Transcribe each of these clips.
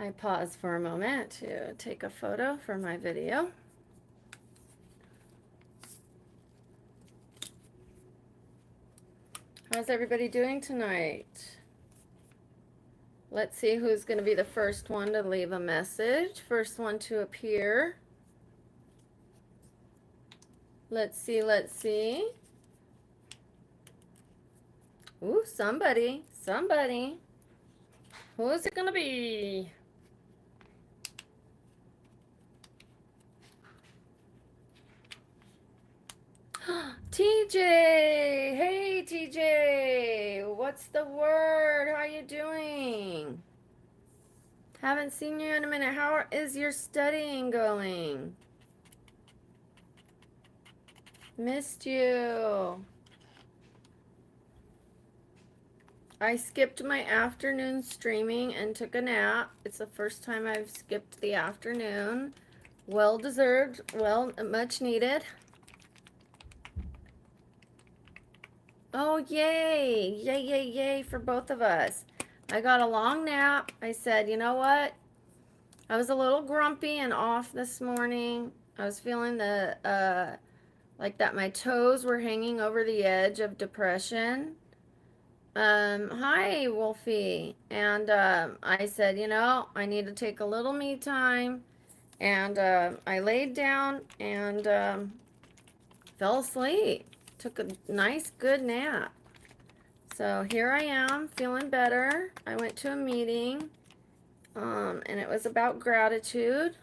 I pause for a moment to take a photo for my video. How's everybody doing tonight? Let's see who's going to be the first one to leave a message. First one to appear. Let's see, let's see. Ooh, somebody. Who is it going to be? TJ! Hey, TJ! What's the word? How you doing? Haven't seen you in a minute. How is your studying going? Missed you. I skipped my afternoon streaming and took a nap. It's the first time I've skipped the afternoon. Well deserved, well, much needed. Oh, yay! Yay for both of us. I got a long nap. I said, you know what? I was a little grumpy and off this morning. I was feeling like that my toes were hanging over the edge of depression. Hi, Wolfie. And I said, you know, I need to take a little me time. And I laid down and fell asleep. Took a nice, good nap. So here I am, feeling better. I went to a meeting, and it was about gratitude.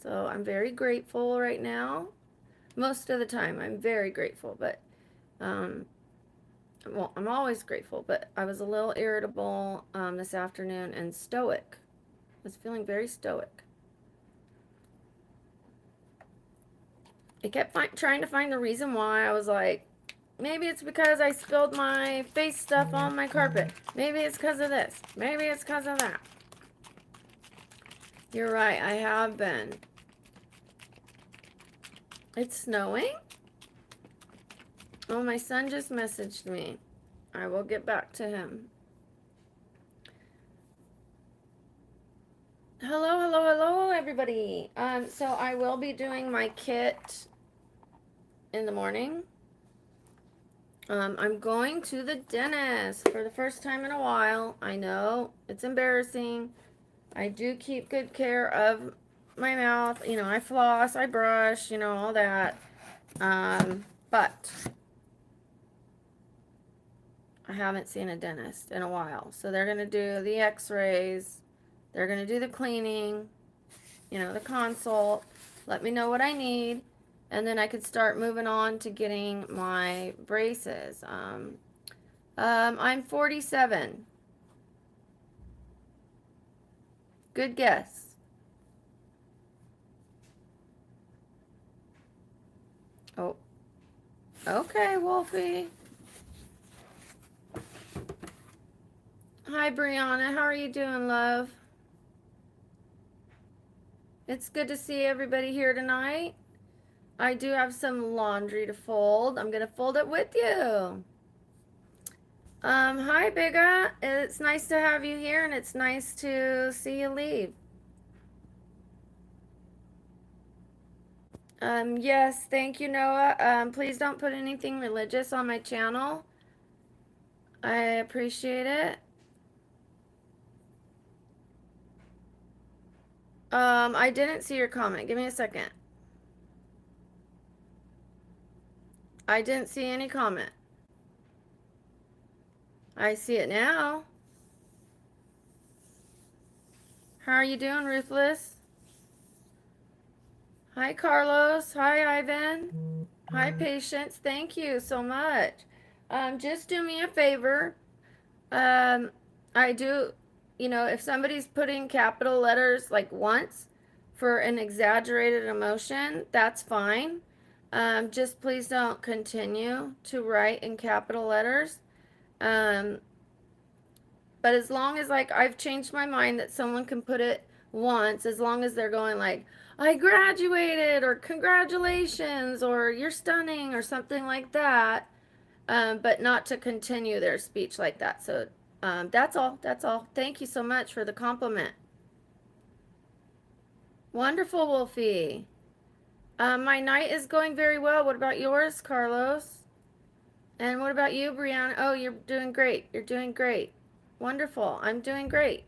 So I'm very grateful right now. Most of the time, I'm very grateful, but well, I'm always grateful, but I was a little irritable this afternoon and stoic. I was feeling very stoic. I kept trying to find the reason why. I was like, maybe it's because I spilled my face stuff on my carpet. Maybe it's because of this. Maybe it's because of that. You're right, I have been. It's snowing? Oh, my son just messaged me. I will get back to him. Hello, everybody. So I will be doing my kit in the morning. I'm going to the dentist for the first time in a while. I know, it's embarrassing. I do keep good care of my mouth. You know, I floss, I brush, you know, all that. But I haven't seen a dentist in a while. So they're going to do the x-rays. They're going to do the cleaning, you know, the consult. Let me know what I need. And then I could start moving on to getting my braces. I'm 47. Good guess. Oh, okay, Wolfie. Hi, Brianna. How are you doing, love? It's good to see everybody here tonight. I do have some laundry to fold. I'm going to fold it with you. Hi, Bigga. It's nice to have you here, and it's nice to see you leave. Yes, thank you, Noah. Please don't put anything religious on my channel. I appreciate it. I didn't see your comment. Give me a second. I didn't see any comment. I see it now. How are you doing, Ruthless? Hi, Carlos. Hi, Ivan. Hi, Patience. Thank you so much. Just do me a favor. I do, you know, if somebody's putting capital letters like once for an exaggerated emotion, that's fine. Just please don't continue to write in capital letters. But as long as, like, I've changed my mind that someone can put it once, as long as they're going like, I graduated, or congratulations, or you're stunning, or something like that, but not to continue their speech like that. So that's all. Thank you so much for the compliment. Wonderful, Wolfie. My night is going very well. What about yours, Carlos? And what about you, Brianna? Oh, you're doing great. You're doing great. Wonderful. I'm doing great.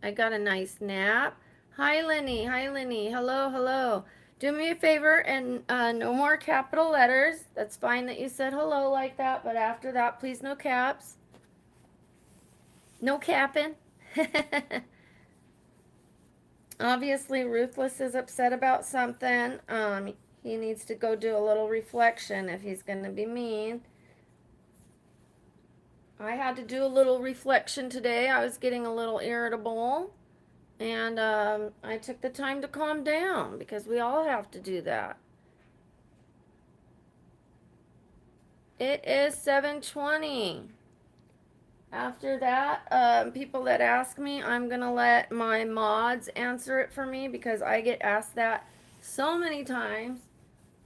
I got a nice nap. Hi, Lenny. Hi, Lenny. Hello, hello. Do me a favor and no more capital letters. That's fine that you said hello like that, but after that, please no caps. No capping. Obviously, Ruthless is upset about something. He needs to go do a little reflection if he's going to be mean. I had to do a little reflection today. I was getting a little irritable. And I took the time to calm down because we all have to do that. It is 7:20. After that, people that ask me, I'm going to let my mods answer it for me because I get asked that so many times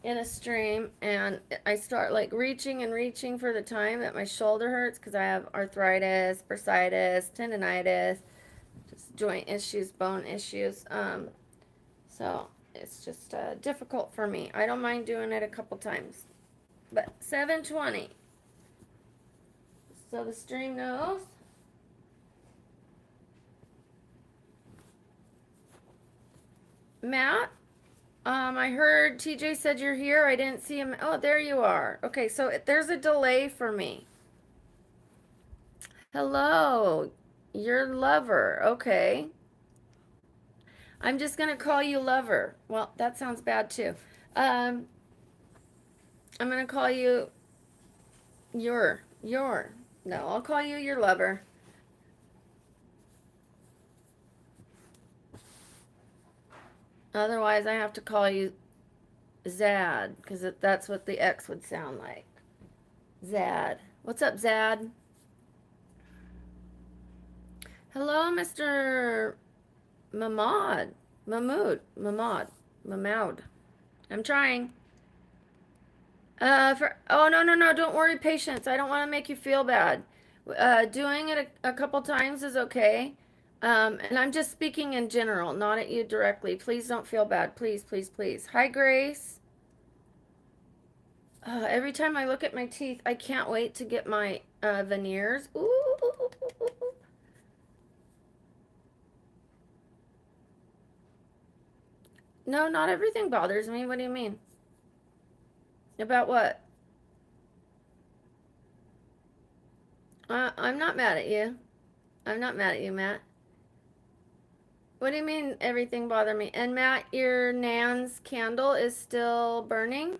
in a stream, and I start like reaching and reaching for the time that my shoulder hurts because I have arthritis, bursitis, tendonitis, just joint issues, bone issues. So it's just difficult for me. I don't mind doing it a couple times. But 7:20. So the stream knows. Matt, I heard TJ said you're here. I didn't see him. Oh, there you are. Okay, so there's a delay for me. Hello, your lover. Okay. I'm just going to call you lover. Well, that sounds bad too. I'm going to call you your. No, I'll call you your lover. Otherwise, I have to call you Zad, because that's what the X would sound like. Zad. What's up, Zad? Hello, Mr. Mahmoud. Mahmoud. I'm trying. Oh, no, don't worry, patience. I don't want to make you feel bad. Doing it a couple times is okay. And I'm just speaking in general, not at you directly. Please don't feel bad. Please, please, please. Hi, Grace. Every time I look at my teeth, I can't wait to get my veneers. Ooh. No, not everything bothers me. What do you mean? About what? I'm not mad at you. I'm not mad at you, Matt. What do you mean everything bothered me? And Matt, your Nan's candle is still burning?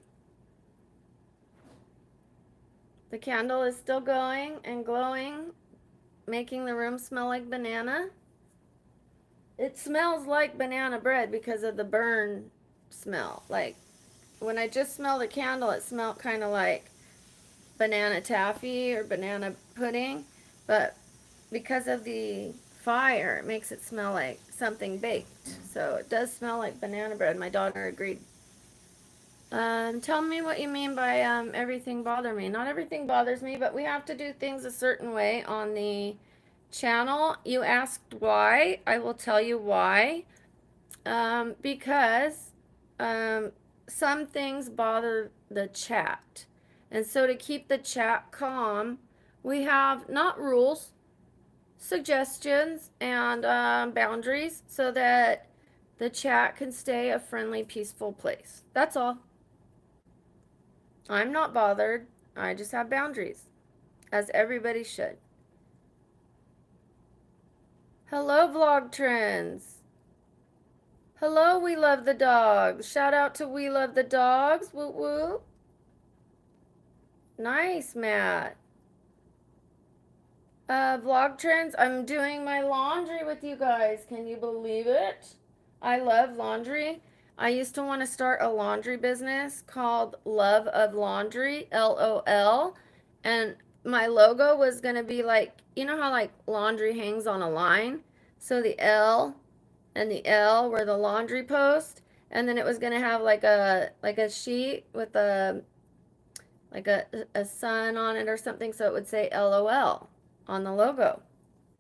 The candle is still going and glowing, making the room smell like banana? It smells like banana bread because of the burn smell. Like when I just smell the candle, it smelled kind of like banana taffy or banana pudding, but because of the fire, it makes it smell like something baked. So it does smell like banana bread. My daughter agreed. Tell me what you mean by everything bother me. Not everything bothers me, but we have to do things a certain way on the channel. You asked why. I will tell you why. Because some things bother the chat. And so to keep the chat calm, we have not rules, suggestions, and boundaries so that the chat can stay a friendly, peaceful place. That's all. I'm not bothered. I just have boundaries, as everybody should. Hello, Vlog Trends. Hello, We Love the Dogs. Shout out to We Love the Dogs. Woo woo. Nice, Matt. Vlog Trends. I'm doing my laundry with you guys. Can you believe it? I love laundry. I used to want to start a laundry business called Love of Laundry, LOL. And my logo was going to be like, you know how like laundry hangs on a line? So the L and the L were the laundry post. And then it was going to have like a sheet with a sun on it or something, so it would say LOL on the logo.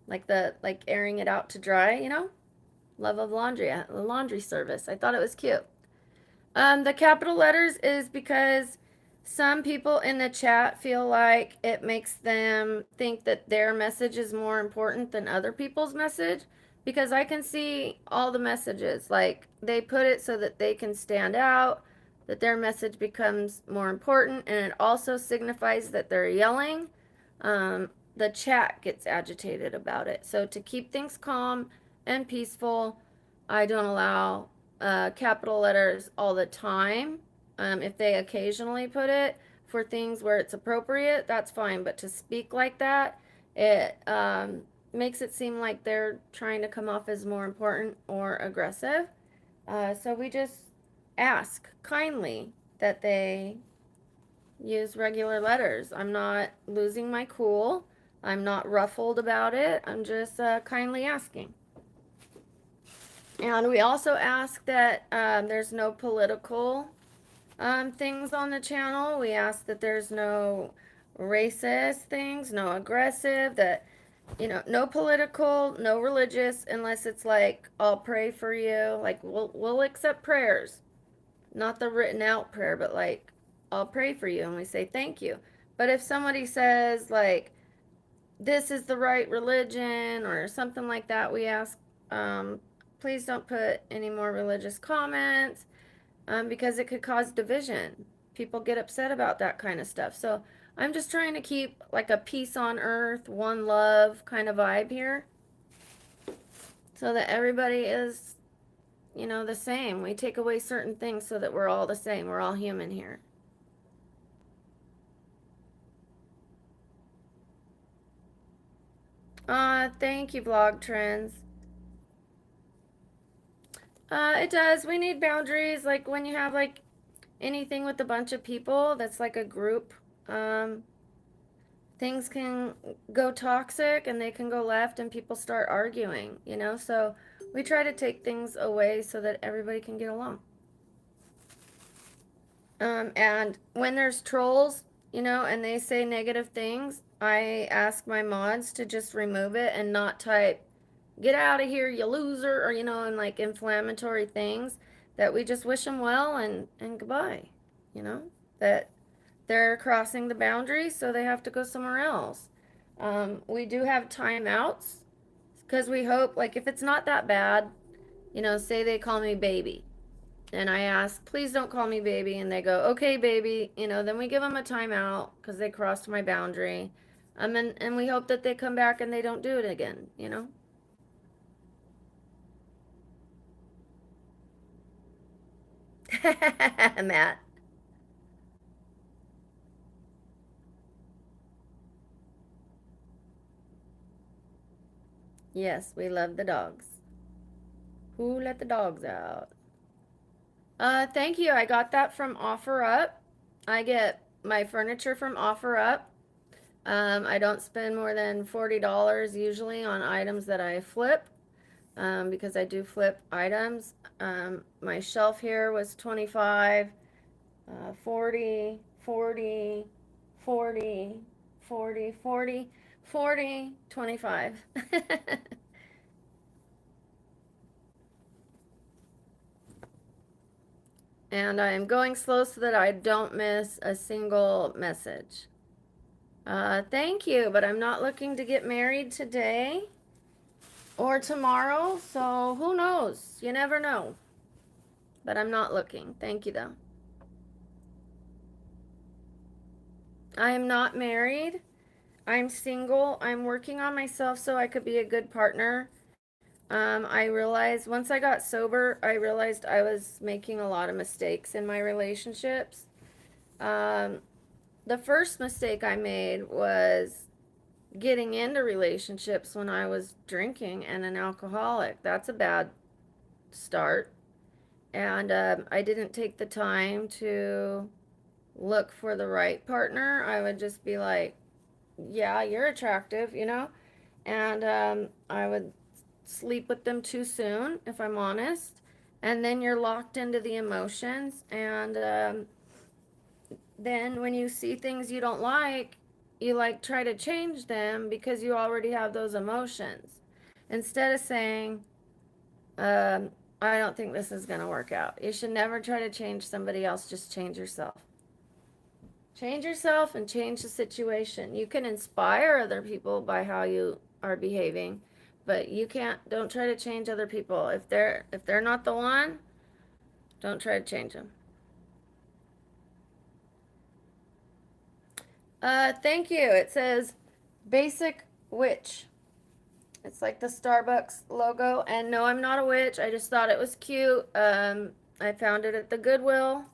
Like airing it out to dry, you know? Love of Laundry, the laundry service. I thought it was cute. The capital letters is because some people in the chat feel like it makes them think that their message is more important than other people's message. Because I can see all the messages. Like they put it so that they can stand out, that their message becomes more important, and it also signifies that they're yelling. The chat gets agitated about it. So to keep things calm and peaceful, I don't allow capital letters all the time. If they occasionally put it for things where it's appropriate, that's fine. But to speak like that, it makes it seem like they're trying to come off as more important or aggressive. So we just ask kindly that they use regular letters. I'm not losing my cool. I'm not ruffled about it. I'm just kindly asking. And we also ask that there's no political things on the channel. We ask that there's no racist things, no aggressive, that, no political, no religious, unless it's like, I'll pray for you. Like, we'll accept prayers, not the written out prayer, but like, I'll pray for you. And we say thank you. But if somebody says, like, this is the right religion or something like that, we ask, please don't put any more religious comments, because it could cause division. People get upset about that kind of stuff. So I'm just trying to keep like a peace on earth, one love kind of vibe here, so that everybody is, the same. We take away certain things so that we're all the same. We're all human here. Thank you, Vlog Trends. It does. We need boundaries. Like when you have like anything with a bunch of people that's like a group, um, things can go toxic and they can go left and people start arguing. So we try to take things away so that everybody can get along. And when there's trolls, and they say negative things, I ask my mods to just remove it and not type, get out of here, you loser, or, and like inflammatory things, that we just wish them well and goodbye, that they're crossing the boundary, so they have to go somewhere else. We do have timeouts because we hope, like, if it's not that bad, say they call me baby, and I ask, please don't call me baby, and they go, okay, baby, then we give them a timeout because they crossed my boundary. And we hope that they come back and they don't do it again. Matt. Yes, we love the dogs. Who let the dogs out? Thank you. I got that from OfferUp. I get my furniture from OfferUp. I don't spend more than $40 usually on items that I flip, because I do flip items. My shelf here was 25, 40, 40, 40, 40, 40, 40, 25. And I am going slow so that I don't miss a single message. Thank you, but I'm not looking to get married today or tomorrow, so who knows? You never know. But I'm not looking. Thank you, though. I am not married. I'm single. I'm working on myself so I could be a good partner. I realized once I got sober, I realized I was making a lot of mistakes in my relationships. Um, the first mistake I made was getting into relationships when I was drinking and an alcoholic. That's a bad start. And I didn't take the time to look for the right partner. I would just be like, yeah, you're attractive. And I would sleep with them too soon, if I'm honest. And then you're locked into the emotions. And then when you see things you don't like, you like try to change them because you already have those emotions. Instead of saying, um, I don't think this is going to work out. You should never try to change somebody else, just change yourself. Change yourself and change the situation. You can inspire other people by how you are behaving, but you can't don't try to change other people. If they're not the one, don't try to change them. Thank you. It says basic witch. It's like the Starbucks logo. And no, I'm not a witch. I just thought it was cute. I found it at the Goodwill.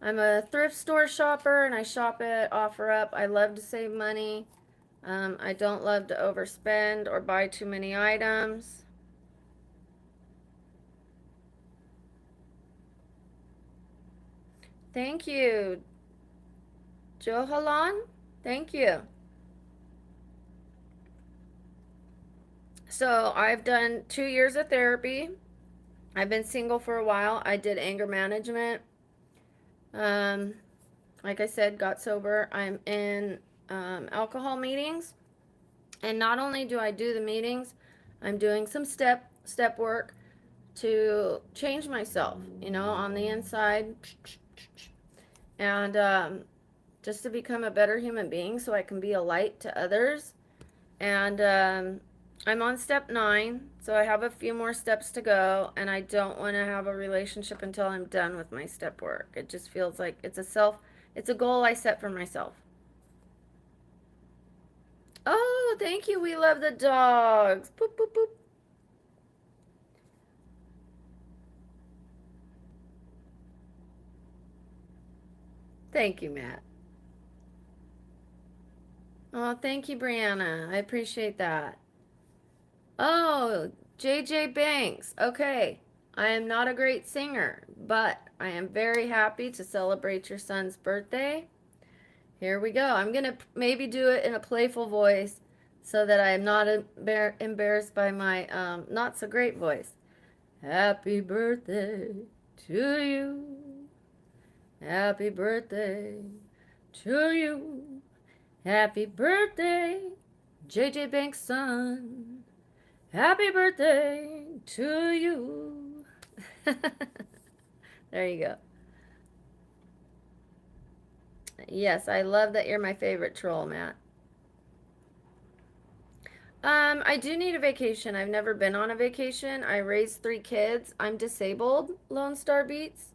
I'm a thrift store shopper and I shop at OfferUp. I love to save money. I don't love to overspend or buy too many items. Thank you, Johalan. Thank you. So I've done 2 years of therapy. I've been single for a while. I did anger management. Um, like I said, got sober. I'm in alcohol meetings, and not only do I do the meetings, I'm doing some step work to change myself, on the inside, and just to become a better human being, so I can be a light to others. And I'm on step 9, so I have a few more steps to go, and I don't want to have a relationship until I'm done with my step work. It just feels like it's a goal I set for myself. Oh, thank you. We love the dogs. Boop, boop, boop. Thank you, Matt. Oh, thank you, Brianna. I appreciate that. Oh, JJ Banks. Okay. I am not a great singer, but I am very happy to celebrate your son's birthday. Here we go. I'm going to maybe do it in a playful voice so that I am not embarrassed by my not so great voice. Happy birthday to you. Happy birthday to you. Happy birthday, JJ Banks' son. Happy birthday to you. There you go. Yes, I love that you're my favorite troll, Matt. I do need a vacation. I've never been on a vacation. I raised 3 kids. I'm disabled, Lone Star Beats.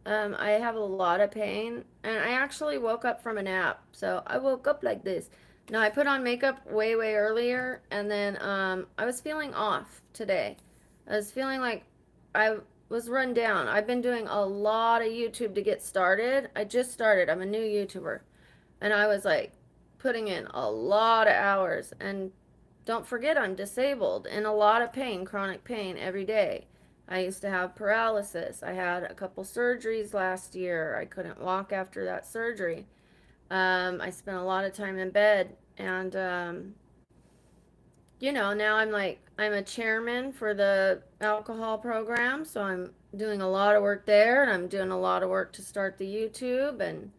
I have a lot of pain, and I actually woke up from a nap. So I woke up like this. Now I put on makeup way, way earlier, and then I was feeling off today. I was feeling like I was run down. I've been doing a lot of YouTube to get started. I just started. I'm a new YouTuber, and I was like putting in a lot of hours. And don't forget, I'm disabled, in a lot of pain, chronic pain every day. I used to have paralysis. I had a couple surgeries last year. I couldn't walk after that surgery. I spent a lot of time in bed, and now I'm a chairman for the alcohol program, so I'm doing a lot of work there, and I'm doing a lot of work to start the YouTube, and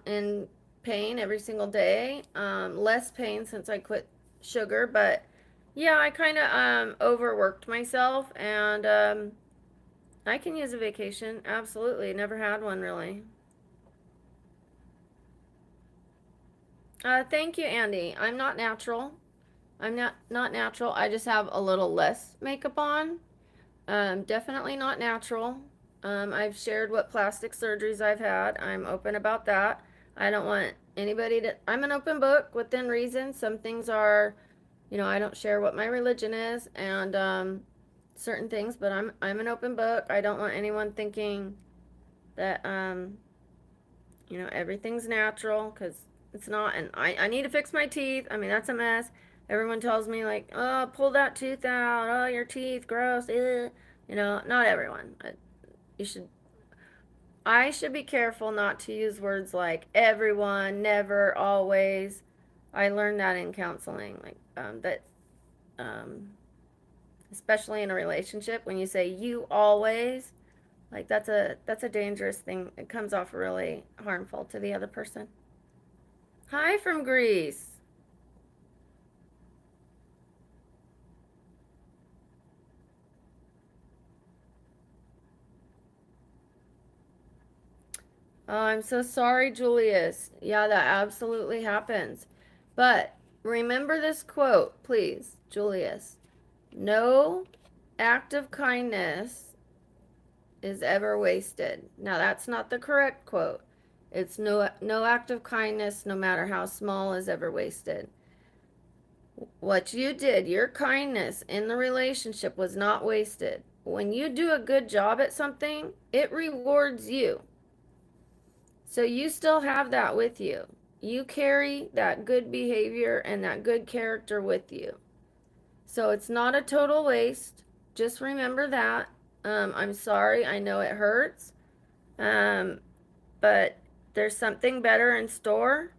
in pain every single day. Less pain since I quit sugar, but yeah, I kind of overworked myself, and I can use a vacation. Absolutely, never had one really. Thank you, Andy. I'm not natural. I'm not natural. I just have a little less makeup on. Definitely not natural. I've shared what plastic surgeries I've had. I'm open about that. I don't want anybody to. I'm an open book within reason. Some things are, I don't share what my religion is and certain things, but I'm an open book. I don't want anyone thinking that everything's natural, because it's not. And I need to fix my teeth. I mean, that's a mess. Everyone tells me, like, oh, pull that tooth out. Oh, your teeth, gross. Ugh. Not everyone. You should. I should be careful not to use words like everyone, never, always. I learned that in counseling, like that, um, especially in a relationship, when you say you always, like that's a dangerous thing. It comes off really harmful to the other person. Hi from Greece. Oh, I'm so sorry, Julius. Yeah, that absolutely happens. But remember this quote, please, Julius. No act of kindness is ever wasted. Now, that's not the correct quote. It's no act of kindness, no matter how small, is ever wasted. What you did, your kindness in the relationship was not wasted. When you do a good job at something, it rewards you. So you still have that with you. You carry that good behavior and that good character with you. So it's not a total waste. Just remember that. I'm sorry. I know it hurts. Um, but there's something better in store.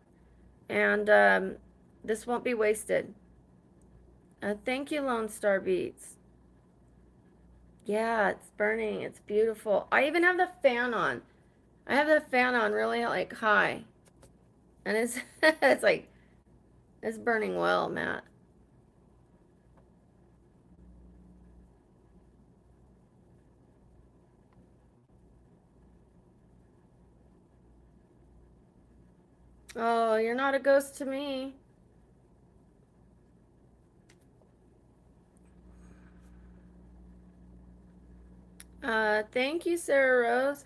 And this won't be wasted. Thank you, Lone Star Beats. Yeah, it's burning. It's beautiful. I even have the fan on. I have the fan on really like high. And it's it's like it's burning well, Matt. Oh, you're not a ghost to me. Thank you, Sarah Rose.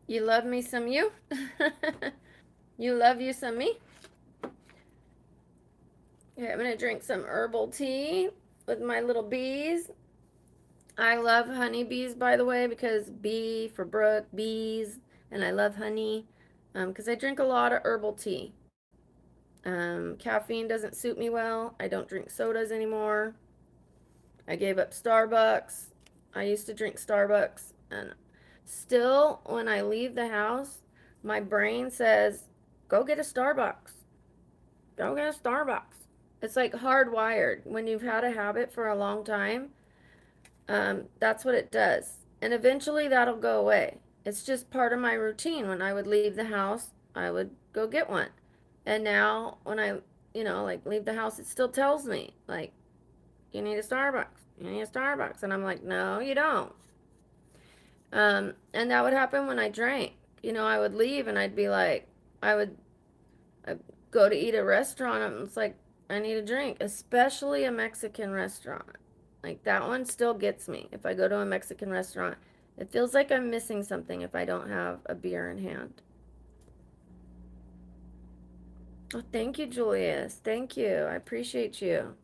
You love me some you? You love you some me? Okay, I'm gonna drink some herbal tea with my little bees. I love honeybees, by the way, because bee for Brooke, bees, and I love honey because I drink a lot of herbal tea. Caffeine doesn't suit me well. I don't drink sodas anymore. I gave up Starbucks. I used to drink Starbucks, and still, when I leave the house, my brain says, go get a Starbucks. Go get a Starbucks. It's like hardwired. When you've had a habit for a long time, that's what it does. And eventually that'll go away. It's just part of my routine. When I would leave the house, I would go get one. And now when I, like leave the house, it still tells me, like, you need a Starbucks. You need a Starbucks. And I'm like, no, you don't. And that would happen when I drank. I would leave and I'd be like, I'd go to eat at a restaurant and it's like, I need a drink, especially a Mexican restaurant. Like that one still gets me. If I go to a Mexican restaurant, it feels like I'm missing something if I don't have a beer in hand. Oh, thank you, Julius. Thank you. I appreciate you.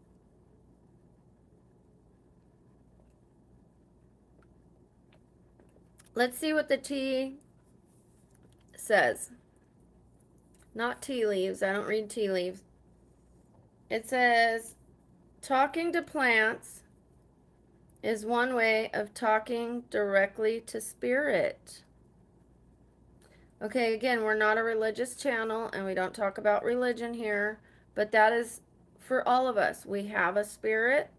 Let's see what the tea says. Not tea leaves. I don't read tea leaves. It says talking to plants is one way of talking directly to spirit. Okay, again, we're not a religious channel and we don't talk about religion here, but that is for all of us. We have a spirit.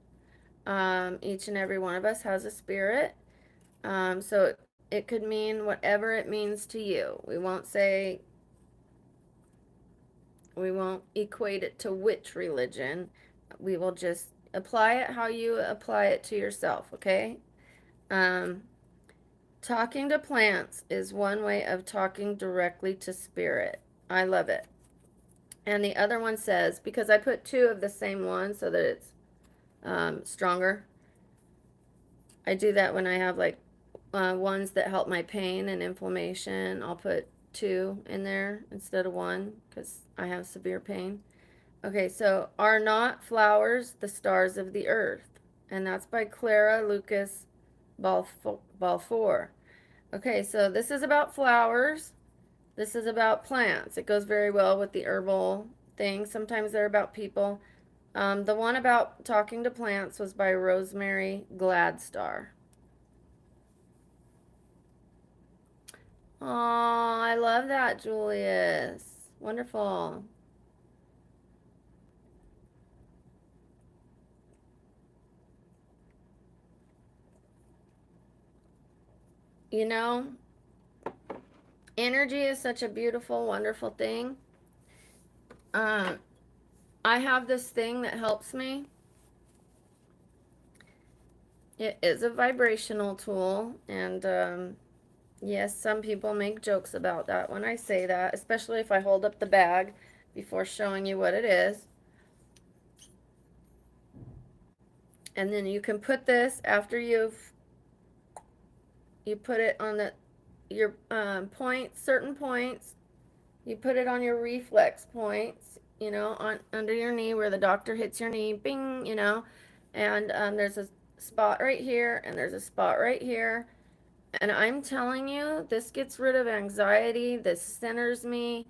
Each and every one of us has a spirit. So it could mean whatever it means to you. We won't equate it to which religion. We will just apply it how you apply it to yourself, okay? Um, Talking to plants is one way of talking directly to spirit. I love it. And the other one says, because I put two of the same one so that it's stronger. I do that when I have like ones that help my pain and inflammation. I'll put two in there instead of one because I have severe pain. Okay, so are not flowers the stars of the earth? And that's by Clara Lucas Balfour. Okay, so this is about flowers. This is about plants. It goes very well with the herbal thing. Sometimes they're about people. The one about talking to plants was by Rosemary Gladstar. Oh, I love that, Julius. Wonderful. You know, energy is such a beautiful, wonderful thing. Um, I have this thing that helps me. It is a vibrational tool, and yes, some people make jokes about that when I say that, especially if I hold up the bag before showing you what it is. And then you can put this after you put it on your points, certain points. You put it on your reflex points, on under your knee where the doctor hits your knee, bing, and there's a spot right here, and there's a spot right here. And I'm telling you, this gets rid of anxiety. This centers me.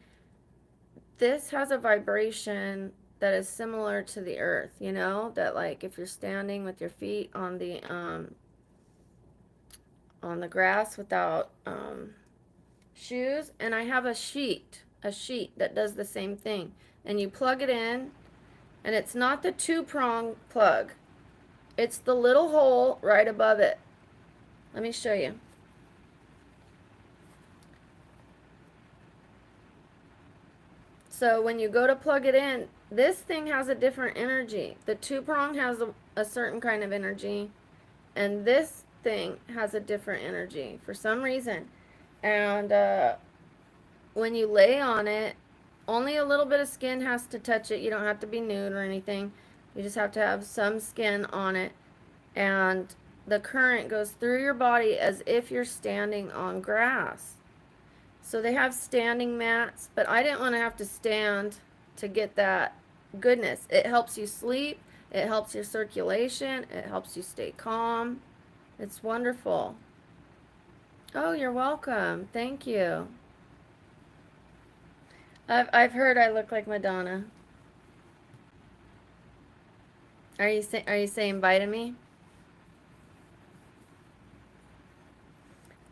This has a vibration that is similar to the earth, that like if you're standing with your feet on the grass without shoes, and I have a sheet that does the same thing. And you plug it in, and it's not the two-prong plug. It's the little hole right above it. Let me show you. So when you go to plug it in, this thing has a different energy. The two-prong has a certain kind of energy, and this thing has a different energy for some reason. And when you lay on it, only a little bit of skin has to touch it. You don't have to be nude or anything. You just have to have some skin on it. And the current goes through your body as if you're standing on grass. So they have standing mats, but I didn't want to have to stand to get that goodness. It helps you sleep. It helps your circulation. It helps you stay calm. It's wonderful. Oh, you're welcome. Thank you. I've heard I look like Madonna. Are you saying bye to me?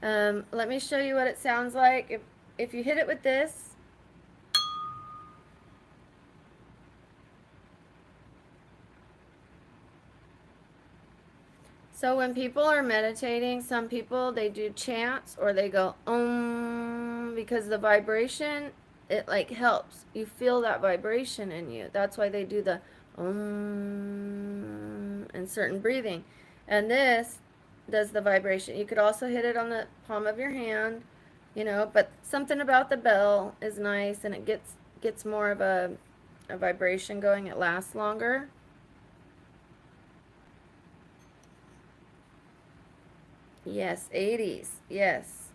Let me show you what it sounds like. If you hit it with this, so when people are meditating, some people they do chants or they go because the vibration it like helps. You feel that vibration in you. That's why they do the and certain breathing. And this does the vibration. You could also hit it on the palm of your hand, but something about the bell is nice and it gets more of a vibration going. It lasts longer. Yes, 80s. Yes.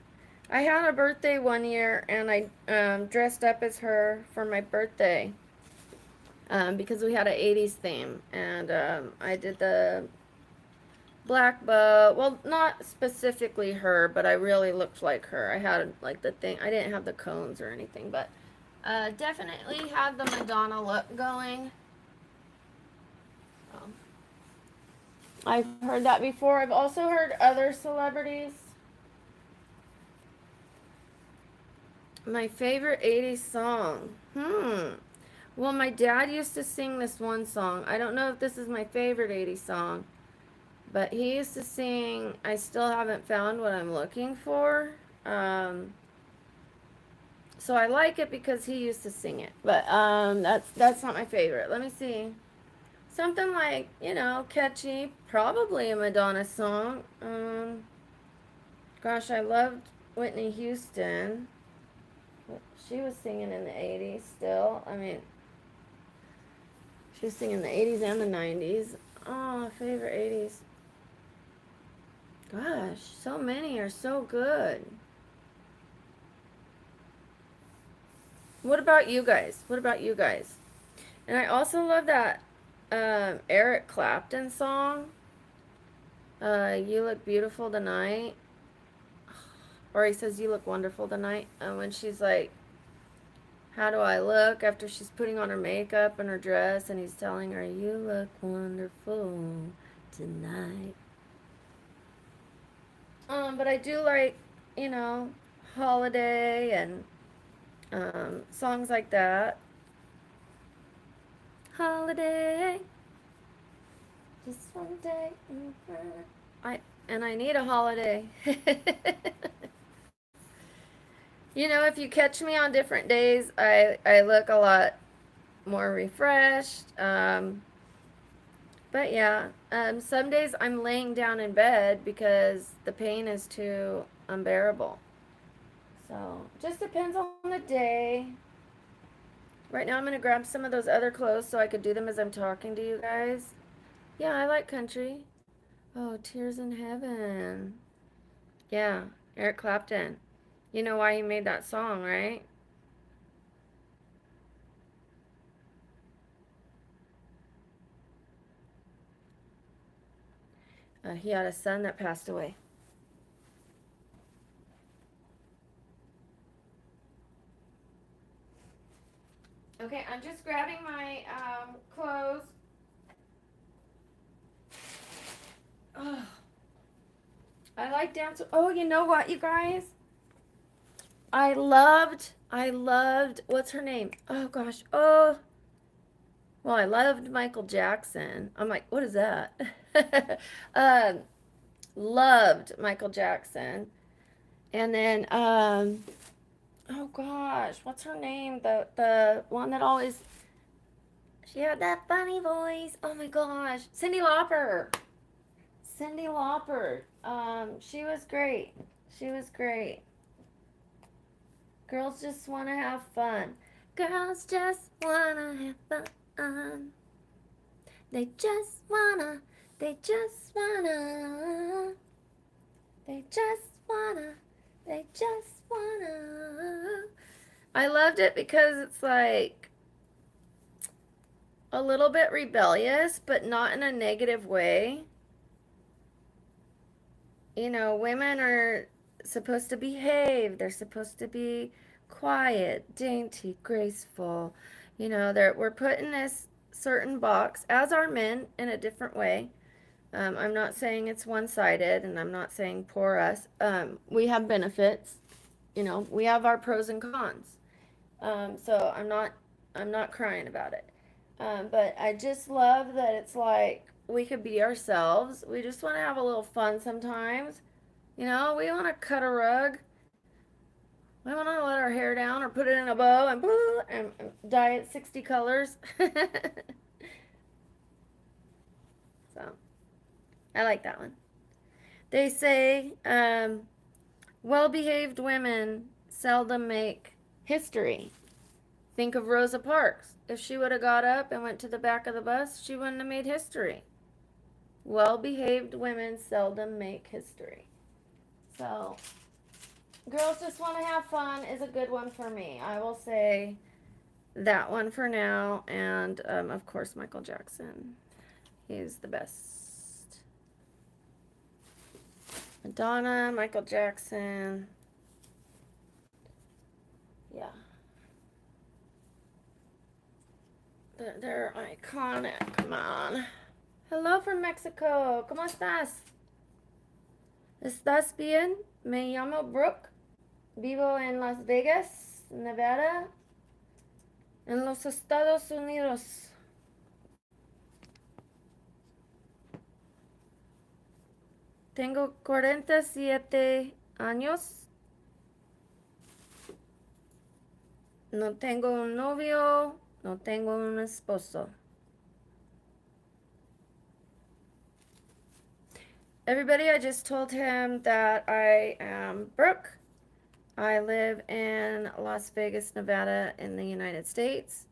I had a birthday one year and I dressed up as her for my birthday because we had an 80s theme. And I did the black bow. Well, not specifically her, but I really looked like her. I had like the thing. I didn't have the cones or anything, but definitely had the Madonna look going. Um, I've heard that before. I've also heard other celebrities. My favorite 80s song. Well, my dad used to sing this one song. I don't know if this is my favorite 80s song, but he used to sing I Still Haven't Found What I'm Looking For. So I like it because he used to sing it. But that's not my favorite. Let me see. Something like, catchy, probably a Madonna song. Gosh, I loved Whitney Houston. She was singing in the 80s still. I mean, she was singing in the 80s and the 90s. Oh, favorite 80s. Gosh, so many are so good. What about you guys? What about you guys? And I also love that Eric Clapton song. You look beautiful tonight. Or he says, you look wonderful tonight. When she's like, how do I look? After she's putting on her makeup and her dress, and he's telling her, you look wonderful tonight. But I do like, you know, Holiday and songs like that. Holiday, just one day. I need a holiday. You know, if you catch me on different days, I look a lot more refreshed. But yeah, some days I'm laying down in bed because the pain is too unbearable. So just depends on the day. Right now I'm gonna grab some of those other clothes so I could do them as I'm talking to you guys. Yeah, I like country. Oh, Tears in Heaven. Yeah, Eric Clapton. You know why he made that song, right? He had a son that passed away. Okay, I'm just grabbing my clothes. Oh, I like dance. Oh, you know what, you guys? I loved, what's her name? Oh gosh, oh, well, I loved Michael Jackson. I'm like, what is that? um, Loved Michael Jackson. And then, oh gosh, what's her name? The one that always, she had that funny voice. Oh my gosh, Cyndi Lauper. Cyndi Lauper. She was great. She was great. Girls just want to have fun. Girls just want to have fun. They just wanna, they just wanna, they just wanna, they just wanna. I loved it because it's like a little bit rebellious, but not in a negative way. You know, women are supposed to behave, they're supposed to be quiet, dainty, graceful. You know, we're put in this certain box, as are men in a different way. I'm not saying it's one sided, and I'm not saying poor us. We have benefits, you know, we have our pros and cons. So I'm not crying about it. But I just love that it's like we could be ourselves. We just want to have a little fun sometimes. You know, we want to cut a rug. We want to let our hair down or put it in a bow and dye it 60 colors. So I like that one. They say well behaved women seldom make history. Think of Rosa Parks. If she would have got up and went to the back of the bus, she wouldn't have made history. Well behaved women seldom make history. So, girls just want to have fun is a good one for me. I will say that one for now. And of course, Michael Jackson. He's the best. Madonna, Michael Jackson. Yeah. They're iconic. Come on. Hello from Mexico. ¿Cómo estás? ¿Estás bien? Me llamo Brooke. Vivo en Las Vegas, Nevada, en los Estados Unidos. Tengo 47 años. No tengo un novio. No tengo un esposo. Everybody, I just told him that I am Brooke. I live in Las Vegas, Nevada, in the United States.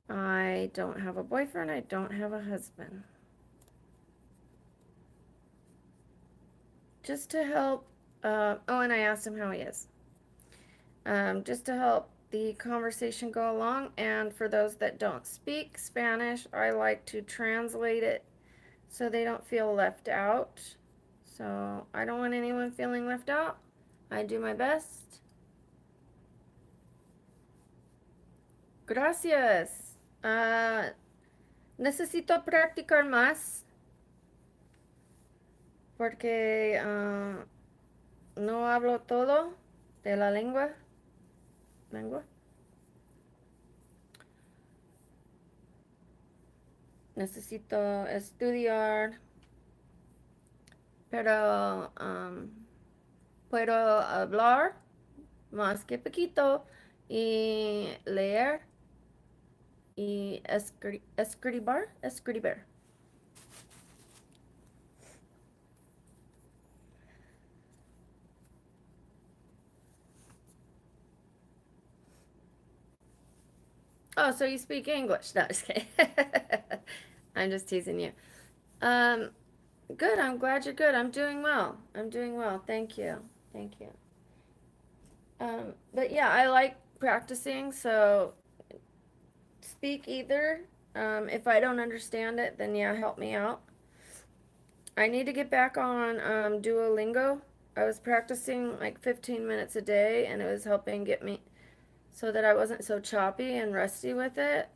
I don't have a boyfriend. I don't have a husband. Just to help. Oh, and I asked him how he is. Just to help the conversation go along. And for those that don't speak Spanish, I like to translate it so they don't feel left out. So I don't want anyone feeling left out. I do my best. Gracias. Necesito practicar más porque no hablo todo de la lengua. Necesito estudiar, pero puedo hablar más que poquito y leer. Escribar? Escribar. Oh, so you speak English? No, just kidding. I'm just teasing you. Um, Good. I'm glad you're good. I'm doing well. I'm doing well. Thank you. Thank you. But yeah, I like practicing, so speak either. If I don't understand it, then yeah, help me out. I need to get back on Duolingo. I was practicing like 15 minutes a day, and it was helping get me so that I wasn't so choppy and rusty with it.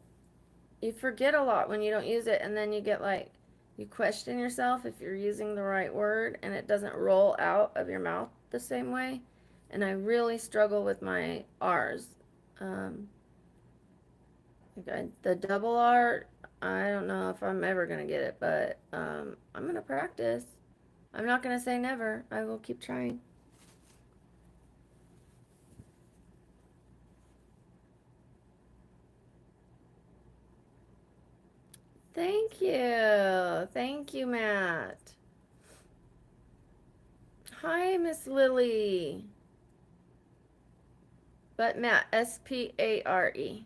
You forget a lot when you don't use it, and then you get like, you question yourself if you're using the right word, and it doesn't roll out of your mouth the same way. And I really struggle with my R's. Um, the double R, I don't know if I'm ever going to get it, but I'm going to practice. I'm not going to say never. I will keep trying. Thank you. Thank you, Matt. Hi, Miss Lily. But Matt, Spare.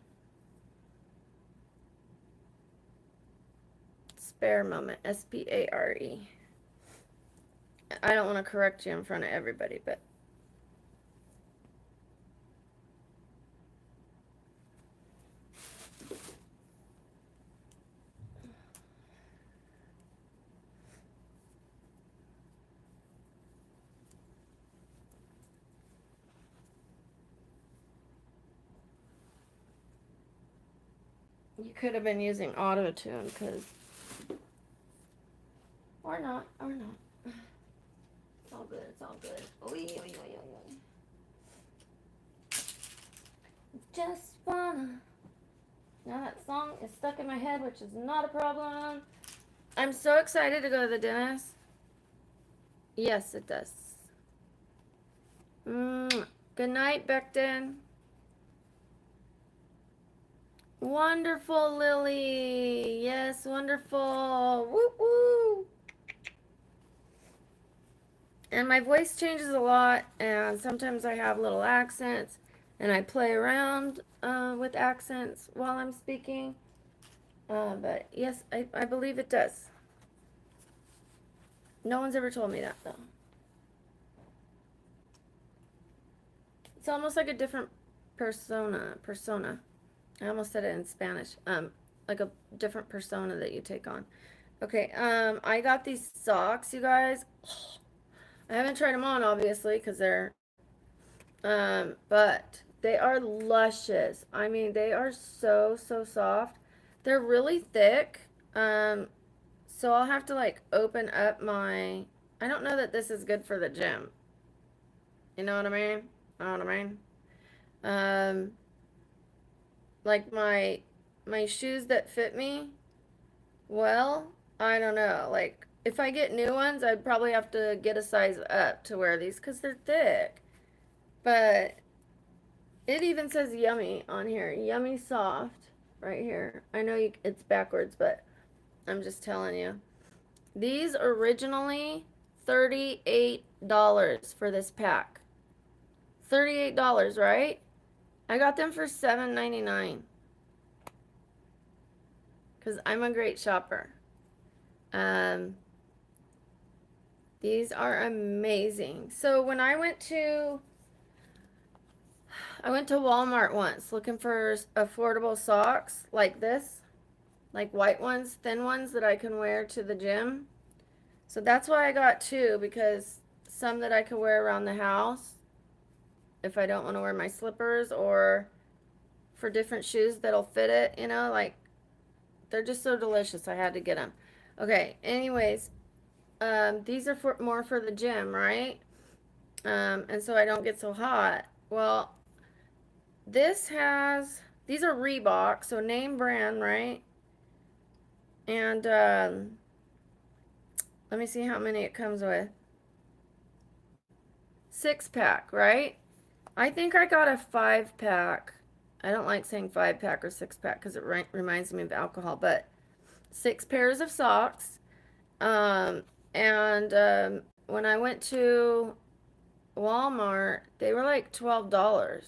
Spare moment, Spare. I don't want to correct you in front of everybody, but you could have been using auto tune, because, or not, or not. It's all good, it's all good. Oy, oy, oy, oy, oy. Just wanna. Now that song is stuck in my head, which is not a problem. I'm so excited to go to the dentist. Yes, it does. Good night, Becton. Wonderful, Lily. Yes, wonderful. Woo woo. And my voice changes a lot, and sometimes I have little accents, and I play around with accents while I'm speaking. But yes, I believe it does. No one's ever told me that, though. It's almost like a different persona. I almost said it in Spanish. Like a different persona that you take on. Okay, I got these socks, you guys. I haven't tried them on, obviously, because they're, but they are luscious. I mean, they are so, so soft. They're really thick. So I'll have to like open up my, I don't know that this is good for the gym. You know what I mean? Know what I mean? Um, like my shoes that fit me, well, I don't know. Like if I get new ones, I'd probably have to get a size up to wear these because they're thick. But it even says yummy on here. Yummy soft right here. I know it's backwards, but I'm just telling you. These originally $38 for this pack. $38, right? I got them for $7.99 because I'm a great shopper. Um, these are amazing. So when I went to Walmart once looking for affordable socks like this, like white ones, thin ones that I can wear to the gym. So that's why I got two, because some that I could wear around the house if I don't want to wear my slippers, or for different shoes that'll fit it, like they're just so delicious. I had to get them. Okay, anyways, these are more for the gym, right? And so I don't get so hot. Well, these are Reebok, so name brand, right? And let me see how many it comes with. 6-pack, right? I think I got a 5-pack I don't like saying 5-pack or 6-pack because it reminds me of alcohol, but 6 pairs of socks. Um, and when I went to Walmart, they were like $12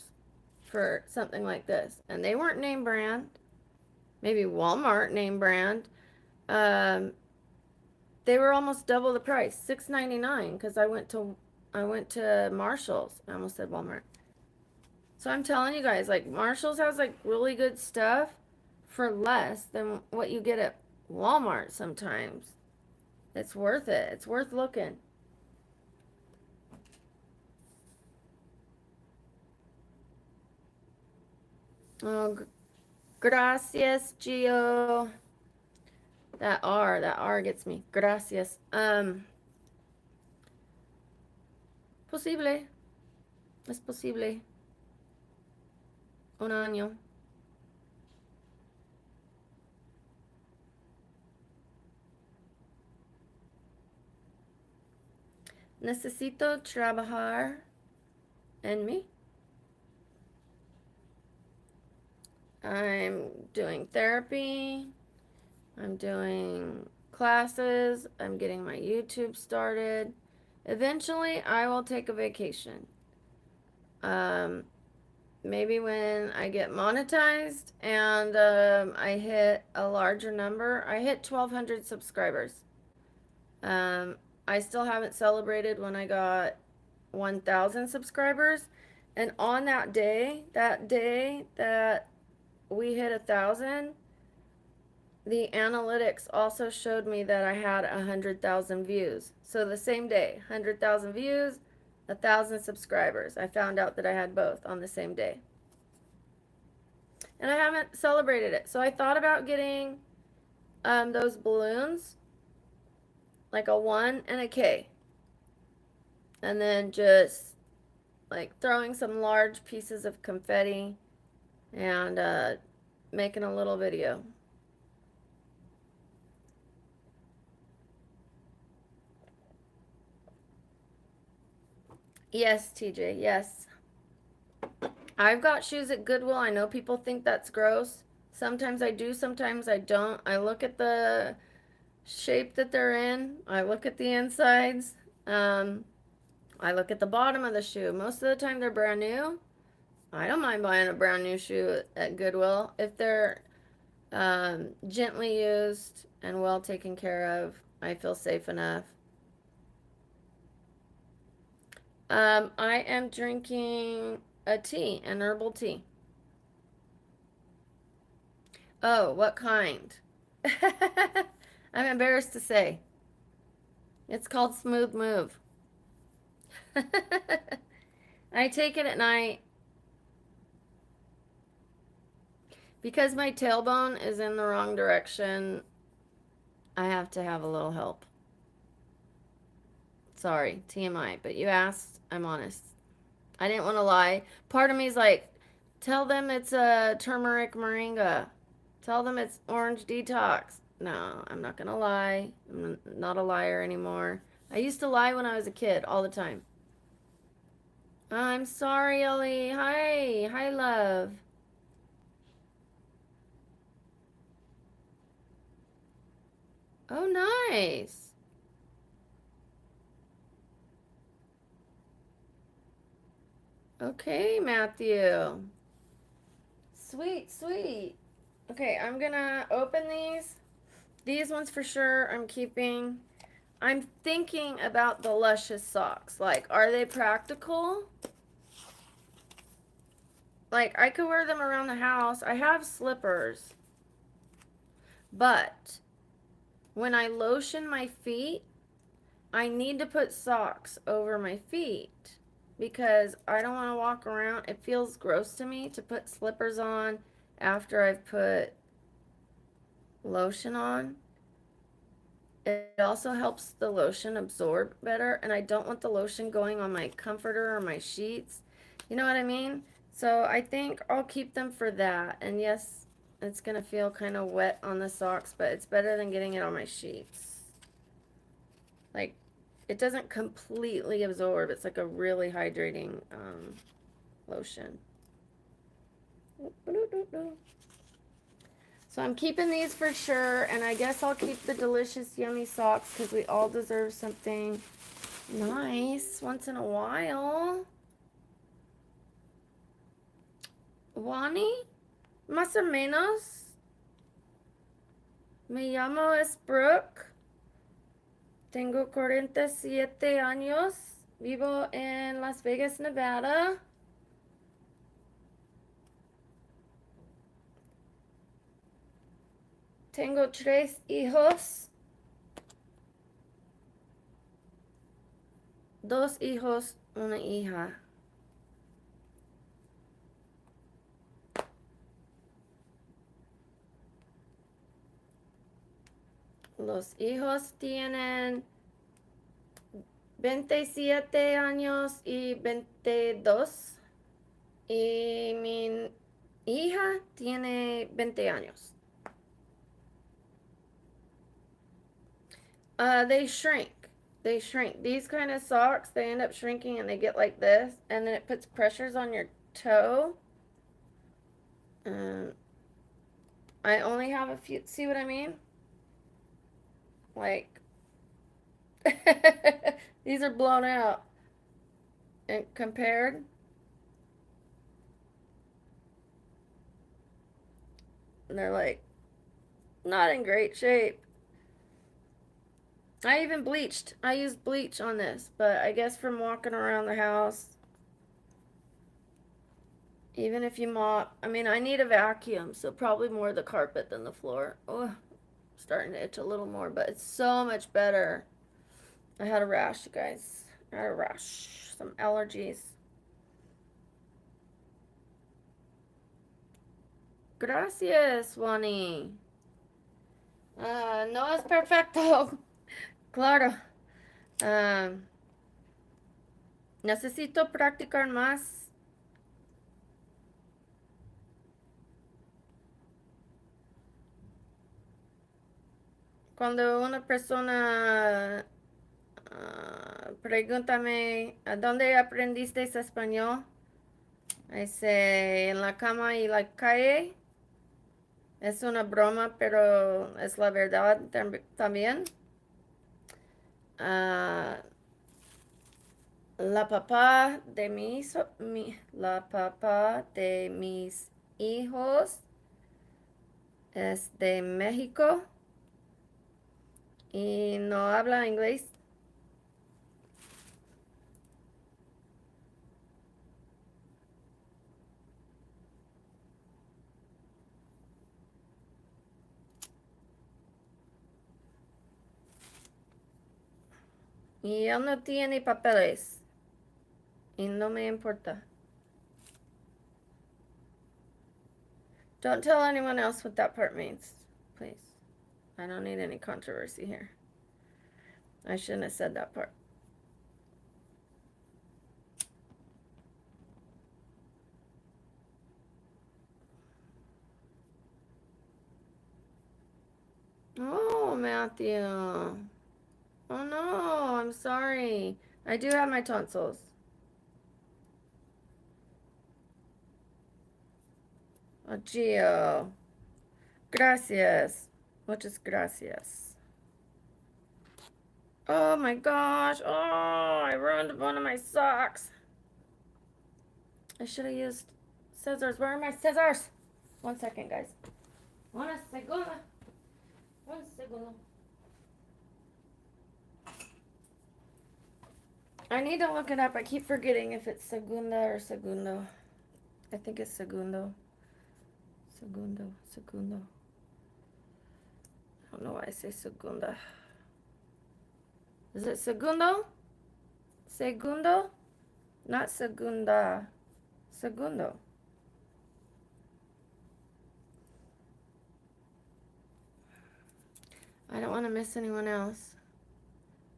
for something like this. And they weren't name brand. Maybe Walmart name brand. Um, they were almost double the price, $6.99, because I went to Marshalls. I almost said Walmart. So I'm telling you guys, like Marshalls has like really good stuff for less than what you get at Walmart sometimes. It's worth it. It's worth looking. Oh, gracias, Gio. That R gets me. Gracias. Posible. Es posible. Un año. Necesito trabajar en mí. I'm doing therapy. I'm doing classes. I'm getting my YouTube started. Eventually, I will take a vacation. Um, maybe when I get monetized and I hit a larger number. I hit 1,200 subscribers. Um, I still haven't celebrated when I got 1,000 subscribers. And on that day that we hit 1,000, the analytics also showed me that I had 100,000 views. So the same day, 100,000 views, 1,000 subscribers. I found out that I had both on the same day. And I haven't celebrated it. So I thought about getting those balloons, like a 1 and a K. And then just like throwing some large pieces of confetti and making a little video. Yes, TJ, yes. I've got shoes at Goodwill. I know people think that's gross. Sometimes I do, sometimes I don't. I look at the shape that they're in, I look at the insides, um, I look at the bottom of the shoe. Most of the time they're brand new. I don't mind buying a brand new shoe at Goodwill if they're gently used and well taken care of. I feel safe enough. I am drinking a tea, an herbal tea. Oh, what kind? I'm embarrassed to say. It's called Smooth Move. I take it at night because my tailbone is in the wrong direction. I have to have a little help. Sorry, TMI, but you asked, I'm honest. I didn't want to lie. Part of me is like, tell them it's a turmeric moringa. Tell them it's orange detox. No, I'm not going to lie. I'm not a liar anymore. I used to lie when I was a kid all the time. I'm sorry, Ellie. Hi. Hi, love. Oh, nice. Okay, Matthew. Sweet, sweet. Okay, I'm gonna open these. These ones for sure I'm keeping. I'm thinking about the Luscious socks. Like, are they practical? Like, I could wear them around the house. I have slippers. But when I lotion my feet, I need to put socks over my feet because I don't want to walk around. It feels gross to me to put slippers on after I've put lotion on. It also helps the lotion absorb better, and I don't want the lotion going on my comforter or my sheets. You know what I mean? So I think I'll keep them for that. And yes, it's going to feel kind of wet on the socks, but it's better than getting it on my sheets. Like, it doesn't completely absorb. It's like a really hydrating lotion. So I'm keeping these for sure, and I guess I'll keep the delicious, yummy socks because we all deserve something nice once in a while. Wani, más o menos. Me llamo es Brooke. Tengo 47 años. Vivo en Las Vegas, Nevada. Tengo 3 hijos. 2 hijos, una hija. Los hijos tienen 27 años y 22. Y mi hija tiene 20 años. They shrink. They shrink. These kind of socks, they end up shrinking and they get like this. And then it puts pressures on your toe. I only have a few. See what I mean? Like, these are blown out. And compared, they're like not in great shape. I even bleached. I used bleach on this, but I guess from walking around the house, even if you mop, I mean, I need a vacuum, so probably more the carpet than the floor. Oh, starting to itch a little more, but it's so much better. I had a rash, you guys. I had a rash. Some allergies. Gracias, Wani. No es perfecto. Claro. Necesito practicar más. Cuando una persona pregúntame, ¿a dónde aprendiste español? Dice, en la cama y la calle. Es una broma, pero es la verdad también. Ah, la papá de la papá de mis hijos es de México y no habla inglés. Y él no tiene papeles. Y no me importa. Don't tell anyone else what that part means, please. I don't need any controversy here. I shouldn't have said that part. Oh, Matthew. Oh no, I'm sorry. I do have my tonsils. Oh, Gio. Gracias. Muchas gracias. Oh my gosh. Oh, I ruined one of my socks. I should have used scissors. Where are my scissors? 1 second, guys. Una segunda. Un segundo. I need to look it up. I keep forgetting if it's segunda or segundo. I think it's segundo. Segundo. I don't know why I say segunda. Is it segundo? Segundo? Not segunda. Segundo. I don't want to miss anyone else.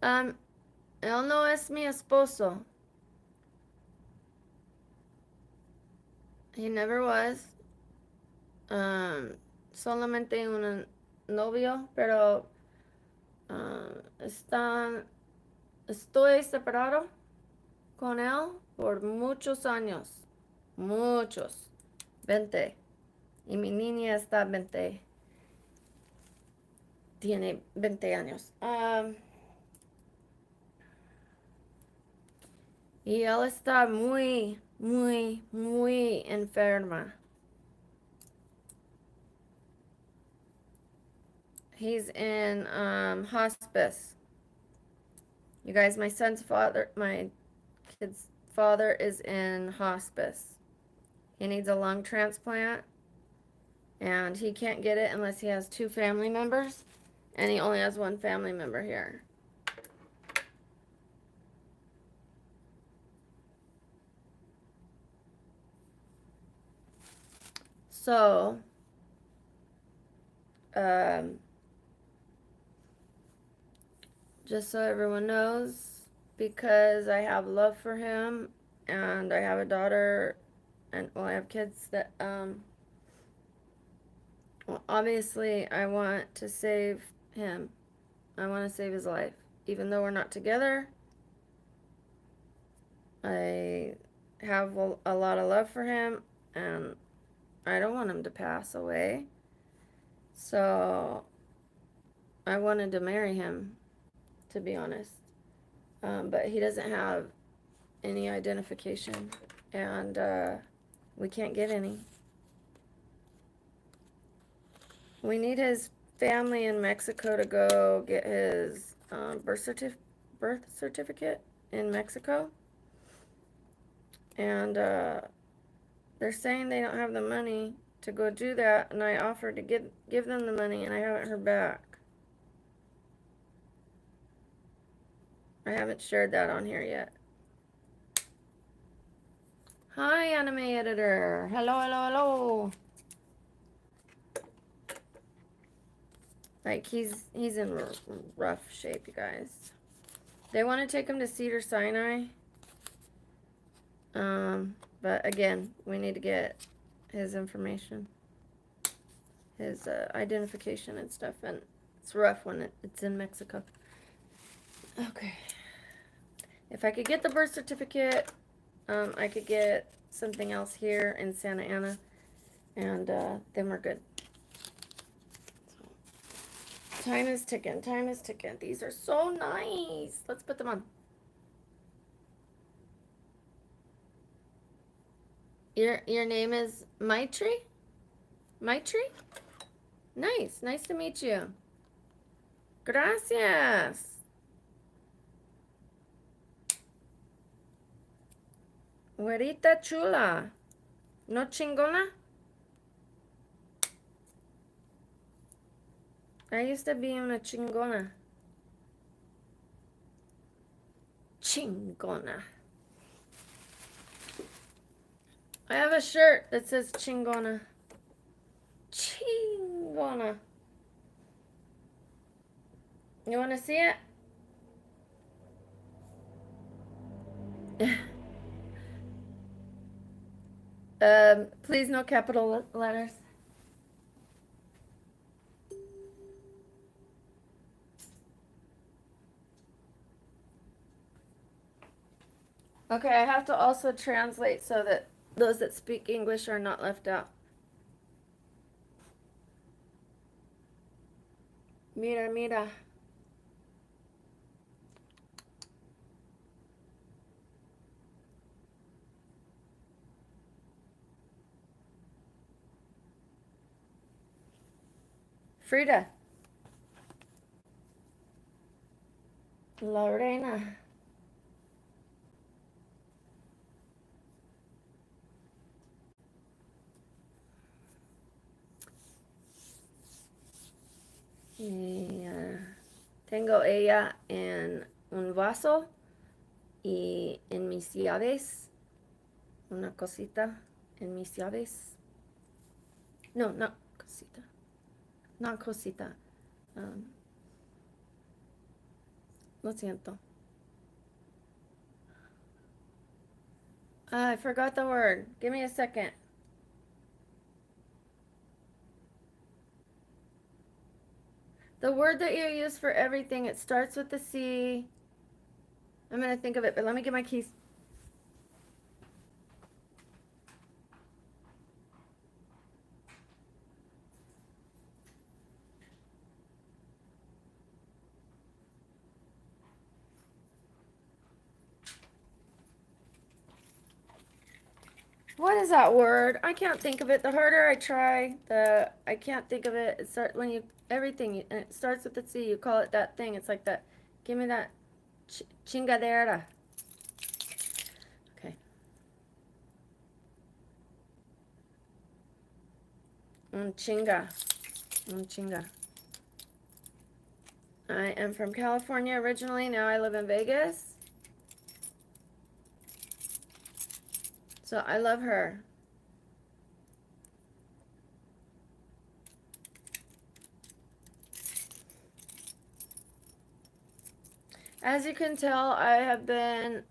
Él no es mi esposo. He never was. Solamente un novio, pero estoy separado con él por muchos años. Muchos. 20. Y mi niña está 20. Tiene 20 años. Y él está muy, muy, muy enferma. He's in hospice. You guys, my kid's father is in hospice. He needs a lung transplant, and he can't get it unless he has 2 family members, and he only has 1 family member here. So, just so everyone knows, because I have love for him, and I have a daughter, and well, I have kids that, well, obviously, I want to save him. I want to save his life. Even though we're not together, I have a lot of love for him, and I don't want him to pass away. So, I wanted to marry him, to be honest. But he doesn't have any identification, and we can't get any. We need his family in Mexico to go get his birth certificate in Mexico, and they're saying they don't have the money to go do that, and I offered to give them the money, and I haven't heard back. I haven't shared that on here yet. Hi, anime editor. Hello, hello, hello. Like, he's in rough shape, you guys. They want to take him to Cedar Sinai. But again, we need to get his information, his identification and stuff, and it's rough when it's in Mexico. Okay. If I could get the birth certificate, I could get something else here in Santa Ana, and then we're good. So, time is ticking. Time is ticking. These are so nice. Let's put them on. Your name is Maitri? Maitri? Nice. Nice to meet you. Gracias. Güerita chula. ¿No chingona? I used to be una chingona. Chingona. I have a shirt that says chingona. Chingona. You want to see it? Please no capital letters. Okay, I have to also translate so that those that speak English are not left out. Mira, mira. Frida. Lorena. Y, tengo ella en un vaso y en mis llaves. Una cosita en mis llaves. No, not cosita. Not cosita. Lo siento. I forgot the word. Give me a second. The word that you use for everything, it starts with the C. I'm going to think of it, but let me get my keys. What is that word? I can't think of it. The harder I try, I can't think of it. It starts when you everything and it starts with the C. You call it that thing. It's like that. Give me that chingadera. Okay. Chinga. Chinga. I am from California originally. Now I live in Vegas. So I love her. As you can tell, I have been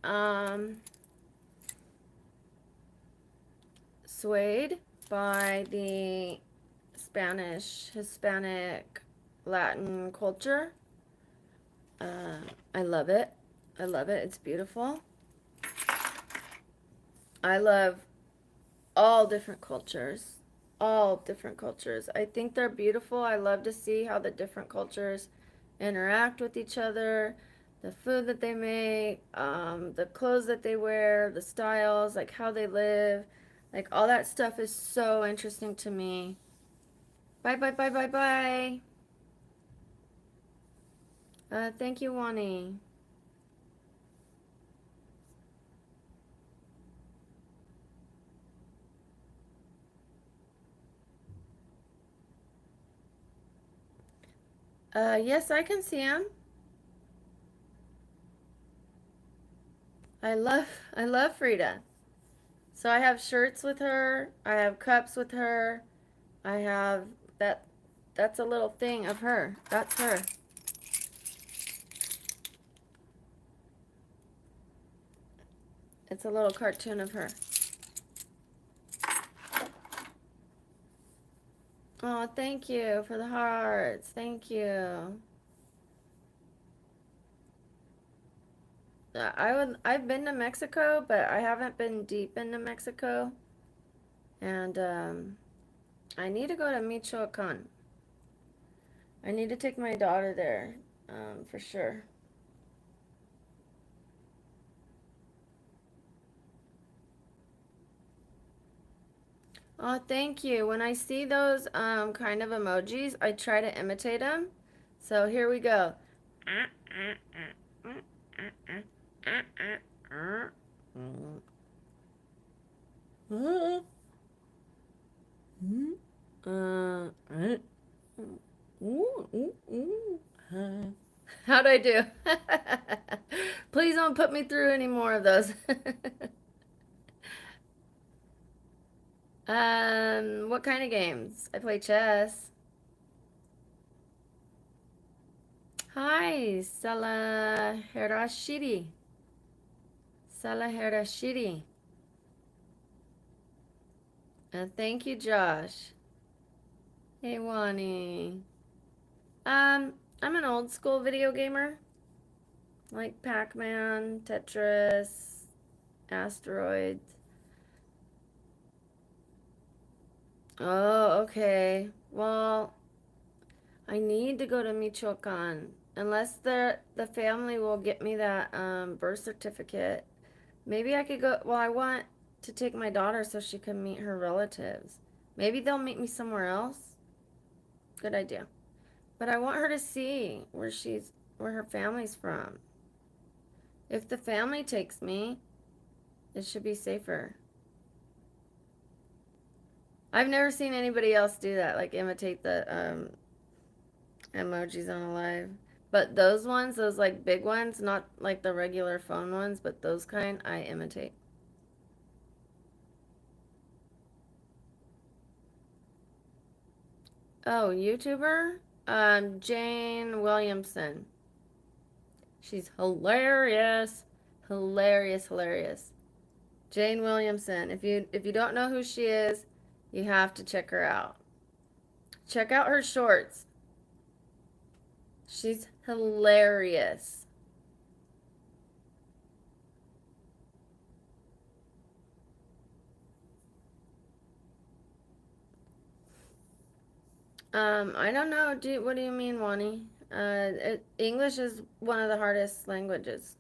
swayed by the Spanish, Hispanic, Latin culture. I love it. I love it. It's beautiful. I love all different cultures. All different cultures. I think they're beautiful. I love to see how the different cultures interact with each other, the food that they make, the clothes that they wear, the styles, like how they live. Like all that stuff is so interesting to me. Bye, bye, bye, bye, bye. Thank you, Wani. Yes, I can see him. I love Frida. So I have shirts with her. I have cups with her. I have that. That's a little thing of her. That's her. It's a little cartoon of her. Oh, thank you for the hearts. Thank you. I've been to Mexico, but I haven't been deep into Mexico. And I need to go to Michoacan. I need to take my daughter there, for sure. Oh, thank you. When I see those kind of emojis, I try to imitate them. So here we go. How'd I do? Please don't put me through any more of those. What kind of games? I play chess. Hi, Salaherashiri. Salaherashiri. Thank you, Josh. Hey, Wani. I'm an old school video gamer. Like Pac-Man, Tetris, Asteroids. Oh, okay. Well, I need to go to Michoacan. Unless the family will get me that birth certificate. Maybe I could go. Well, I want to take my daughter so she can meet her relatives. Maybe they'll meet me somewhere else. Good idea. But I want her to see where her family's from. If the family takes me, it should be safer. I've never seen anybody else do that, like imitate the emojis on a live. But those ones, those like big ones, not like the regular phone ones, but those kind, I imitate. Oh, YouTuber? Jane Williamson. She's hilarious. Hilarious, hilarious. Jane Williamson. If you don't know who she is, you have to check her out. Check out her shorts. She's hilarious. I don't know. What do you mean, Wani? English is one of the hardest languages. 。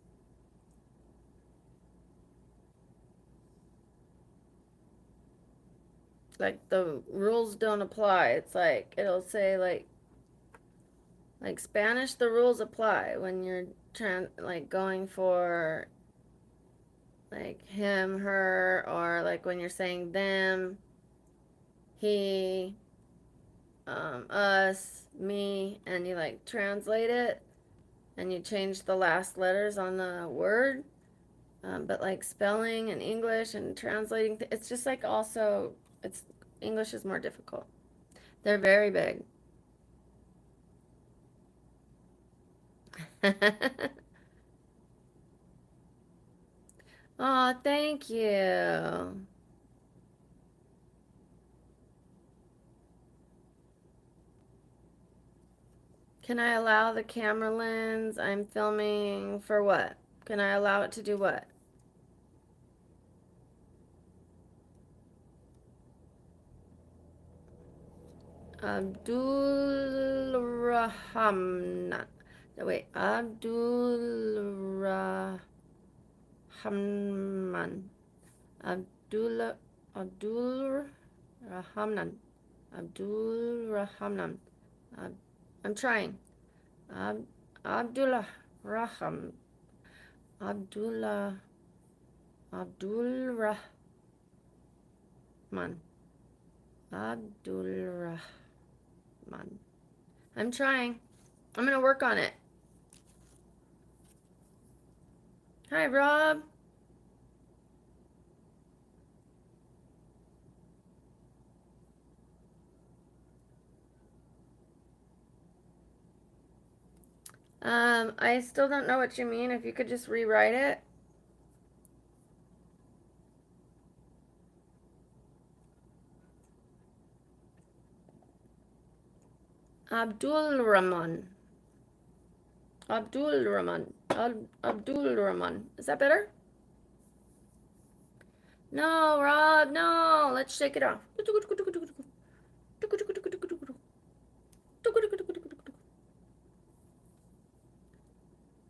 Like the rules don't apply. It's like it'll say like Spanish, the rules apply when you're like going for like him, her, or like when you're saying them, he, us, me, and you like translate it and you change the last letters on the word. But like spelling and English and translating, it's just like also, it's English is more difficult. They're very big. Oh, thank you. Can I allow the camera lens I'm filming for what? Can I allow it to do what? Abdul Rahman. No, wait, Abdul Rahman. Abdul Abdul Rahman. Abdul Rahman. Ab, I'm trying. Ab, Abdullah Raham. Abdullah Abdul Rahman. Abdul Rahman. I'm trying. I'm gonna work on it. Hi, Rob. I still don't know what you mean. If you could just rewrite it. Abdul Rahman. Abdul Rahman. Abdul Rahman. Is that better? No, Rob, no. Let's shake it off.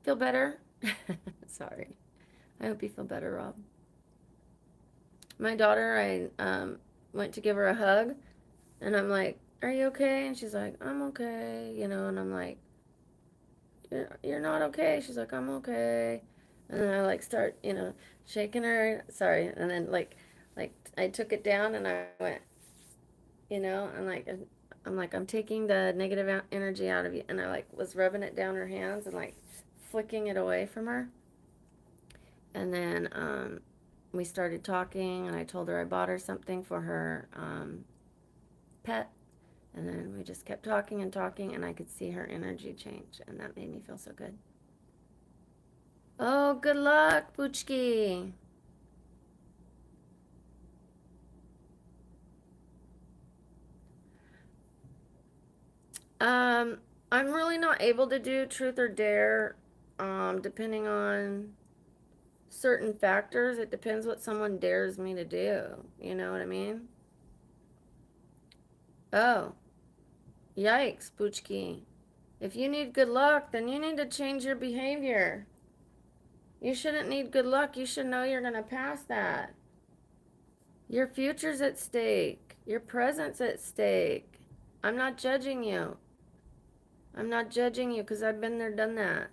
Feel better? Sorry. I hope you feel better, Rob. My daughter, I went to give her a hug, and I'm like, "Are you okay?" And she's like, "I'm okay," and I'm like, "You're not okay." She's like, "I'm okay," and then I like start, shaking her. Sorry, and then like I took it down and I went, and like I'm like I'm taking the negative energy out of you, and I like was rubbing it down her hands and like flicking it away from her, and then we started talking, and I told her I bought her something for her pet. And then we just kept talking and talking, and I could see her energy change, and that made me feel so good. Oh, good luck, Poochki. Um, I'm really not able to do truth or dare, depending on certain factors. It depends what someone dares me to do. You know what I mean? Oh, yikes, Poochki. If you need good luck, then you need to change your behavior. You shouldn't need good luck. You should know you're going to pass that. Your future's at stake. Your present's at stake. I'm not judging you. I'm not judging you because I've been there, done that.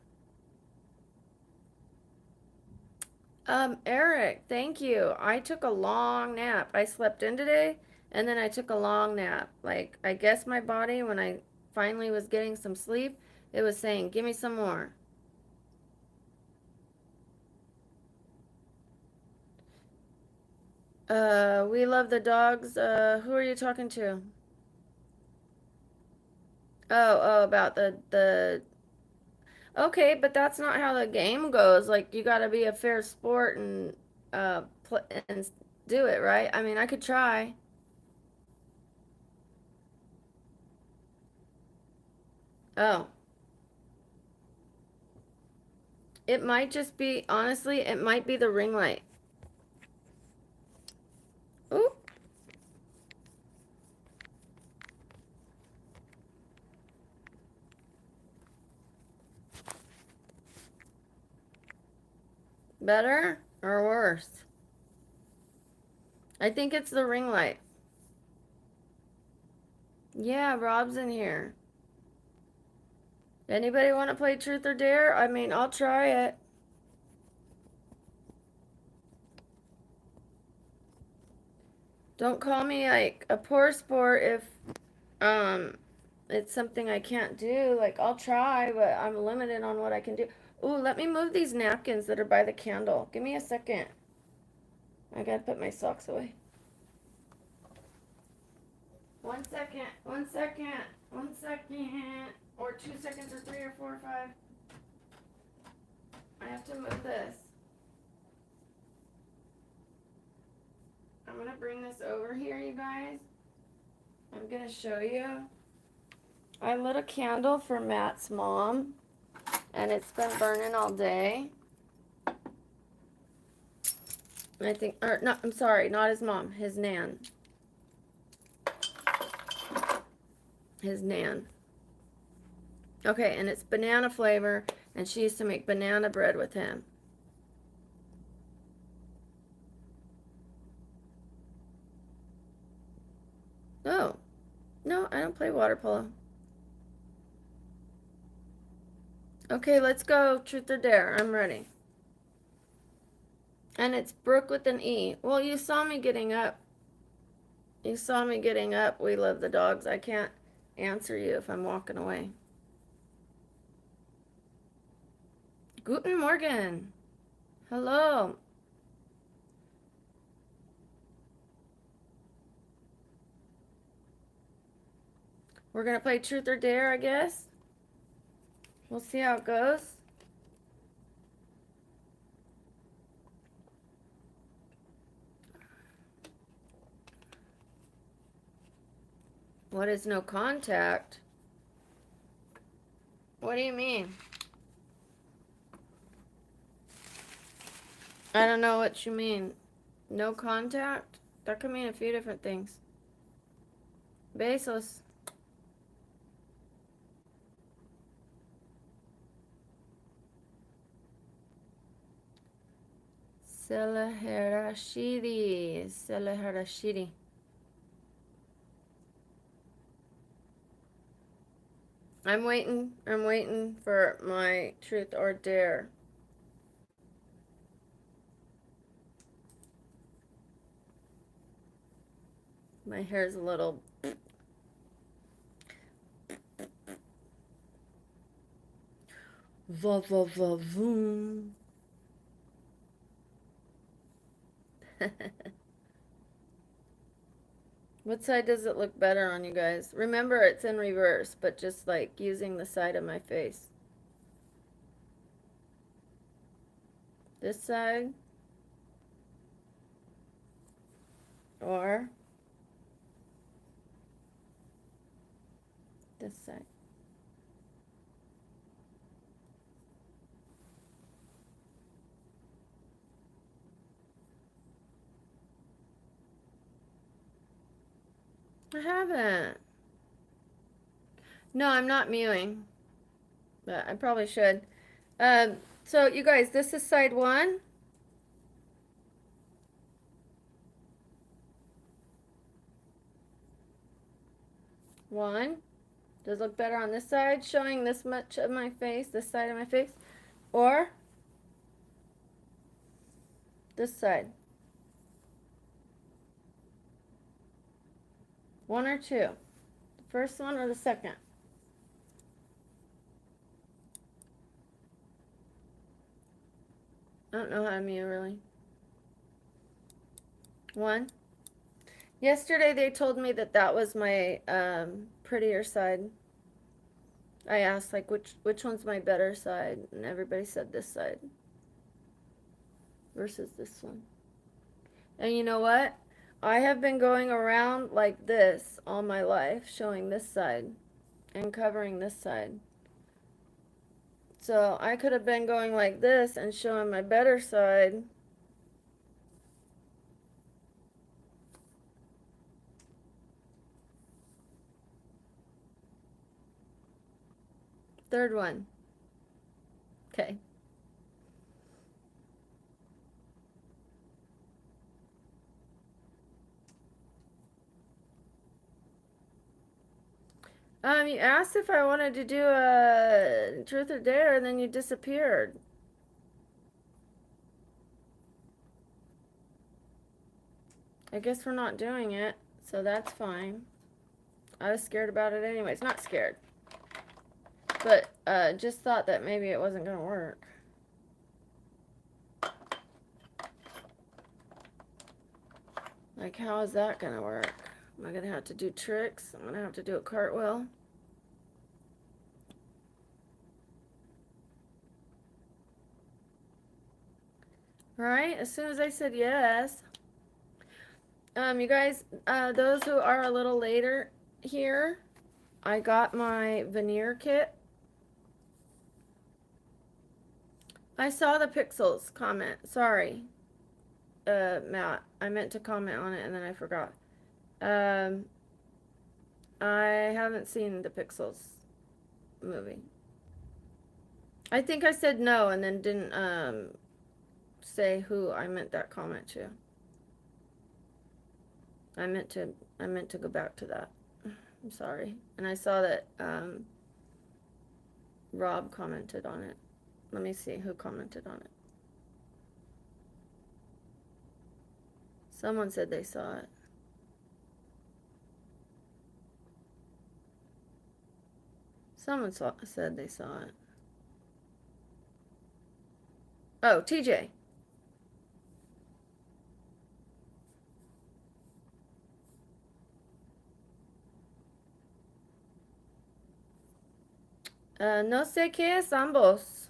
Eric, thank you. I took a long nap. I slept in today and then I took a long nap. Like, I guess my body, when I finally was getting some sleep, it was saying, give me some more. We love the dogs. Who are you talking to? Oh, about the Okay, but that's not how the game goes. Like you got to be a fair sport and and do it, right? I mean, I could try. Oh, it might just be honestly, it might be the ring light. Ooh, better or worse? I think it's the ring light. Yeah, Rob's in here. Anybody want to play Truth or Dare? I mean, I'll try it. Don't call me like a poor sport if um it's something I can't do. Like I'll try, but I'm limited on what I can do. Ooh, let me move these napkins that are by the candle. Give me a second. I gotta put my socks away. 1 second, 1 second, 1 second. Or 2 seconds or 3 or 4 or 5. I have to move this. I'm gonna bring this over here, you guys. I'm gonna show you. I lit a candle for Matt's mom, and it's been burning all day. I think, or no, I'm sorry, not his mom, his nan. His nan. Okay, and it's banana flavor, and she used to make banana bread with him. Oh, no, I don't play water polo. Okay, let's go Truth or Dare. I'm ready. And it's Brooke with an E. Well, you saw me getting up. You saw me getting up. We love the dogs. I can't answer you if I'm walking away. Guten Morgen. Hello. We're going to play Truth or Dare, I guess. We'll see how it goes. What is no contact? What do you mean? I don't know what you mean. No contact? That could mean a few different things. Besos. Selaharashidi. Selaharashidi. I'm waiting for my Truth or Dare. My hair's a little... Va-va-va-voom. What side does it look better on, you guys? Remember, it's in reverse, but just like using the side of my face. This side. Or this side. I haven't. No, I'm not mewing. But I probably should. So you guys, this is side 1. One. Does it look better on this side, showing this much of my face, this side of my face? Or this side? 1 or 2? The first one or the second? I don't know how to mew really. 1. Yesterday they told me that that was my prettier side. I asked like which one's my better side, and everybody said this side versus this one. And you know what? I have been going around like this all my life, showing this side and covering this side. So I could have been going like this and showing my better side. Third one. Okay. You asked if I wanted to do a truth or dare, and then you disappeared. I guess we're not doing it, so that's fine. I was scared about it anyways. Not scared, but just thought that maybe it wasn't gonna work. Like, how is that gonna work? Am I gonna have to do tricks? I'm gonna have to do a cartwheel. Right? As soon as I said yes. You guys, those who are a little later here, I got my veneer kit. I saw the pixels comment. Sorry, Matt. I meant to comment on it and then I forgot. Um, I haven't seen the pixels movie. I think I said no and then didn't say who I meant that comment to. I meant to go back to that. I'm sorry. And I saw that Rob commented on it. Let me see who commented on it. Someone said they saw it. Someone said they saw it. Oh, TJ. No sé qué es ambos.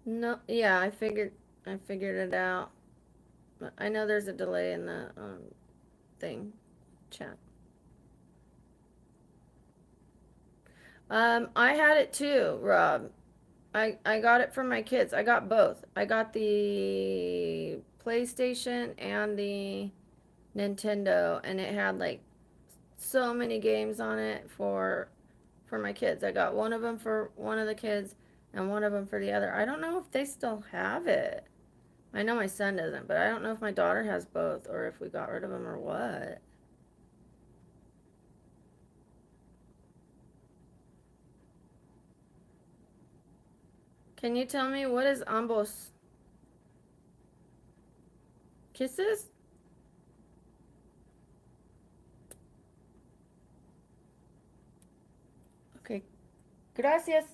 No, yeah, I figured it out. I know there's a delay in the thing, chat. I had it too, Rob. I got it from my kids. I got both. I got the PlayStation and the Nintendo, and it had like so many games on it for my kids. I got one of them for one of the kids and one of them for the other. I don't know if they still have it. I know my son doesn't, but I don't know if my daughter has both or if we got rid of them or what. Can you tell me what is ambos? Kisses? Okay. Gracias.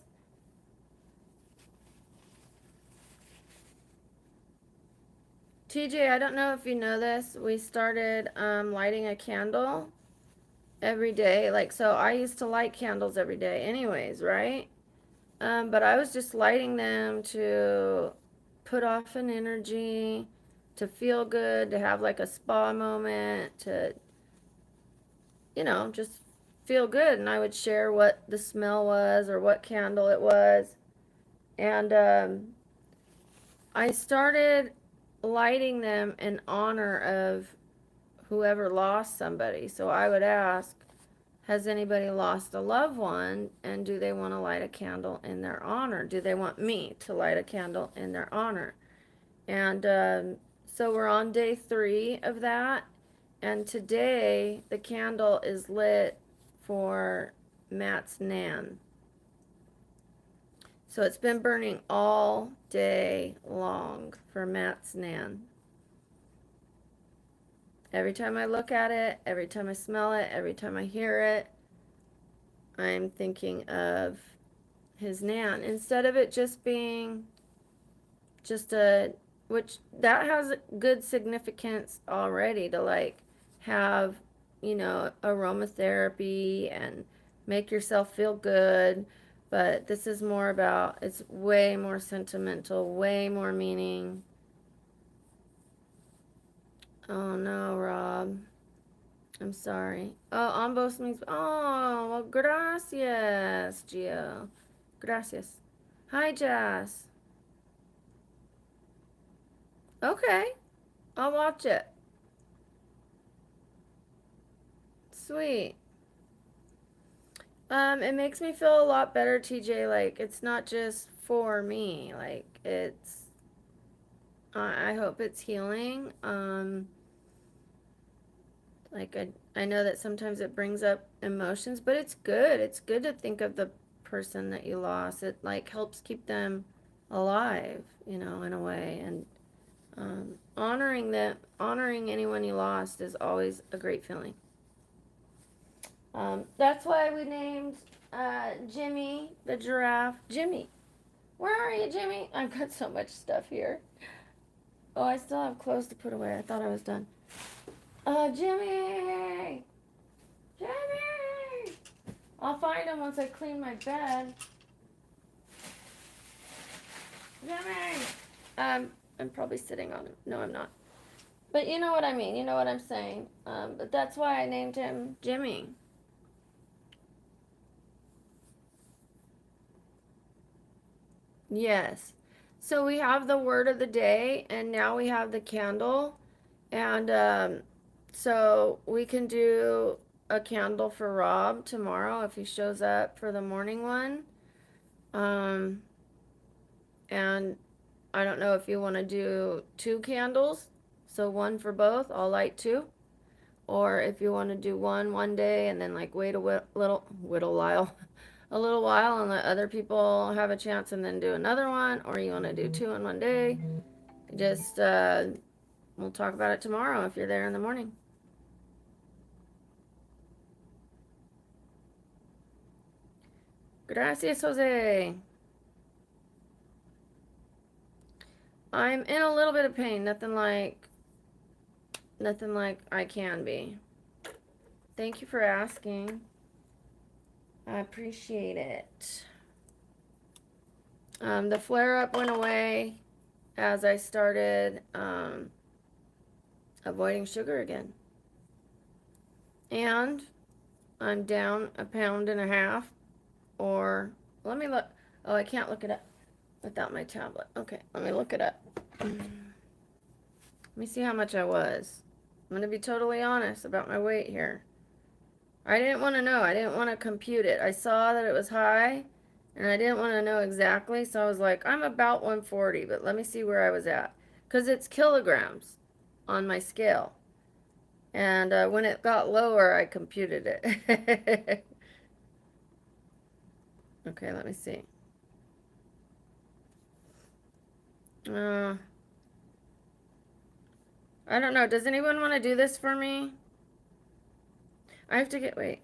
TJ, I don't know if you know this. We started lighting a candle every day. Like, so I used to light candles every day, anyways, right? But I was just lighting them to put off an energy, to feel good, to have like a spa moment, to, just feel good. And I would share what the smell was or what candle it was. And I started lighting them in honor of whoever lost somebody. So I would ask, has anybody lost a loved one? And do they want to light a candle in their honor? Do they want me to light a candle in their honor? And so we're on day 3 of that. And today the candle is lit for Matt's Nan. So it's been burning all day long for Matt's Nan. Every time I look at it, every time I smell it, every time I hear it, I'm thinking of his Nan. Instead of it just being just which that has good significance already to like have, aromatherapy and make yourself feel good. But this is more about, it's way more sentimental, way more meaning. Oh no, Rob. I'm sorry. Oh, ambos means, oh, well, gracias, Gio. Gracias. Hi, Jazz. Okay, I'll watch it. Sweet. It makes me feel a lot better, TJ. Like, it's not just for me. Like, I hope it's healing. Like I know that sometimes it brings up emotions, but it's good. It's good to think of the person that you lost. It like helps keep them alive, you know, in a way. And honoring anyone you lost is always a great feeling. That's why we named Jimmy the giraffe Jimmy. Where are you, Jimmy? I've got so much stuff here. Oh, I still have clothes to put away. I thought I was done. Jimmy! Jimmy! I'll find him once I clean my bed. Jimmy! I'm probably sitting on him. No, I'm not. But you know what I mean. You know what I'm saying. But that's why I named him Jimmy. Yes. So we have the word of the day, and now we have the candle. And so we can do a candle for Rob tomorrow if he shows up for the morning one. Um, and I don't know if you want to do two candles, so one for both. I'll light two. Or if you want to do one day and then like wait a little while, a little while and let other people have a chance and then do another one. Or you want to do two in one day. Just we'll talk about it tomorrow if you're there in the morning. Gracias, Jose. I'm in a little bit of pain. Nothing like I can be. Thank you for asking. I appreciate it. The flare up went away as I started avoiding sugar again. And I'm down 1.5 pounds. Or let me look. Oh, I can't look it up without my tablet. Okay, let me look it up. Let me see how much I was. I'm going to be totally honest about my weight here. I didn't want to know. I didn't want to compute it. I saw that it was high, and I didn't want to know exactly, so I was like, I'm about 140, but let me see where I was at. Because it's kilograms on my scale. And when it got lower, I computed it. Okay, let me see. Uh, I don't know. Does anyone want to do this for me? I have to wait.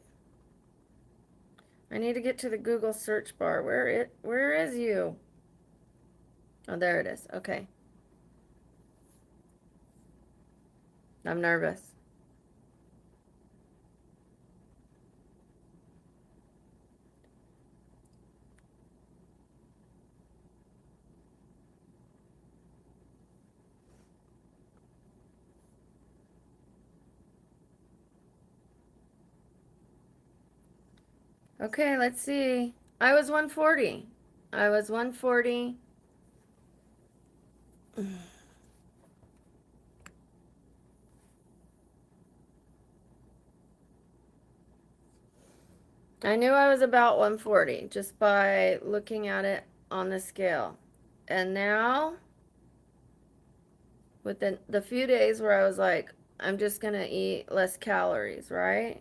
I need to get to the Google search bar. Where is you? Oh, there it is. Okay. I'm nervous. Okay, let's see. I was 140. I was 140. I knew I was about 140 just by looking at it on the scale. And now, within the few days where I was like, I'm just going to eat less calories, right?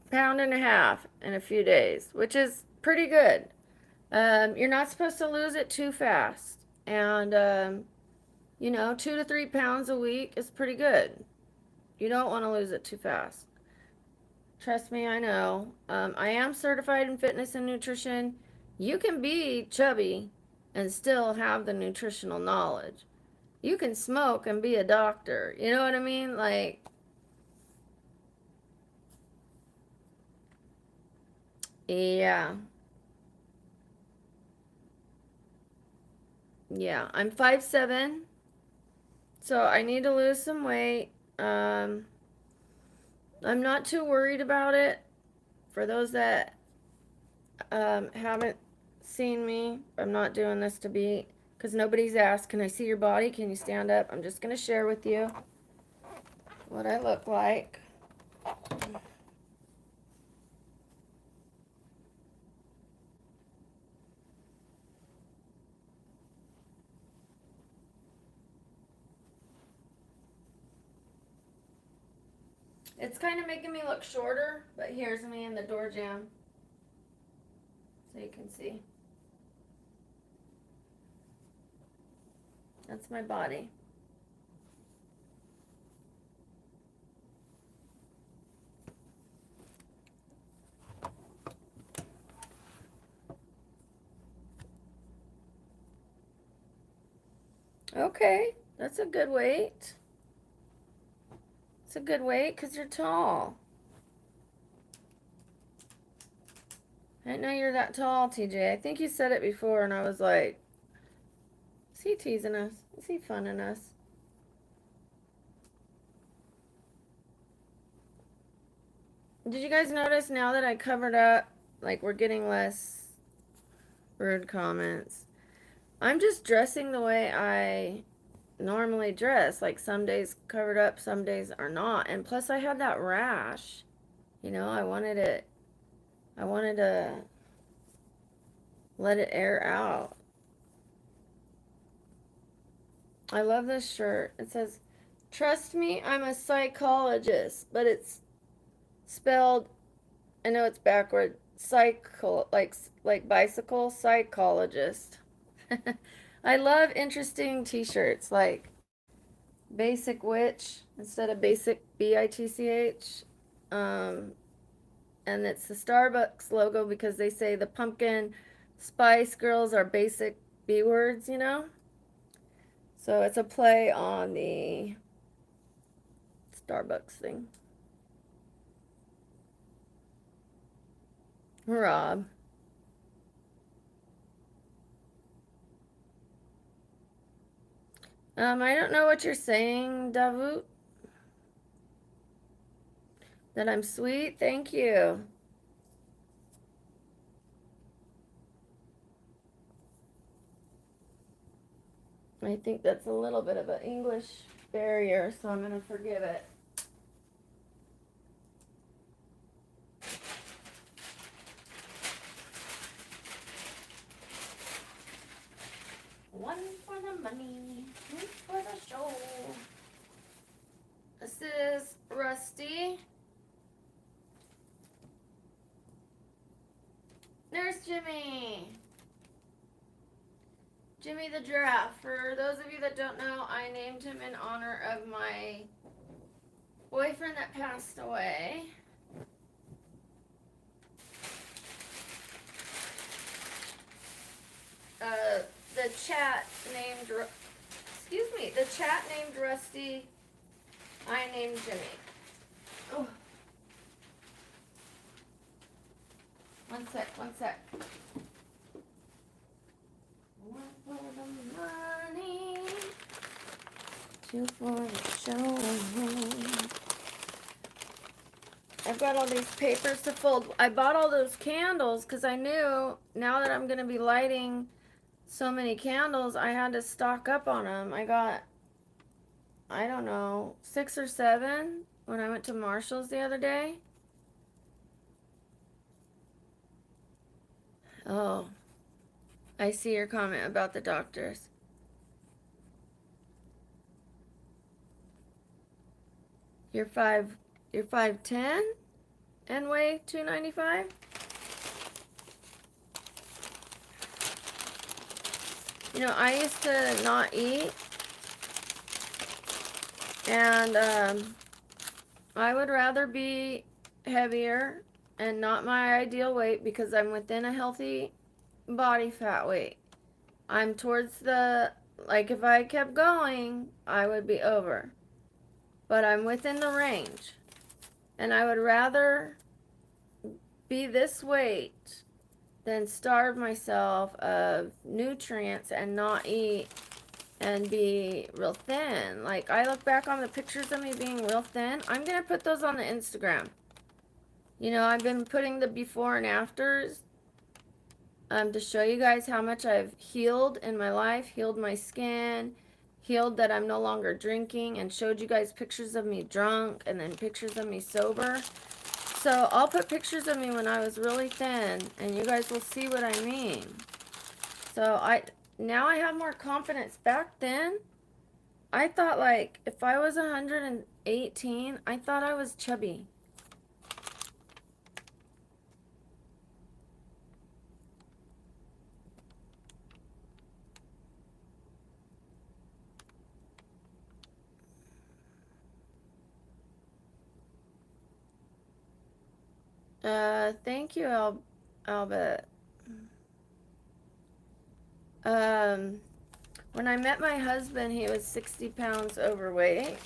Pound and a half in a few days, which is pretty good. You're not supposed to lose it too fast. And, 2 to 3 pounds a week is pretty good. You don't want to lose it too fast. Trust me, I know. I am certified in fitness and nutrition. You can be chubby and still have the nutritional knowledge. You can smoke and be a doctor. You know what I mean? Like, yeah. Yeah. I'm 5'7", so I need to lose some weight. I'm not too worried about it. For those that haven't seen me, I'm not doing this to be, because nobody's asked, can I see your body? Can you stand up? I'm just going to share with you what I look like. It's kind of making me look shorter, but here's me in the door jamb. So you can see. That's my body. Okay, that's a good weight. It's a good weight because you're tall. I didn't know you're that tall, TJ. I think you said it before, and I was like, is he teasing us? Is he funning us? Did you guys notice now that I covered up, like we're getting less rude comments? I'm just dressing the way I normally dress. Like some days covered up, some days are not. And plus I had that rash. You know, I wanted to let it air out. I love this shirt. It says, "Trust me, I'm a psychologist," but it's spelled, I know it's backward, cycle, like bicycle psychologist. I love interesting t-shirts like basic witch instead of basic bitch. Um, and it's the Starbucks logo because they say the pumpkin spice girls are basic B words, you know? So it's a play on the Starbucks thing. Rob. I don't know what you're saying, Davut. That I'm sweet? Thank you. I think that's a little bit of an English barrier, so I'm going to forgive it. One for the money, one for the show. This is Rusty. There's Jimmy. Jimmy the Giraffe. For those of you that don't know, I named him in honor of my boyfriend that passed away. The chat named Rusty. I named Jimmy. Oh. One sec. One for the money, two for the show. I've got all these papers to fold. I bought all those candles because I knew now that I'm going to be lighting so many candles, I had to stock up on them. I got, I don't know, 6 or 7 when I went to Marshall's the other day. Oh, I see your comment about the doctors. You're 5'10" and weigh 295? You know, I used to not eat, and I would rather be heavier and not my ideal weight because I'm within a healthy body fat weight. I'm towards the, like if I kept going, I would be over. But I'm within the range. And I would rather be this weight than starve myself of nutrients and not eat and be real thin. Like I look back on the pictures of me being real thin. I'm going to put those on the Instagram. You know, I've been putting the before and afters to show you guys how much I've healed in my life, healed my skin, healed that I'm no longer drinking, and showed you guys pictures of me drunk and then pictures of me sober. So I'll put pictures of me when I was really thin, and you guys will see what I mean. So now I have more confidence. Back then, I thought like if I was 118, I thought I was chubby. Thank you, Albert. Um, when I met my husband, he was 60 pounds overweight.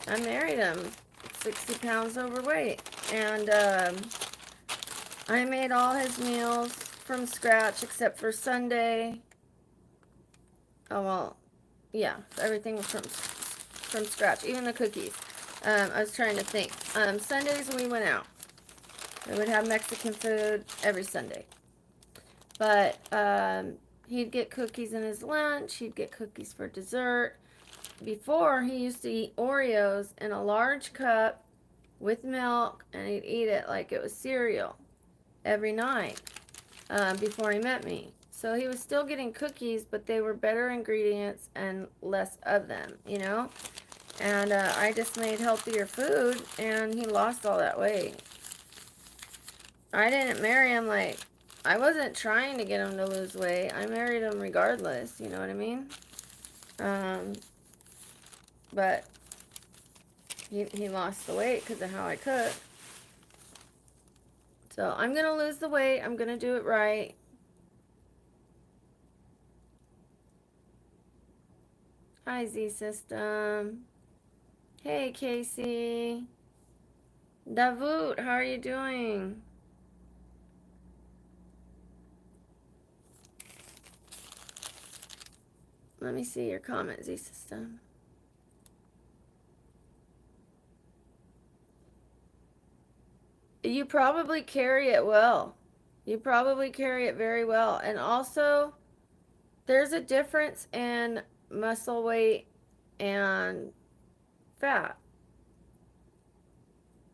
I married him 60 pounds overweight. And I made all his meals from scratch except for Sunday. Oh, well, yeah, everything was from scratch, even the cookies. I was trying to think. Sundays we went out. We would have Mexican food every Sunday. But he'd get cookies in his lunch. He'd get cookies for dessert. Before, he used to eat Oreos in a large cup with milk, and he'd eat it like it was cereal every night before he met me. So he was still getting cookies, but they were better ingredients and less of them, you know? And I just made healthier food, and he lost all that weight. I didn't marry him like, I wasn't trying to get him to lose weight. I married him regardless, you know what I mean? Um, but he lost the weight because of how I cook. So I'm going to lose the weight. I'm going to do it right. Hi, Z System. Hey, Casey. Davut, how are you doing? Let me see your comment, Z System. You probably carry it well. You probably carry it very well. And also, there's a difference in muscle weight and fat.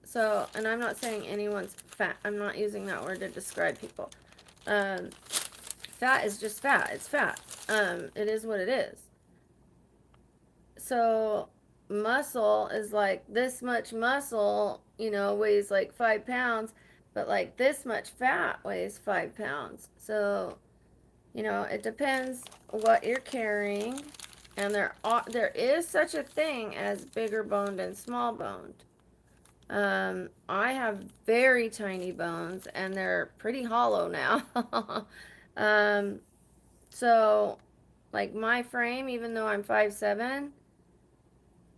So, and I'm not saying anyone's fat. I'm not using that word to describe people. Fat is just fat. It's fat. It is what it is. So, muscle is like this much muscle, you know, weighs like 5 pounds, but like this much fat weighs 5 pounds. So, you know, it depends what you're carrying. And there is such a thing as bigger boned and small boned. I have very tiny bones and they're pretty hollow now. um, so like my frame, even though I'm 5'7",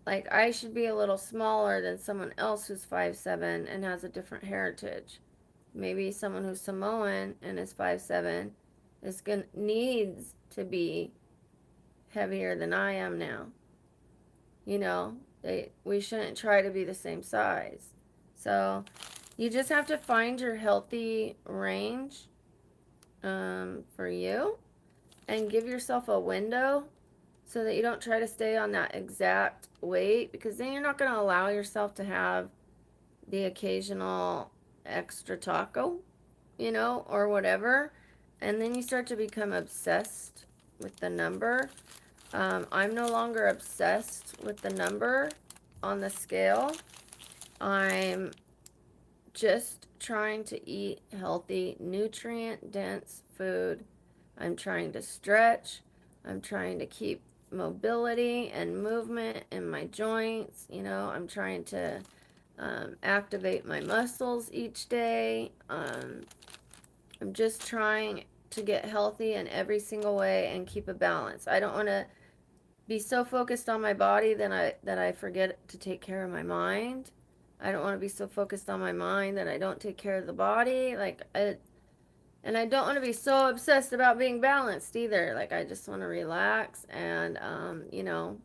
like I should be a little smaller than someone else who's 5'7" and has a different heritage. Maybe someone who's Samoan and is 5'7" needs to be heavier than I am now. You know, we shouldn't try to be the same size. So you just have to find your healthy range for you and give yourself a window so that you don't try to stay on that exact weight, because then you're not going to allow yourself to have the occasional extra taco, you know, or whatever. And then you start to become obsessed with the number. I'm no longer obsessed with the number on the scale. I'm just trying to eat healthy, nutrient dense food. I'm trying to stretch. I'm trying to keep mobility and movement in my joints. You know, I'm trying to activate my muscles each day. I'm just trying to get healthy in every single way and keep a balance. I don't want to be so focused on my body that I forget to take care of my mind. I don't want to be so focused on my mind that I don't take care of the body. And I don't want to be so obsessed about being balanced either. Like I just want to relax and you know,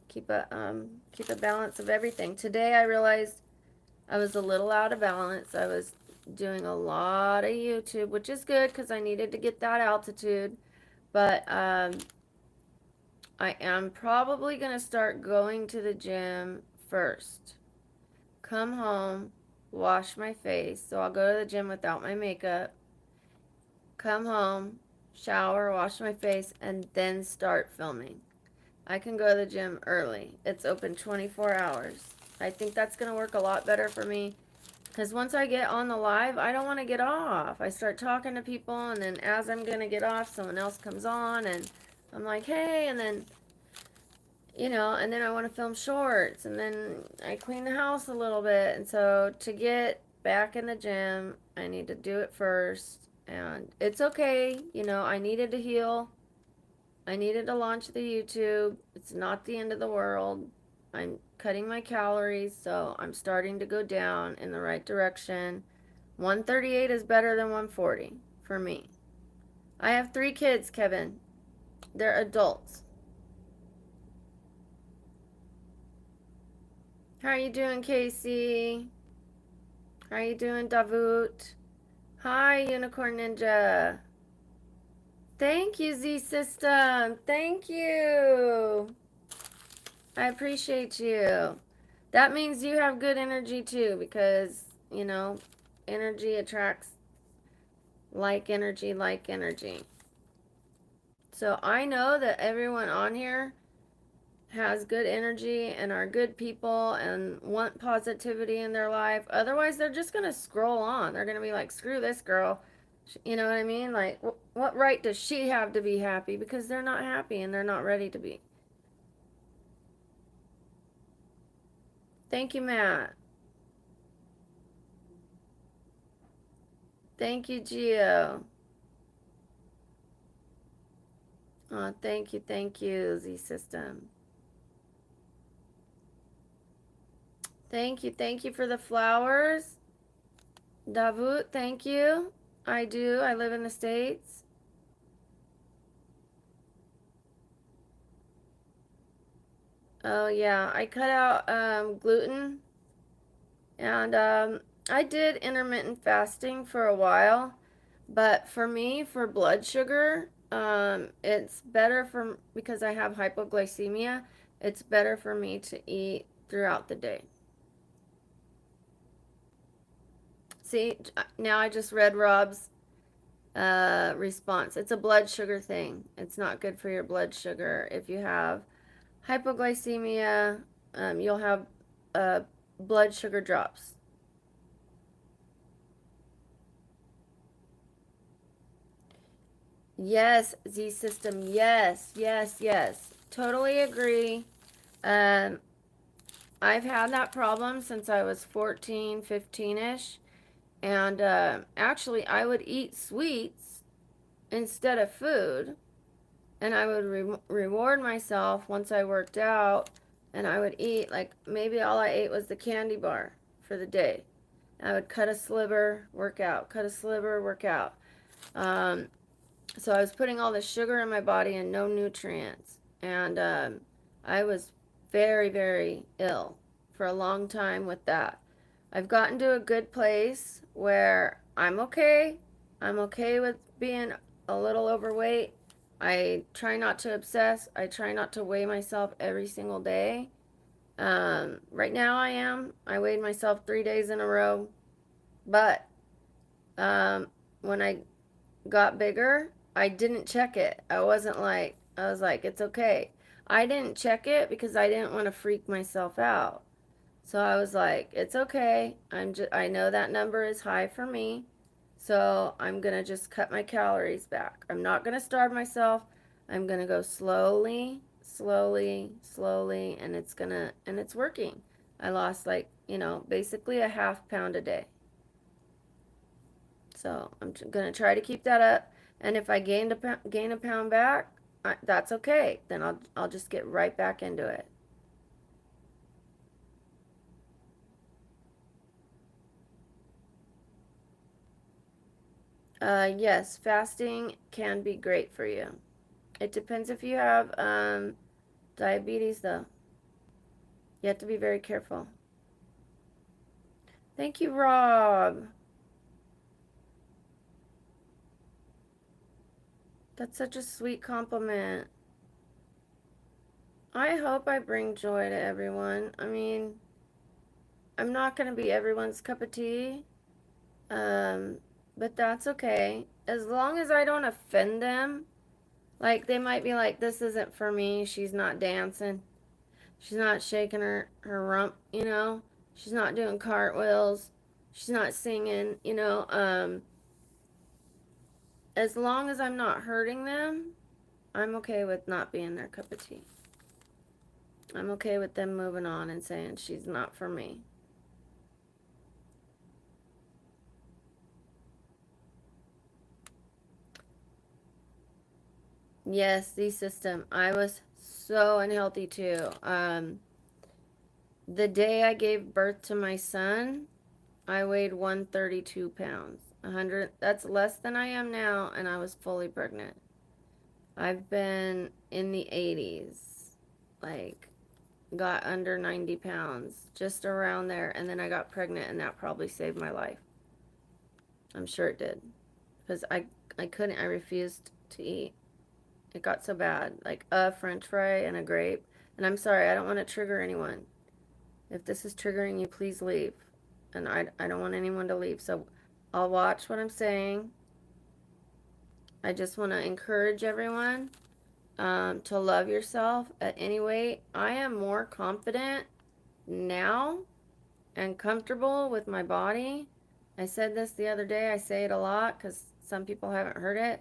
keep a balance of everything. Today I realized I was a little out of balance. I was doing a lot of YouTube, which is good because I needed to get that altitude. But I am probably going to start going to the gym first. Come home, wash my face. So I'll go to the gym without my makeup. Come home, shower, wash my face, and then start filming. I can go to the gym early. It's open 24 hours. I think that's going to work a lot better for me because once I get on the live, I don't want to get off. I start talking to people, and then as I'm going to get off, someone else comes on, and I'm like, hey, and then, and then I want to film shorts, and then I clean the house a little bit. And so to get back in the gym, I need to do it first. And it's okay. I needed to heal. I needed to launch the YouTube. It's not the end of the world. I'm cutting my calories, so I'm starting to go down in the right direction. 138 is better than 140 for me. I have 3 kids, Kevin. They're adults. How are you doing, Casey? How are you doing, Davut? Hi, Unicorn Ninja. Thank you, Z System. Thank you. I appreciate you. That means you have good energy too, because, energy attracts like energy, like energy. So I know that everyone on here has good energy and are good people and want positivity in their life. Otherwise, they're just going to scroll on. They're going to be like, screw this girl. You know what I mean? Like, what right does she have to be happy? Because they're not happy and they're not ready to be. Thank you, Matt. Thank you, Gio. Oh, thank you, Z System. Thank you for the flowers. Davut, thank you. I do. I live in the States. Oh, yeah. I cut out gluten and I did intermittent fasting for a while. But for me, for blood sugar, it's better because I have hypoglycemia, it's better for me to eat throughout the day. See, now I just read Rob's response. It's a blood sugar thing. It's not good for your blood sugar. If you have hypoglycemia, you'll have uh, blood sugar drops. Yes, Z System. Yes, yes, yes. Totally agree. Um, I've had that problem since I was 14, 15-ish. And actually, I would eat sweets instead of food. And I would reward myself once I worked out. And I would eat, like, maybe all I ate was the candy bar for the day. I would cut a sliver, work out, cut a sliver, work out. Um, so I was putting all the sugar in my body and no nutrients. And I was very, very ill for a long time with that. I've gotten to a good place where I'm okay. I'm okay with being a little overweight. I try not to obsess. I try not to weigh myself every single day. Right now I am. I weighed myself 3 days in a row. But when I got bigger, I didn't check it. I was like, it's okay. I didn't check it because I didn't want to freak myself out. So I was like, it's okay. I know that number is high for me. So I'm going to just cut my calories back. I'm not going to starve myself. I'm going to go slowly, slowly, slowly, and it's working. I lost like, basically a half pound a day. So I'm going to try to keep that up. And if I gain a pound back, that's okay. Then I'll just get right back into it. Yes, fasting can be great for you. It depends if you have diabetes, though. You have to be very careful. Thank you, Rob. That's such a sweet compliment. I hope I bring joy to everyone. I mean, I'm not going to be everyone's cup of tea, um, but that's okay. As long as I don't offend them, Like, they might be like, this isn't for me. She's not dancing. She's not shaking her rump, you know. She's not doing cartwheels. She's not singing, you know. As long as I'm not hurting them, I'm okay with not being their cup of tea. I'm okay with them moving on and saying she's not for me. Yes, the system. I was so unhealthy too. The day I gave birth to my son, I weighed 132 pounds. 100, that's less than I am now, and I was fully pregnant. I've been in the 80s, like, got under 90 pounds, just around there, and then I got pregnant, and that probably saved my life. I'm sure it did. Because I couldn't, I refused to eat. It got so bad. Like a french fry and a grape. And I'm sorry, I don't want to trigger anyone. If this is triggering you, please leave. And I don't want anyone to leave. So I'll watch what I'm saying. I just want to encourage everyone to love yourself at any weight. I am more confident now and comfortable with my body. I said this the other day. I say it a lot because some people haven't heard it.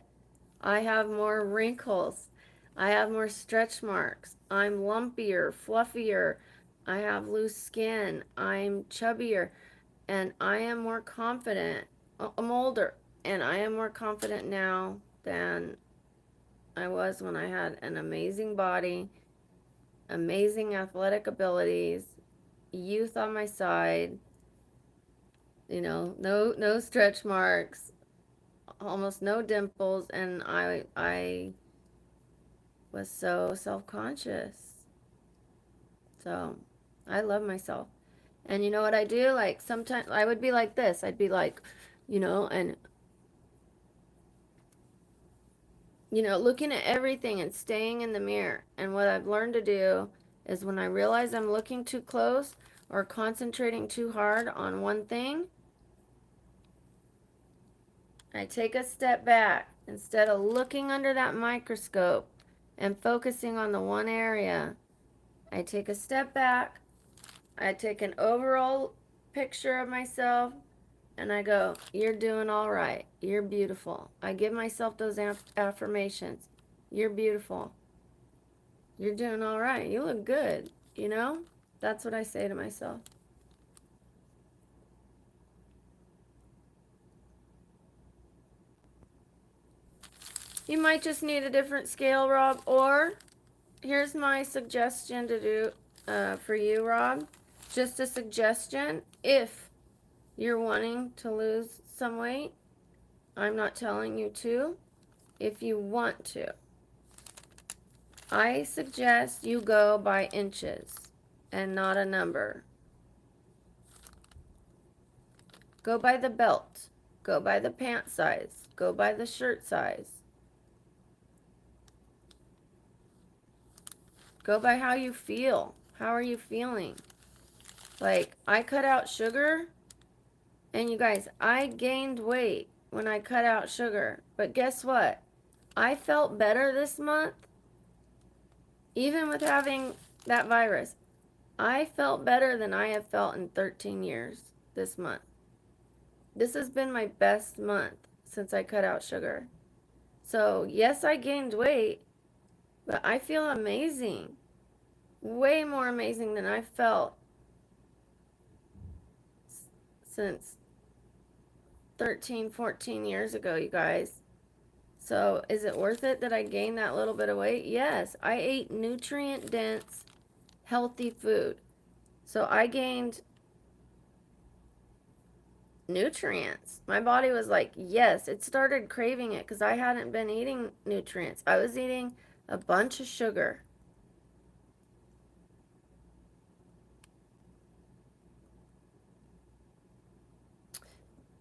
I have more wrinkles. I have more stretch marks. I'm lumpier, fluffier. I have loose skin. I'm chubbier. And I am more confident. I'm older. And I am more confident now than I was when I had an amazing body, amazing athletic abilities, youth on my side, you know, no stretch marks, almost no dimples, and I was so self-conscious. So, I love myself. And you know what I do? Like sometimes I would be like this. I'd be like, you know, and looking at everything and staying in the mirror. And what I've learned to do is when I realize I'm looking too close or concentrating too hard on one thing, I take a step back instead of looking under that microscope and focusing on the one area. I take a step back, I take an overall picture of myself, and I go, you're doing all right. You're beautiful. I give myself those affirmations. You're beautiful. You're doing all right. You look good. You know? That's what I say to myself. You might just need a different scale, Rob, or here's my suggestion to do for you, Rob. Just a suggestion. If you're wanting to lose some weight, I'm not telling you to. If you want to, I suggest you go by inches and not a number. Go by the belt. Go by the pant size. Go by the shirt size. Go by how you feel. How are you feeling? Like, I cut out sugar, and you guys, I gained weight when I cut out sugar. But guess what? I felt better this month, even with having that virus. I felt better than I have felt in 13 years this month. This has been my best month since I cut out sugar. So, yes, I gained weight, but I feel amazing. Way more amazing than I felt since 13, 14 years ago, you guys. So, is it worth it that I gained that little bit of weight? Yes. I ate nutrient dense, healthy food. So, I gained nutrients. My body was like, yes, it started craving it because I hadn't been eating nutrients. I was eating a bunch of sugar.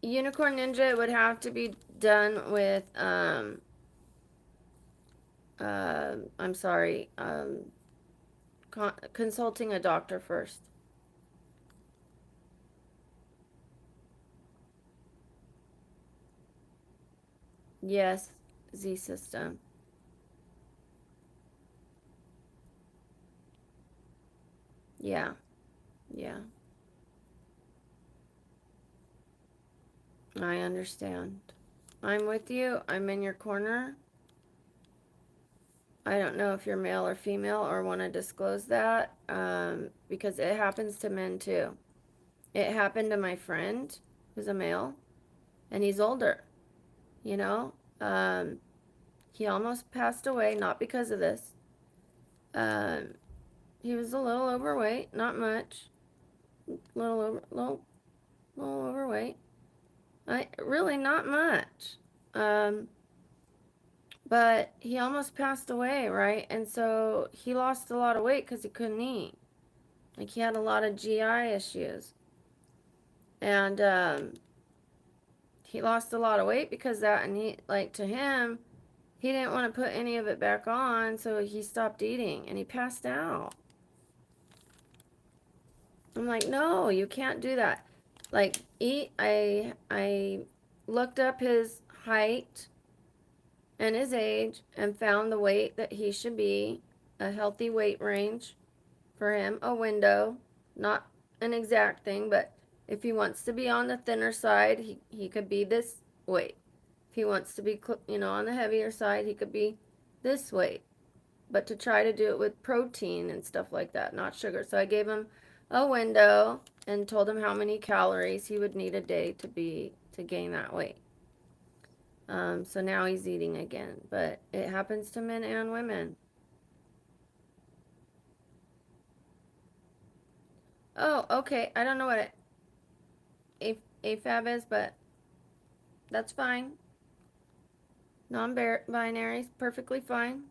Unicorn Ninja would have to be done with, I'm sorry, consulting a doctor first. Yes, Z system. Yeah. Yeah. I understand. I'm with you. I'm in your corner. I don't know if you're male or female or want to disclose that, because it happens to men too. It happened to my friend who's a male, and he's older, you know? Um, he almost passed away, not because of this. Um, he was a little overweight, not much. Little overweight. Really not much. Um, but he almost passed away, right? And so he lost a lot of weight because he couldn't eat. Like he had a lot of GI issues. And he lost a lot of weight because of that. And he, like, to him, he didn't want to put any of it back on. So he stopped eating and he passed out. I'm like, no, you can't do that. Like, eat. I looked up his height and his age and found the weight that he should be, a healthy weight range for him, a window, not an exact thing, but if he wants to be on the thinner side, he could be this weight. If he wants to be, on the heavier side, he could be this weight. But to try to do it with protein and stuff like that, not sugar. So I gave him a window and told him how many calories he would need a day to gain that weight. So now he's eating again, but it happens to men and women. Oh, okay. I don't know what AFAB is, but that's fine. Non-binary is perfectly fine.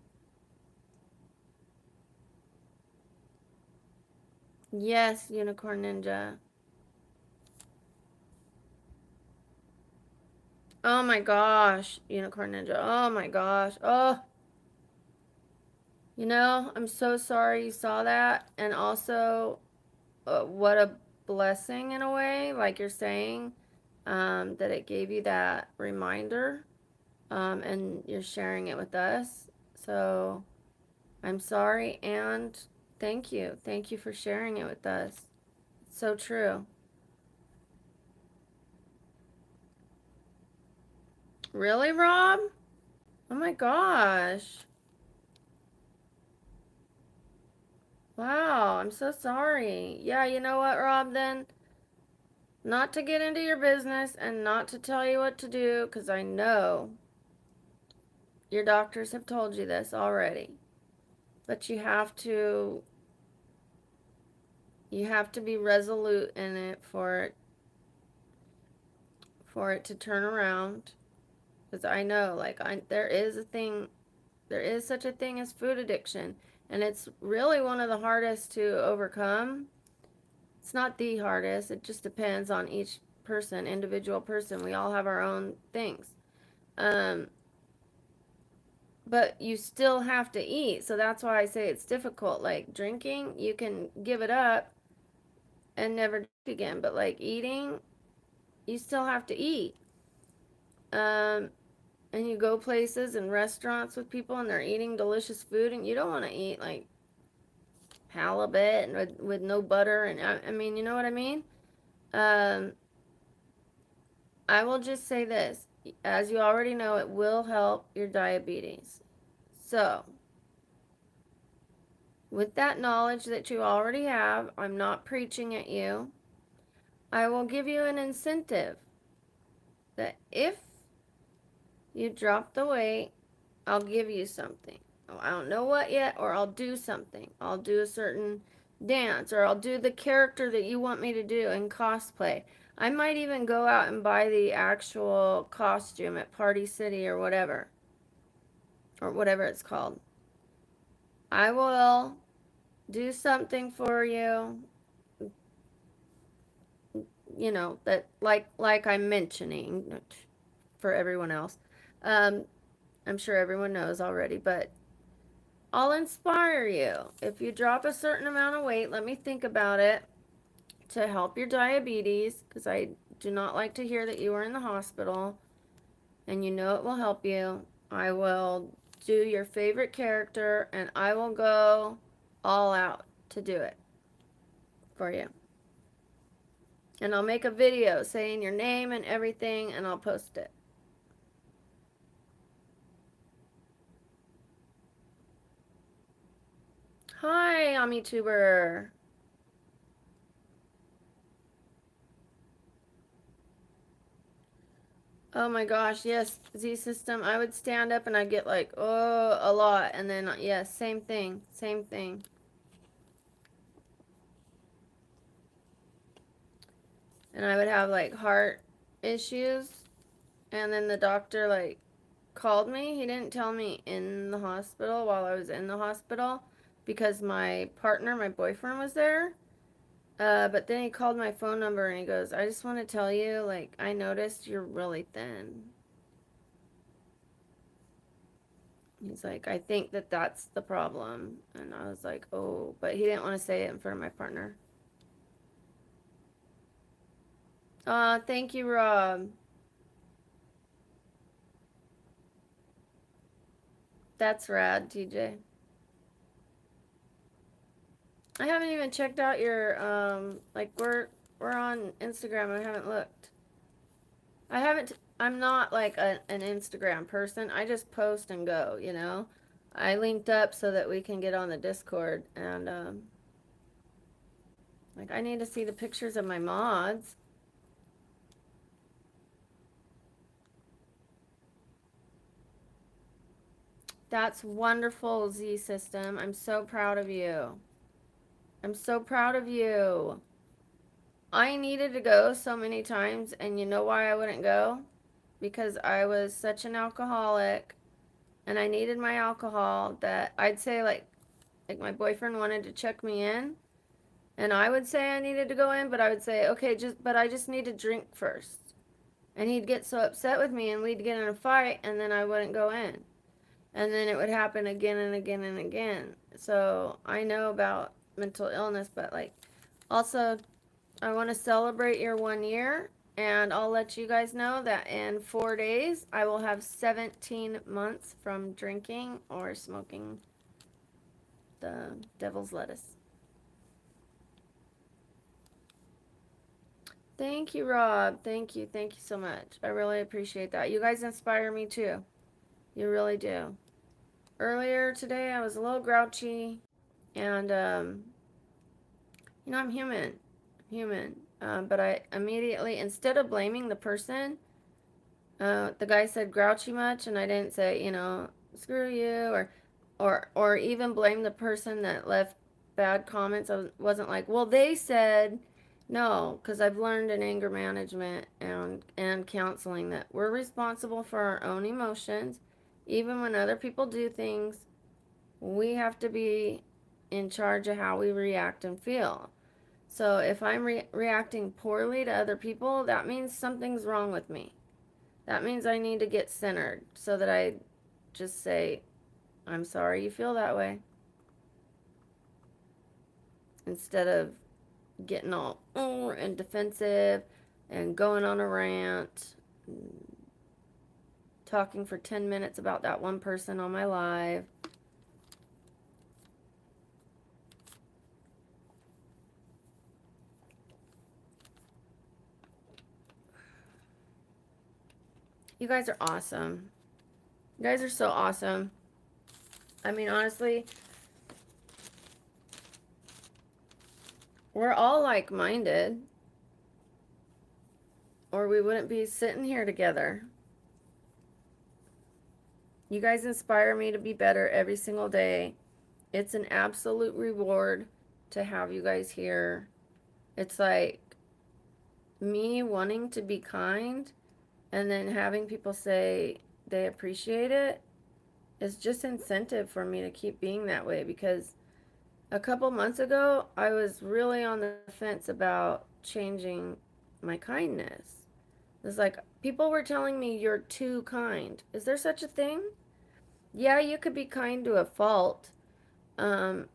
Yes, Unicorn Ninja. Oh my gosh, Unicorn Ninja. Oh my gosh. Oh, I'm so sorry you saw that. And also, what a blessing in a way, like you're saying, that it gave you that reminder, and you're sharing it with us. So I'm sorry and thank you. Thank you for sharing it with us. It's so true. Really, Rob? Oh my gosh. Wow, I'm so sorry. Yeah, you know what, Rob, then? Not to get into your business and not to tell you what to do, because I know your doctors have told you this already. But you have to be resolute in it for it to turn around. Because I know, like, there is such a thing as food addiction, and it's really one of the hardest to overcome. It's not the hardest, it just depends on each person, individual person. We all have our own things. Um, but you still have to eat. So that's why I say it's difficult. Like drinking, you can give it up and never drink again. But like eating, you still have to eat. Um, and you go places and restaurants with people and they're eating delicious food and you don't want to eat like halibut and with no butter. And I mean, you know what I mean? Um, I will just say this. As you already know, it will help your diabetes. So, with that knowledge that you already have, I'm not preaching at you. I will give you an incentive that if you drop the weight, I'll give you something. Oh, I don't know what yet, or I'll do something. I'll do a certain dance, or I'll do the character that you want me to do in cosplay. I might even go out and buy the actual costume at Party City or whatever it's called. I will do something for you, that like I'm mentioning for everyone else. Um, I'm sure everyone knows already, but I'll inspire you. If you drop a certain amount of weight, let me think about it to help your diabetes, because I do not like to hear that you are in the hospital, and it will help you. I will do your favorite character, and I will go all out to do it. for you. And I'll make a video saying your name and everything, and I'll post it. Hi, AmiTuber. Oh my gosh, yes, Z System. I would stand up and I'd get like, oh, a lot. And then, yes, same thing. Same thing. And I would have like heart issues. And then the doctor like called me. He didn't tell me in the hospital while I was in the hospital because my partner, my boyfriend, was there. But then he called my phone number and he goes, I just want to tell you, like, I noticed you're really thin. He's like, I think that that's the problem. And I was like, oh, but he didn't want to say it in front of my partner. Thank you, Rob. That's rad, TJ. I haven't even checked out your, like, we're on Instagram. I haven't looked. I haven't, I'm not like an Instagram person. I just post and go, you know? I linked up so that we can get on the Discord and, like, I need to see the pictures of my mods. That's wonderful, Z System. I'm so proud of you. I'm so proud of you. I needed to go so many times, and you know why I wouldn't go? Because I was such an alcoholic, and I needed my alcohol that I'd say like my boyfriend wanted to check me in, and I would say I needed to go in, but I would say, okay, but I just need to drink first. And he'd get so upset with me, and we'd get in a fight, and then I wouldn't go in. And then it would happen again and again and again. So I know about mental illness, but like also I want to celebrate your 1 year, and I'll let you guys know that in 4 days I will have 17 months from drinking or smoking the devil's lettuce. Thank you, Rob. Thank you. Thank you so much. I really appreciate that. You guys inspire me too. You really do. Earlier today I was a little grouchy, and I'm human. But I immediately, instead of blaming the person, the guy said grouchy much, and I didn't say, screw you, or even blame the person that left bad comments. I wasn't like, well, they said, no, because I've learned in anger management and counseling that we're responsible for our own emotions. Even when other people do things, we have to be in charge of how we react and feel. So if I'm reacting poorly to other people, that means something's wrong with me. That means I need to get centered so that I just say, I'm sorry you feel that way. Instead of getting all and defensive and going on a rant, talking for 10 minutes about that one person on my live. You guys are awesome. You guys are so awesome. I mean, honestly, we're all like-minded, or we wouldn't be sitting here together. You guys inspire me to be better every single day. It's an absolute reward to have you guys here. It's like me wanting to be kind and then having people say they appreciate it is just incentive for me to keep being that way, because a couple months ago I was really on the fence about changing my kindness. It's like people were telling me you're too kind. Is there such a thing? Yeah, you could be kind to a fault. Um,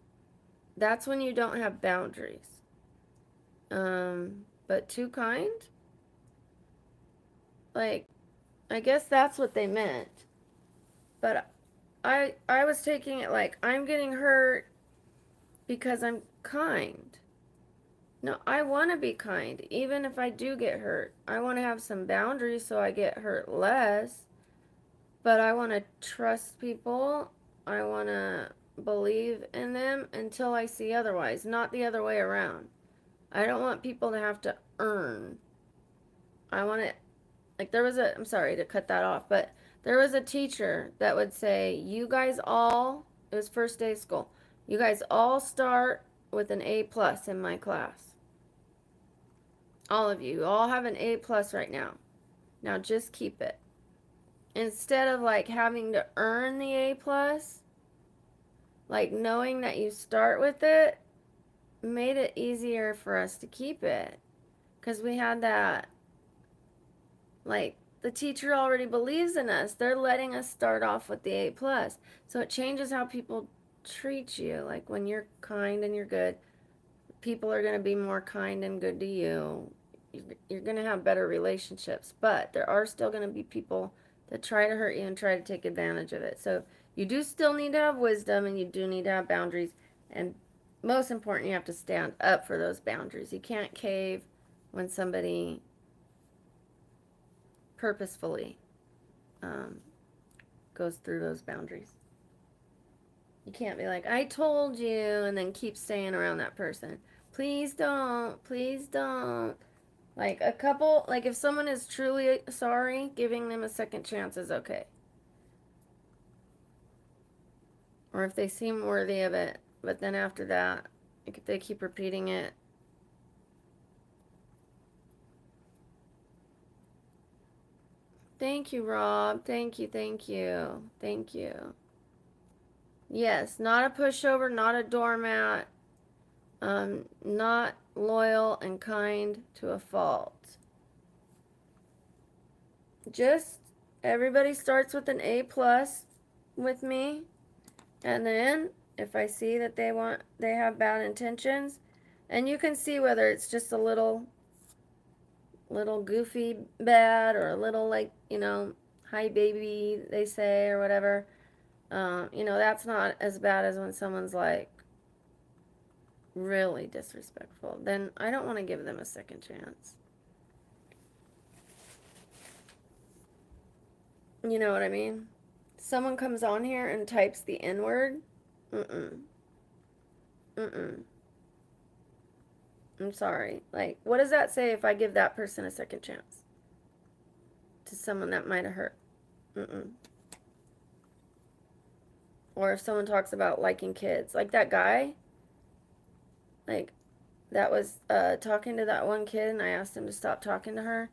that's when you don't have boundaries. But too kind? Like, I guess that's what they meant. But I was taking it like I'm getting hurt because I'm kind. No, I want to be kind, even if I do get hurt. I want to have some boundaries so I get hurt less, but I want to trust people. I want to believe in them until I see otherwise, not the other way around. I don't want people to have to earn. I want it, like, I'm sorry to cut that off, but there was a teacher that would say, you guys all, it was first day of school, you guys all start with an A plus in my class. All of you all have an A plus right now. Now just keep it. Instead of like having to earn the A plus, like knowing that you start with it made it easier for us to keep it. Because we had that, like, the teacher already believes in us. They're letting us start off with the A plus. So it changes how people treat you. Like when you're kind and you're good, people are going to be more kind and good to you. You're going to have better relationships, but there are still going to be people that try to hurt you and try to take advantage of it. So you do still need to have wisdom, and you do need to have boundaries, and most important, you have to stand up for those boundaries. You can't cave when somebody purposefully um, goes through those boundaries. You can't be like, I told you, and then keep staying around that person. Please don't. Please don't. Like a couple, like if someone is truly sorry, giving them a second chance is okay. Or if they seem worthy of it, but then after that, like if they keep repeating it. Thank you, Rob. Thank you, thank you, thank you. Yes, not a pushover, not a doormat, not loyal and kind to a fault. Just everybody starts with an A plus with me, and then if I see that they have bad intentions, and you can see whether it's just a little goofy bad or a little, like, hi baby, they say, or whatever. That's not as bad as when someone's like really disrespectful. Then I don't want to give them a second chance. You know what I mean? Someone comes on here and types the N word. Mm-mm. Mm-mm. I'm sorry. Like, what does that say if I give that person a second chance to someone that might have hurt? Mm-mm. Or if someone talks about liking kids, like that guy, like that was talking to that one kid, and I asked him to stop talking to her,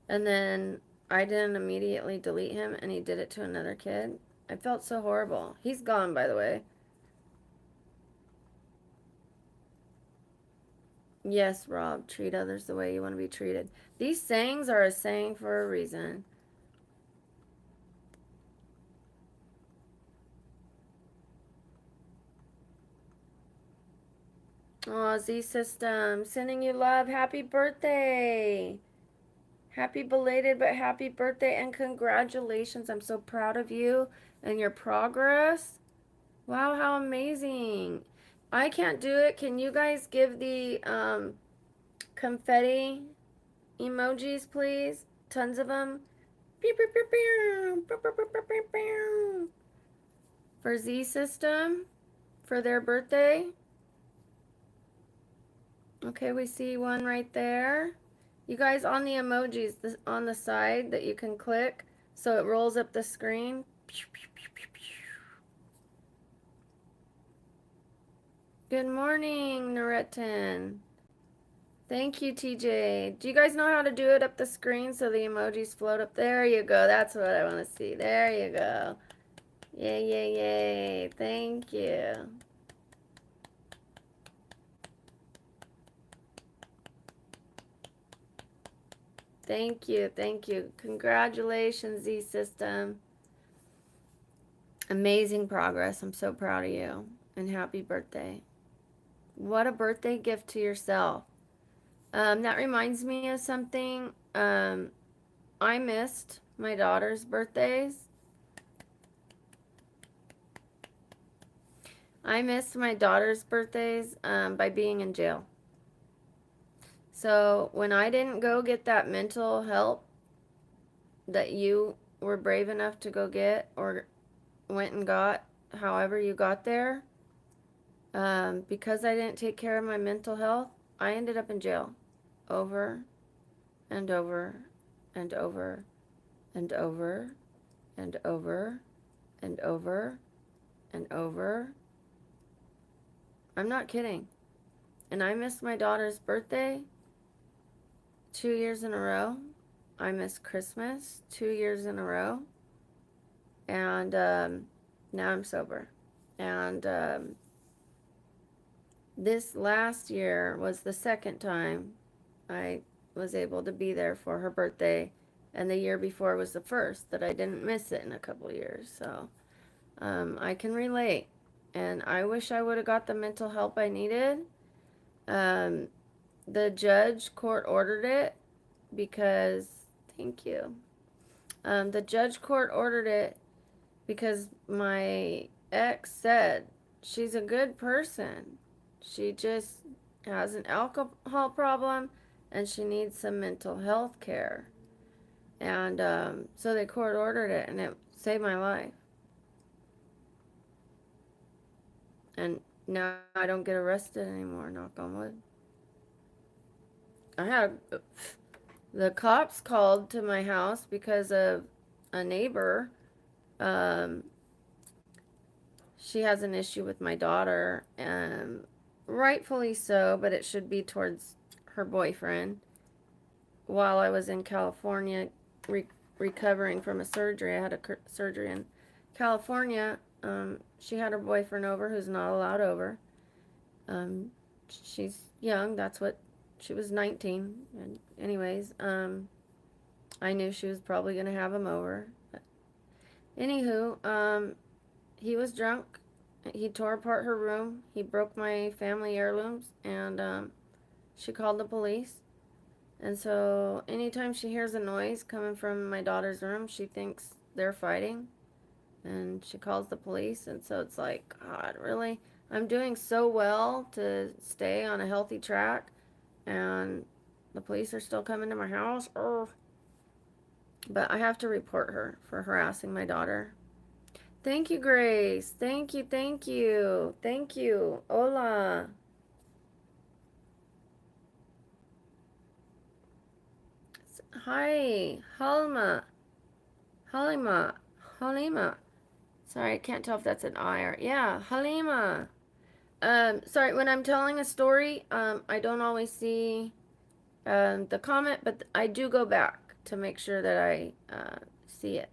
and then I didn't immediately delete him, and he did it to another kid. I felt so horrible. He's gone, by the way. Yes, Rob, treat others the way you want to be treated. These sayings are a saying for a reason. Oh, Z System, sending you love. Happy birthday. Happy belated, but happy birthday and congratulations. I'm so proud of you and your progress. Wow, how amazing. I can't do it. Can you guys give the confetti emojis, please? Tons of them. For Z System, for their birthday. Okay, we see one right there. You guys, on the emojis on the side that you can click so it rolls up the screen. Good morning, Naretan. Thank you, TJ. Do you guys know how to do it up the screen so the emojis float up? There you go. That's what I want to see. There you go. Yay, yay, yay. Thank you. Thank you. Thank you. Congratulations, Z System. Amazing progress. I'm so proud of you. And happy birthday. What a birthday gift to yourself. That reminds me of something. I missed my daughter's birthdays. I missed my daughter's birthdays by being in jail. So when I didn't go get that mental help that you were brave enough to go get or went and got, however you got there, because I didn't take care of my mental health, I ended up in jail over and over and over and over and over and over and over. I'm not kidding. And I missed my daughter's birthday 2 years in a row. I missed Christmas 2 years in a row. And now I'm sober. And this last year was the second time I was able to be there for her birthday. And the year before was the first that I didn't miss it in a couple years. So I can relate. And I wish I would have got the mental help I needed. Um, the judge court ordered it because, thank you. The judge court ordered it because my ex said she's a good person. She just has an alcohol problem and she needs some mental health care. And so they court ordered it and it saved my life. And now I don't get arrested anymore, knock on wood. I had the cops called to my house because of a neighbor. Um, she has an issue with my daughter, rightfully so, but it should be towards her boyfriend. While I was in California recovering from a surgery, I had a surgery in California. She had her boyfriend over who's not allowed over. Um, she's young, that's what she was 19. And anyways, I knew she was probably going to have him over. But anywho, he was drunk. He tore apart her room. He broke my family heirlooms, and she called the police. And so anytime she hears a noise coming from my daughter's room, she thinks they're fighting, and she calls the police. And so it's like, God, really? I'm doing so well to stay on a healthy track, and the police are still coming to my house. Oh. But I have to report her for harassing my daughter. Thank you, Grace. Thank you, thank you. Thank you. Hola. Hi, Halima. Halima. Halima. Sorry, I can't tell if that's an I or yeah, Halima. Sorry, when I'm telling a story, I don't always see the comment, but I do go back to make sure that I see it.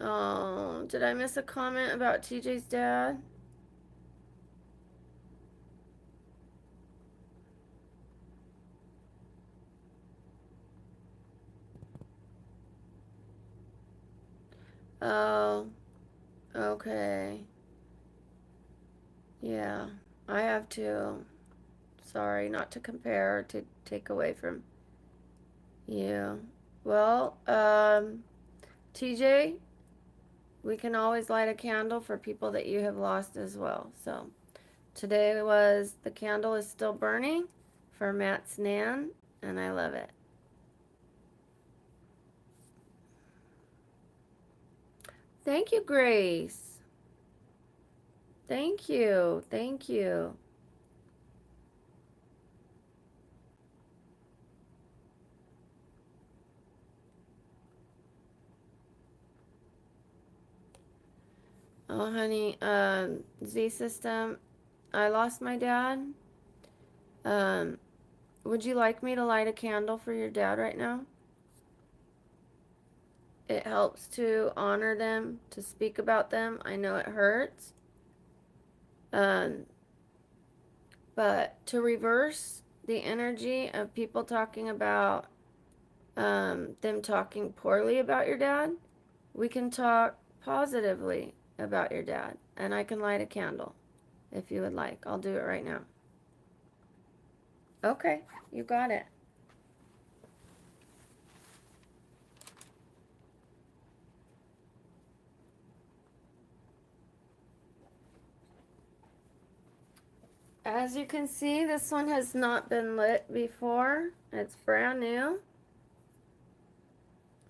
Oh, did I miss a comment about TJ's dad? Oh, okay. Yeah, I have to. Sorry, not to compare or to take away from you. Well, TJ, we can always light a candle for people that you have lost as well. So today was the candle is still burning for Matt's Nan, and I love it. Thank you, Grace. Thank you. Thank you. Oh, honey, Z System, I lost my dad. Um, would you like me to light a candle for your dad right now? It helps to honor them, to speak about them. I know it hurts. Um, but to reverse the energy of people talking about them talking poorly about your dad, we can talk positively about your dad. And I can light a candle if you would like. I'll do it right now. Okay, you got it. As you can see, this one has not been lit before. It's brand new.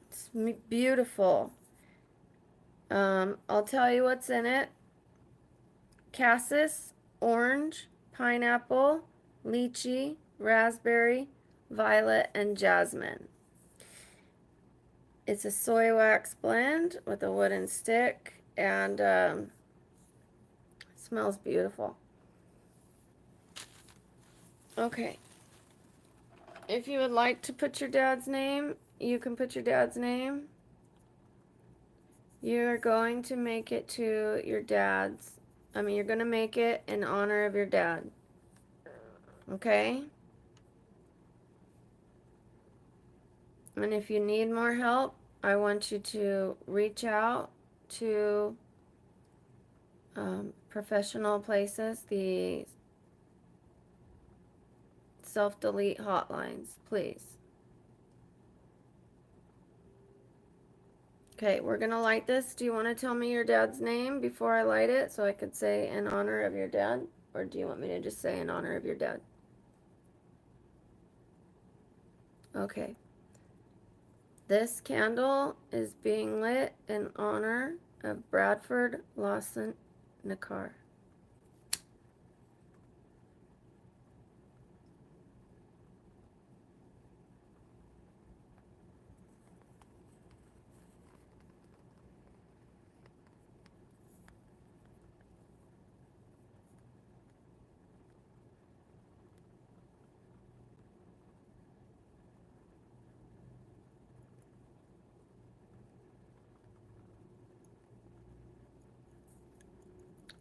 It's beautiful. I'll tell you what's in it. Cassis, orange, pineapple, lychee, raspberry, violet, and jasmine. It's a soy wax blend with a wooden stick, and smells beautiful. Okay. If you would like to put your dad's name, you can put your dad's name. You're going to make it to your dad's. You're going to make it in honor of your dad. Okay? And if you need more help, I want you to reach out to professional places, the self-delete hotlines, please. Okay, we're gonna light this. Do you want to tell me your dad's name before I light it so I could say in honor of your dad? Or do you want me to just say in honor of your dad? Okay. This candle is being lit in honor of Bradford Lawson Nakar.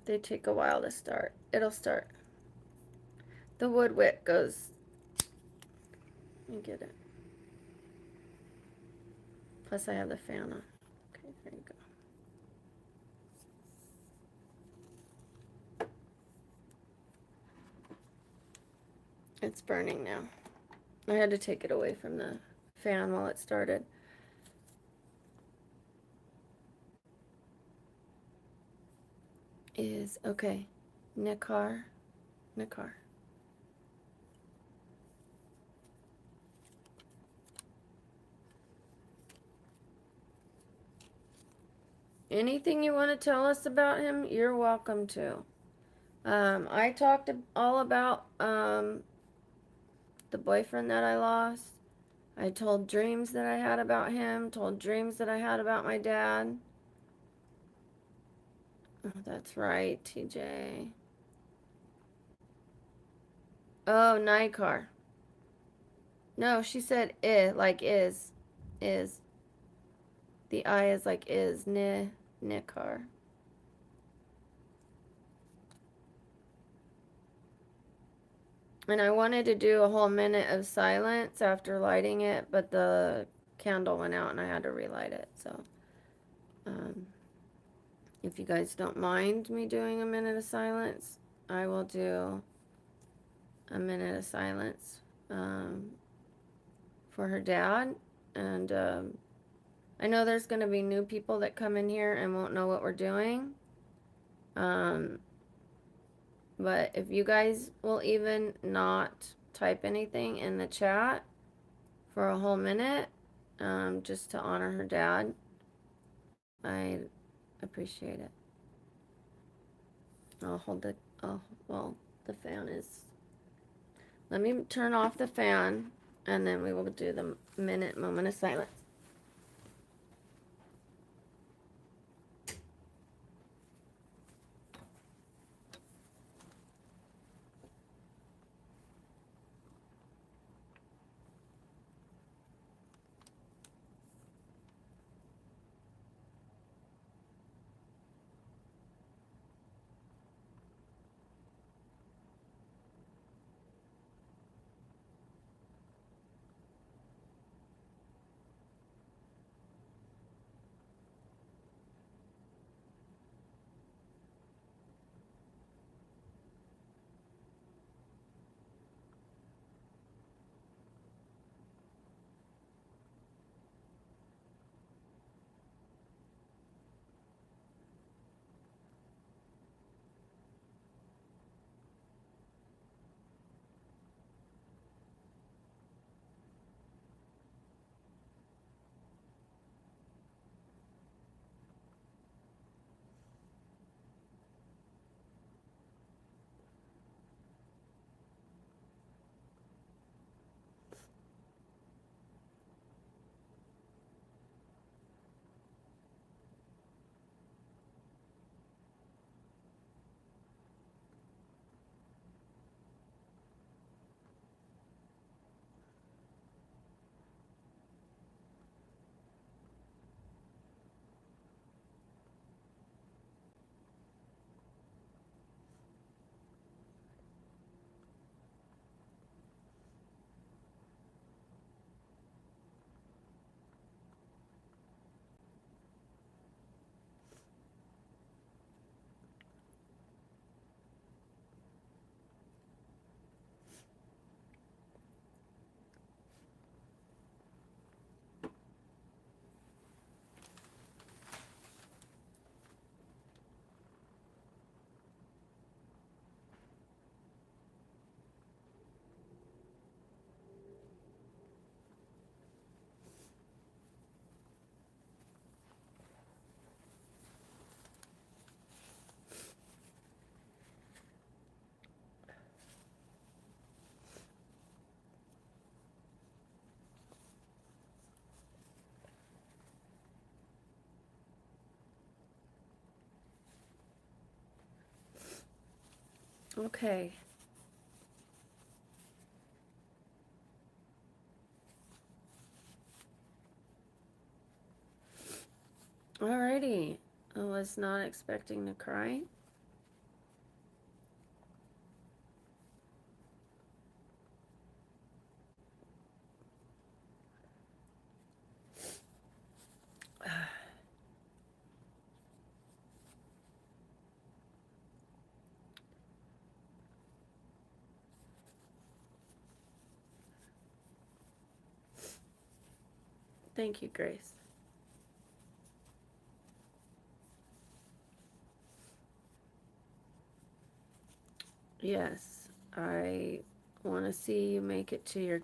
They take a while to start. It'll start. The wood wick goes. Let me get it. Plus I have the fan on. Okay, there you go. It's burning now. I had to take it away from the fan while it started. Is okay. Nakar. Anything you want to tell us about him, you're welcome to. I talked all about the boyfriend that I lost. I told dreams that I had about him, told dreams that I had about my dad. Oh, that's right, TJ. Oh, Nikar. No, she said like is. Is. The I is like is. Nikar. And I wanted to do a whole minute of silence after lighting it, but the candle went out and I had to relight it. So, if you guys don't mind me doing a minute of silence, I will do a minute of silence for her dad. And I know there's going to be new people that come in here and won't know what we're doing. But if you guys will even not type anything in the chat for a whole minute, just to honor her dad, I appreciate it. I'll hold it. Oh, well, the fan is. Let me turn off the fan, and then we will do the moment of silence. Okay. Alrighty. I was not expecting to cry. Thank you, Grace. Yes, I want to see you make it to your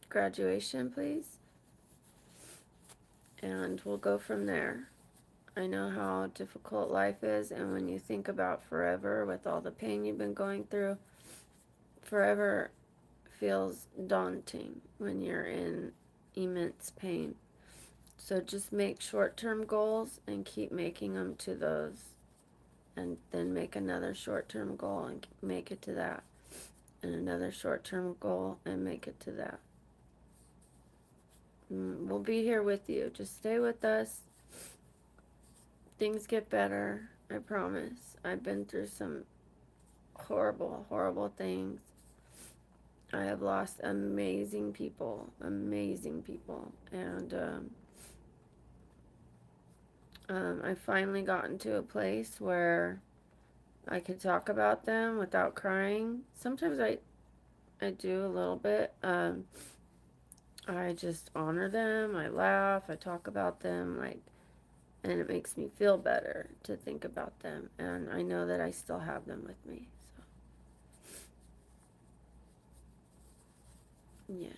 graduation, please. And we'll go from there. I know how difficult life is, and when you think about forever with all the pain you've been going through, forever feels daunting when you're in immense pain. So just make short-term goals and keep making them to those, and then make another short-term goal and make it to that, and another short-term goal and make it to that. We'll be here with you. Just stay with us. Things get better. I promise. I've been through some horrible, horrible things. I have lost amazing people, and I finally gotten to a place where I could talk about them without crying. Sometimes I do a little bit. I just honor them. I laugh. I talk about them, like, and it makes me feel better to think about them. And I know that I still have them with me. So, yes,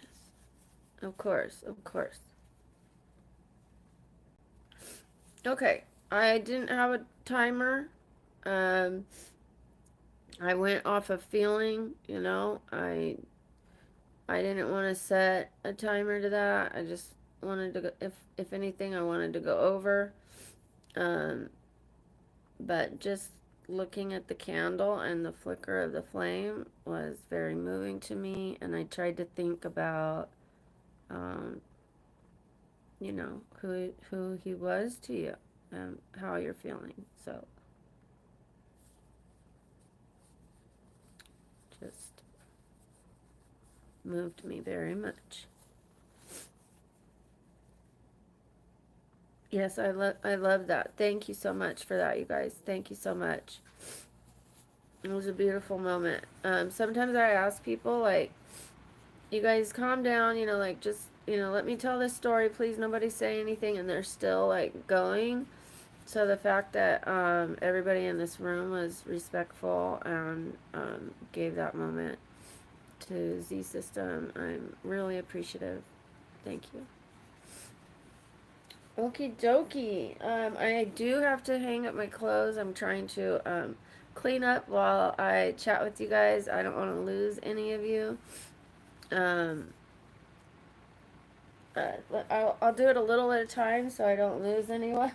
of course, of course. Okay, I didn't have a timer. Um, I went off of feeling, I didn't want to set a timer to that. I just wanted to go, if anything, I wanted to go over. Um, but just looking at the candle and the flicker of the flame was very moving to me, and I tried to think about, um, who he was to you and how you're feeling. So just moved me very much. Yes, I love that. Thank you so much for that, you guys. Thank you so much. It was a beautiful moment. Sometimes I ask people, like, you guys calm down, like, just, let me tell this story, please, nobody say anything, and they're still, like, going. So the fact that everybody in this room was respectful and gave that moment to Z System, I'm really appreciative. Thank you. Okie dokie. I do have to hang up my clothes. I'm trying to clean up while I chat with you guys. I don't want to lose any of you. Um, I'll do it a little at a time so I don't lose anyone.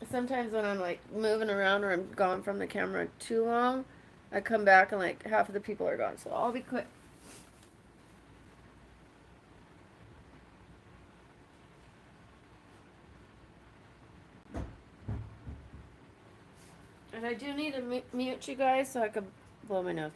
Sometimes when I'm like moving around or I'm gone from the camera too long, I come back and like half of the people are gone. So I'll be quick. And I do need to mute you guys so I can blow my nose.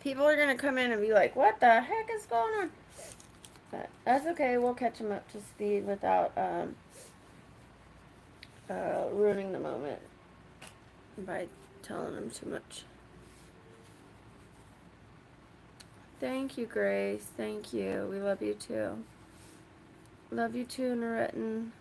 People are gonna come in and be like, "What the heck is going on?" But that's okay. We'll catch them up to speed without ruining the moment by telling them too much. Thank you, Grace. Thank you. We love you too. Love you too, Naretan.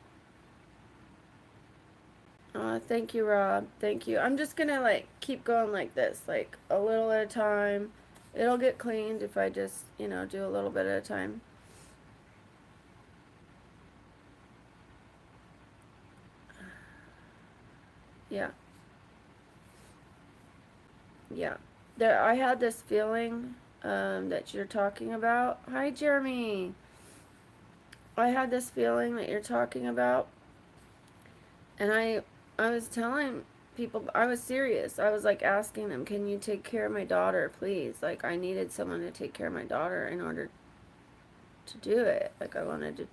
Thank you, Rob. Thank you. I'm just gonna like keep going like this, like a little at a time. It'll get cleaned if I just, do a little bit at a time. Yeah. Yeah. There, I had this feeling that you're talking about. Hi, Jeremy. I had this feeling that you're talking about, and I was telling people I was serious. I was like asking them, "Can you take care of my daughter, please?" Like I needed someone to take care of my daughter in order to do it. Like I wanted to,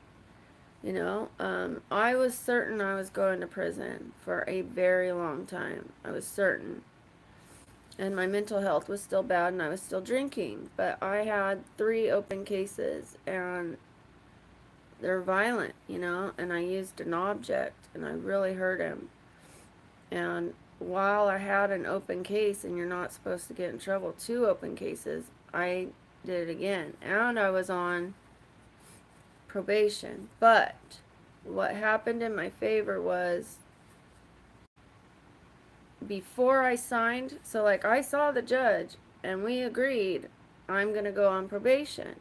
I was certain I was going to prison for a very long time. I was certain. And my mental health was still bad and I was still drinking. But I had 3 open cases and they're violent, and I used an object and I really hurt him. And while I had an open case and you're not supposed to get in trouble, 2 open cases, I did it again. And I was on probation. But what happened in my favor was before I signed, so like I saw the judge and we agreed I'm going to go on probation.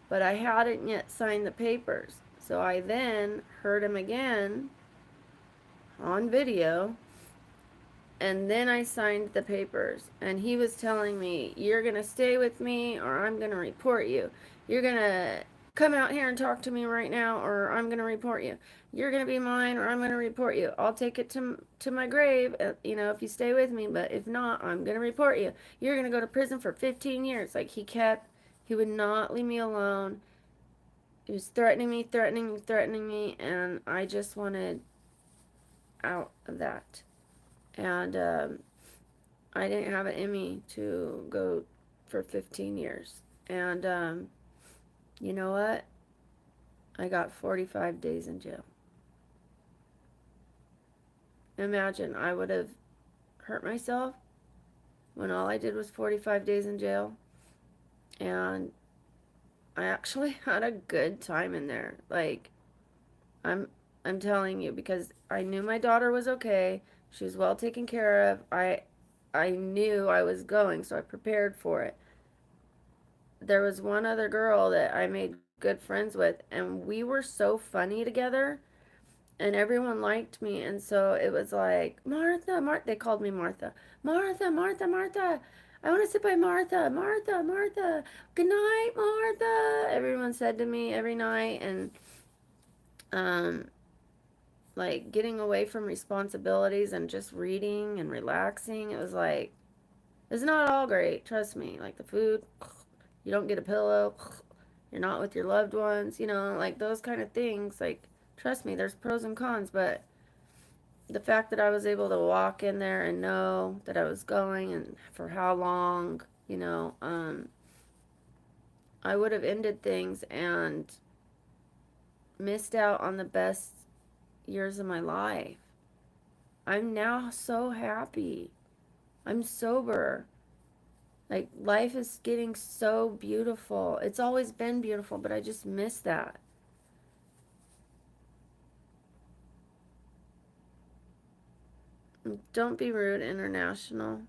But I hadn't yet signed the papers. So I then heard him again on video, and then I signed the papers. And he was telling me, "You're going to stay with me or I'm going to report you. You're going to come out here and talk to me right now or I'm going to report you. You're going to be mine or I'm going to report you. I'll take it to my grave, if you stay with me, but if not, I'm going to report you. You're going to go to prison for 15 years." Like he would not leave me alone. He was threatening me, threatening me, threatening me, and I just wanted out of that. And I didn't have it in me to go for 15 years. And you know what? I got 45 days in jail. Imagine I would have hurt myself when all I did was 45 days in jail. And I actually had a good time in there. Like, I'm I'm telling you because I knew my daughter was okay. She was well taken care of. I knew I was going, so I prepared for it. There was one other girl that I made good friends with, and we were so funny together, and everyone liked me, and so it was like, "Martha, Martha." They called me Martha. "Martha, Martha, Martha. I want to sit by Martha. Martha, Martha. Good night, Martha." Everyone said to me every night, and um like getting away from responsibilities and just reading and relaxing. It was like, it's not all great, trust me. Like the food, you don't get a pillow, you're not with your loved ones, like those kind of things. Like, trust me, there's pros and cons, but the fact that I was able to walk in there and know that I was going and for how long, I would have ended things and missed out on the best years of my life. I'm now so happy. I'm sober. Like, life is getting so beautiful. It's always been beautiful, but I just miss that. Don't be rude, International.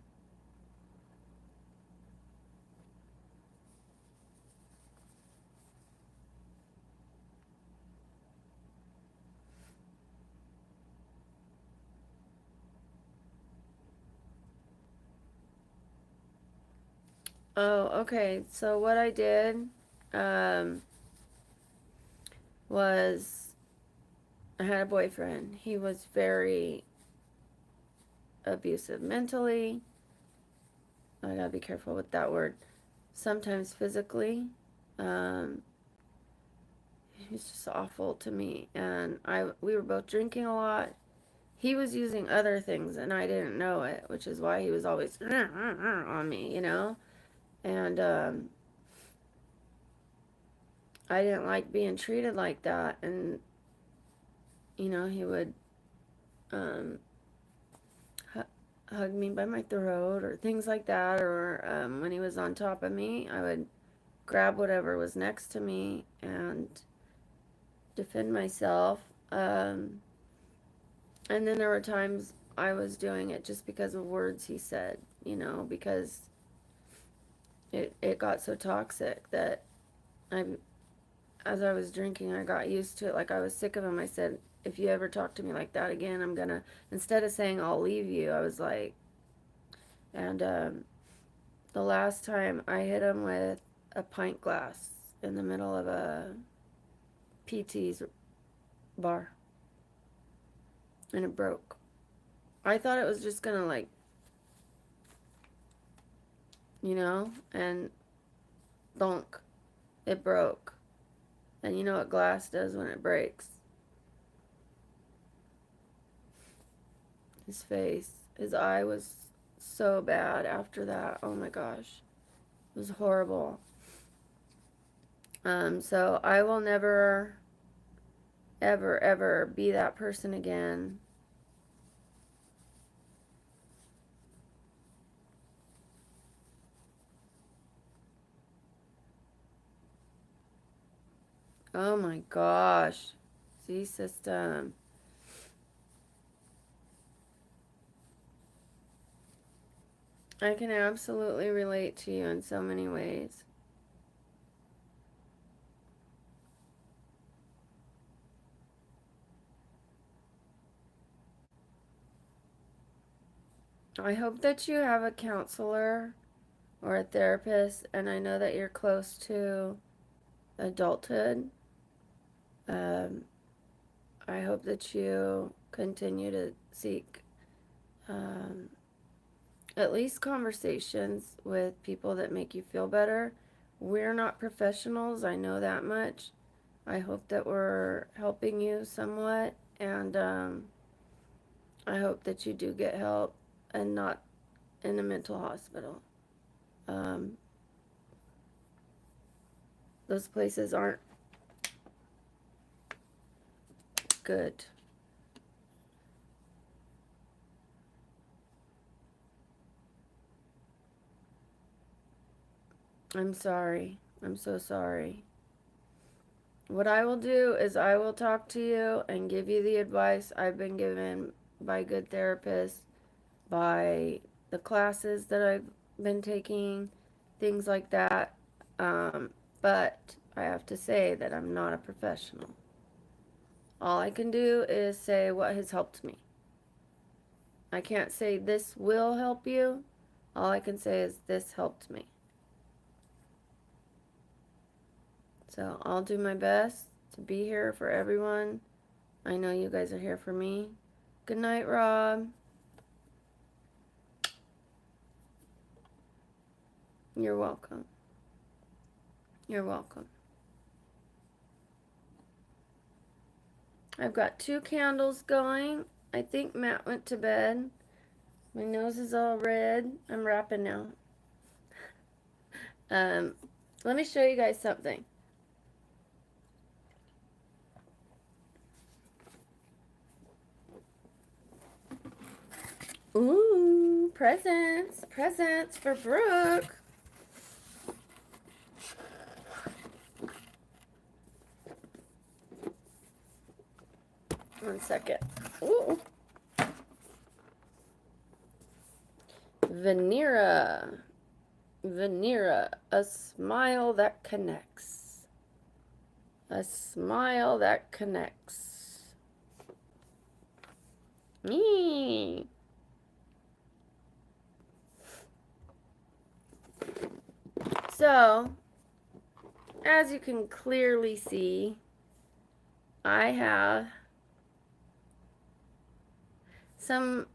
Oh, okay. So, what I did um, was I had a boyfriend. He was very abusive mentally. I gotta be careful with that word. Sometimes physically. Um, he was just awful to me. And we were both drinking a lot. He was using other things and I didn't know it, which is why he was always on me. And I didn't like being treated like that. And, he would um, hug me by my throat or things like that. Or when he was on top of me, I would grab whatever was next to me and defend myself. And then there were times I was doing it just because of words he said, because it got so toxic that I as I was drinking, I got used to it. Like I was sick of him. I said, if you ever talk to me like that again, I'm gonna, instead of saying I'll leave you, I was like, and the last time I hit him with a pint glass in the middle of a PT's bar, and it broke. I thought it was just gonna, like, and thunk, it broke. And you know what glass does when it breaks? His face, his eye was so bad after that. Oh my gosh. It was horrible. So I will never, ever, ever be that person again. Oh my gosh. Z system. I can absolutely relate to you in so many ways. I hope that you have a counselor or a therapist, and I know that you're close to adulthood. Um, I hope that you continue to seek um, at least conversations with people that make you feel better. We're not professionals, I know that much. I hope that we're helping you somewhat, and I hope that you do get help and not in a mental hospital. Um, those places aren't good. I'm sorry. I'm so sorry. What I will do is I will talk to you and give you the advice I've been given by good therapists, by the classes that I've been taking, things like that. But I have to say that I'm not a professional. All I can do is say what has helped me. I can't say this will help you. All I can say is this helped me. So I'll do my best to be here for everyone. I know you guys are here for me. Good night, Rob. You're welcome. You're welcome. I've got 2 candles going. I think Matt went to bed. My nose is all red. I'm wrapping now. Let me show you guys something. Ooh, presents. Presents for Brooke. One second. Ooh. Venera. Venera. A smile that connects. A smile that connects. Me. So, as you can clearly see, I have some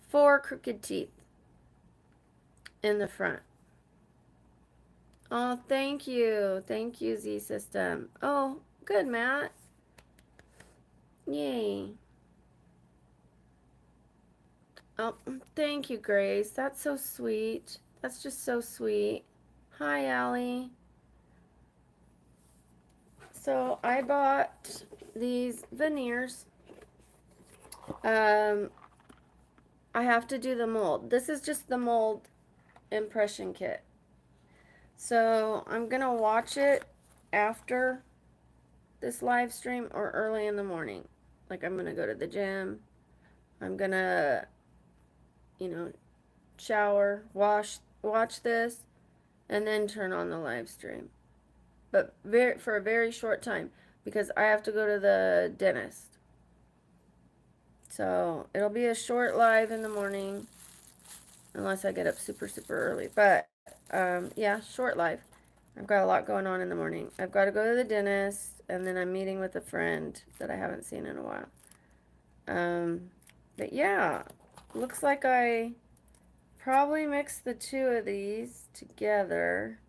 4 crooked teeth in the front. Oh, thank you. Thank you, Z System. Oh, good, Matt. Yay. Oh, thank you, Grace. That's so sweet. That's just so sweet. Hi, Allie. So I bought these veneers. I have to do the mold. This is just the mold impression kit. So I'm going to watch it after this live stream or early in the morning. Like, I'm going to go to the gym. I'm going to, shower, watch this, and then turn on the live stream. But for a very short time, because I have to go to the dentist. So it'll be a short live in the morning, unless I get up super, super early. But yeah, short live. I've got a lot going on in the morning. I've got to go to the dentist, and then I'm meeting with a friend that I haven't seen in a while. Um, but yeah, looks like I probably mixed the two of these together.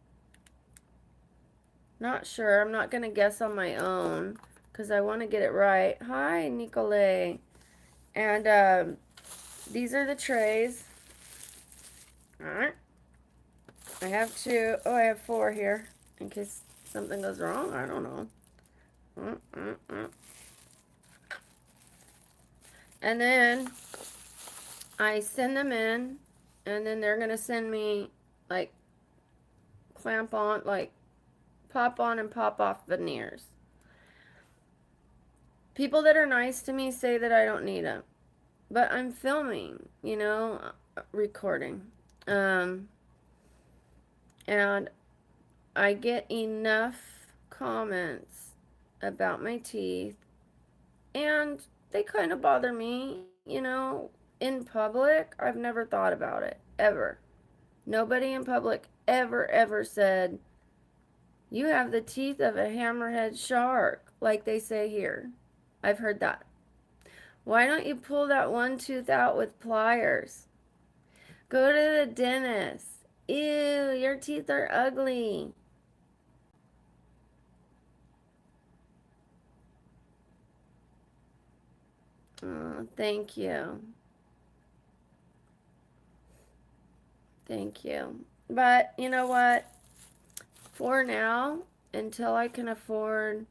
Not sure. I'm not going to guess on my own because I want to get it right. Hi, Nicolay. And these are the trays. All right. I have two. Oh, I have four here in case something goes wrong. I don't know. And then I send them in, and then they're going to send me like clamp on, like pop on and pop off veneers. People that are nice to me say that I don't need them, but I'm filming, recording. Um, and I get enough comments about my teeth, and they kind of bother me, in public. I've never thought about it, ever. Nobody in public ever said, you have the teeth of a hammerhead shark, like they say here. I've heard that. Why don't you pull that one tooth out with pliers? Go to the dentist. Ew, your teeth are ugly. Oh, thank you. Thank you. But you know what? For now, until I can afford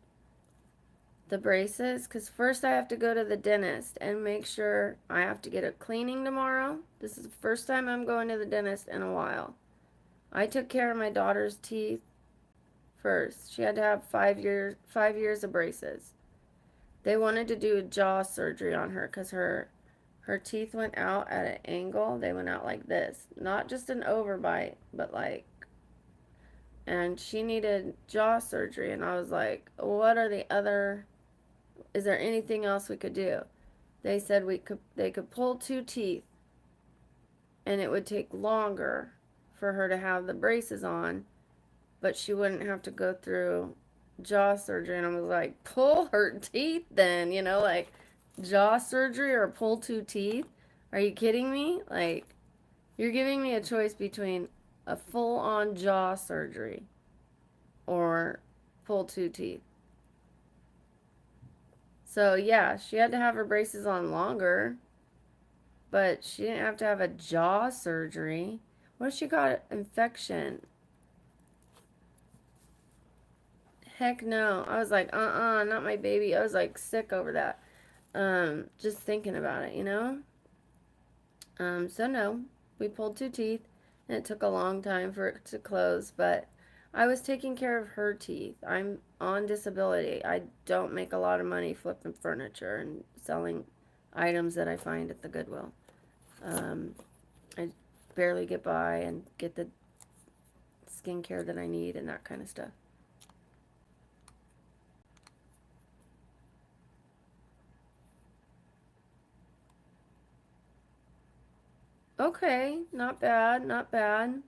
the braces, because first I have to go to the dentist and make sure I have to get a cleaning tomorrow. This is the first time I'm going to the dentist in a while. I took care of my daughter's teeth first. She had to have 5 years of braces. They wanted to do a jaw surgery on her because her teeth went out at an angle. They went out like this, not just an overbite, but like, and she needed jaw surgery. And I was like, what are the other? Is there anything else we could do? They said they could pull two teeth, and it would take longer for her to have the braces on, but she wouldn't have to go through jaw surgery. And I was like, pull her teeth then, like jaw surgery or pull two teeth? Are you kidding me? Like, you're giving me a choice between a full on jaw surgery or pull two teeth. So, yeah, she had to have her braces on longer, but she didn't have to have a jaw surgery. What if she got an infection? Heck no. I was like, not my baby. I was like sick over that. Just thinking about it. So no, we pulled two teeth, and it took a long time for it to close, but I was taking care of her teeth. I'm on disability. I don't make a lot of money flipping furniture and selling items that I find at the Goodwill. Um, I barely get by and get the skincare that I need and that kind of stuff. Okay, not bad, not bad.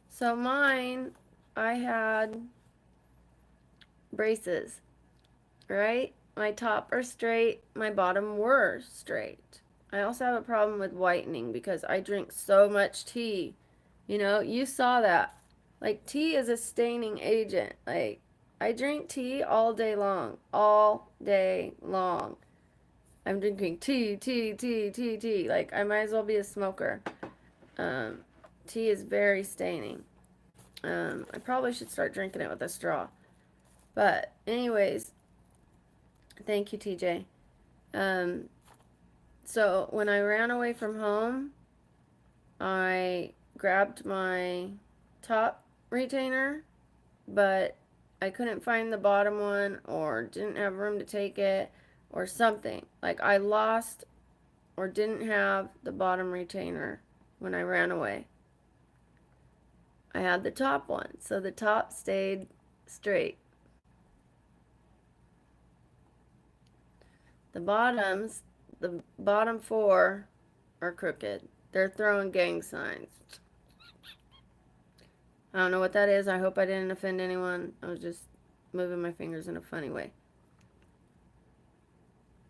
So mine, I had braces, right? My top are straight, my bottom were straight. I also have a problem with whitening because I drink so much tea. You saw that. Like, tea is a staining agent. Like, I drink tea all day long. All day long. I'm drinking tea, tea, tea, tea, tea. Like, I might as well be a smoker. Um, Tea is very staining. I probably should start drinking it with a straw. But, anyways, thank you, TJ. Um, so, when I ran away from home, I grabbed my top retainer, but I couldn't find the bottom one or didn't have room to take it or something. Like, I lost or didn't have the bottom retainer when I ran away. I had the top one, so the top stayed straight. The bottoms the bottom four are crooked. They're throwing gang signs. I don't know what that is. I hope I didn't offend anyone. I was just moving my fingers in a funny way.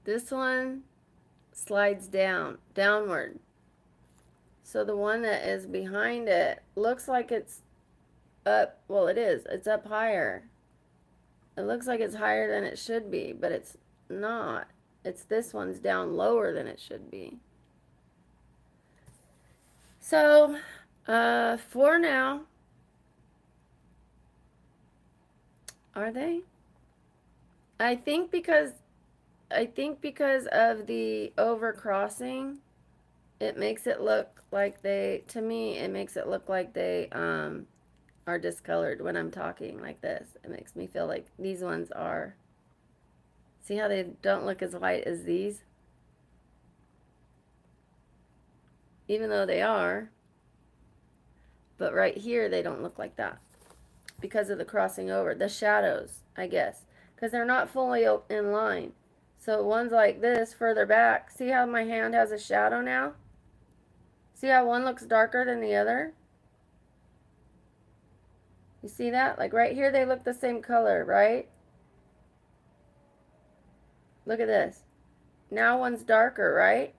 This one slides downward. So the one that is behind it looks like it's up. Well, it is. It's up higher. It looks like it's higher than it should be, but it's not. It's this one's down lower than it should be. So, for now, are they? I think because of the overcrossing, it makes it look like to me, it makes it look like they are discolored when I'm talking like this. It makes me feel like these ones are. See how they don't look as white as these? Even though they are. But right here, they don't look like that. Because of the crossing over. The shadows, I guess. Because they're not fully in line. So one's like this further back. See how my hand has a shadow now? See how one looks darker than the other? You see that? Like right here, they look the same color, right? Look at this. Now one's darker, right?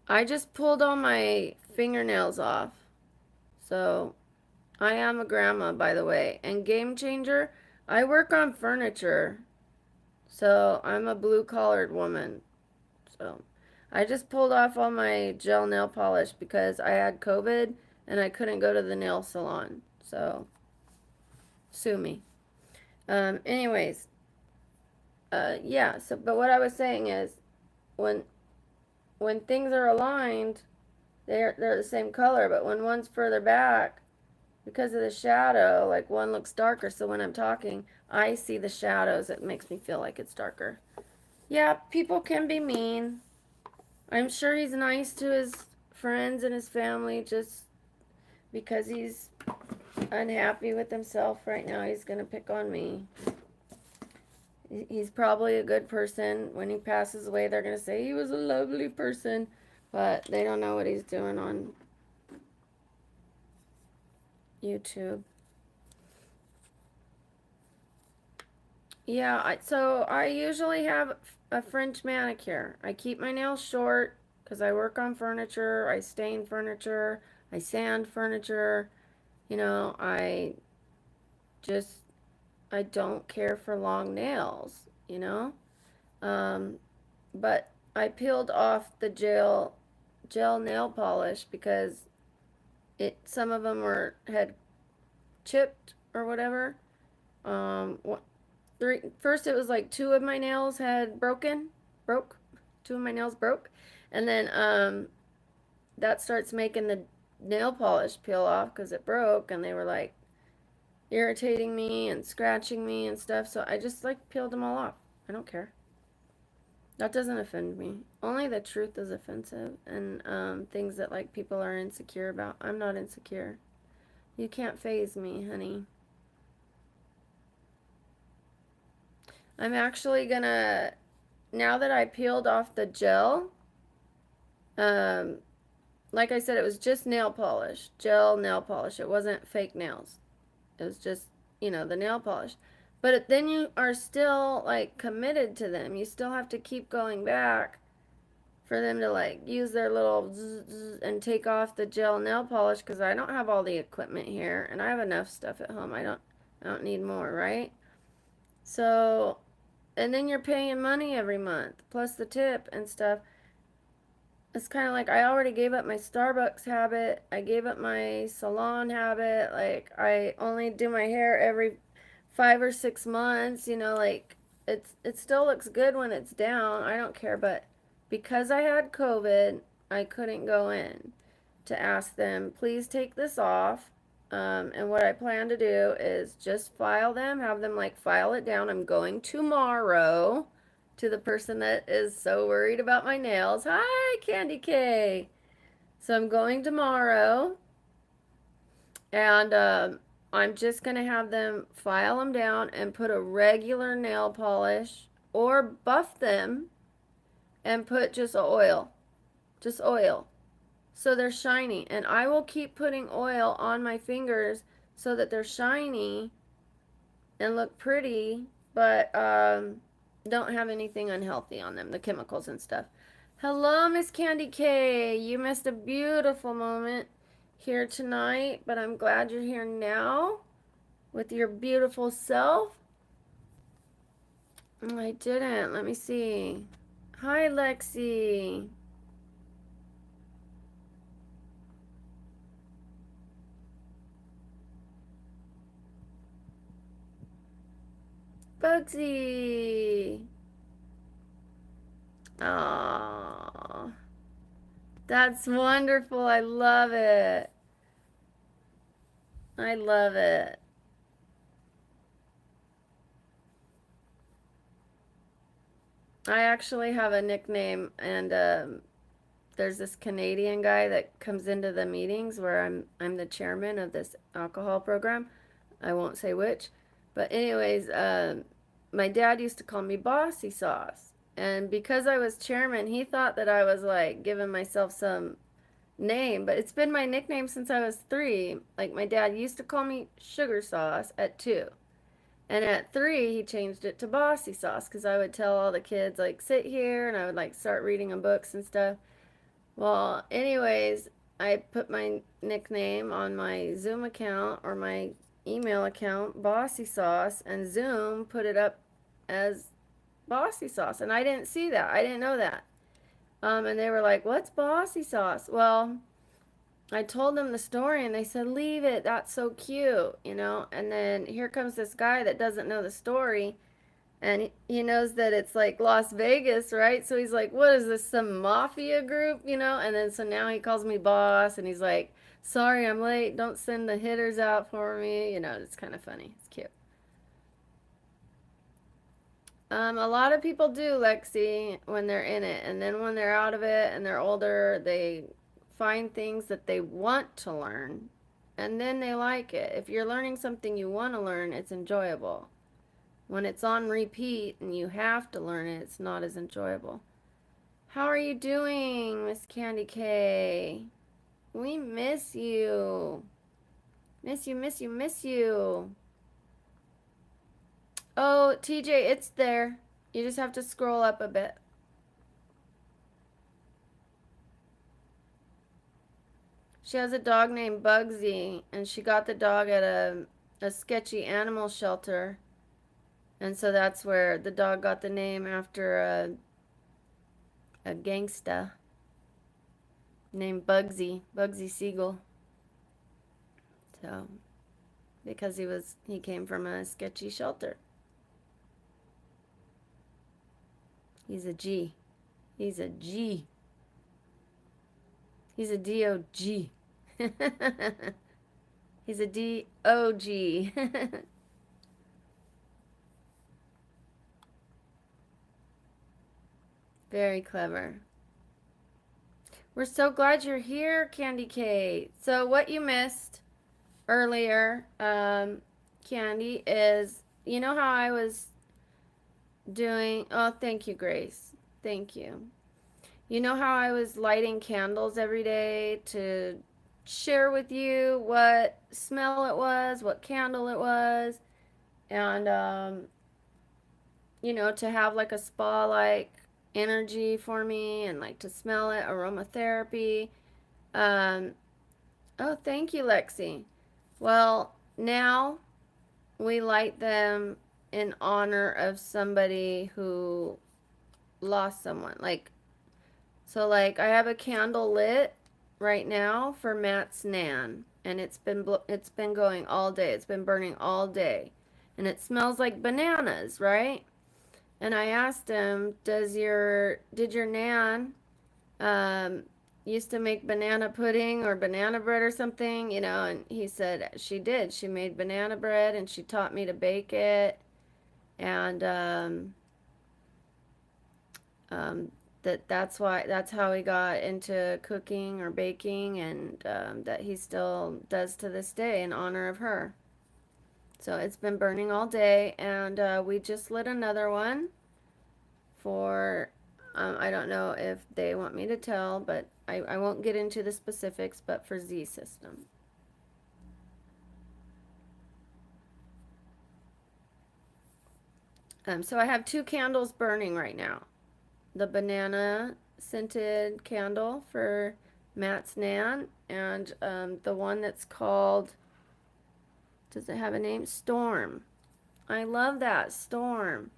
I just pulled all my fingernails off. So, I am a grandma, by the way. And Game Changer, I work on furniture. So, I'm a blue-collared woman. So, I just pulled off all my gel nail polish because I had COVID and I couldn't go to the nail salon. So, sue me. Anyways, yeah. So, but what I was saying is, when things are aligned, they're the same color. But when one's further back, because of the shadow, like one looks darker. So when I'm talking, I see the shadows. It makes me feel like it's darker. Yeah, people can be mean. I'm sure he's nice to his friends and his family just because he's unhappy with himself right now. He's going to pick on me. He's probably a good person. When he passes away, they're going to say he was a lovely person, but they don't know what he's doing on YouTube. Yeah, so I usually have a French manicure. I keep my nails short because I work on furniture, I stain furniture, I sand furniture. You know, just, I don't care for long nails, you know? But I peeled off the gel nail polish because some of them had chipped or whatever. First it was like two of my nails had broke. 2 of my nails broke, and then that starts making the nail polish peel off because it broke, and they were like irritating me and scratching me and stuff. So I just like peeled them all off. I don't care. That doesn't offend me. Only the truth is offensive, and things that like people are insecure about. I'm not insecure. You can't faze me, honey. I'm actually gonna, now that I peeled off the gel, like I said, it was just nail polish, gel nail polish. It wasn't fake nails. It was just, the nail polish. But then you are still like committed to them. You still have to keep going back for them to like use their little zzz and take off the gel nail polish because I don't have all the equipment here and I have enough stuff at home. I don't need more, right? So, and then you're paying money every month plus the tip and stuff. It's kind of like I already gave up my Starbucks habit. I gave up my salon habit. Like I only do my hair every 5 or 6 months. Like it still looks good when it's down. I don't care, but because I had COVID, I couldn't go in to ask them, please take this off. And what I plan to do is just file them, have them like file it down. I'm going tomorrow to the person that is so worried about my nails. Hi, Candy K. So I'm going tomorrow, and I'm just going to have them file them down and put a regular nail polish or buff them and put just oil. Just oil. So they're shiny. And I will keep putting oil on my fingers so that they're shiny and look pretty, but don't have anything unhealthy on them, the chemicals and stuff. Hello, Miss Candy K. You missed a beautiful moment here tonight, but I'm glad you're here now with your beautiful self. I didn't. Let me see. Hi, Lexi. Bugsy. Aww. That's wonderful. I love it. I love it. I actually have a nickname, and there's this Canadian guy that comes into the meetings where I'm the chairman of this alcohol program. I won't say which, but anyways, my dad used to call me Bossy Sauce, and because I was chairman, he thought that I was like giving myself some name, but it's been my nickname since I was 3. Like my dad used to call me Sugar Sauce at 2. And at 3, he changed it to Bossy Sauce because I would tell all the kids, like, sit here, and I would, like, start reading them books and stuff. Well, anyways, I put my nickname on my Zoom account or my email account, Bossy Sauce, and Zoom put it up as Bossy Sauce. And I didn't see that. I didn't know that. And they were like, what's Bossy Sauce? Well, I told them the story and they said, leave it. That's so cute, you know? And then here comes this guy that doesn't know the story and he knows that it's like Las Vegas, right? So he's like, what is this, some mafia group, you know? And then so now he calls me boss and he's like, sorry, I'm late. Don't send the hitters out for me. You know, it's kind of funny. It's cute. A lot of people do, Lexi, when they're in it. And then when they're out of it and they're older, they find things that they want to learn. And then they like it. If you're learning something you want to learn, it's enjoyable. When it's on repeat and you have to learn it, it's not as enjoyable. How are you doing, Miss Candy K? We miss you. Miss you, miss you, miss you. Oh, TJ, it's there. You just have to scroll up a bit. She has a dog named Bugsy, and she got the dog at a sketchy animal shelter. And so that's where the dog got the name after a gangsta named Bugsy, Bugsy Siegel. So, because he came from a sketchy shelter. He's a G. He's a G. He's a D-O-G. He's a D-O-G. Very clever. We're so glad you're here, Candy Kate. So what you missed earlier, Candy, is you know how I was doing. Oh, thank you, Grace. Thank you. You know how I was lighting candles every day to share with you what smell it was, what candle it was, and you know, to have like a spa like energy for me and like to smell it, aromatherapy. Um, oh, thank you, Lexi. Well, now we light them in honor of somebody who lost someone. Like I have a candle lit right now for Matt's Nan, and it's been going all day. It's been burning all day, and it smells like bananas, right? And I asked him, did your Nan um, used to make banana pudding or banana bread or something, you know? And he said she did. She made banana bread and she taught me to bake it, and um, that's how he got into cooking or baking, and that he still does to this day in honor of her. So it's been burning all day, and we just lit another one for, I don't know if they want me to tell, but I won't get into the specifics, but for Z system. So I have two candles burning right now. The banana scented candle for Matt's Nan, and the one that's called, does it have a name? Storm. I love that, Storm.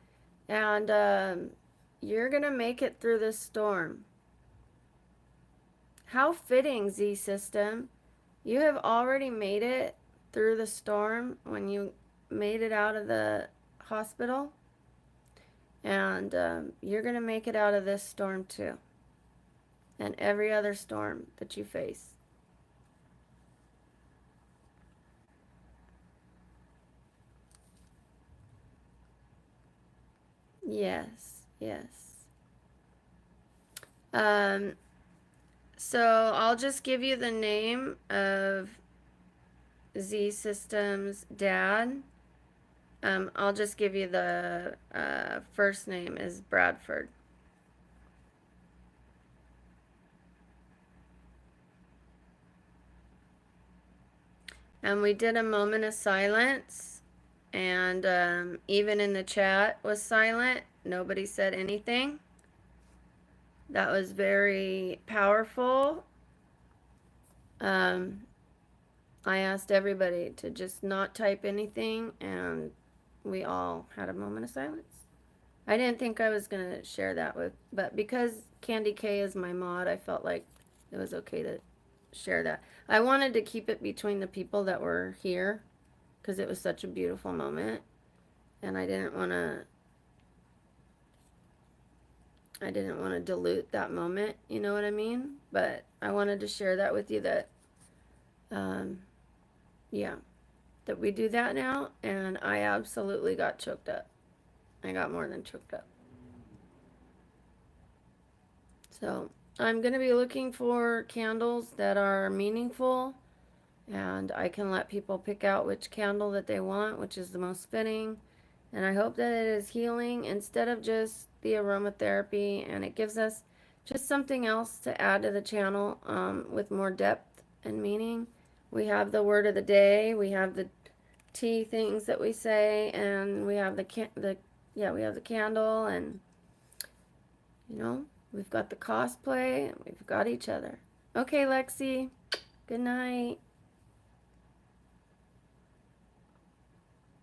And you're going to make it through this storm. How fitting, Z System. You have already made it through the storm when you made it out of the hospital. And you're going to make it out of this storm too. And every other storm that you face. Yes, yes. Um, so I'll just give you the name of Z System's dad. I'll just give you the first name is Bradford. And we did a moment of silence, and even in the chat was silent. Nobody said anything. That was very powerful. I asked everybody to just not type anything, and we all had a moment of silence. I didn't think I was going to share that with, but because Candy K is my mod, I felt like it was okay to share that. I wanted to keep it between the people that were here because it was such a beautiful moment, and I didn't want to dilute that moment, you know what I mean? But I wanted to share that with you that yeah, that we do that now, and I absolutely got choked up. I got more than choked up. So I'm going to be looking for candles that are meaningful, and I can let people pick out which candle that they want, which is the most fitting. And I hope that it is healing instead of just the aromatherapy, and it gives us just something else to add to the channel with more depth and meaning. We have the word of the day, we have the tea things that we say, and we have the candle, and you know, we've got the cosplay, and we've got each other. Okay, Lexi, good night.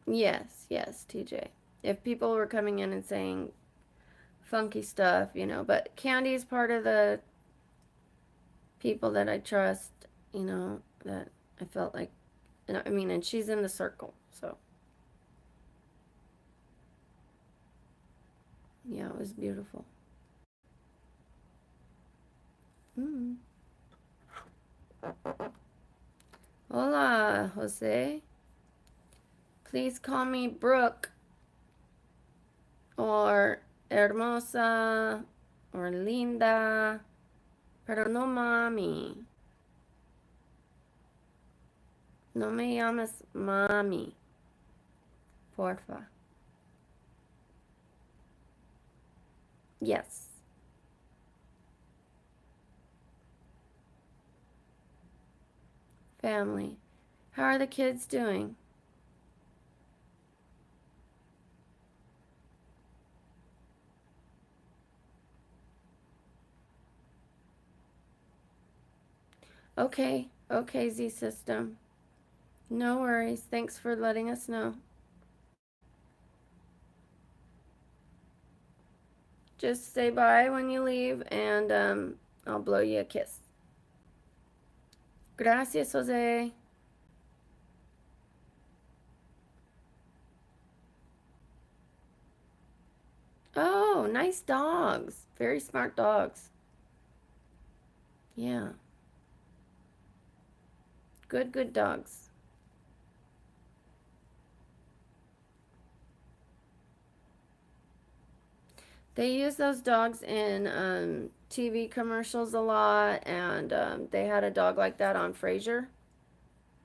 Yes, yes, TJ. If people were coming in and saying funky stuff, you know, but Candy's part of the people that I trust, you know, that I felt like, I mean, and she's in the circle, so. Yeah, it was beautiful. Mm. Hola, Jose. Please call me Brooke or Hermosa or Linda, pero no mami. No me llames mami, porfa. Yes. Family. How are the kids doing? Okay, okay, Z System. No worries. Thanks for letting us know. Just say bye when you leave, and I'll blow you a kiss. Gracias, Jose. Oh, nice dogs. Very smart dogs. Yeah. Good, good dogs. They use those dogs in TV commercials a lot, and they had a dog like that on Frasier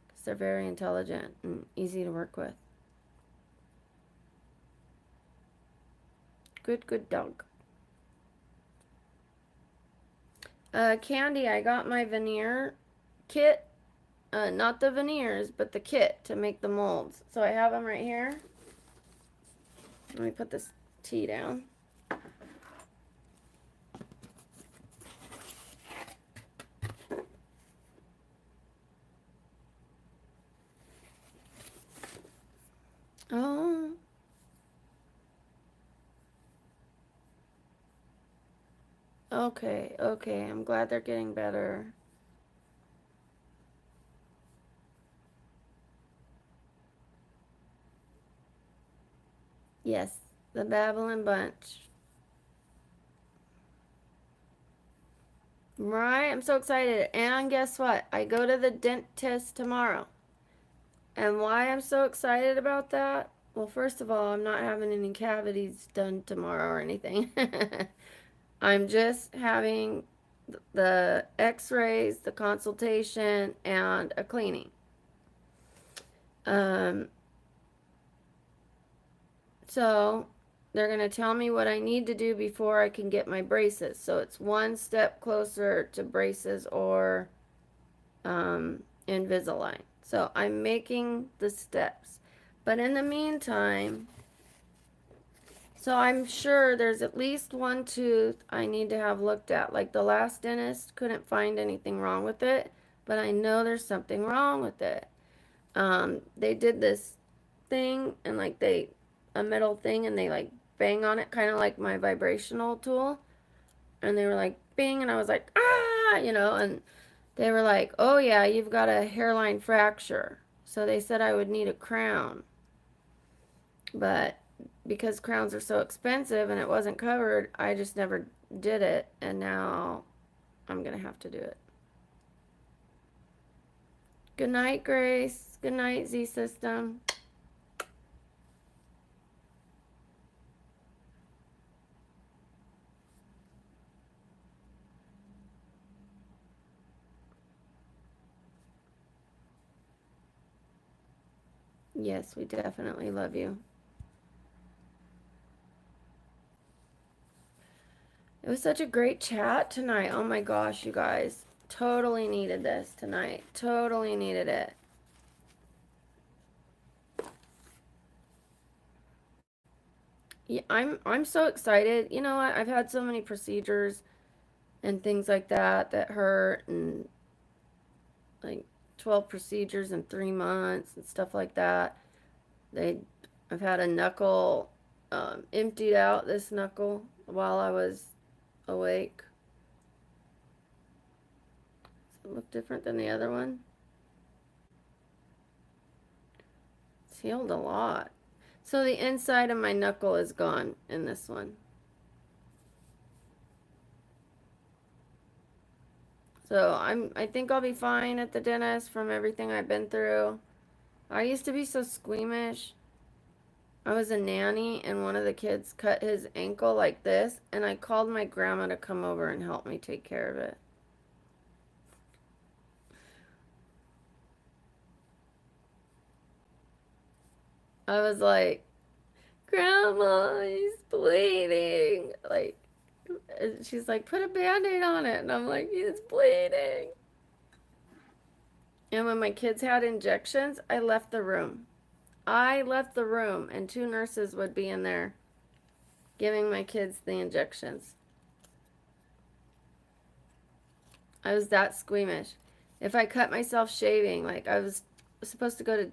because they're very intelligent and easy to work with. Good, good dog. Candy, I got my veneer kit. Not the veneers, but the kit to make the molds. So I have them right here. Let me put this tea down. Oh. Okay, okay. I'm glad they're getting better. Yes, the Babbling Bunch. Right, I'm so excited. And guess what? I go to the dentist tomorrow. And why I'm so excited about that? Well, first of all, I'm not having any cavities done tomorrow or anything. I'm just having the x-rays, the consultation, and a cleaning. Um, so they're going to tell me what I need to do before I can get my braces. So it's one step closer to braces or Invisalign. So I'm making the steps. But in the meantime, so I'm sure there's at least one tooth I need to have looked at. Like the last dentist couldn't find anything wrong with it, but I know there's something wrong with it. They did this thing and like a metal thing and they like bang on it, kind of like my vibrational tool. And they were like bing, and I was like ah, and they were like, oh yeah, you've got a hairline fracture. So they said I would need a crown, but because crowns are so expensive and it wasn't covered, I just never did it, and now I'm gonna have to do it. Good night, Grace. Good night, Z System. Yes, we definitely love you. It was such a great chat tonight. Oh my gosh, you guys. Totally needed this tonight. Totally needed it. Yeah, I'm so excited. You know what? I've had so many procedures and things like that that hurt, and like 12 procedures in 3 months and stuff like that. They I've had a knuckle emptied out, this knuckle, while I was awake. Does it look different than the other one? It's healed a lot. So the inside of my knuckle is gone in this one. So I think I'll be fine at the dentist from everything I've been through. I used to be so squeamish. I was a nanny and one of the kids cut his ankle like this, and I called my grandma to come over and help me take care of it. I was like, Grandma, he's bleeding. Like, she's like, put a band-aid on it. And I'm like, he's bleeding. And when my kids had injections, I left the room. I left the room, and 2 nurses would be in there giving my kids the injections. I was that squeamish. If I cut myself shaving, like I was supposed to go to,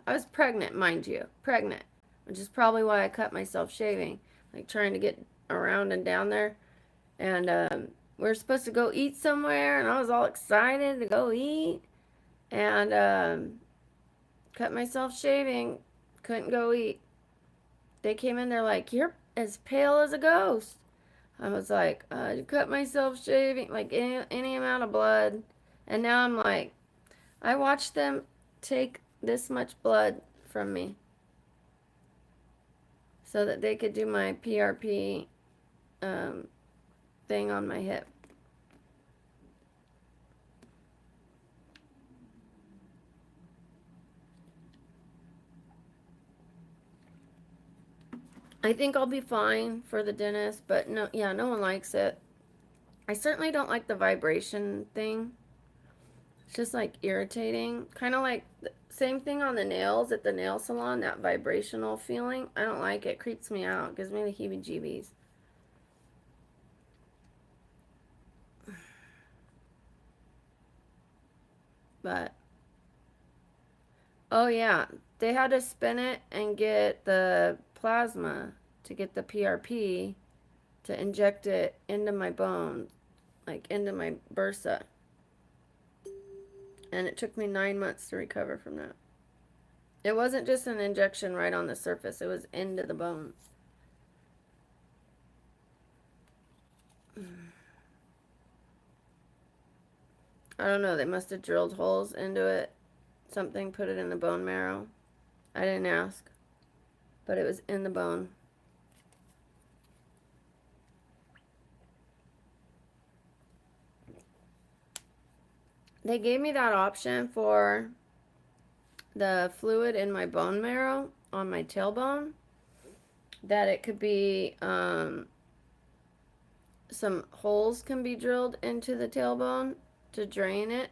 I was pregnant, mind you, pregnant, which is probably why I cut myself shaving, like trying to get around and down there. And we were supposed to go eat somewhere, and I was all excited to go eat, and cut myself shaving, couldn't go eat. They came in, they're like, you're as pale as a ghost. I was like, I cut myself shaving, like any amount of blood. And now I'm like, I watched them take this much blood from me so that they could do my PRP thing on my hip. I think I'll be fine for the dentist, but no, yeah, no one likes it. I certainly don't like the vibration thing. It's just like irritating. Kind of like the same thing on the nails at the nail salon, that vibrational feeling. I don't like it. Creeps me out. Gives me the heebie jeebies. But, oh yeah, they had to spin it and get the plasma to get the PRP to inject it into my bone, like into my bursa. And it took me 9 months to recover from that. It wasn't just an injection right on the surface, it was into the bone. I don't know, they must have drilled holes into it. Something put it in the bone marrow. I didn't ask, but it was in the bone. They gave me that option for the fluid in my bone marrow on my tailbone, that it could be some holes can be drilled into the tailbone to drain it.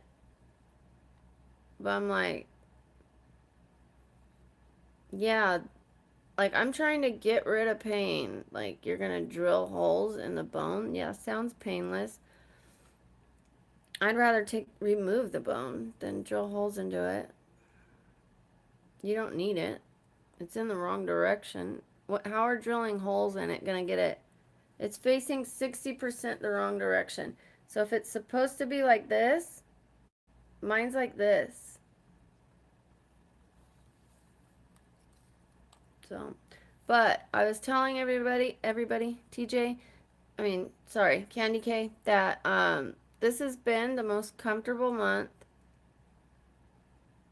But I'm like, yeah, like I'm trying to get rid of pain. Like you're gonna drill holes in the bone. Yeah, sounds painless. I'd rather remove the bone than drill holes into it. You don't need it. It's in the wrong direction. How are drilling holes in it gonna get it? It's facing 60% the wrong direction. So if it's supposed to be like this, mine's like this. So, but I was telling everybody, TJ, sorry, Candy K, that this has been the most comfortable month,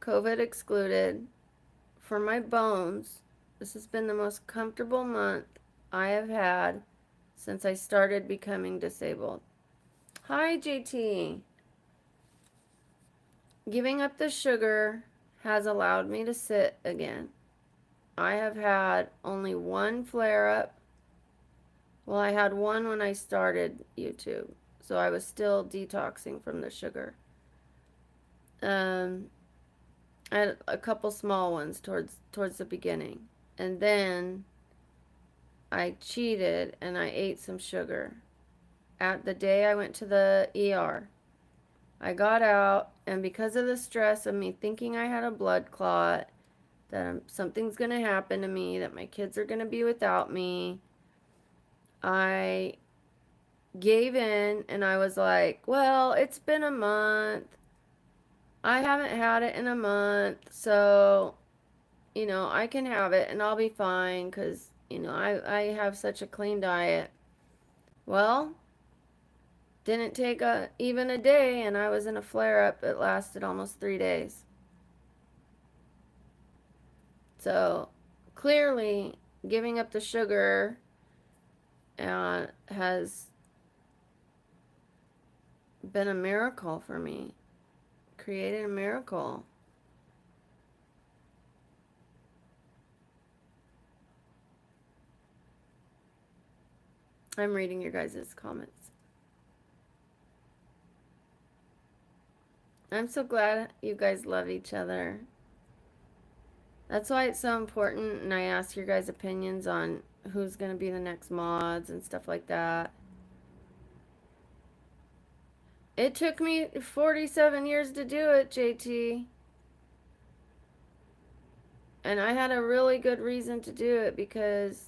COVID excluded, for my bones. This has been the most comfortable month I have had since I started becoming disabled. Hi, JT. Giving up the sugar has allowed me to sit again. I have had only one flare up. Well, I had one when I started YouTube, so I was still detoxing from the sugar. Um, I had a couple small ones towards the beginning, and then I cheated and I ate some sugar. At the day I went to the ER, I got out, and because of the stress of me thinking I had a blood clot, that something's going to happen to me, that my kids are going to be without me, I gave in and I was like, well, it's been a month. I haven't had it in a month, so, I can have it and I'll be fine because, I have such a clean diet. Well, didn't take even a day and I was in a flare up. It lasted almost 3 days. So clearly, giving up the sugar has been a miracle for me, created a miracle. I'm reading your guys' comments. I'm so glad you guys love each other. That's why it's so important, and I ask your guys' opinions on who's going to be the next mods and stuff like that. It took me 47 years to do it, JT. And I had a really good reason to do it because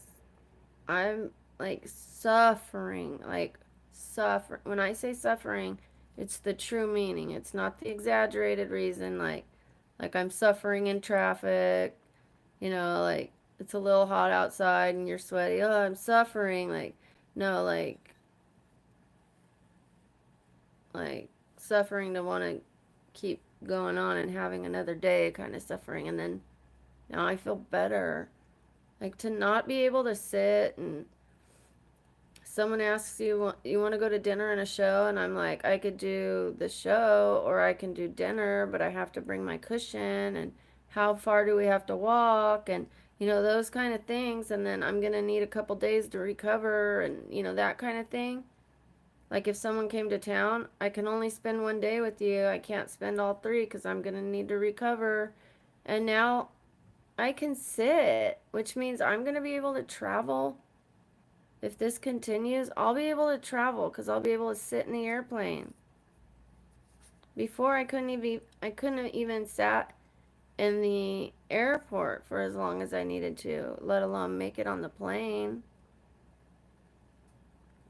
I'm like suffering, When I say suffering, it's the true meaning. It's not the exaggerated reason, like I'm suffering in traffic, like it's a little hot outside and you're sweaty. Oh, I'm suffering. Like, no, like suffering to want to keep going on and having another day kind of suffering. And then now I feel better. Like to not be able to sit and someone asks you want to go to dinner and a show, and I'm like, I could do the show or I can do dinner, but I have to bring my cushion, and how far do we have to walk, and those kind of things. And then I'm going to need a couple days to recover and, that kind of thing. Like if someone came to town, I can only spend 1 day with you. I can't spend all 3 because I'm going to need to recover. And now I can sit, which means I'm going to be able to travel. If this continues, I'll be able to travel because I'll be able to sit in the airplane. Before I couldn't even sat in the airport for as long as I needed to, let alone make it on the plane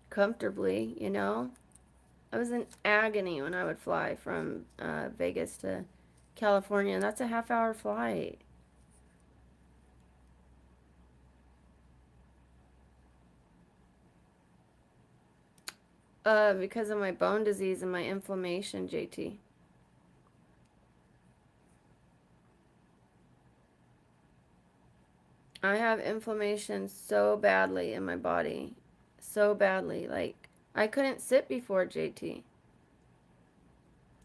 comfortably. I was in agony when I would fly from Vegas to California, and that's a half-hour flight. Because of my bone disease and my inflammation, JT. I have inflammation so badly in my body. So badly. Like, I couldn't sit before, JT.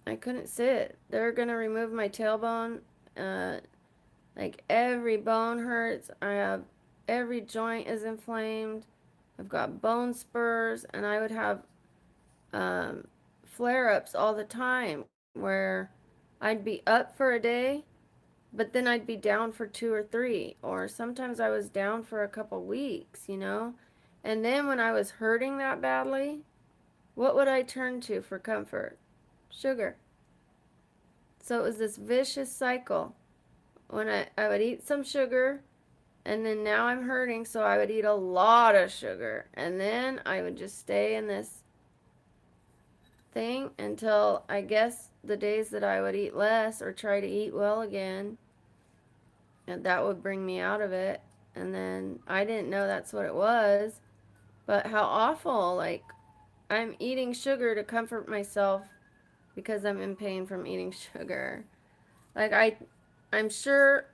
I couldn't sit. They're gonna remove my tailbone. Uh, like, every bone hurts. Every joint is inflamed. I've got bone spurs, and I would have um, flare ups all the time where I'd be up for a day, but then I'd be down for 2 or 3, or sometimes I was down for a couple weeks. And then when I was hurting that badly, what would I turn to for comfort? Sugar. So it was this vicious cycle. When I would eat some sugar, and then now I'm hurting, so I would eat a lot of sugar. And then I would just stay in this thing until I guess the days that I would eat less or try to eat well again, and that would bring me out of it. And then I didn't know that's what it was, but how awful. Like, I'm eating sugar to comfort myself because I'm in pain from eating sugar. Like, I'm sure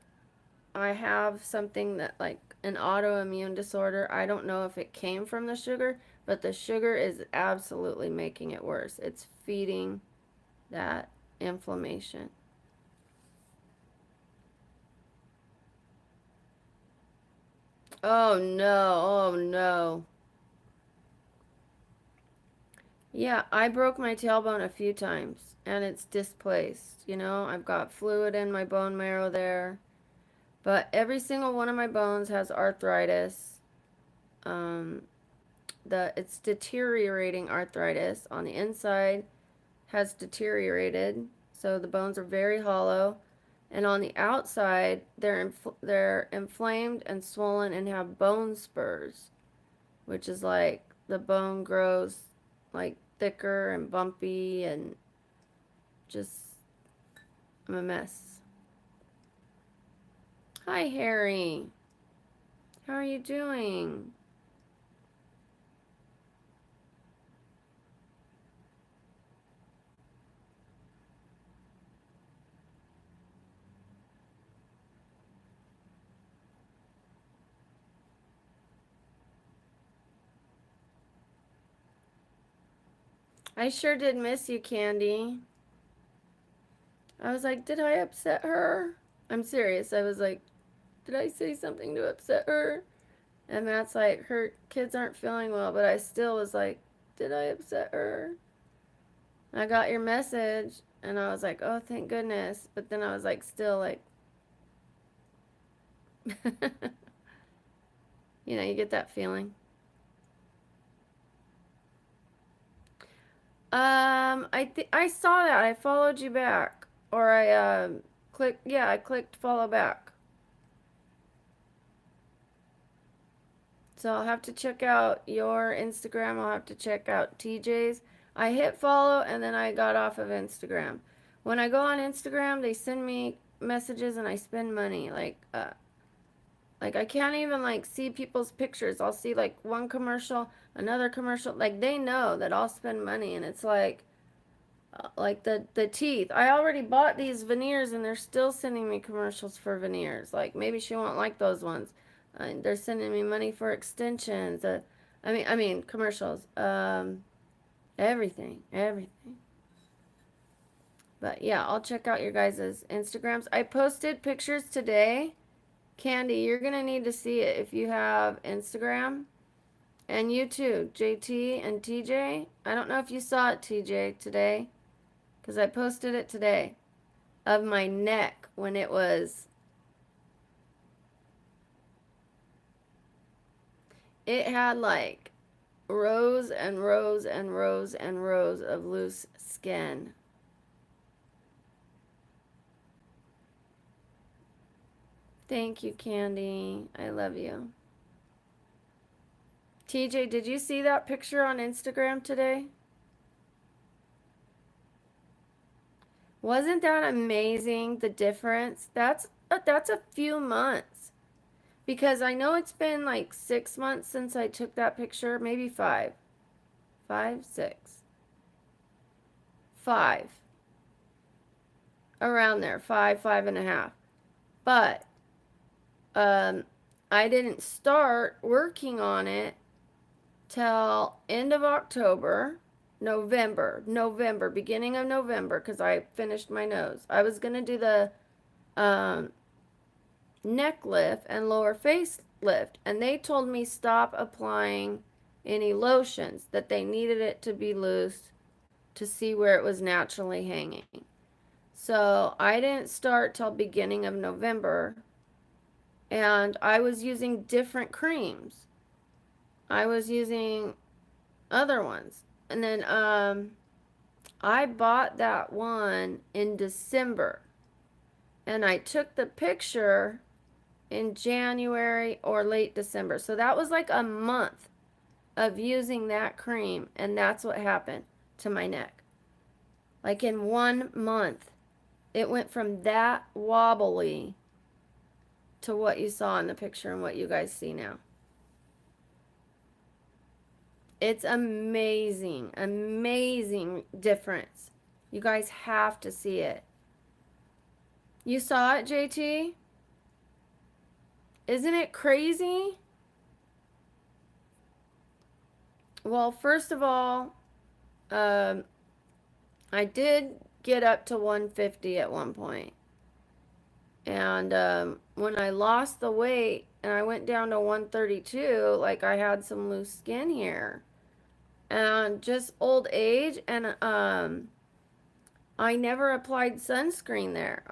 I have something that, like, an autoimmune disorder. I don't know if it came from the sugar, but the sugar is absolutely making it worse. It's feeding that inflammation. Oh no, oh no. Yeah, I broke my tailbone a few times and it's displaced. I've got fluid in my bone marrow there, but every single one of my bones has arthritis. Um, it's deteriorating arthritis on the inside has deteriorated, so the bones are very hollow, and on the outside they're inflamed and swollen and have bone spurs, which is like the bone grows like thicker and bumpy and just I'm a mess. Hi, Harry. How are you doing? I sure did miss you, Candy. I was like, did I upset her? I'm serious. I was like, did I say something to upset her? And Matt's like, her kids aren't feeling well, but I still was like, did I upset her? I got your message, and I was like, oh, thank goodness. But then I was like, still like, you get that feeling. I saw that. I followed you back, or I clicked. Yeah, I clicked follow back. So I'll have to check out your Instagram. I'll have to check out TJ's. I hit follow and then I got off of Instagram. When I go on Instagram, they send me messages and I spend money. Like I can't even like see people's pictures. I'll see like one commercial, another commercial. Like they know that I'll spend money, and it's like the teeth. I already bought these veneers and they're still sending me commercials for veneers. Like maybe she won't like those ones. They're sending me money for extensions. I mean commercials. Everything. But yeah, I'll check out your guys' Instagrams. I posted pictures today Candy, you're going to need to see it if you have Instagram. And you too, JT and TJ. I don't know if you saw it, TJ, today, because I posted it today of my neck when it had like rows and rows and rows and rows of loose skin. Thank you, Candy. I love you. TJ, did you see that picture on Instagram today? Wasn't that amazing, the difference? That's a few months. Because I know it's been like 6 months since I took that picture, maybe five. 5, 6. 5. Around there. 5, 5.5. But I didn't start working on it till end of October, November, beginning of November, because I finished my nose. I was going to do the neck lift and lower face lift, and they told me stop applying any lotions, that they needed it to be loose to see where it was naturally hanging. So I didn't start till beginning of November, and I was using different creams. I was using other ones. And then I bought that one in December, and I took the picture in January or late December. So that was like a month of using that cream, and that's what happened to my neck. Like in 1 month, it went from that wobbly to what you saw in the picture and what you guys see now. It's amazing, amazing difference. You guys have to see it. You saw it, JT? Isn't it crazy? Well, first of all, I did get up to 150 at one point. And when I lost the weight and I went down to 132, like I had some loose skin here. And just old age, and I never applied sunscreen there.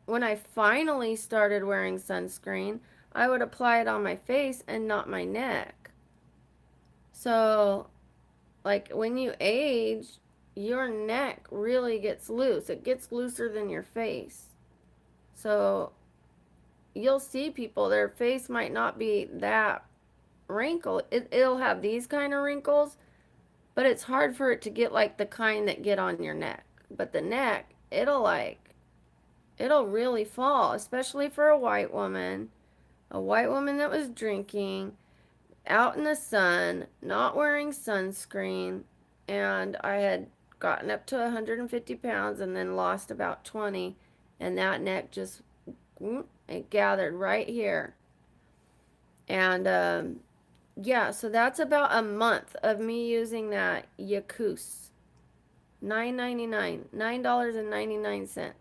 When I finally started wearing sunscreen, I would apply it on my face and not my neck. So, like when you age, your neck really gets loose. It gets looser than your face. So, you'll see people, their face might not be that wrinkled. It'll have these kind of wrinkles, but it's hard for it to get like the kind that get on your neck. But the neck, it'll really fall, especially for a white woman that was drinking, out in the sun, not wearing sunscreen, and I had gotten up to 150 pounds and then lost about 20, and that neck just, it gathered right here. And yeah, so that's about a month of me using that Yakuza. $9.99.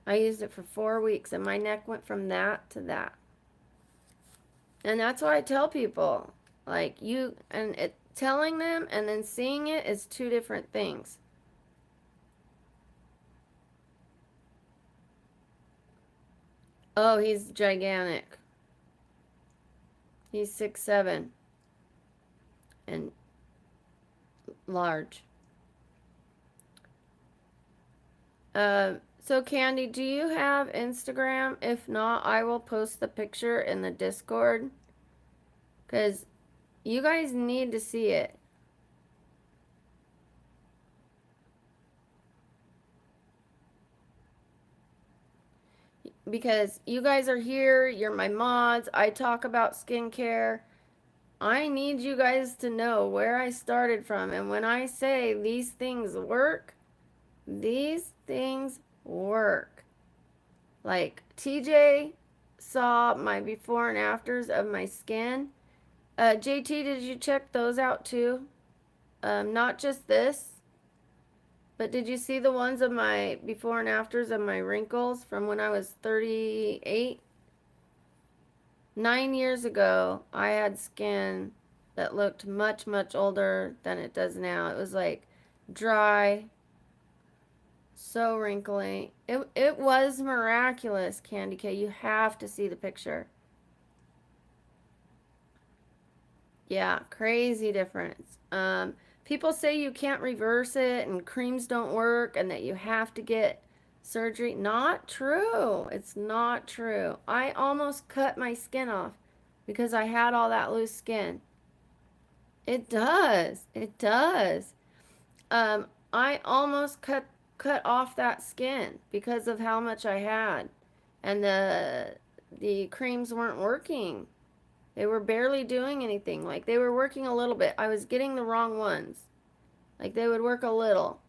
I used it for 4 weeks, and my neck went from that to that. And that's why I tell people, like, telling them and then seeing it is two different things. Oh, he's gigantic. He's 6'7" and large. So Candy, do you have Instagram? If not, I will post the picture in the Discord, because you guys need to see it. Because you guys are here, you're my mods, I talk about skincare. I need you guys to know where I started from, and when I say these things work, these things work. Like TJ saw my before and afters of my skin. JT, did you check those out too? Not just this, But did you see the ones of my before and afters of my wrinkles from when I was 38? 9 years ago, I had skin that looked much, much older than it does now. It was like dry, so wrinkly. It was miraculous, Candy K. You have to see the picture. Yeah, crazy difference. People say you can't reverse it and creams don't work and that you have to get surgery. Not true. It's not true. I almost cut my skin off because I had all that loose skin. It does. It does. I almost cut off that skin because of how much I had, and the creams weren't working. They were barely doing anything. Like they were working a little bit. I was getting the wrong ones. Like they would work a little.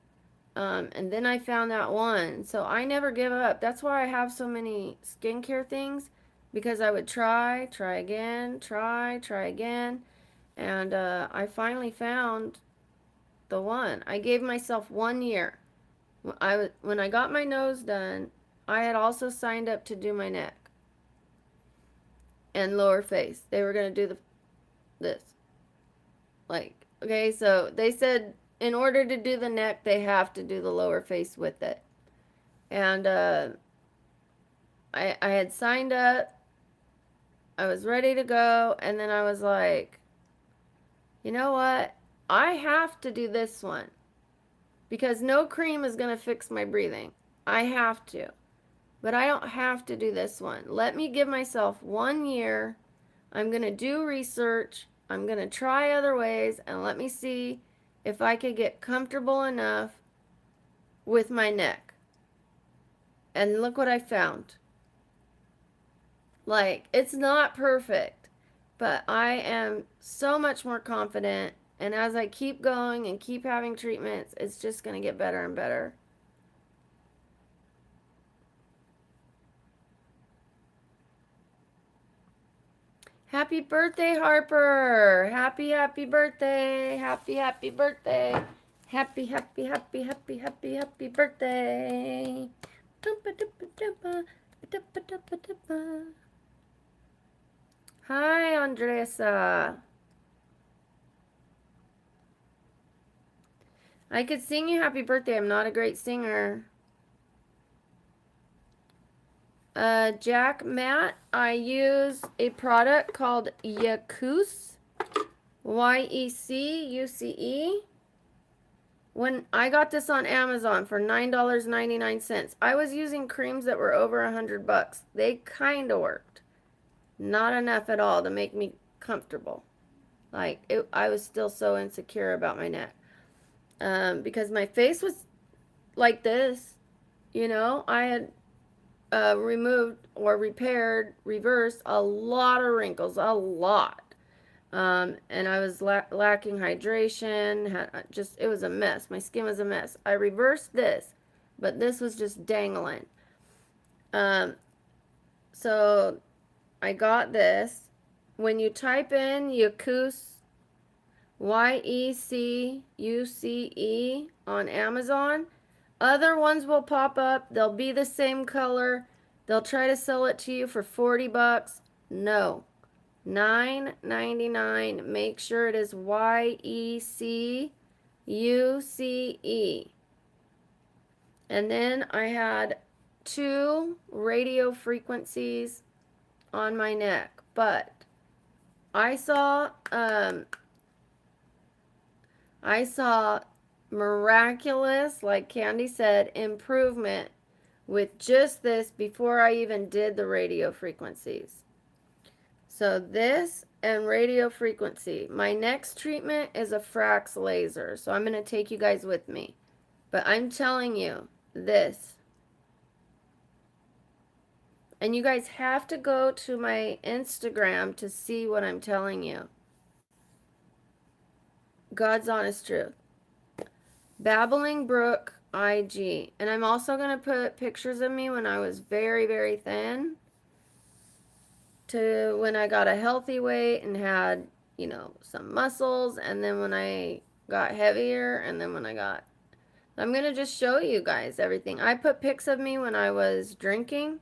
And then I found that one. So I never give up. That's why I have so many skincare things because I would try again, try again. And I finally found the one. I gave myself 1 year. When I got my nose done, I had also signed up to do my neck and lower face. They were going to do this. Like, okay, so they said in order to do the neck, they have to do the lower face with it. And I had signed up. I was ready to go. And then I was like, you know what? I have to do this one because no cream is going to fix my breathing. I have to. But I don't have to do this one. Let me give myself 1 year. I'm going to do research. I'm going to try other ways and let me see if I could get comfortable enough with my neck. And look what I found. Like, it's not perfect, but I am so much more confident. And as I keep going and keep having treatments, it's just going to get better and better. Happy birthday, Harper. Happy birthday. Happy birthday. Happy birthday. Hi, Andresa. I could sing you happy birthday. I'm not a great singer. Jack Matt, I use a product called Yekuce, Yekuce. When I got this on Amazon for $9.99, I was using creams that were over $100. They kind of worked. Not enough at all to make me comfortable. I was still so insecure about my neck. Because my face was like this, I had removed or repaired, reversed a lot of wrinkles, a lot. And I was lacking hydration. It was a mess. My skin was a mess. I reversed this, but this was just dangling. So I got this. When you type in Yekuce, Yekuce on Amazon, other ones will pop up. They'll be the same color. They'll try to sell it to you for $40. No. $9.99. Make sure it is Yekuce. And then I had 2 radio frequencies on my neck, but I saw miraculous, like Candy said, improvement with just this before I even did the radio frequencies. So this and radio frequency. My next treatment is a Frax laser. So I'm going to take you guys with me. But I'm telling you, this. And you guys have to go to my Instagram to see what I'm telling you. God's honest truth. BabblingBrook IG. And I'm also going to put pictures of me when I was very, very thin to when I got a healthy weight and had, some muscles, and then when I got heavier, and then when I got I'm going to just show you guys everything. I put pics of me when I was drinking,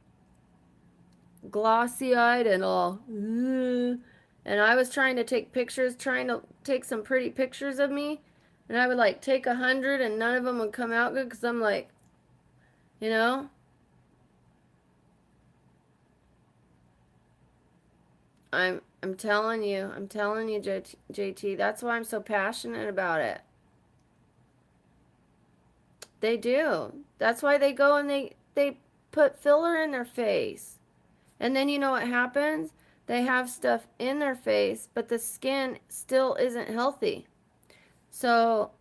glossy-eyed and all. And I was trying to take pictures, trying to take some pretty pictures of me. And I would like take 100 and none of them would come out good because I'm like, you know, I'm telling you, JT, that's why I'm so passionate about it. They do. That's why they go and they put filler in their face. And then you know what happens? They have stuff in their face, but the skin still isn't healthy. So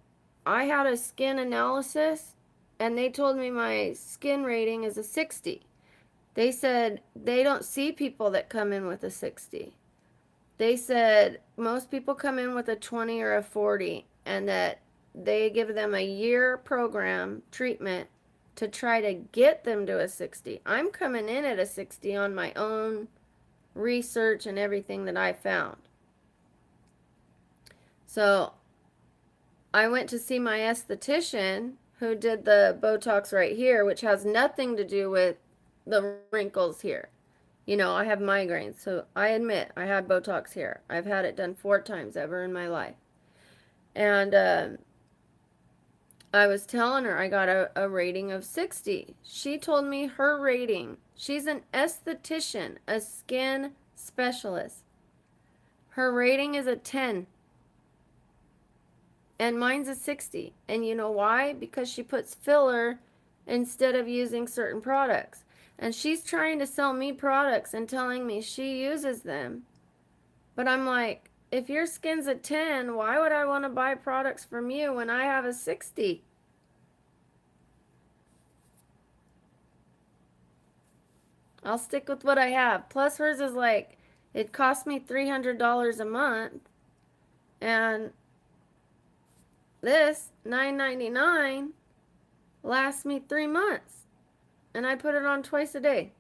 I had a skin analysis and they told me my skin rating is a 60. They said they don't see people that come in with a 60. They said most people come in with a 20 or a 40 and that they give them a year program treatment to try to get them to a 60. I'm coming in at a 60 on my own research and everything that I found. So I went to see my esthetician who did the Botox right here, which has nothing to do with the wrinkles here. You know, I have migraines, so I admit I had Botox here. I've had it done 4 times ever in my life. And I was telling her I got a rating of 60. She told me her rating, she's an esthetician, a skin specialist. Her rating is a 10. And mine's a 60. And you know why? Because she puts filler instead of using certain products. And she's trying to sell me products and telling me she uses them. But I'm like, if your skin's a 10, why would I want to buy products from you when I have a 60? I'll stick with what I have. Plus, hers is like, it cost me $300 a month. And this, $9.99, lasts me 3 months. And I put it on twice a day.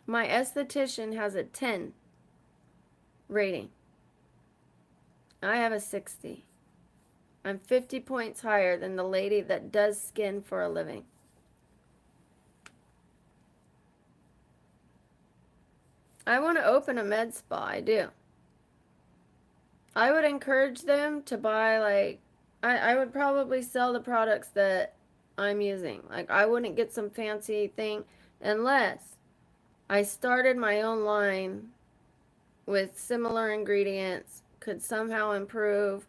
My esthetician has a 10 rating. I have a 60. I'm 50 points higher than the lady that does skin for a living. I want to open a med spa. I do. I would encourage them to buy, like, I would probably sell the products that I'm using. Like, I wouldn't get some fancy thing unless I started my own line with similar ingredients, could somehow improve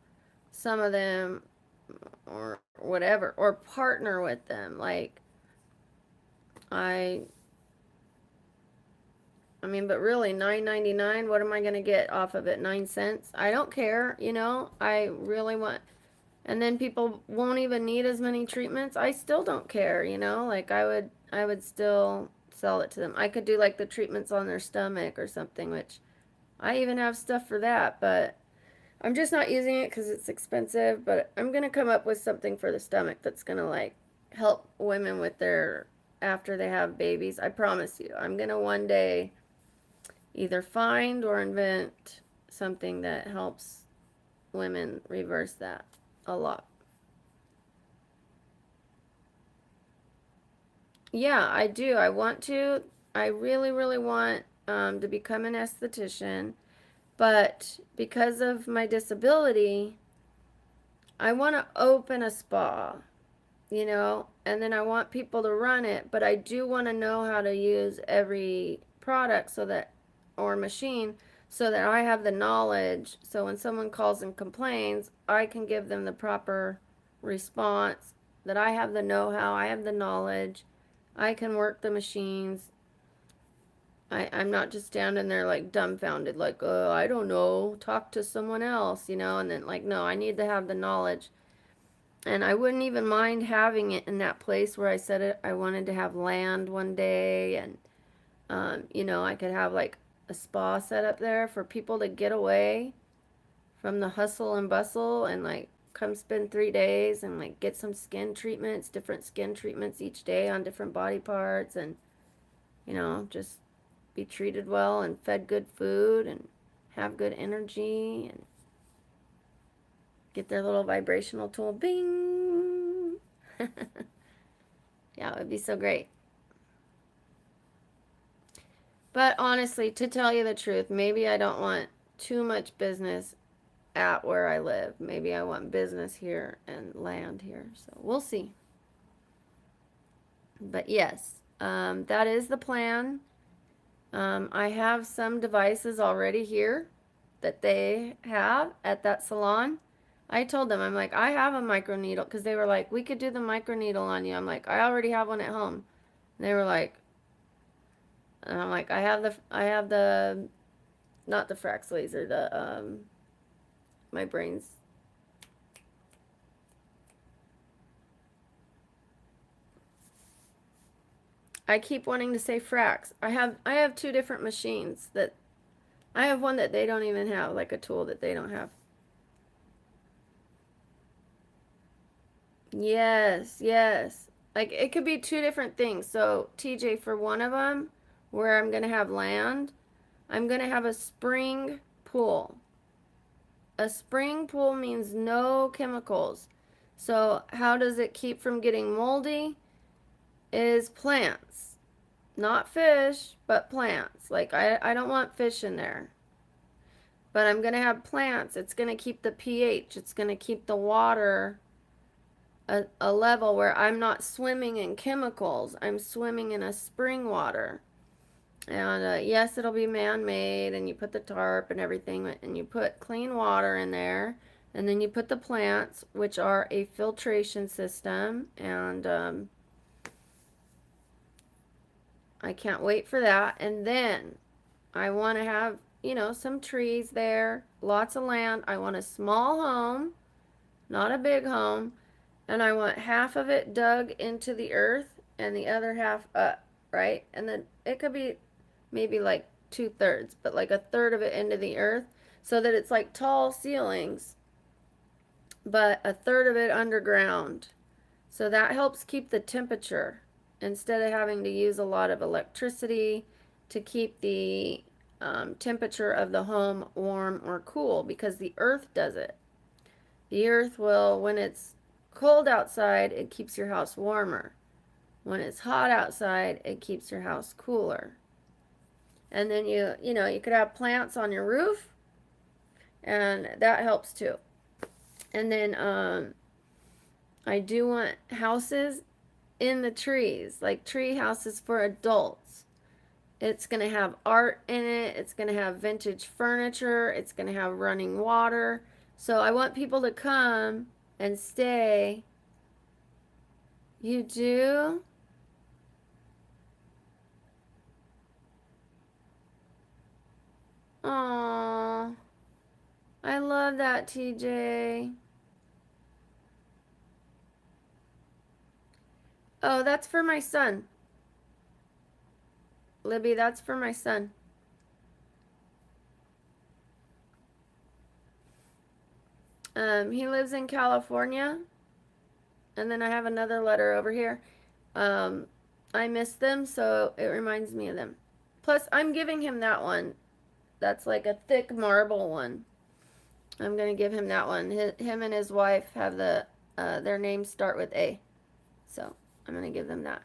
some of them or whatever, or partner with them. Like, I I mean, but really, $9.99. What am I gonna get off of it? 9 cents. I don't care. You know, I really want. And then people won't even need as many treatments. I still don't care. You know, like I would still sell it to them. I could do like the treatments on their stomach or something, which I even have stuff for that. But I'm just not using it because it's expensive. But I'm gonna come up with something for the stomach that's gonna like help women with their after they have babies. I promise you. I'm gonna one day either find or invent something that helps women reverse that a lot. Yeah, I do. I want to. I really, really want to become an esthetician, but because of my disability, I want to open a spa, you know, and then I want people to run it, but I do want to know how to use every product so that, or machine, so that I have the knowledge. So when someone calls and complains, I can give them the proper response, that I have the know how, I have the knowledge, I can work the machines. I'm not just standing there like dumbfounded, like, oh, I don't know, talk to someone else, you know, and then like, no, I need to have the knowledge. And I wouldn't even mind having it in that place where I said it. I wanted to have land one day, and you know, I could have like a spa set up there for people to get away from the hustle and bustle and like come spend 3 days and like get some skin treatments, different skin treatments each day on different body parts, and you know, just be treated well and fed good food and have good energy and Get their little vibrational tool. Bing! Yeah, it would be so great. But honestly, to tell you the truth, maybe I don't want too much business at where I live. Maybe I want business here and land here. So we'll see. But yes, that is the plan. I have some devices already here that they have at that salon. I told them, I'm like, I have a microneedle because they were like, we could do the microneedle on you. I'm like, I already have one at home. And they were like, and I'm like, I have the, not the Frax laser, my brain's, I keep wanting to say Frax. I have two different machines that, I have one that they don't even have, like a tool that they don't have. Yes, yes. Like it could be two different things. So, TJ, for one of them, where I'm going to have land, I'm going to have a spring pool. A spring pool means no chemicals. So, how does it keep from getting moldy? Is plants. Not fish, but plants. Like, I don't want fish in there. But I'm going to have plants. It's going to keep the pH, it's going to keep the water a level where I'm not swimming in chemicals. I'm swimming in a spring water. And yes, it'll be man-made, and you put the tarp and everything, and you put clean water in there, and then you put the plants, which are a filtration system, and I can't wait for that. And then I want to have, you know, some trees there, lots of land. I want a small home, not a big home, and I want half of it dug into the earth and the other half up, right? And then it could be maybe like 2/3, but like a third of it into the earth so that it's like tall ceilings, but a third of it underground. So that helps keep the temperature instead of having to use a lot of electricity to keep the temperature of the home warm or cool, because the earth does it. The earth will, when it's cold outside, it keeps your house warmer. When it's hot outside, it keeps your house cooler. And then you know, you could have plants on your roof, and that helps too. And then I do want houses in the trees, like tree houses for adults. It's going to have art in it. It's going to have vintage furniture. It's going to have running water. So I want people to come and stay. You do? Aww. I love that, TJ. Oh, that's for my son. Libby, that's for my son. He lives in California. And then I have another letter over here. I miss them, so it reminds me of them. Plus, I'm giving him that one. That's like a thick marble one. I'm going to give him that one. Him and his wife have their names start with A. So I'm going to give them that.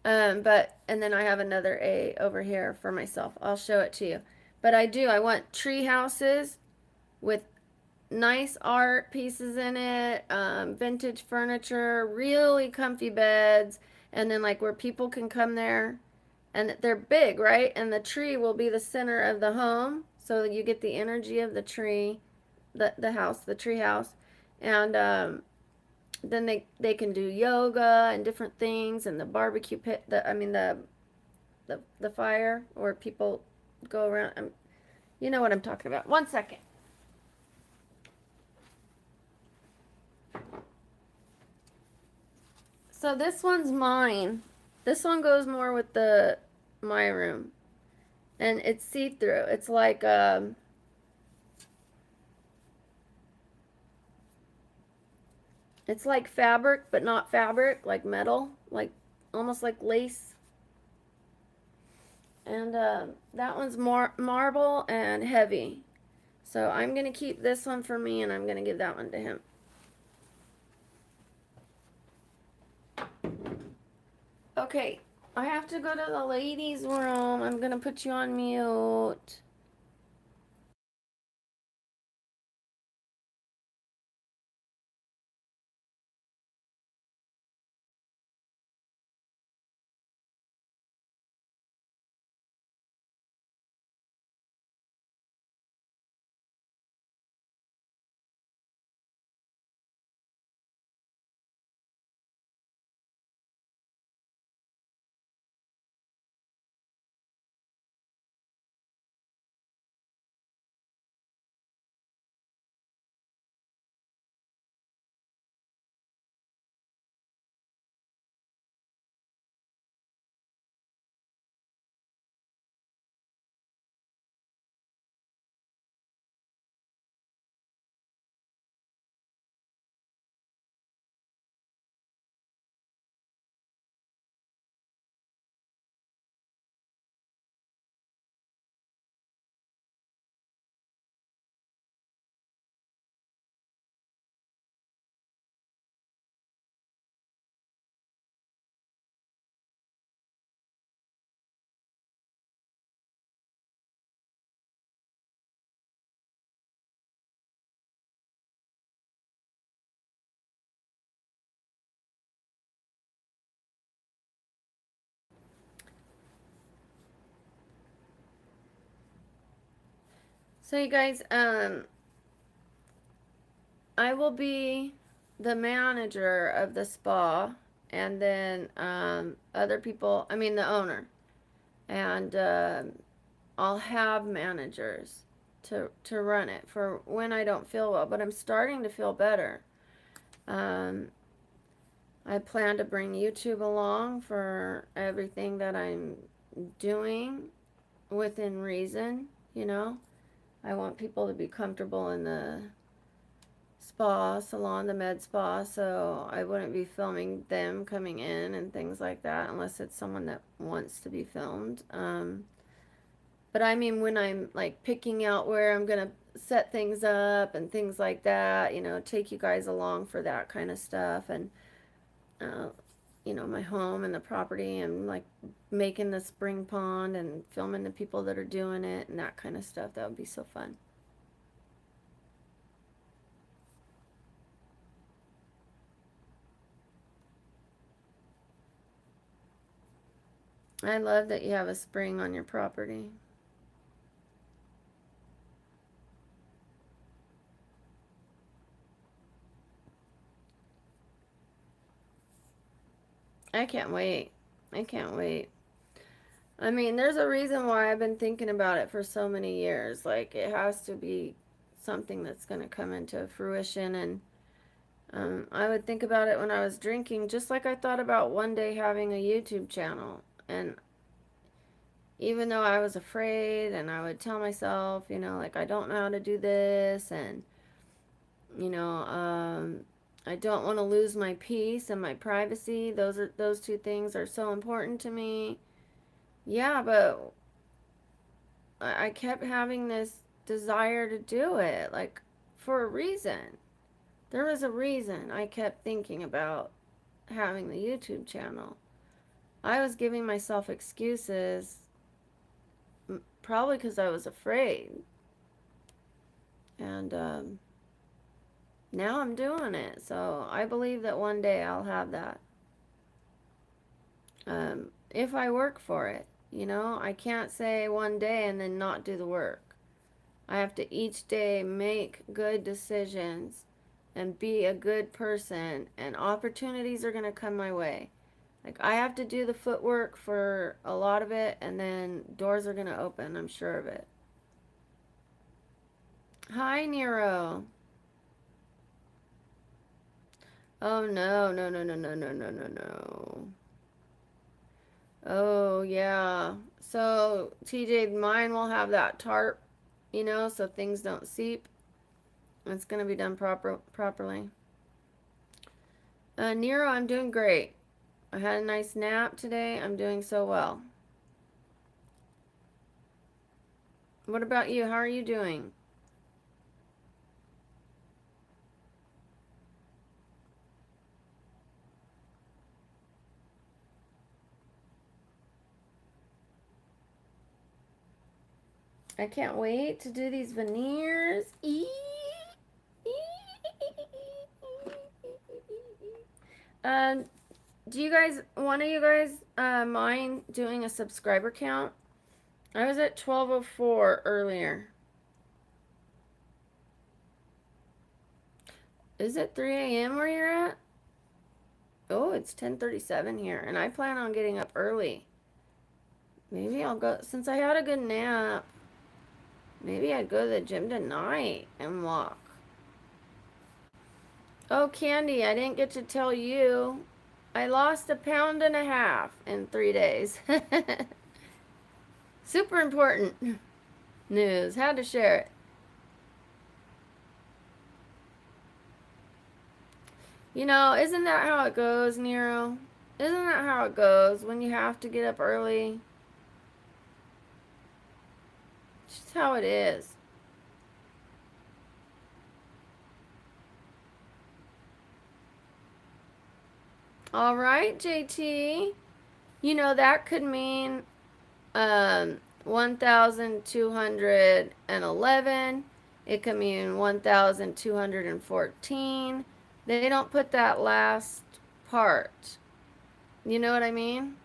And then I have another A over here for myself. I'll show it to you. But I want tree houses with nice art pieces in it, vintage furniture, really comfy beds, and then like where people can come there, and they're big, right? And the tree will be the center of the home, so that you get the energy of the tree, the house, the tree house, and then they can do yoga and different things, and the barbecue pit, the fire where people go around. You know what I'm talking about. One second. So this one's mine. This one goes more with my room. And it's see-through. It's like it's like fabric, but not fabric, like metal, like almost like lace. And that one's more marble and heavy. So I'm going to keep this one for me, and I'm going to give that one to him. Okay, I have to go to the ladies' room. I'm going to put you on mute. So you guys, I will be the manager of the spa, and then other people, I mean the owner, and I'll have managers to run it for when I don't feel well, but I'm starting to feel better. Um, I plan to bring YouTube along for everything that I'm doing within reason, you know. I want people to be comfortable in the spa salon, the med spa, so I wouldn't be filming them coming in and things like that unless it's someone that wants to be filmed. But I mean, when I'm like picking out where I'm gonna set things up and things like that, you know, take you guys along for that kind of stuff, and uh, you know, my home and the property, and like making the spring pond and filming the people that are doing it and that kind of stuff. That would be so fun. I love that you have a spring on your property. I can't wait. I can't wait. I mean, there's a reason why I've been thinking about it for so many years. Like, it has to be something that's going to come into fruition. And I would think about it when I was drinking, just like I thought about one day having a YouTube channel. And even though I was afraid, and I would tell myself, you know, like, I don't know how to do this, and, you know, I don't want to lose my peace and my privacy. Those two things are so important to me. Yeah, but I kept having this desire to do it, like, for a reason. There was a reason I kept thinking about having the YouTube channel. I was giving myself excuses, probably because I was afraid. And now I'm doing it. So I believe that one day I'll have that. If I work for it, you know, I can't say one day and then not do the work. I have to each day make good decisions and be a good person, and opportunities are going to come my way. Like, I have to do the footwork for a lot of it, and then doors are going to open, I'm sure of it. Hi, Nero. Oh, no, no, no, no, no, no, no, no, no. Oh, yeah. So, TJ, mine will have that tarp, you know, so things don't seep. It's going to be done properly. Nero, I'm doing great. I had a nice nap today. I'm doing so well. What about you? How are you doing? I can't wait to do these veneers. Um, do you guys, one of you guys, mind doing a subscriber count? I was at 1204 earlier. Is it 3 a.m. where you're at? Oh, it's 10:37 here, and I plan on getting up early. Maybe I'll go, since I had a good nap, maybe I'd go to the gym tonight and walk. Oh, Candy, I didn't get to tell you. I lost 1.5 pounds in 3 days. Super important news. Had to share it. You know, isn't that how it goes, Nero? Isn't that how it goes when you have to get up early? It's just how it is. All right, JT. You know, that could mean 1,211. It could mean 1,214. They don't put that last part. You know what I mean?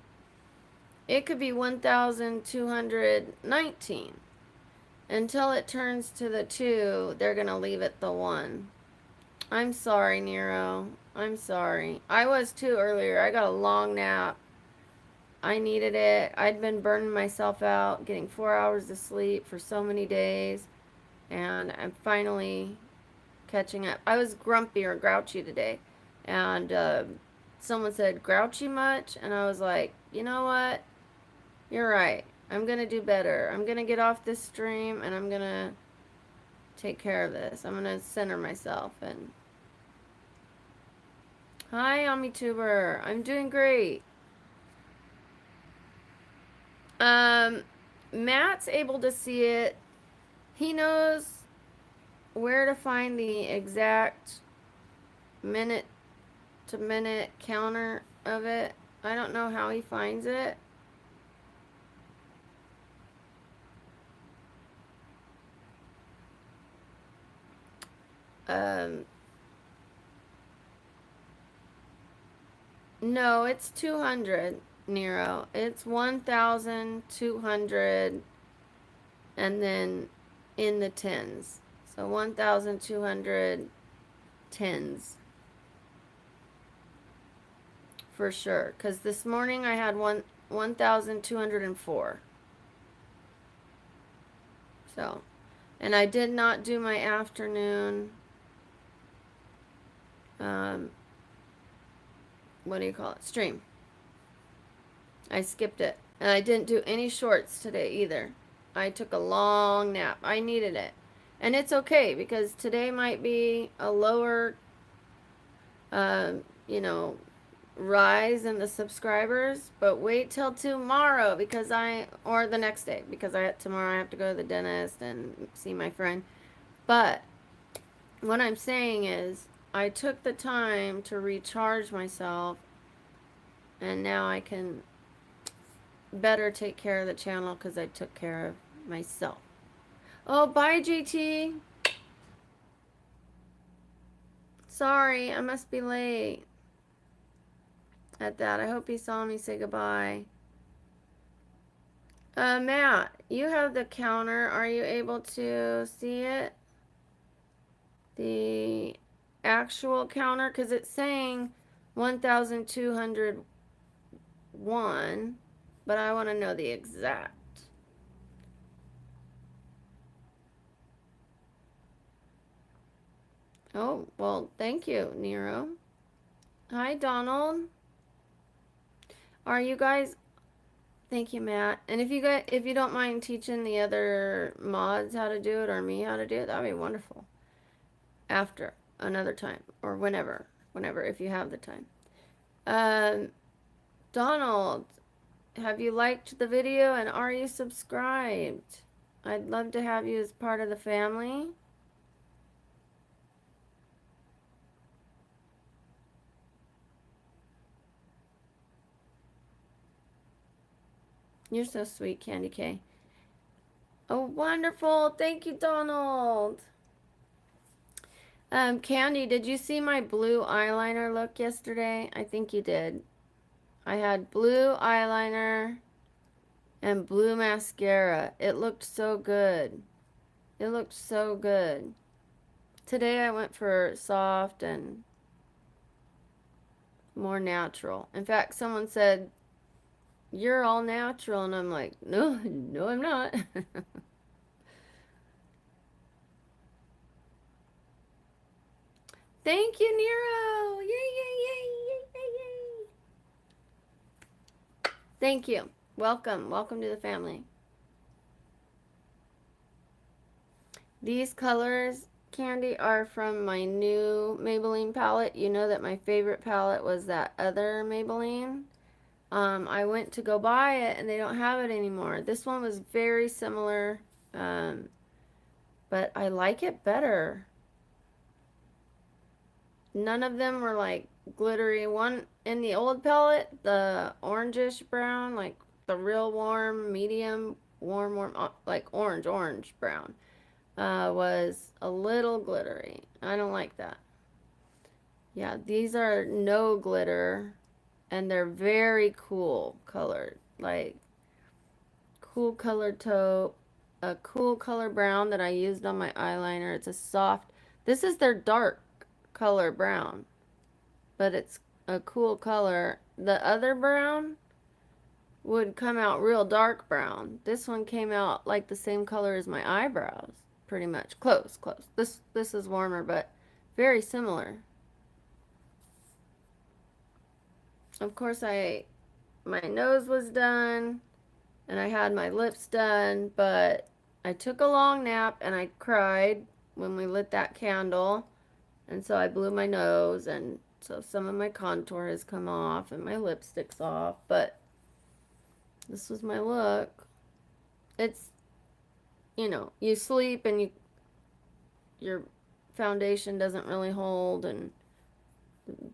It could be 1,219. Until it turns to the 2, they're going to leave it the 1. I'm sorry, Nero. I'm sorry. I was too earlier. I got a long nap. I needed it. I'd been burning myself out, getting 4 hours of sleep for so many days, and I'm finally catching up. I was grumpy or grouchy today, and someone said, "Grouchy much?" And I was like, you know what? You're right. I'm going to do better. I'm going to get off this stream, and I'm going to take care of this. I'm going to center myself. And hi, AmiTuber. I'm doing great. Matt's able to see it. He knows where to find the exact minute to minute counter of it. I don't know how he finds it. No, it's 200, Nero. It's 1,200 and then in the tens. So 1,200 tens. For sure. Because this morning I had 1,204. So, and I did not do my afternoon, what do you call it? Stream. I skipped it. And I didn't do any shorts today either. I took a long nap. I needed it. And it's okay because today might be a lower, you know, rise in the subscribers, but wait till tomorrow because or the next day because tomorrow I have to go to the dentist and see my friend. But what I'm saying is I took the time to recharge myself, and now I can better take care of the channel because I took care of myself. Oh, bye, JT. Sorry, I must be late at that. I hope you saw me say goodbye. Matt, you have the counter. Are you able to see it? The actual counter? Because it's saying 1,201, but I want to know the exact. Oh, well, thank you, Nero. Hi, Donald. Are you guys... Thank you, Matt. And if you don't mind teaching the other mods how to do it or me how to do it, that would be wonderful. After another time or whenever, if you have the time. Donald, have you liked the video and are you subscribed? I'd love to have you as part of the family. You're so sweet, Candy K. Oh, wonderful. Thank you, Donald. Candy, did you see my blue eyeliner look yesterday? I think you did. I had blue eyeliner and blue mascara. It looked so good. It looked so good. Today I went for soft and more natural. In fact, someone said, "You're all natural." And I'm like, "No, no, I'm not." Thank you, Nero. Yay, yay, yay, yay, yay, yay. Thank you. Welcome. Welcome to the family. These colors, Candy, are from my new Maybelline palette. You know that my favorite palette was that other Maybelline. I went to go buy it and they don't have it anymore. This one was very similar, um, but I like it better. None of them were like glittery. One in the old palette, the orangish brown, like the real warm, medium, warm, like orange brown, was a little glittery. I don't like that. Yeah, these are no glitter and they're very cool colored. Like cool colored taupe, a cool color brown that I used on my eyeliner. It's a soft, this is their dark color brown, but it's a cool color. The other brown would come out real dark brown. This one came out like the same color as my eyebrows, pretty much. Close, close. This is warmer, but very similar. Of course, my nose was done and I had my lips done, but I took a long nap and I cried when we lit that candle. And so I blew my nose, and so some of my contour has come off and my lipstick's off, but this was my look. It's, you sleep and your foundation doesn't really hold and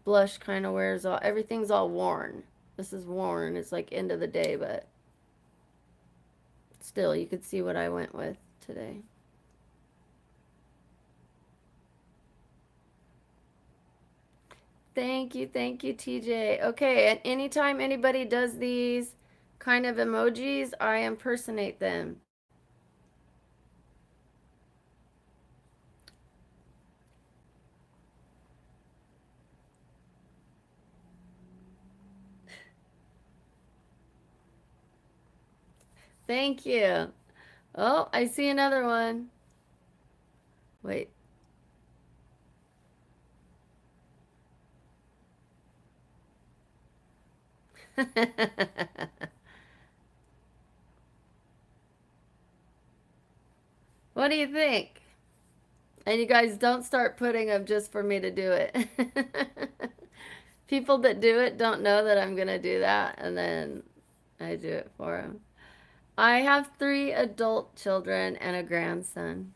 blush kind of wears off. Everything's all worn. This is worn. It's like end of the day, but still you could see what I went with today. Thank you, TJ. Okay, and anytime anybody does these kind of emojis, I impersonate them. Thank you. Oh, I see another one. Wait. What do you think? And you guys don't start putting them just for me to do it. People that do it don't know that I'm going to do that, and then I do it for them. I have 3 adult children and a grandson.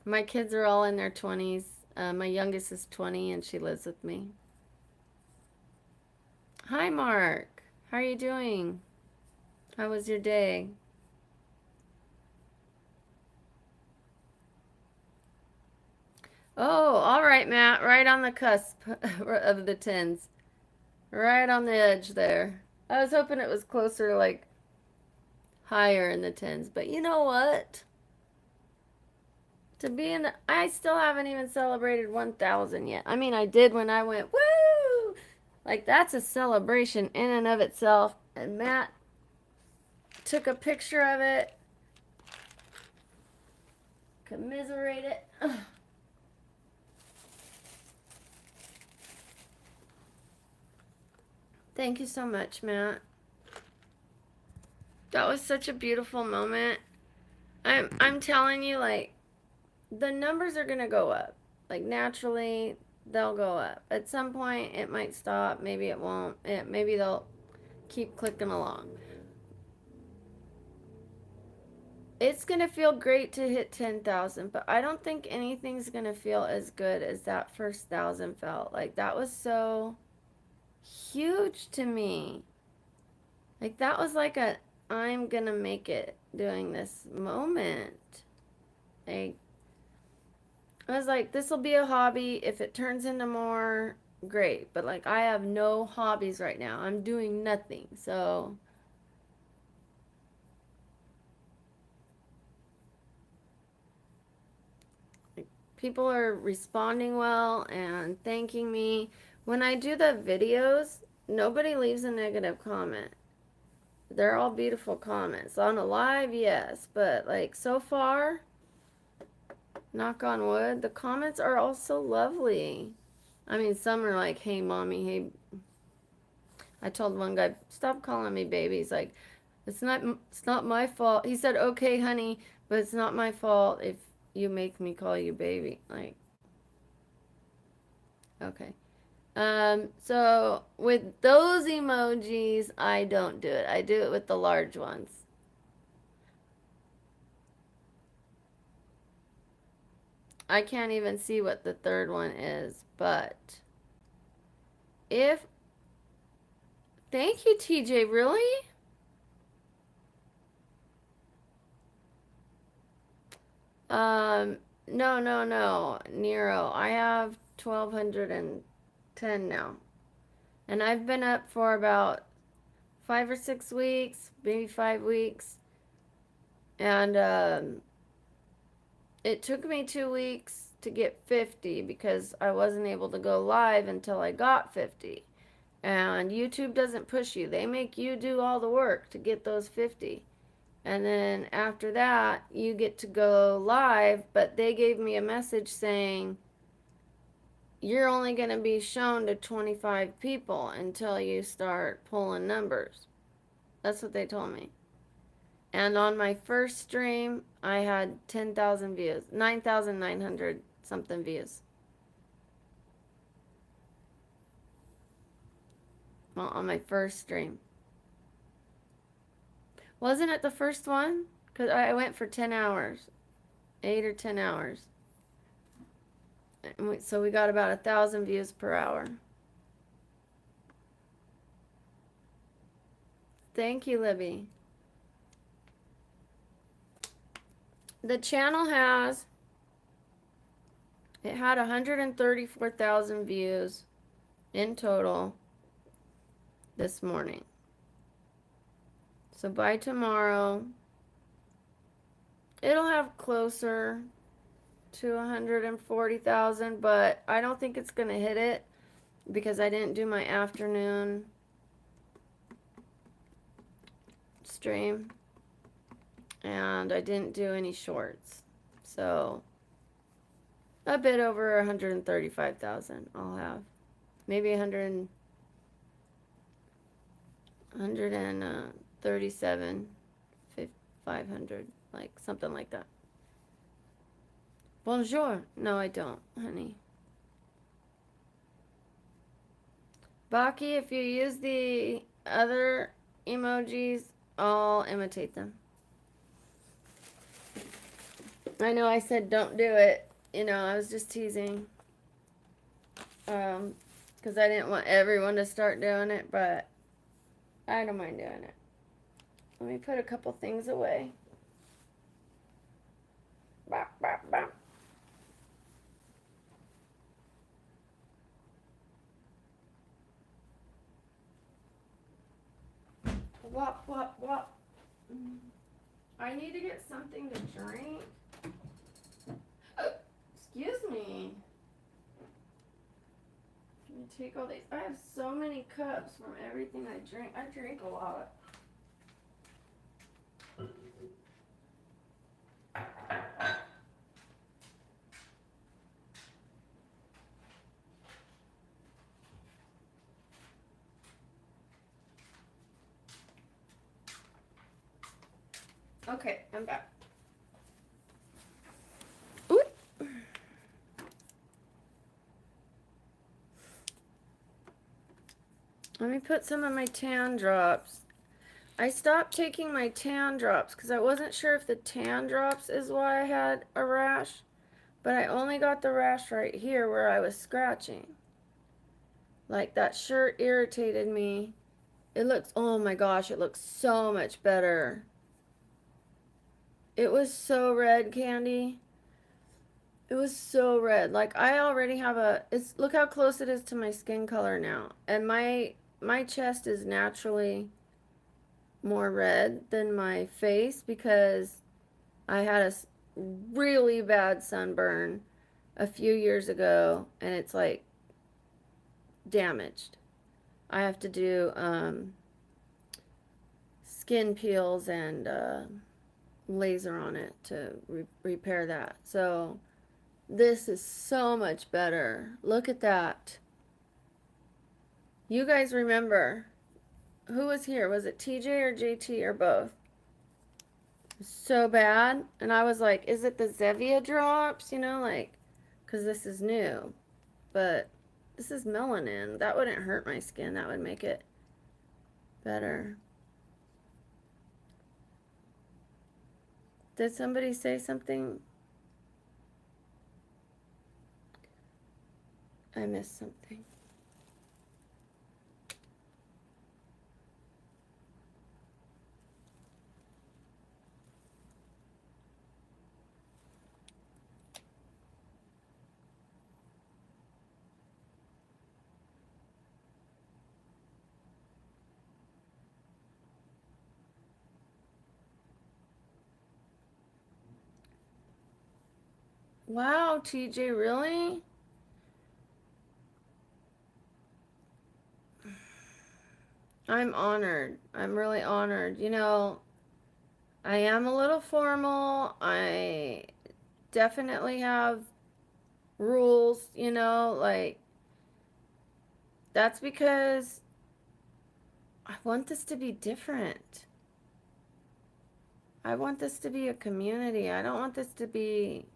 My kids are all in their 20s. My youngest is 20 and she lives with me. Hi, Mark. How are you doing? How was your day? Oh, all right, Matt. Right on the cusp of the tens. Right on the edge there. I was hoping it was closer, like higher in the tens. But you know what? To be in the, I still haven't even celebrated 1,000 yet. I mean, I did when I went, woo! Like, that's a celebration in and of itself. And Matt took a picture of it, commiserate it. Ugh. Thank you so much, Matt. That was such a beautiful moment. I'm telling you, like, the numbers are gonna go up. Like, naturally, they'll go up. At some point, it might stop. Maybe it won't. Maybe they'll keep clicking along. It's gonna feel great to hit 10,000, but I don't think anything's gonna feel as good as that first 1,000 felt. Like, that was so huge to me. Like that was like a I'm gonna make it doing this moment. Like I was like, this will be a hobby. If it turns into more, great. But like I have no hobbies right now. I'm doing nothing. So people are responding well and thanking me. When I do the videos, nobody leaves a negative comment. They're all beautiful comments. On a live, yes, but like so far, knock on wood, the comments are all so lovely. I mean, some are like, hey, mommy, hey. I told one guy, stop calling me baby. He's like, it's not my fault. He said, okay, honey, but it's not my fault if you make me call you baby. Like, okay. So with those emojis, I don't do it. I do it with the large ones. I can't even see what the third one is, but if thank you, TJ, really? No, no, no, Nero. I have 1210 now. And I've been up for about 5 or 6 weeks, maybe 5 weeks. And it took me 2 weeks to get 50 because I wasn't able to go live until I got 50. And YouTube doesn't push you, they make you do all the work to get those 50. And then after that, you get to go live, but they gave me a message saying, you're only going to be shown to 25 people until you start pulling numbers. That's what they told me. And on my first stream, I had 10,000 views, 9,900 something views. Well, on my first stream. Wasn't it the first one? Because I went for 10 hours, 8 or 10 hours. So we got about 1,000 views per hour. Thank you, Libby. The channel it had 134,000 views in total this morning. So by tomorrow, it'll have closer to 140,000, but I don't think it's going to hit it because I didn't do my afternoon stream and I didn't do any shorts. So a bit over 135,000 I'll have. Maybe 137, 500, like something like that. Bonjour. No, I don't, honey. Baki, if you use the other emojis, I'll imitate them. I know I said don't do it. You know, I was just teasing. Because I didn't want everyone to start doing it, but I don't mind doing it. Let me put a couple things away. Bop, bop, bop. Wop, wop, wop. I need to get something to drink. Oh, excuse me. Let me take all these. I have so many cups from everything I drink. I drink a lot. Okay, I'm back. Ooh. Let me put some of my tan drops. I stopped taking my tan drops because I wasn't sure if the tan drops is why I had a rash, but I only got the rash right here where I was scratching. Like that shirt irritated me It looks, oh my gosh, it looks so much better. It was so red, Candy. It was so red. Like I already have it's look how close it is to my skin color now. And my chest is naturally more red than my face because I had a really bad sunburn a few years ago and it's like damaged. I have to do skin peels and laser on it to repair that. So this is so much better. Look at that. You guys remember who was here? Was it TJ or JT or both? So bad. And I was like, is it the Zevia drops? You know, like, because this is new. But this is melanin. That wouldn't hurt my skin. That would make it better. Did somebody say something? I missed something. Wow, TJ, really? I'm honored. I'm really honored. You know, I am a little formal. I definitely have rules, you know, like that's because I want this to be different. I want this to be a community. I don't want this to be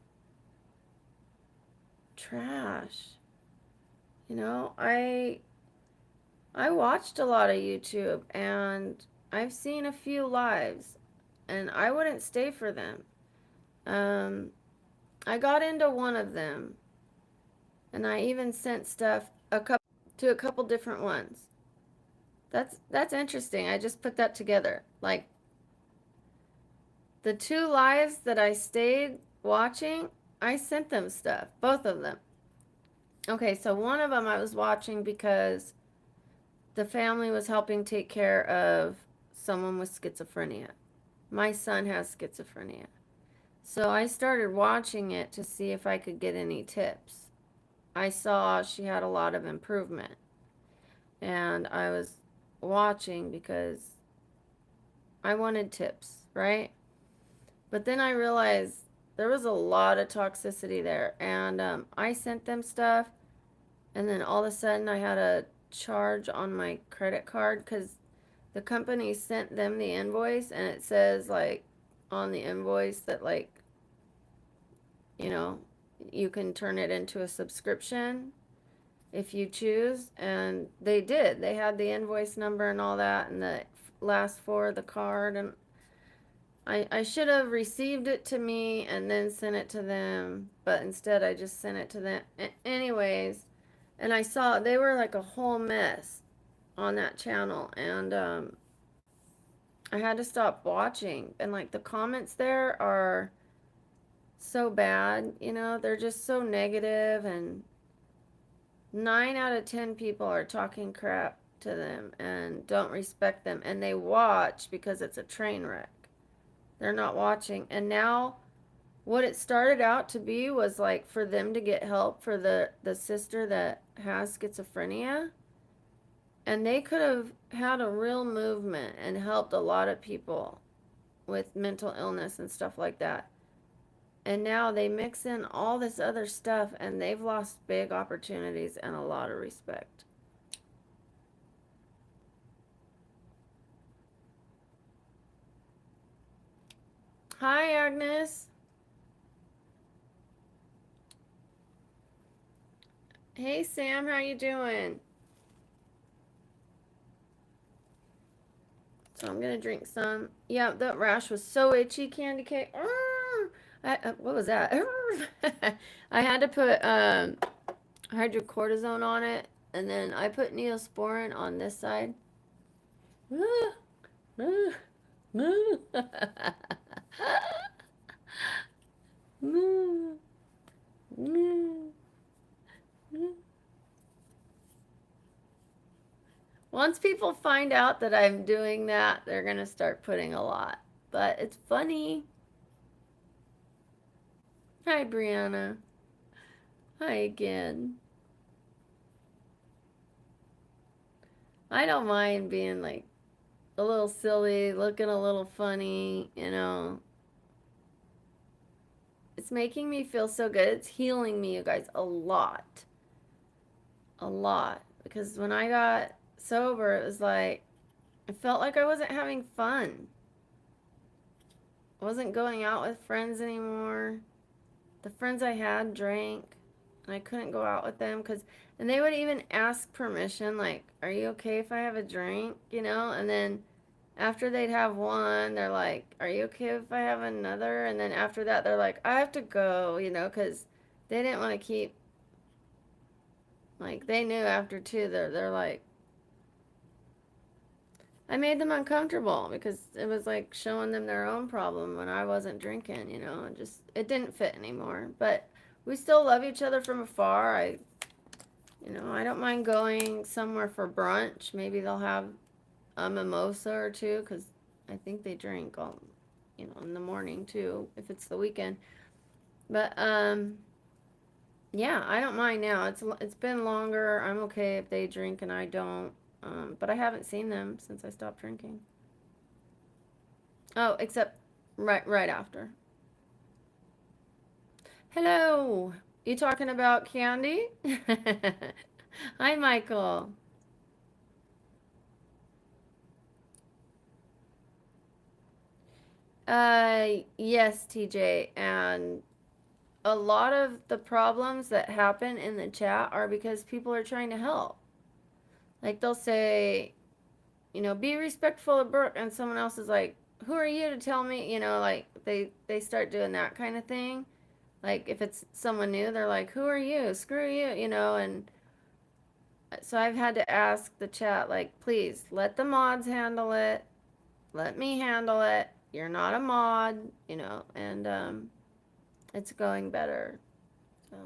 trash. You know, I watched a lot of YouTube and I've seen a few lives and I wouldn't stay for them. Um, I got into one of them and I even sent stuff to a couple different ones. That's interesting. I just put that together. Like the two lives that I stayed watching, I sent them stuff, both of them. Okay, so one of them I was watching because the family was helping take care of someone with schizophrenia. My son has schizophrenia. So I started watching it to see if I could get any tips. I saw she had a lot of improvement. And I was watching because I wanted tips, right? But then I realized there was a lot of toxicity there. And I sent them stuff. And then all of a sudden I had a charge on my credit card because the company sent them the invoice. And it says, like, on the invoice that, like, you know, you can turn it into a subscription if you choose. And they did. They had the invoice number and all that and the last four of the card. And I should have received it to me and then sent it to them, but instead I just sent it to them. Anyways, and I saw they were like a whole mess on that channel, and I had to stop watching. And like the comments there are so bad, you know, they're just so negative, and 9 out of 10 people are talking crap to them and don't respect them, and they watch because it's a train wreck. They're not watching. And now what it started out to be was like for them to get help for the sister that has schizophrenia, and they could have had a real movement and helped a lot of people with mental illness and stuff like that. And now they mix in all this other stuff and they've lost big opportunities and a lot of respect. Hi, Agnes. Hey, Sam, how you doing? So I'm gonna drink some. Yeah, that rash was so itchy, Candy Cake. What was that? I had to put hydrocortisone on it, and then I put Neosporin on this side. Once people find out that I'm doing that, they're going to start putting a lot. But it's funny. Hi, Brianna. Hi again. I don't mind being like a little silly, looking a little funny, you know. It's making me feel so good. It's healing me, you guys, a lot. A lot. Because when I got sober, it was like, I felt like I wasn't having fun. I wasn't going out with friends anymore. The friends I had drank, and I couldn't go out with them and they would even ask permission, like, are you okay if I have a drink, you know? And then after they'd have one, they're like, are you okay if I have another? And then after that, they're like, I have to go, you know, because they didn't want to keep, like, they knew after two, they're like, I made them uncomfortable because it was like showing them their own problem when I wasn't drinking, you know, and just, it didn't fit anymore. But we still love each other from afar. I don't mind going somewhere for brunch. Maybe they'll have a mimosa or two because I think they drink all, in the morning too, if it's the weekend. But, yeah, I don't mind now. It's been longer. I'm okay if they drink and I don't. But I haven't seen them since I stopped drinking. Oh, except right after. Hello. You talking about candy? Hi, Michael. Yes, TJ. And a lot of the problems that happen in the chat are because people are trying to help. Like they'll say, be respectful of Brooke, and someone else is like, who are you to tell me? Like they start doing that kind of thing. Like if it's someone new, they're like, who are you? Screw you, and so I've had to ask the chat, like, please let the mods handle it. Let me handle it. You're not a mod, and it's going better. So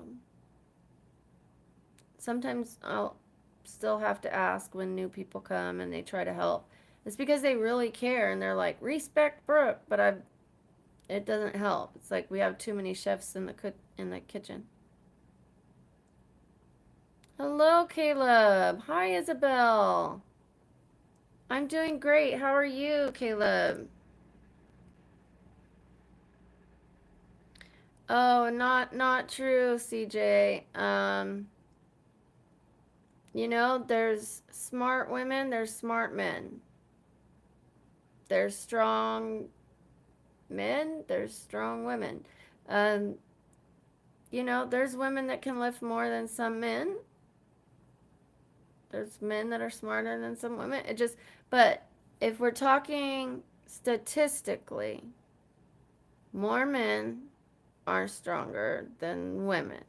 sometimes I'll still have to ask when new people come and they try to help. It's because they really care and they're like, respect Brooke, but it doesn't help. It's like we have too many chefs in the kitchen. Hello, Caleb. Hi, Isabel. I'm doing great. How are you, Caleb? Oh, not true, CJ. There's smart women, there's smart men. There's strong men, there's strong women. Um, there's women that can lift more than some men. There's men that are smarter than some women. But if we're talking statistically, more men are stronger than women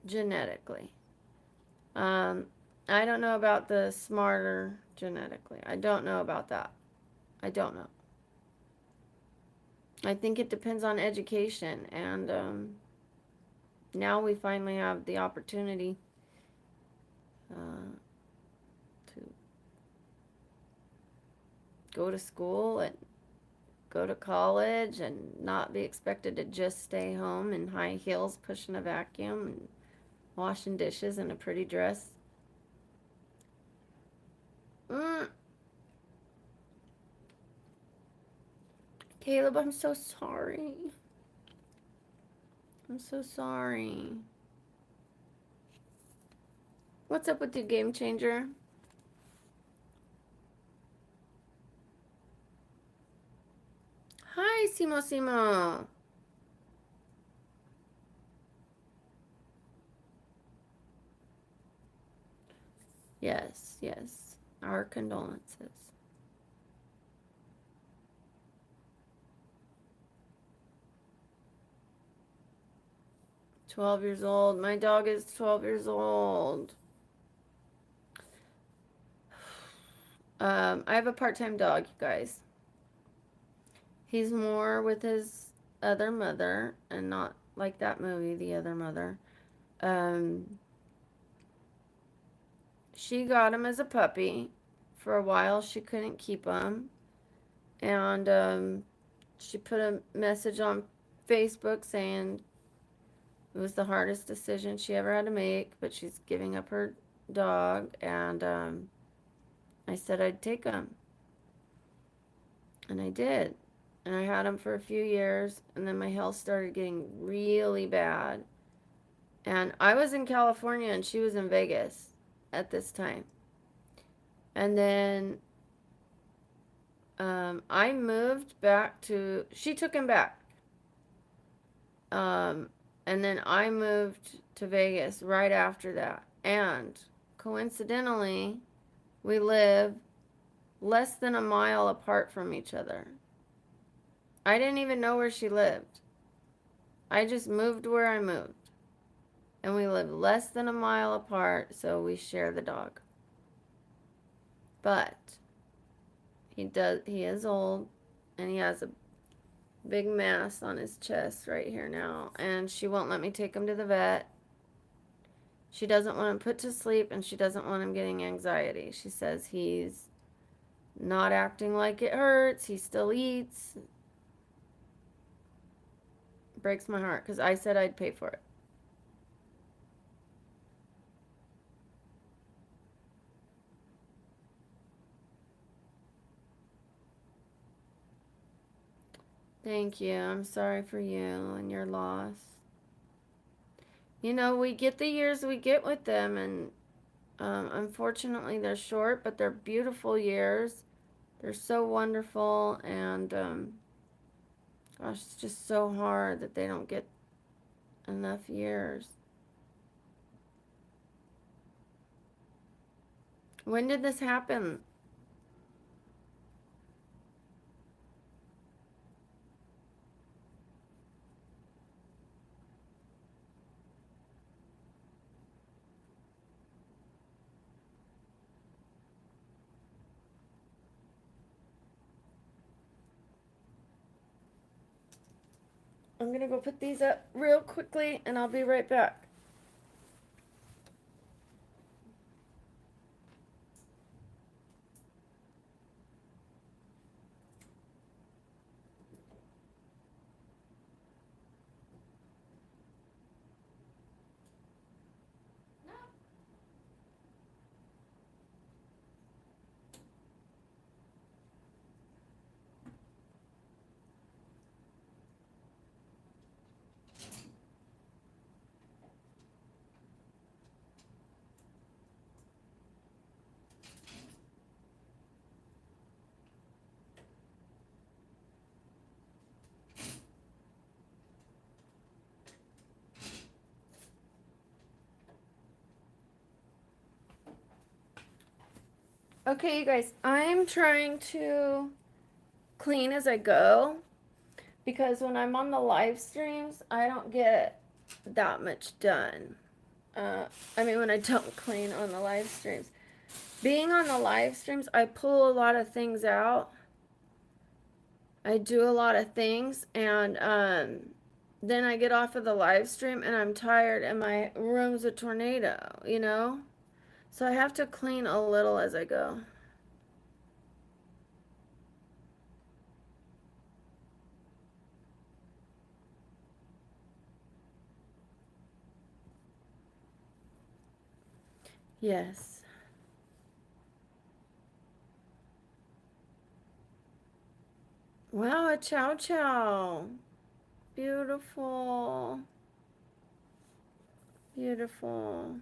genetically. I don't know about the smarter genetically. I don't know about that. I don't know. I think it depends on education, and now we finally have the opportunity uh, to go to school and go to college and not be expected to just stay home in high heels pushing a vacuum and washing dishes in a pretty dress. Mm. Caleb, I'm so sorry. I'm so sorry. What's up with you, Game Changer? Hi, Simo Simo. Yes, yes. Our condolences. 12 years old. My dog is 12 years old. I have a part-time dog, you guys. He's more with his other mother and not like that movie, The Other Mother. Um, she got him as a puppy. For a while, she couldn't keep him. And she put a message on Facebook saying it was the hardest decision she ever had to make, but she's giving up her dog. And I said I'd take him. And I did. And I had him for a few years. And then my health started getting really bad. And I was in California and she was in Vegas at this time. And then I moved back to, she took him back. Um, and then I moved to Vegas right after that. And coincidentally, we live less than a mile apart from each other. I didn't even know where she lived. I just moved where I moved. And we live less than a mile apart, so we share the dog. But he is old and he has a big mass on his chest right here now, and she won't let me take him to the vet. She doesn't want him put to sleep, and she doesn't want him getting anxiety. She says he's not acting like it hurts. He still eats. Breaks my heart because I said I'd pay for it. Thank you. I'm sorry for you and your loss. You know, we get the years we get with them, and unfortunately they're short, but they're beautiful years. They're so wonderful, and gosh, it's just so hard that they don't get enough years. When did this happen? I'm gonna go put these up real quickly and I'll be right back. Okay, you guys, I'm trying to clean as I go because when I'm on the live streams, I don't get that much done. I mean, when I don't clean on the live streams. Being on the live streams, I pull a lot of things out. I do a lot of things, and then I get off of the live stream and I'm tired and my room's a tornado, you know? So I have to clean a little as I go. Yes. Wow, a chow chow. Beautiful. Beautiful.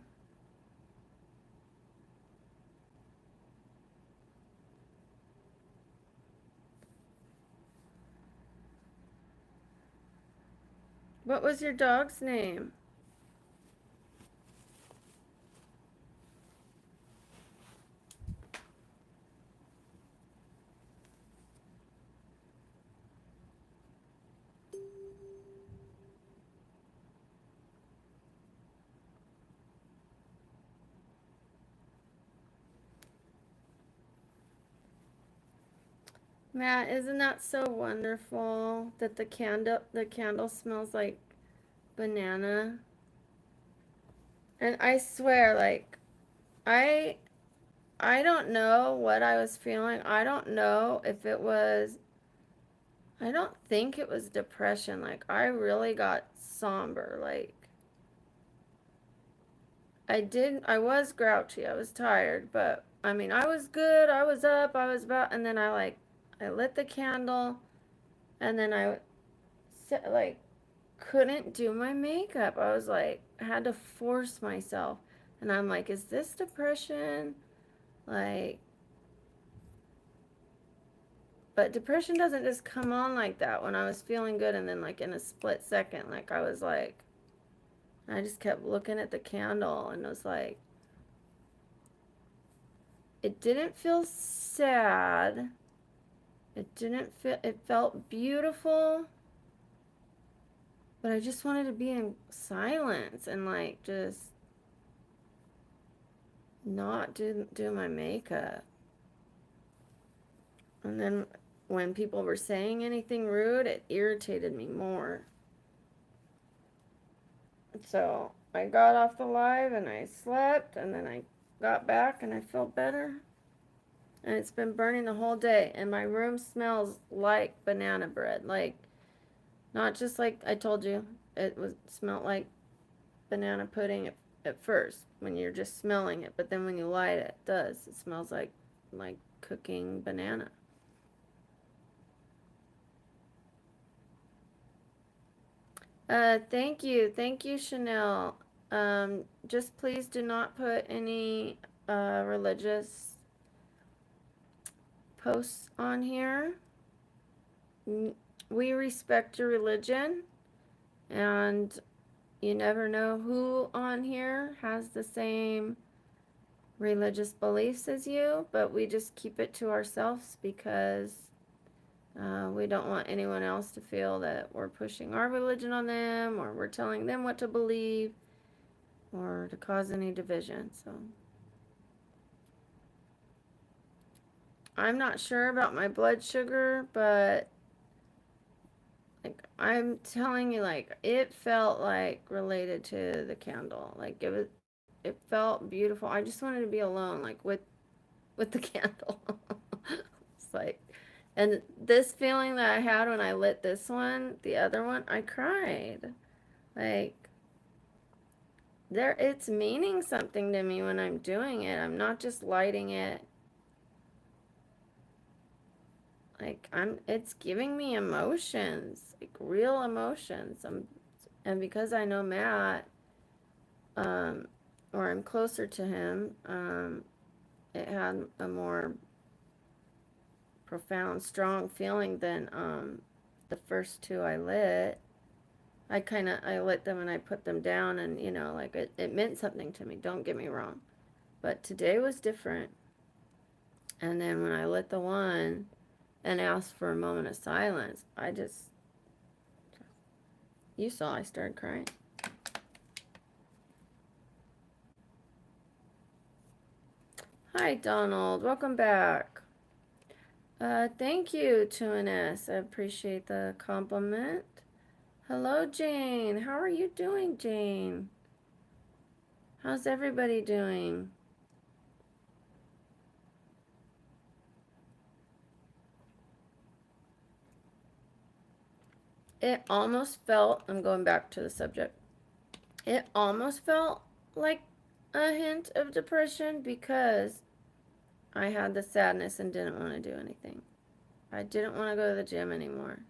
What was your dog's name? Matt, isn't that so wonderful that the candle smells like banana? And I swear, like, I I don't know what I was feeling. I don't know if it was, I don't think it was depression. Like, I really got somber. Like, I was grouchy. I was tired, but I mean, I was good. I was up. I was about, and then I lit the candle, and then like, couldn't do my makeup. I was like, I had to force myself. And I'm like, is this depression? Like, but depression doesn't just come on like that when I was feeling good and then like in a split second, like I was like, I just kept looking at the candle and was like, it didn't feel sad. It felt beautiful, but I just wanted to be in silence and like just not do my makeup. And then when people were saying anything rude, it irritated me more. So I got off the live and I slept, and then I got back and I felt better. And it's been burning the whole day, and my room smells like banana bread. Like, not just like I told you, it was smelled like banana pudding at first when you're just smelling it, but then when you light it, it does. It smells like cooking banana. Thank you, Chanel. Just please do not put any religious posts on here. We respect your religion, and you never know who on here has the same religious beliefs as you, but we just keep it to ourselves because we don't want anyone else to feel that we're pushing our religion on them or we're telling them what to believe or to cause any division. So I'm not sure about my blood sugar, but like I'm telling you, like it felt like related to the candle. Like it felt beautiful. I just wanted to be alone, like with the candle. It's like, and this feeling that I had when I lit this one, the other one, I cried. Like it's meaning something to me when I'm doing it. I'm not just lighting it. Like it's giving me emotions, like real emotions. And because I know Matt, um, or I'm closer to him, it had a more profound, strong feeling than the first two I lit. I lit them and I put them down, and like it meant something to me. Don't get me wrong, but today was different. And then when I lit the one and asked for a moment of silence, you saw I started crying. Hi, Donald. Welcome back. Thank you, 2NS. I appreciate the compliment. Hello, Jane. How are you doing, Jane? How's everybody doing? It almost felt, I'm going back to the subject, it almost felt like a hint of depression because I had the sadness and didn't want to do anything. I didn't want to go to the gym anymore.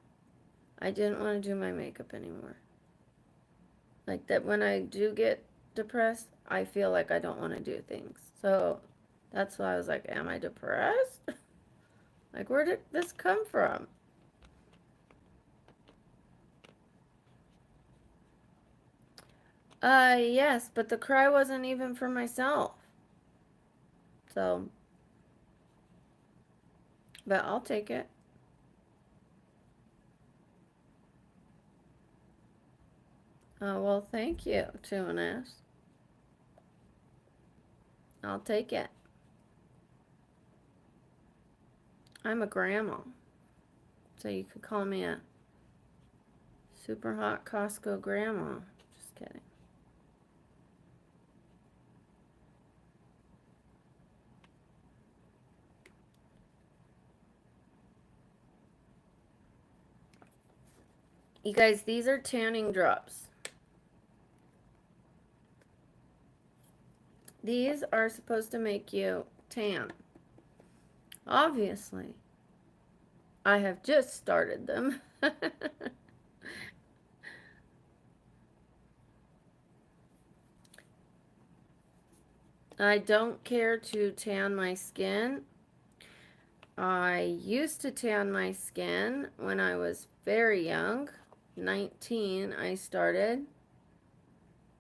I didn't want to do my makeup anymore. Like that when I do get depressed, I feel like I don't want to do things. So that's why I was like, am I depressed? Like, where did this come from? Yes, but the cry wasn't even for myself. So, but I'll take it. Well, thank you, 2NS. I'll take it. I'm a grandma. So you could call me a super hot Costco grandma. Just kidding. You guys, these are tanning drops. These are supposed to make you tan. Obviously, I have just started them. I don't care to tan my skin. I used to tan my skin when I was very young. 19, I started.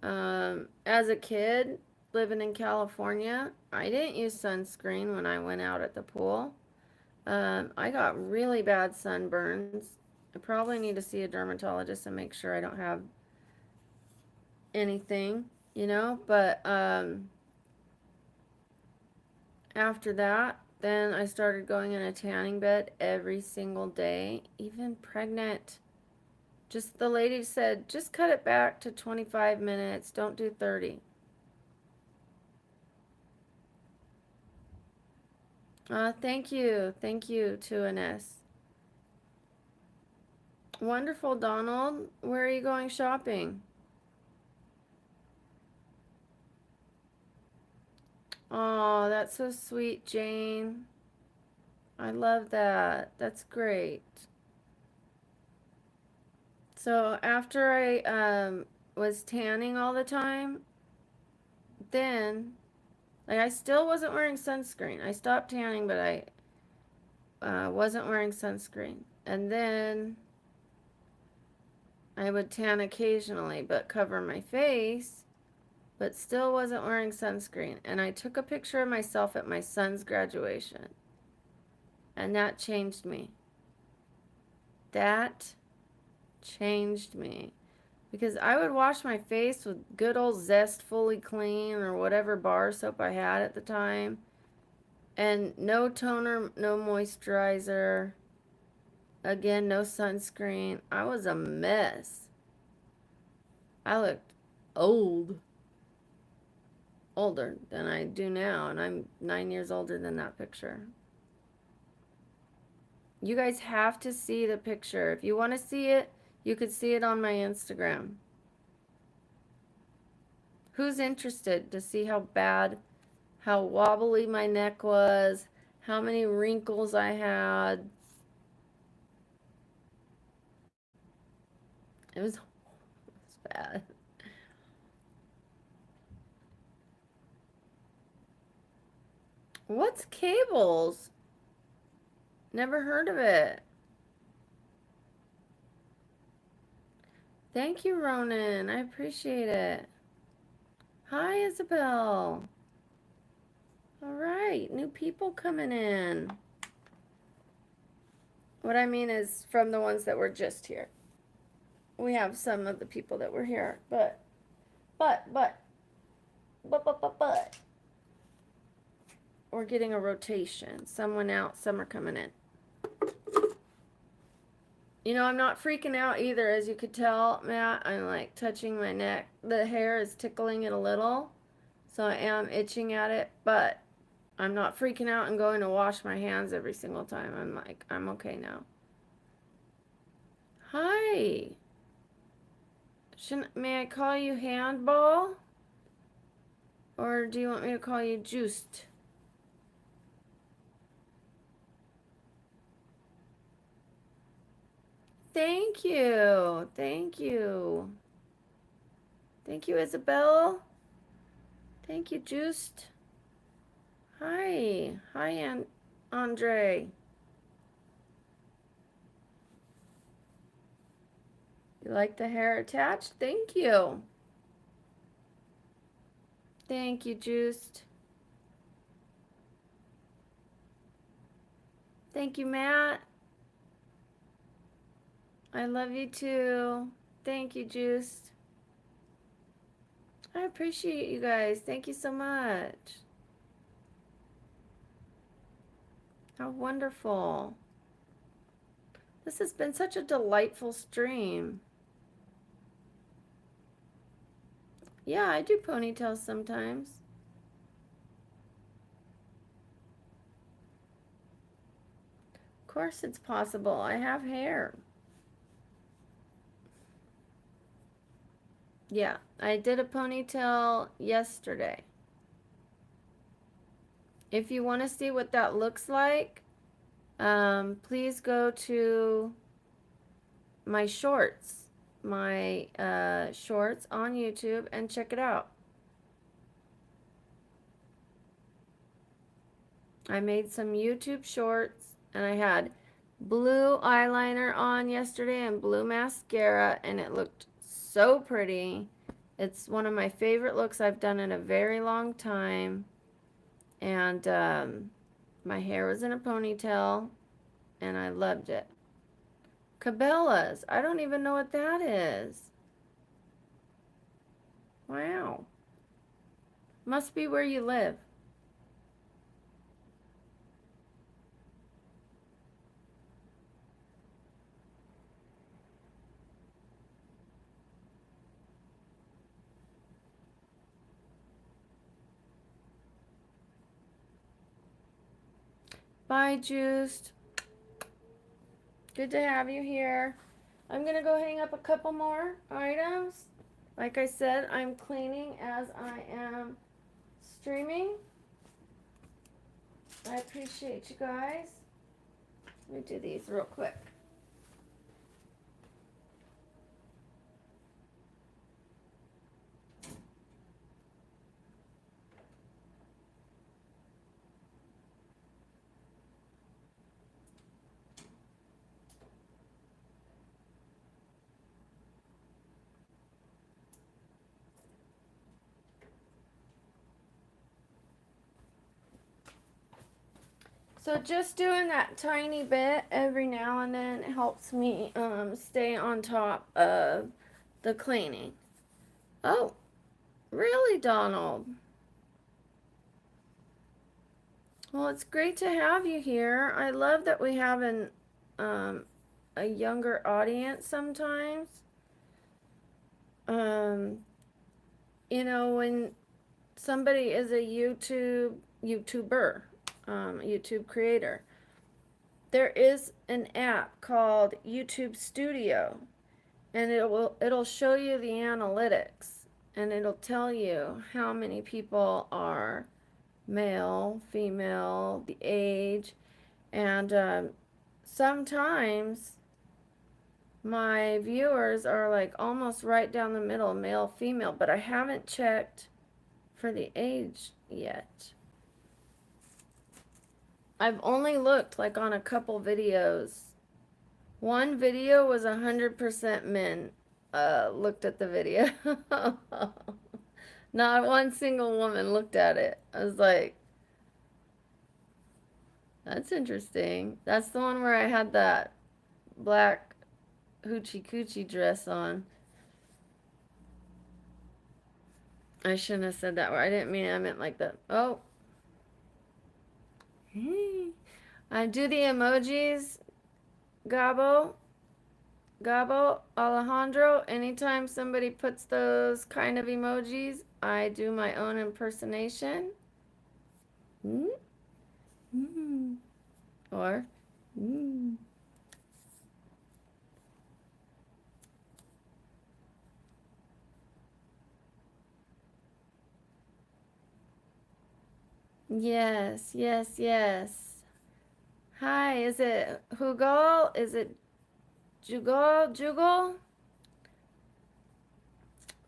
As a kid, living in California, I didn't use sunscreen when I went out at the pool. I got really bad sunburns. I probably need to see a dermatologist and make sure I don't have anything, but after that, then I started going in a tanning bed every single day, even pregnant. Just the lady said, just cut it back to 25 minutes. Don't do 30. Thank you. Thank you to an S. Wonderful, Donald. Where are you going shopping? Oh, that's so sweet, Jane. I love that. That's great. So after I was tanning all the time, then like I still wasn't wearing sunscreen. I stopped tanning, but I wasn't wearing sunscreen. And then I would tan occasionally, but cover my face, but still wasn't wearing sunscreen. And I took a picture of myself at my son's graduation. And that changed me. That changed me. Because I would wash my face with good old Zest Fully Clean or whatever bar soap I had at the time. And no toner, no moisturizer. Again, no sunscreen. I was a mess. I looked old. Older than I do now. And I'm 9 years older than that picture. You guys have to see the picture. If you want to see it, you could see it on my Instagram. Who's interested to see how bad, how wobbly my neck was, how many wrinkles I had? It was bad. What's cables? Never heard of it. Thank you, Ronan. I appreciate it. Hi, Isabel. All right, new people coming in. What I mean is from the ones that were just here. We have some of the people that were here, but we're getting a rotation. Some went out, some are coming in. I'm not freaking out either, as you could tell, Matt. I'm like touching my neck. The hair is tickling it a little, so I am itching at it, but I'm not freaking out and going to wash my hands every single time. I'm like, I'm okay now. Hi. May I call you Handball? Or do you want me to call you Juiced? Thank you. Thank you. Thank you, Isabel. Thank you, Juiced. Hi. Hi, Andre. You like the hair attached? Thank you. Thank you, Juiced. Thank you, Matt. I love you too. Thank you, Juiced. I appreciate you guys. Thank you so much. How wonderful. This has been such a delightful stream. Yeah, I do ponytails sometimes. Of course it's possible. I have hair. Yeah, I did a ponytail yesterday. If you want to see what that looks like, please go to my shorts, shorts on YouTube and check it out. I made some YouTube shorts and I had blue eyeliner on yesterday and blue mascara and it looked so pretty. It's one of my favorite looks I've done in a very long time. And my hair was in a ponytail and I loved it. Cabela's. I don't even know what that is. Wow. Must be where you live. Bye, Juiced. Good to have you here. I'm going to go hang up a couple more items. Like I said, I'm cleaning as I am streaming. I appreciate you guys. Let me do these real quick. So just doing that tiny bit every now and then helps me stay on top of the cleaning. Oh, really, Donald? Well, it's great to have you here. I love that we have a younger audience sometimes. Um, when somebody is a YouTuber, YouTube creator, there is an app called YouTube Studio, and it'll show you the analytics, and it'll tell you how many people are male, female, the age, and sometimes my viewers are like almost right down the middle, male, female, but I haven't checked for the age yet. I've only looked like on a couple videos. One video was 100% men looked at the video. Not one single woman looked at it. I was like, that's interesting. That's the one where I had that black hoochie coochie dress on. I shouldn't have said that word. I didn't mean it. I meant like that. Oh. I do the emojis, Gabo, Alejandro. Anytime somebody puts those kind of emojis, I do my own impersonation. Or, yes, yes, yes. Hi, is it Hugal? Is it Jugal?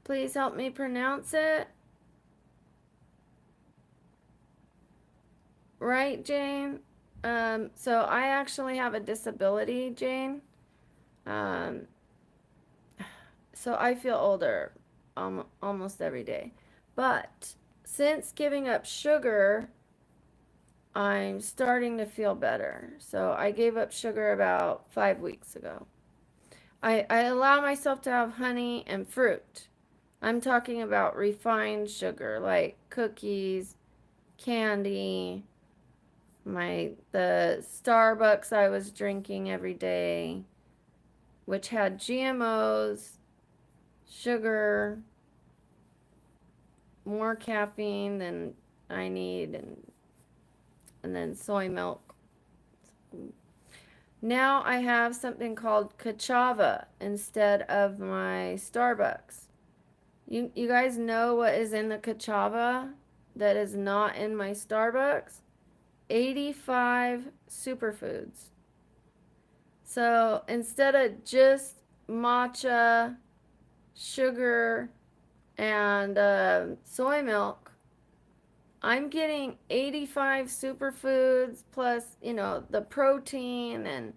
Please help me pronounce it. Right, Jane? So I actually have a disability, Jane. So I feel older almost every day. But since giving up sugar, I'm starting to feel better. So I gave up sugar about 5 weeks ago. I allow myself to have honey and fruit. I'm talking about refined sugar like cookies, candy, the Starbucks I was drinking every day, which had GMOs, sugar, more caffeine than I need, and then soy milk. Now I have something called Kachava instead of my Starbucks. You guys know what is in the Kachava that is not in my Starbucks? 85 superfoods. So instead of just matcha, sugar, and soy milk, I'm getting 85 superfoods plus, the protein, and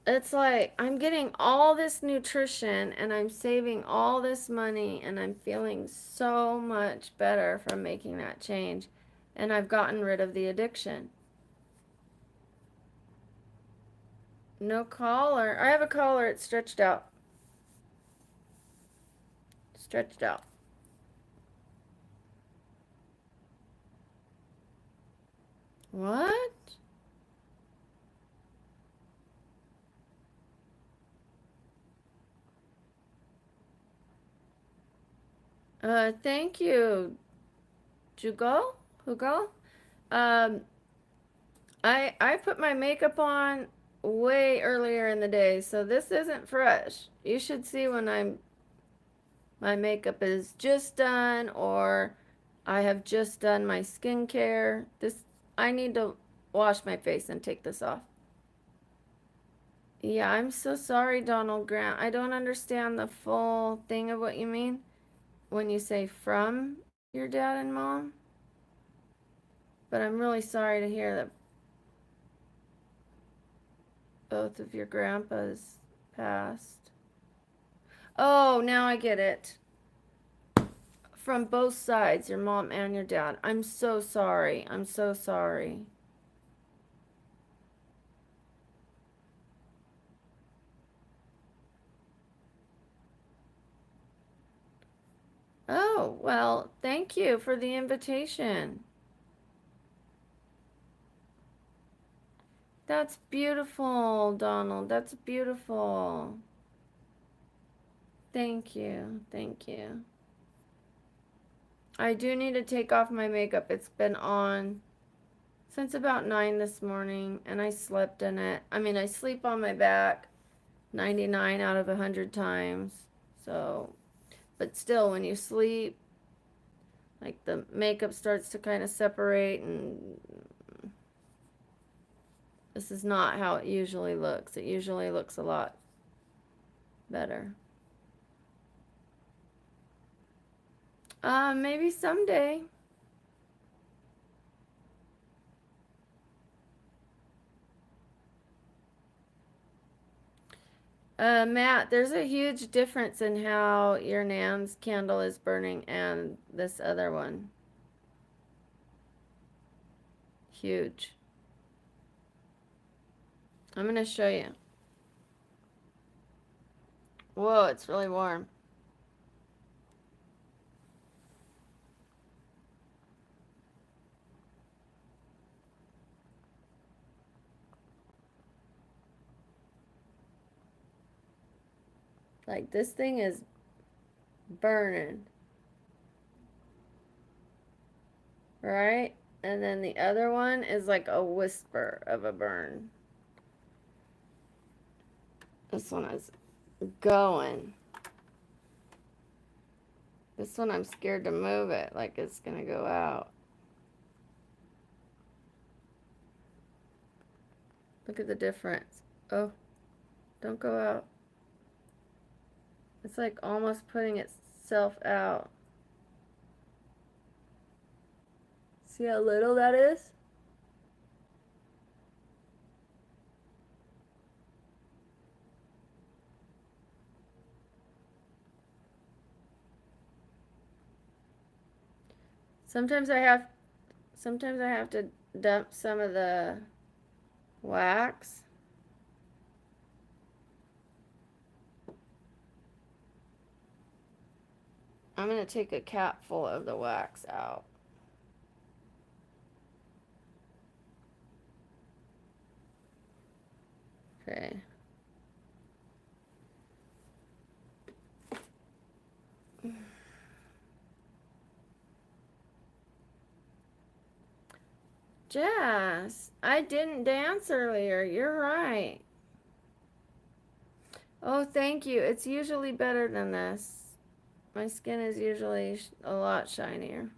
it's like I'm getting all this nutrition and I'm saving all this money and I'm feeling so much better from making that change. And I've gotten rid of the addiction. No collar. I have a collar, it's stretched out. Stretched out. What? Thank you, Jugo? Hugo? Um, I put my makeup on way earlier in the day, so this isn't fresh. You should see when my makeup is just done or I have just done my skincare. I need to wash my face and take this off. Yeah, I'm so sorry, Donald Grant. I don't understand the full thing of what you mean when you say from your dad and mom. But I'm really sorry to hear that both of your grandpas passed. Oh, now I get it. From both sides, your mom and your dad. I'm so sorry. I'm so sorry. Oh, well, thank you for the invitation. That's beautiful, Donald. That's beautiful. Thank you. Thank you. I do need to take off my makeup. It's been on since about 9 this morning, and I slept in it. I mean, I sleep on my back 99 out of 100 times. So, but still, when you sleep, like the makeup starts to kind of separate, and this is not how it usually looks. It usually looks a lot better. Maybe someday. Matt, there's a huge difference in how your Nan's candle is burning and this other one. Huge. I'm gonna show you. Whoa, it's really warm. Like, this thing is burning. Right? And then the other one is like a whisper of a burn. This one is going. This one I'm scared to move it, like it's gonna go out. Look at the difference. Oh, don't go out. It's like almost putting itself out. See how little that is? Sometimes I have sometimes I have to dump some of the wax. I'm gonna take a cap full of the wax out. Okay. Jess, I didn't dance earlier. You're right. Oh, thank you. It's usually better than this. My skin is usually a lot shinier.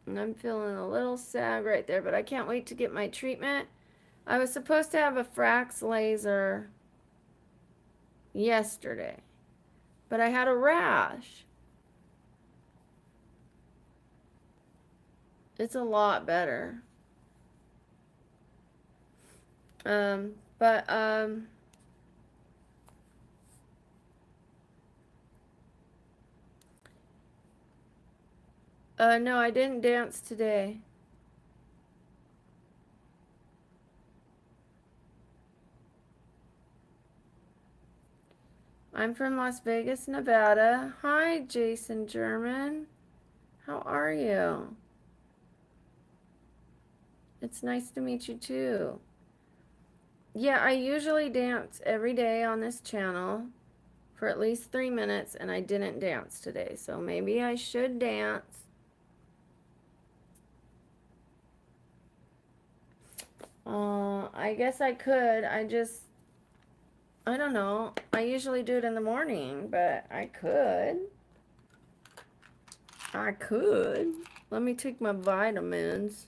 And I'm feeling a little sad right there, but I can't wait to get my treatment. I was supposed to have a Frax laser yesterday, but I had a rash. It's a lot better. But no, I didn't dance today. I'm from Las Vegas, Nevada. Hi, Jason German. How are you? It's nice to meet you too. Yeah, I usually dance every day on this channel for at least 3 minutes, and I didn't dance today, so maybe I should dance. I guess I could. I don't know. I usually do it in the morning, but I could. I could. Let me take my vitamins.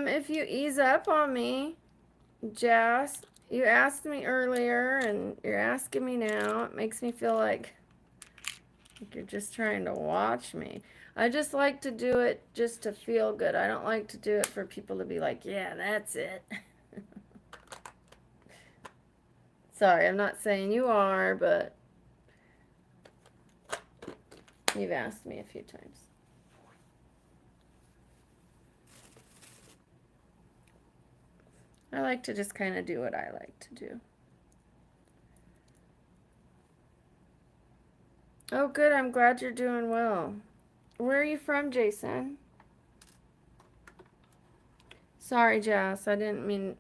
If you ease up on me, Jess, you asked me earlier and you're asking me now. It makes me feel like you're just trying to watch me. I just like to do it just to feel good. I don't like to do it for people to be like, yeah, that's it. Sorry, I'm not saying you are, but you've asked me a few times. I like to just kind of do what I like to do. Oh, good. I'm glad you're doing well. Where are you from, Jason? Sorry, Jess. I didn't mean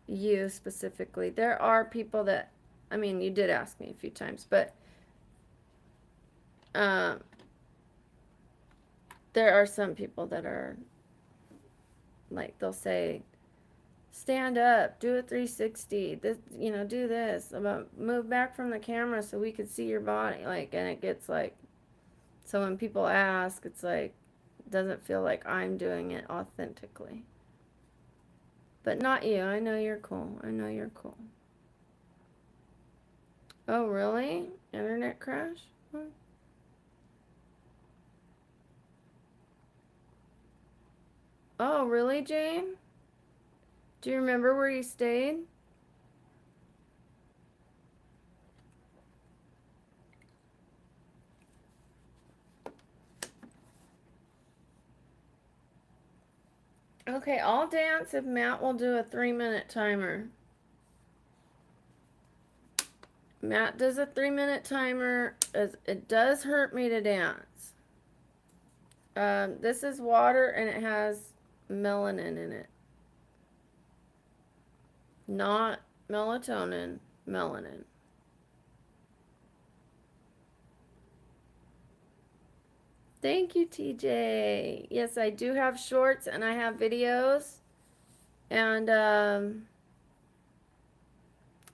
you specifically. There are people that, I mean, you did ask me a few times, but there are some people that are like, they'll say, stand up, do a 360, this, you know, do this, move back from the camera so we could see your body. Like, and it gets like, so when people ask, it's like, it doesn't feel like I'm doing it authentically. But not you. I know you're cool. I know you're cool. Oh, really? Internet crash? Oh, really, Jane? Do you remember where you stayed? Okay, I'll dance if Matt will do a 3-minute timer. Matt does a 3-minute timer. It does hurt me to dance. This is water and it has melanin in it. Not melatonin, melanin. Thank you, TJ. Yes, I do have shorts and I have videos. And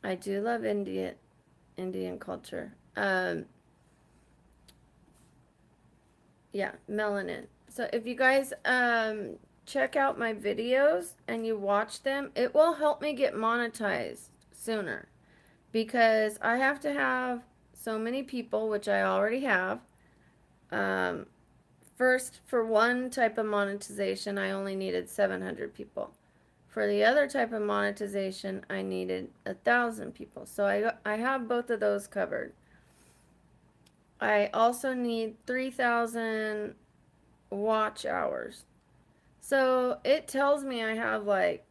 I do love Indian culture. Yeah, melanin. So if you guys check out my videos and you watch them, it will help me get monetized sooner because I have to have so many people, which I already have. First, for one type of monetization, I only needed 700 people. For the other type of monetization, I needed 1,000 people. So I have both of those covered. I also need 3,000 watch hours. So it tells me I have like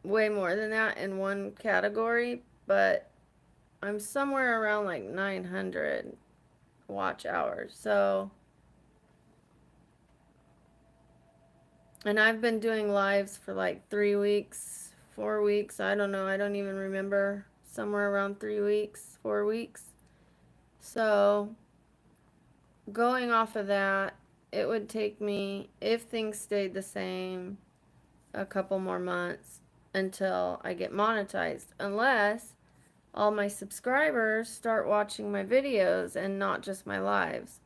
way more than that in one category, but I'm somewhere around like 900. watch hours. So, and I've been doing lives for like 3 weeks, 4 weeks. I don't know. I don't even remember. Somewhere around 3 weeks, 4 weeks. So, going off of that, it would take me, if things stayed the same, a couple more months until I get monetized. Unless all my subscribers start watching my videos and not just my lives.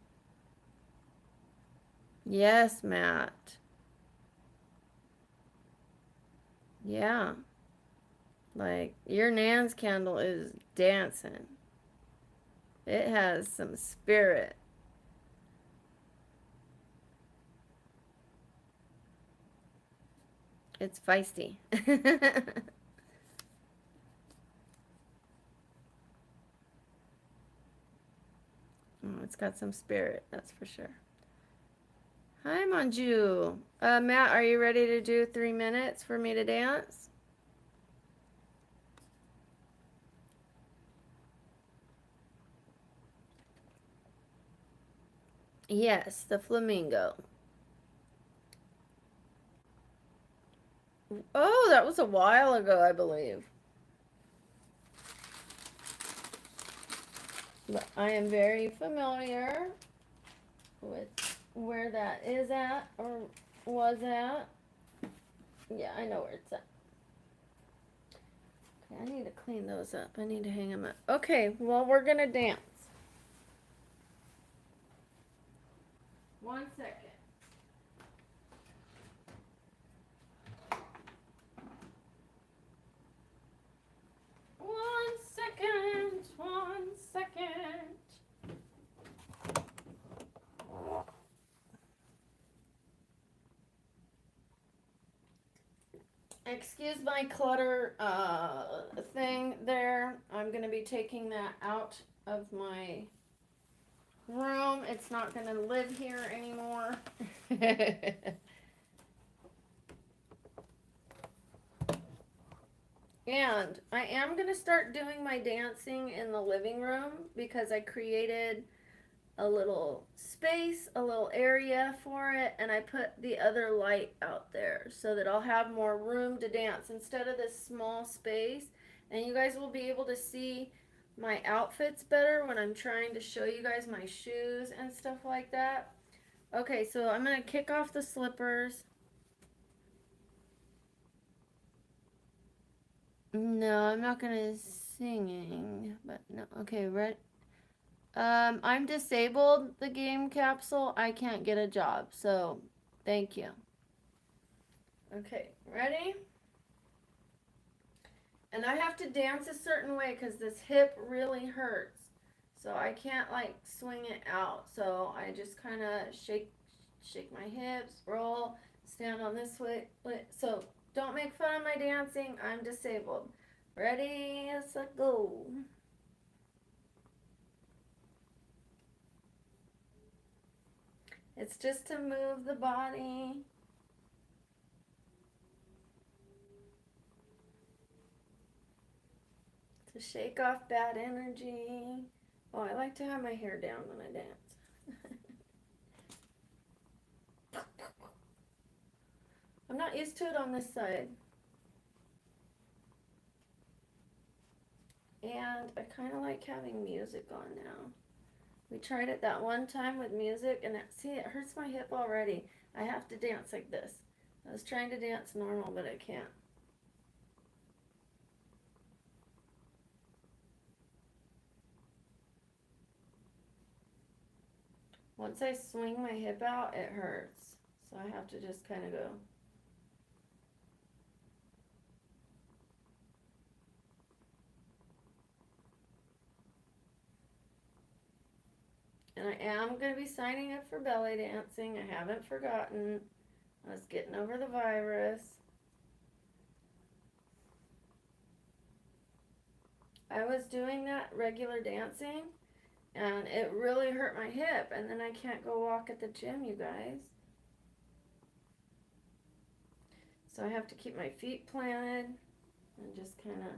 Yes, Matt. Yeah. Like, your Nan's candle is dancing. It has some spirit. It's feisty. Oh, it's got some spirit, that's for sure. Hi, Manju. Matt, are you ready to do 3 minutes for me to dance? Yes, the flamingo. Oh, that was a while ago, I believe. But I am very familiar with where that is at or was at. Yeah, I know where it's at. Okay, I need to clean those up. I need to hang them up. Okay, well, we're going to dance. 1 second. One second. 1 second. Excuse my clutter thing there. I'm going to be taking that out of my room. It's not going to live here anymore. And I am going to start doing my dancing in the living room because I created a little space, a little area for it, and I put the other light out there so that I'll have more room to dance instead of this small space. And you guys will be able to see my outfits better when I'm trying to show you guys my shoes and stuff like that. Okay, so I'm going to kick off the slippers. No, I'm not going to singing, but no. Okay, ready? I'm disabled, the game capsule. I can't get a job, so thank you. Okay, ready? And I have to dance a certain way because this hip really hurts. So I can't like swing it out. So I just kind of shake my hips, roll, stand on this way. So don't make fun of my dancing. I'm disabled. Ready? Let's go. It's just to move the body. To shake off bad energy. Oh, I like to have my hair down when I dance. I'm not used to it on this side. And I kind of like having music on now. We tried it that one time with music, and see, it hurts my hip already. I have to dance like this. I was trying to dance normal, but I can't. Once I swing my hip out, it hurts. So I have to just kind of go. And I am going to be signing up for belly dancing. I haven't forgotten. I was getting over the virus. I was doing that regular dancing, and it really hurt my hip, and then I can't go walk at the gym, you guys. So I have to keep my feet planted and just kind of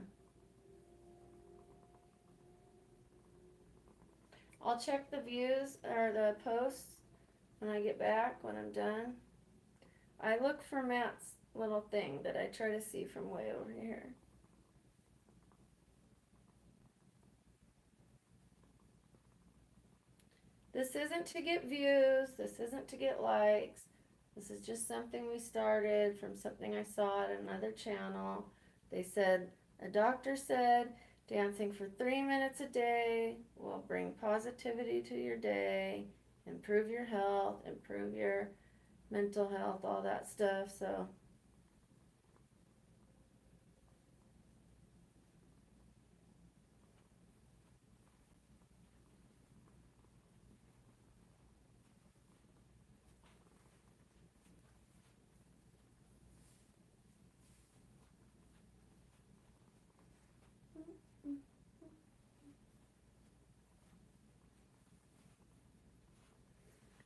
I'll check the views or the posts when I get back, when I'm done. I look for Matt's little thing that I try to see from way over here. This isn't to get views. This isn't to get likes. This is just something we started from something I saw at another channel. They said, a doctor said, dancing for 3 minutes a day will bring positivity to your day, improve your health, improve your mental health, all that stuff. So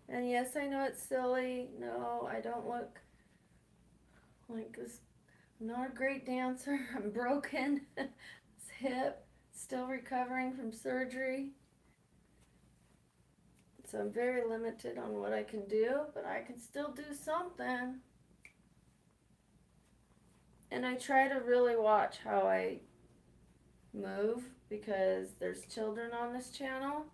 and yes, I know it's silly. No, I don't look like this. I'm not a great dancer. I'm broken. This hip, still recovering from surgery. So I'm very limited on what I can do, but I can still do something. And I try to really watch how I move because there's children on this channel.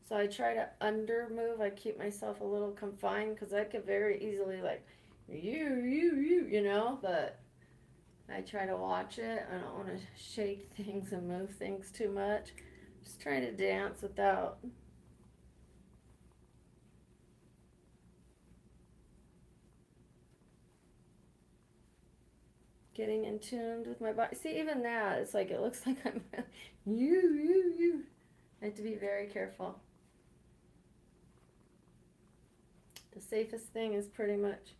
So I try to under move. I keep myself a little confined because I could very easily like you know, but I try to watch it. I don't want to shake things and move things too much. Just trying to dance without getting in tune with my body. See, even that, it's like it looks like I'm you. I have to be very careful. The safest thing is pretty much,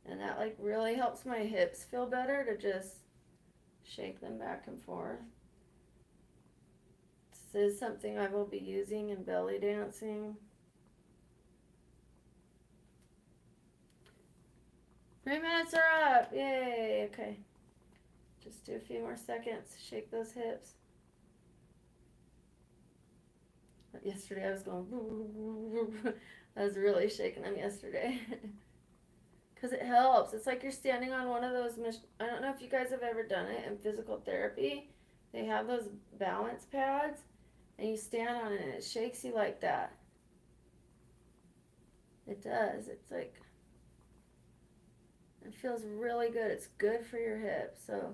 and that like really helps my hips feel better to just shake them back and forth. This is something I will be using in belly dancing. 3 minutes are up. Yay. Okay. Just do a few more seconds. Shake those hips. Yesterday I was going. I was really shaking them yesterday. Because it helps. It's like you're standing on one of those. I don't know if you guys have ever done it in physical therapy. They have those balance pads, and you stand on it, and it shakes you like that. It does. It's like it feels really good. It's good for your hips. So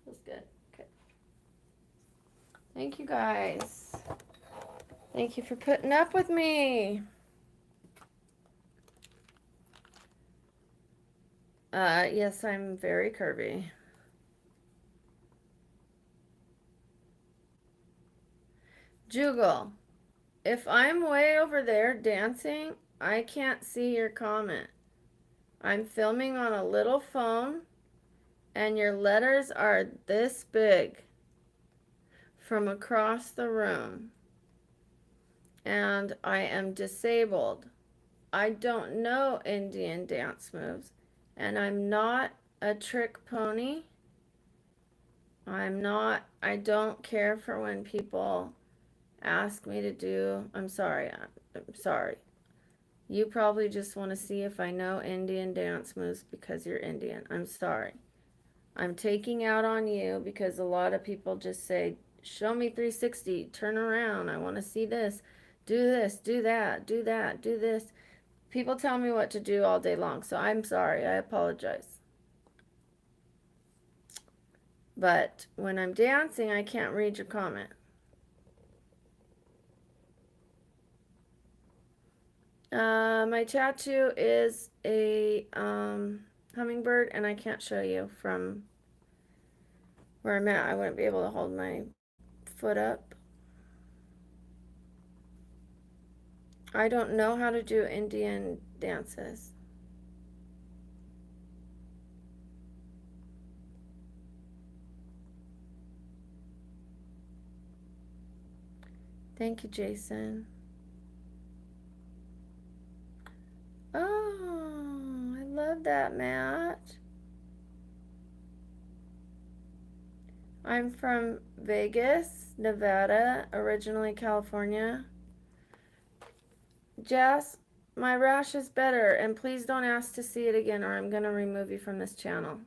feels good. Okay. Thank you guys. Thank you for putting up with me. Yes, I'm very curvy. Jugal, if I'm way over there dancing, I can't see your comment. I'm filming on a little phone, and your letters are this big from across the room. And I am disabled. I don't know Indian dance moves, and I'm not a trick pony. I don't care for when people ask me to do, I'm sorry. You probably just want to see if I know Indian dance moves because you're Indian. I'm sorry. I'm taking out on you because a lot of people just say, show me 360, turn around, I want to see this, do that, do that, do this. People tell me what to do all day long, so I'm sorry, I apologize. But when I'm dancing, I can't read your comment. My tattoo is a hummingbird, and I can't show you from where I'm at. I wouldn't be able to hold my foot up. I don't know how to do Indian dances. Thank you, Jason. Oh, I love that, Matt. I'm from Vegas, Nevada, originally California. Jess, my rash is better, and please don't ask to see it again or I'm going to remove you from this channel.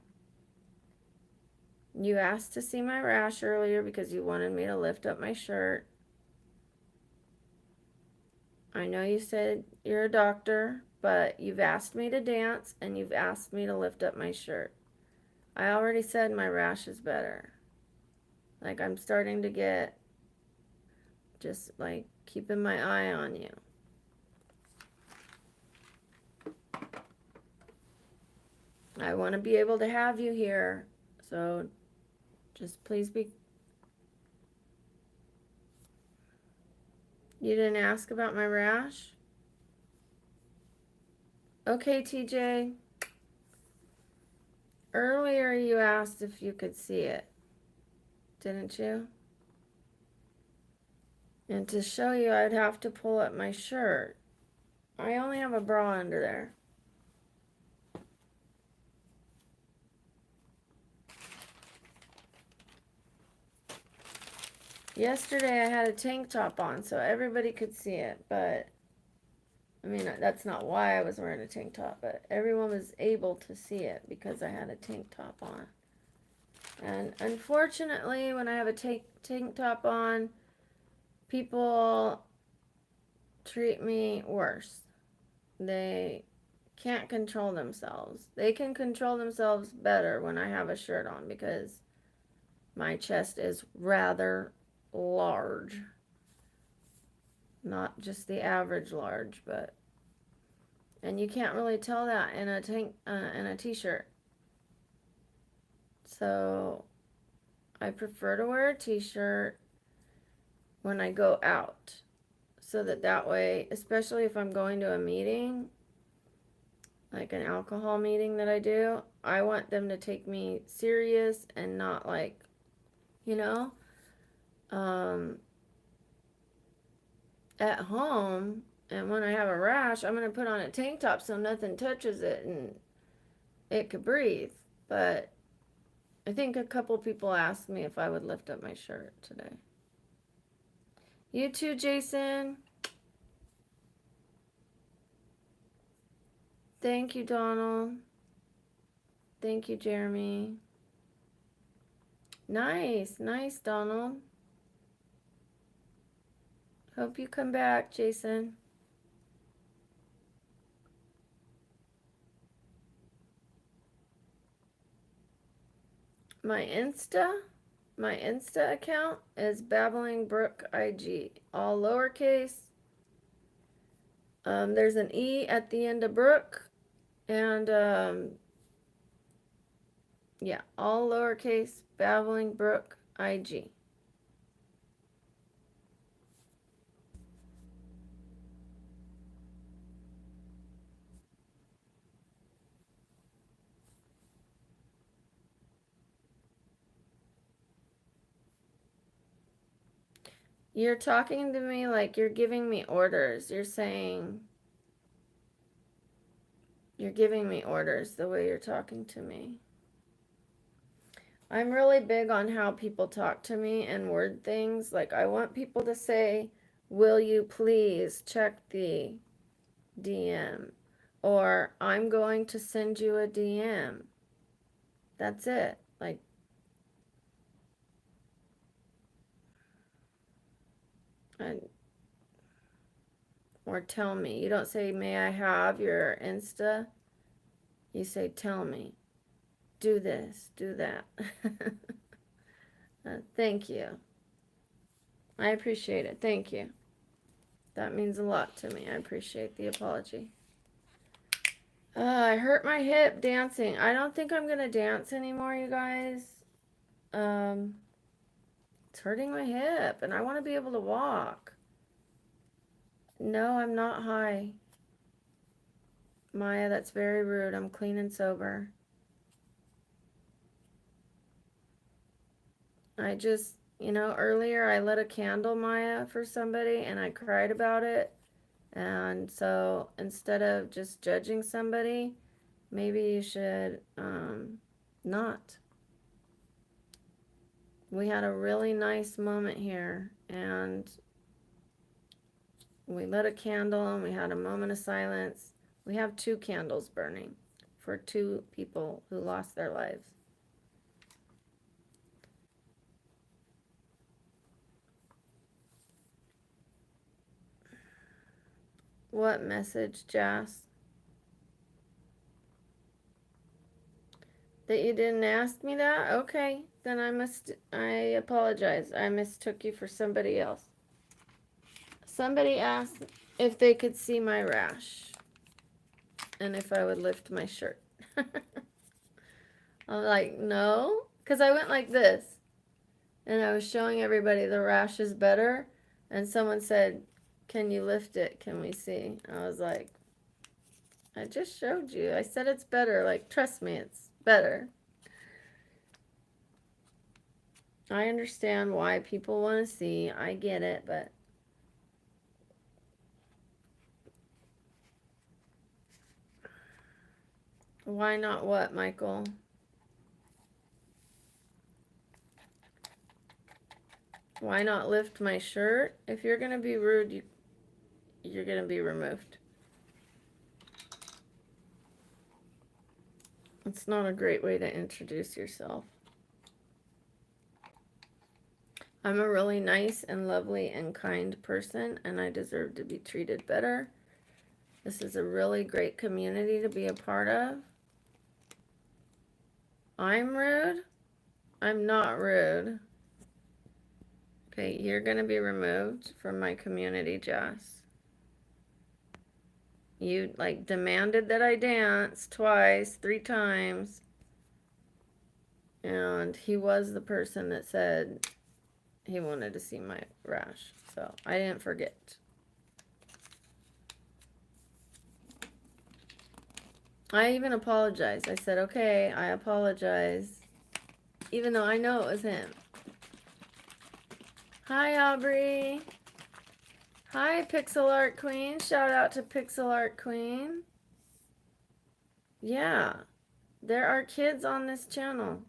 You asked to see my rash earlier because you wanted me to lift up my shirt. I know you said you're a doctor, but you've asked me to dance and you've asked me to lift up my shirt. I already said my rash is better. Like, I'm starting to get just like keeping my eye on you. I want to be able to have you here. So just please be. You didn't ask about my rash? Okay, TJ. Earlier you asked if you could see it, didn't you? And to show you, I'd have to pull up my shirt. I only have a bra under there. Yesterday I had a tank top on so everybody could see it, but I mean, that's not why I was wearing a tank top, but everyone was able to see it because I had a tank top on. And unfortunately, when I have a tank top on, people treat me worse. They can't control themselves. They can control themselves better when I have a shirt on because my chest is rather large. Not just the average large, but, and you can't really tell that in a t-shirt. So I prefer to wear a t-shirt when I go out, so that way, especially if I'm going to a meeting, like an alcohol meeting that I do, I want them to take me serious and not like, you know, at home. And when I have a rash, I'm going to put on a tank top so nothing touches it and it could breathe. But I think a couple people asked me if I would lift up my shirt today. You too, Jason. Thank you, Donald. Thank you, Jeremy. Nice, nice, Donald. Hope you come back, Jason. My Insta account is BabblingBrook IG, all lowercase. There's an E at the end of Brook, and yeah, all lowercase, BabblingBrook IG. You're talking to me like you're giving me orders. You're giving me orders the way you're talking to me. I'm really big on how people talk to me and word things. Like, I want people to say, will you please check the DM? Or, I'm going to send you a DM. That's it. Like, and, or tell me. You don't say, may I have your Insta? You say, tell me. Do this, do that. Thank you. I appreciate it. Thank you. That means a lot to me. I appreciate the apology. I hurt my hip dancing. I don't think I'm gonna dance anymore, you guys. It's hurting my hip, and I want to be able to walk. No, I'm not high. Maya, that's very rude. I'm clean and sober. I just, earlier I lit a candle, Maya, for somebody, and I cried about it. And so instead of just judging somebody, maybe you should not. We had a really nice moment here, and we lit a candle and we had a moment of silence. We have 2 candles burning for 2 people who lost their lives. What message, Jas? That you didn't ask me that? Okay, then I apologize. I mistook you for somebody else. Somebody asked if they could see my rash and if I would lift my shirt. I'm like, no, because I went like this and I was showing everybody the rash is better, and someone said, can you lift it? Can we see? I was like, I just showed you. I said it's better. Like, trust me, it's better. I understand why people want to see. I get it, but why not what, Michael? Why not lift my shirt? If you're going to be rude, you're going to be removed. It's not a great way to introduce yourself. I'm a really nice and lovely and kind person, and I deserve to be treated better. This is a really great community to be a part of. I'm rude? I'm not rude. Okay, you're going to be removed from my community, Jess. You, like, demanded that I dance twice, 3 times. And he was the person that said he wanted to see my rash. So I didn't forget. I even apologized. I said, okay, I apologize. Even though I know it was him. Hi, Aubrey. Hi, Pixel Art Queen. Shout out to Pixel Art Queen. Yeah, there are kids on this channel.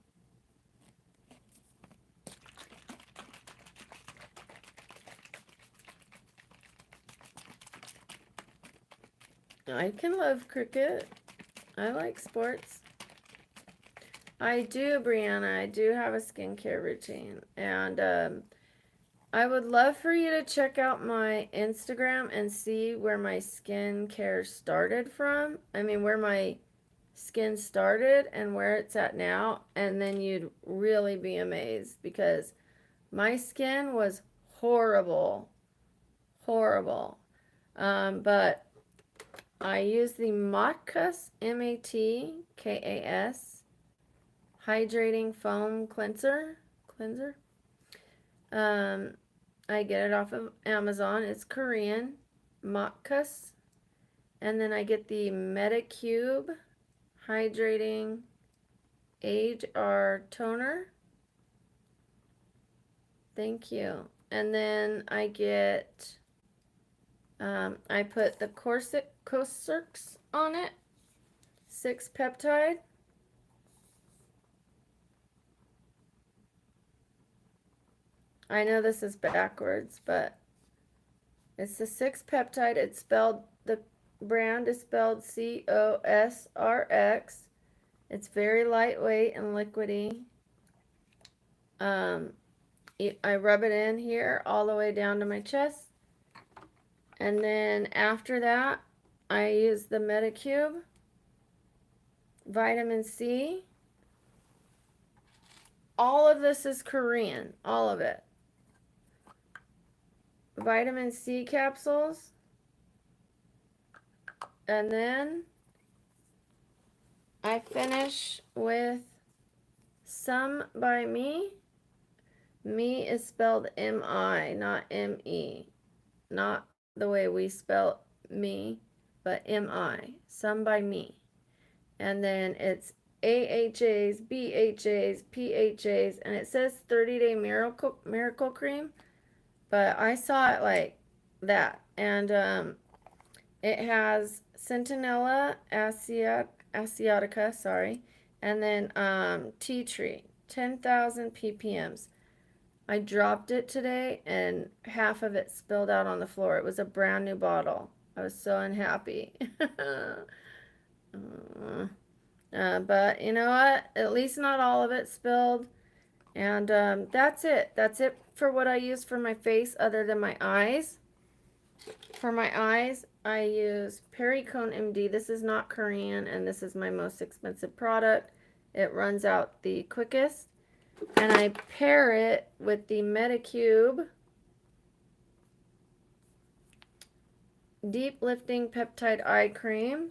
I can love cricket. I like sports. I do, Brianna. I do have a skincare routine. And I would love for you to check out my Instagram and see where my skincare started from. I mean, where my skin started and where it's at now. And then you'd really be amazed because my skin was horrible. Horrible. But I use the Matkas, Matkas, hydrating foam cleanser. I get it off of Amazon. It's Korean, Matkas. And then I get the Metacube hydrating Age R toner. Thank you. And then I get, I put the Cosrx on it, 6 peptide. I know this is backwards, but it's the 6 peptide. It's spelled, the brand is spelled Cosrx. It's very lightweight and liquidy. I rub it in here all the way down to my chest. And then after that, I use the Metacube, vitamin C. All of this is Korean, all of it. Vitamin C capsules. And then I finish with Some by Me. Me is spelled M-I, not M-E. Not the way we spell me, but M-I. Some by Me. And then it's AHAs, BHAs, PHAs, and it says 30-day miracle cream, but I saw it like that. And it has Centinella asiatica, sorry, and then tea tree, 10,000 ppms. I dropped it today and half of it spilled out on the floor. It was a brand new bottle. I was so unhappy. But you know what? At least not all of it spilled. And that's it. That's it for what I use for my face other than my eyes. For my eyes, I use Pericone MD. This is not Korean, and this is my most expensive product. It runs out the quickest. And I pair it with the Medicube Deep Lifting Peptide Eye Cream.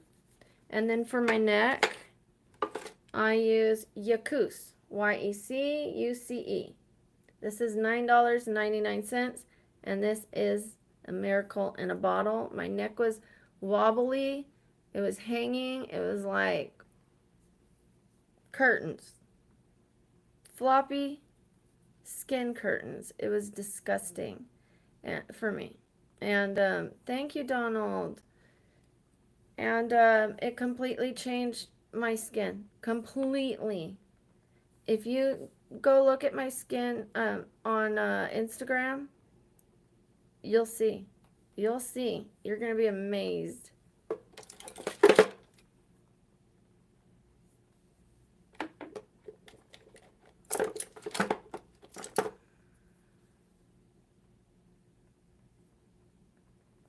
And then for my neck, I use Yakuce, Yecuce. This is $9.99, and this is a miracle in a bottle. My neck was wobbly. It was hanging. It was like curtains. Floppy skin curtains. It was disgusting for me. And thank you, Donald. And it completely changed my skin. Completely. If you go look at my skin on Instagram, you'll see. You'll see. You're going to be amazed.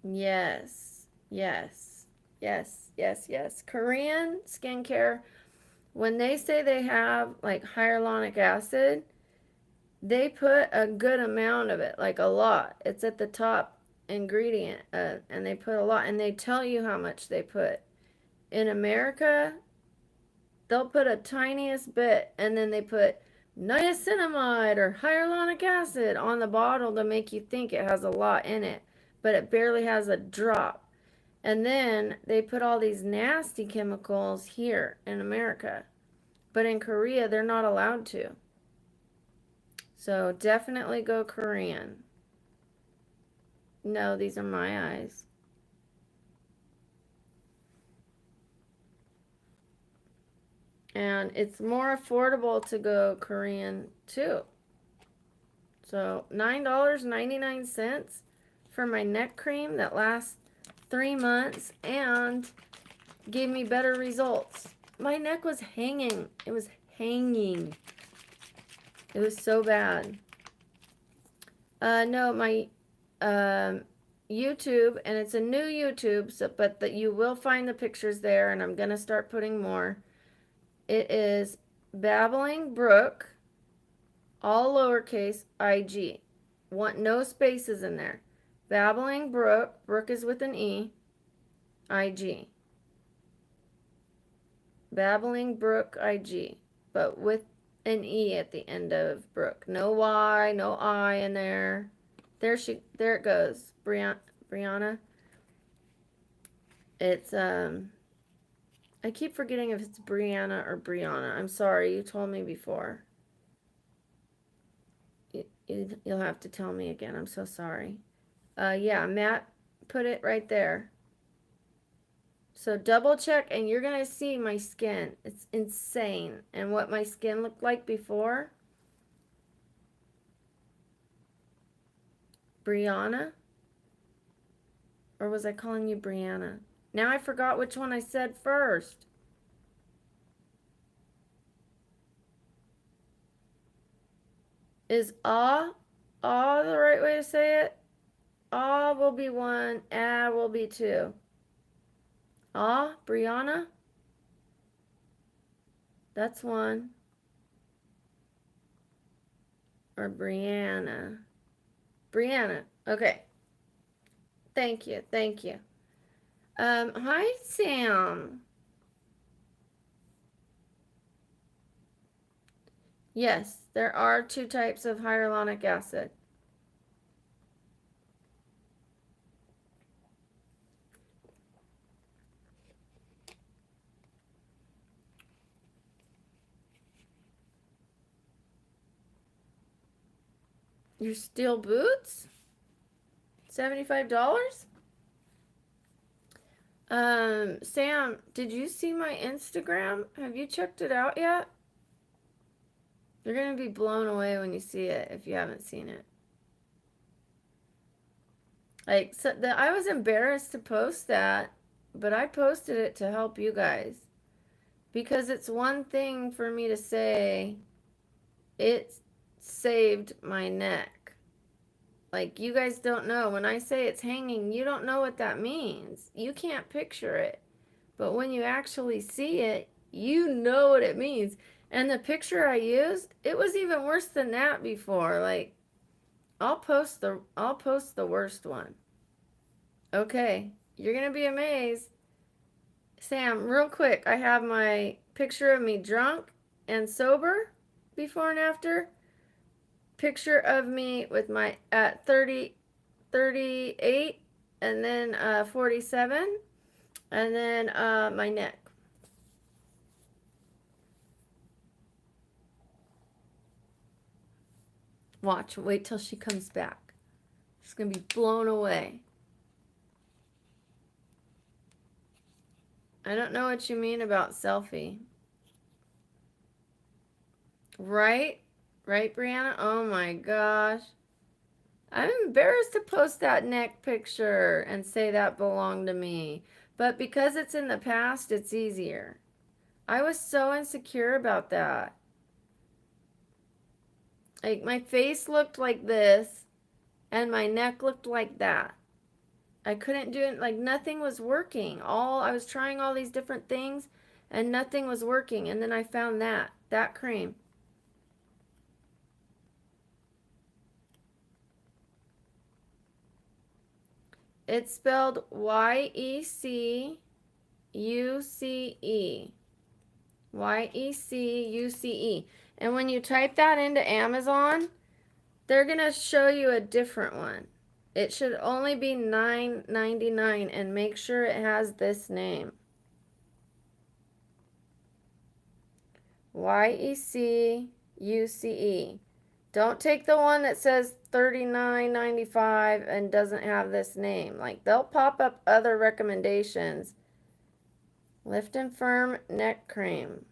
Yes. Yes. Yes. Yes. Yes. Korean skincare, when they say they have like hyaluronic acid, they put a good amount of it, like a lot. It's at the top ingredient, and they put a lot, and they tell you how much they put. In America, they'll put a tiniest bit, and then they put niacinamide or hyaluronic acid on the bottle to make you think it has a lot in it, but it barely has a drop. And then they put all these nasty chemicals here in America, but in Korea, they're not allowed to. So definitely go Korean. No, these are my eyes. And it's more affordable to go Korean too. So $9.99 for my neck cream that lasts 3 months and gave me better results. My neck was hanging. It was hanging. It was so bad. No, my YouTube, and it's a new YouTube, so, but that you will find the pictures there, and I'm gonna start putting more. It is BabblingBrook, all lowercase IG. No spaces in there. BabblingBrook, Brook is with an E, IG. BabblingBrook IG, but with an E at the end of Brook. No Y, no I in there. There it goes. Brianna. It's I keep forgetting if it's Brianna or Brianna. I'm sorry, you told me before. You'll have to tell me again. I'm so sorry. Yeah, Matt put it right there. So double check, and you're going to see my skin. It's insane. And what my skin looked like before. Brianna? Or was I calling you Brianna? Now I forgot which one I said first. Is the right way to say it? Will be 1, will be 2. Brianna? That's 1. Or Brianna. Brianna. Okay. Thank you. Thank you. Hi, Sam. Yes, there are 2 types of hyaluronic acid. Your steel boots? $75? Sam, did you see my Instagram? Have you checked it out yet? You're going to be blown away when you see it if you haven't seen it. Like, I was embarrassed to post that, but I posted it to help you guys. Because it's one thing for me to say, it saved my neck. Like, you guys don't know. When I say it's hanging, you don't know what that means. You can't picture it. But when you actually see it, you know what it means. And the picture I used, it was even worse than that before. Like, I'll post the worst one. Okay, you're gonna be amazed. Sam, real quick, I have my picture of me drunk and sober before and after. Picture of me with my at 30, 38, and then 47, and then my neck. Watch, wait till she comes back. She's gonna be blown away. I don't know what you mean about selfie. Right? Right, Brianna? Oh my gosh. I'm embarrassed to post that neck picture and say that belonged to me. But because it's in the past, it's easier. I was so insecure about that. Like, my face looked like this, and my neck looked like that. I couldn't do it, like, nothing was working. I was trying all these different things, and nothing was working. And then I found that cream. It's spelled YECUCE. YECUCE. And when you type that into Amazon, they're going to show you a different one. It should only be $9.99, and make sure it has this name. YECUCE. Don't take the one that says $39.95 and doesn't have this name. Like, they'll pop up other recommendations. Lift and Firm Neck Cream.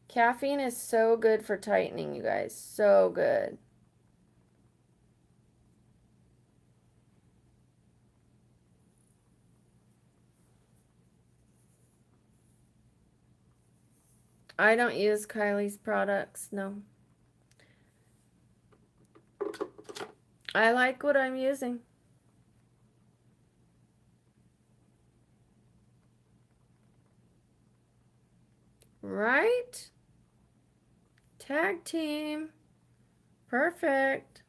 Caffeine is so good for tightening, you guys. So good. I don't use Kylie's products, no. I like what I'm using. Right? Tag team. Perfect.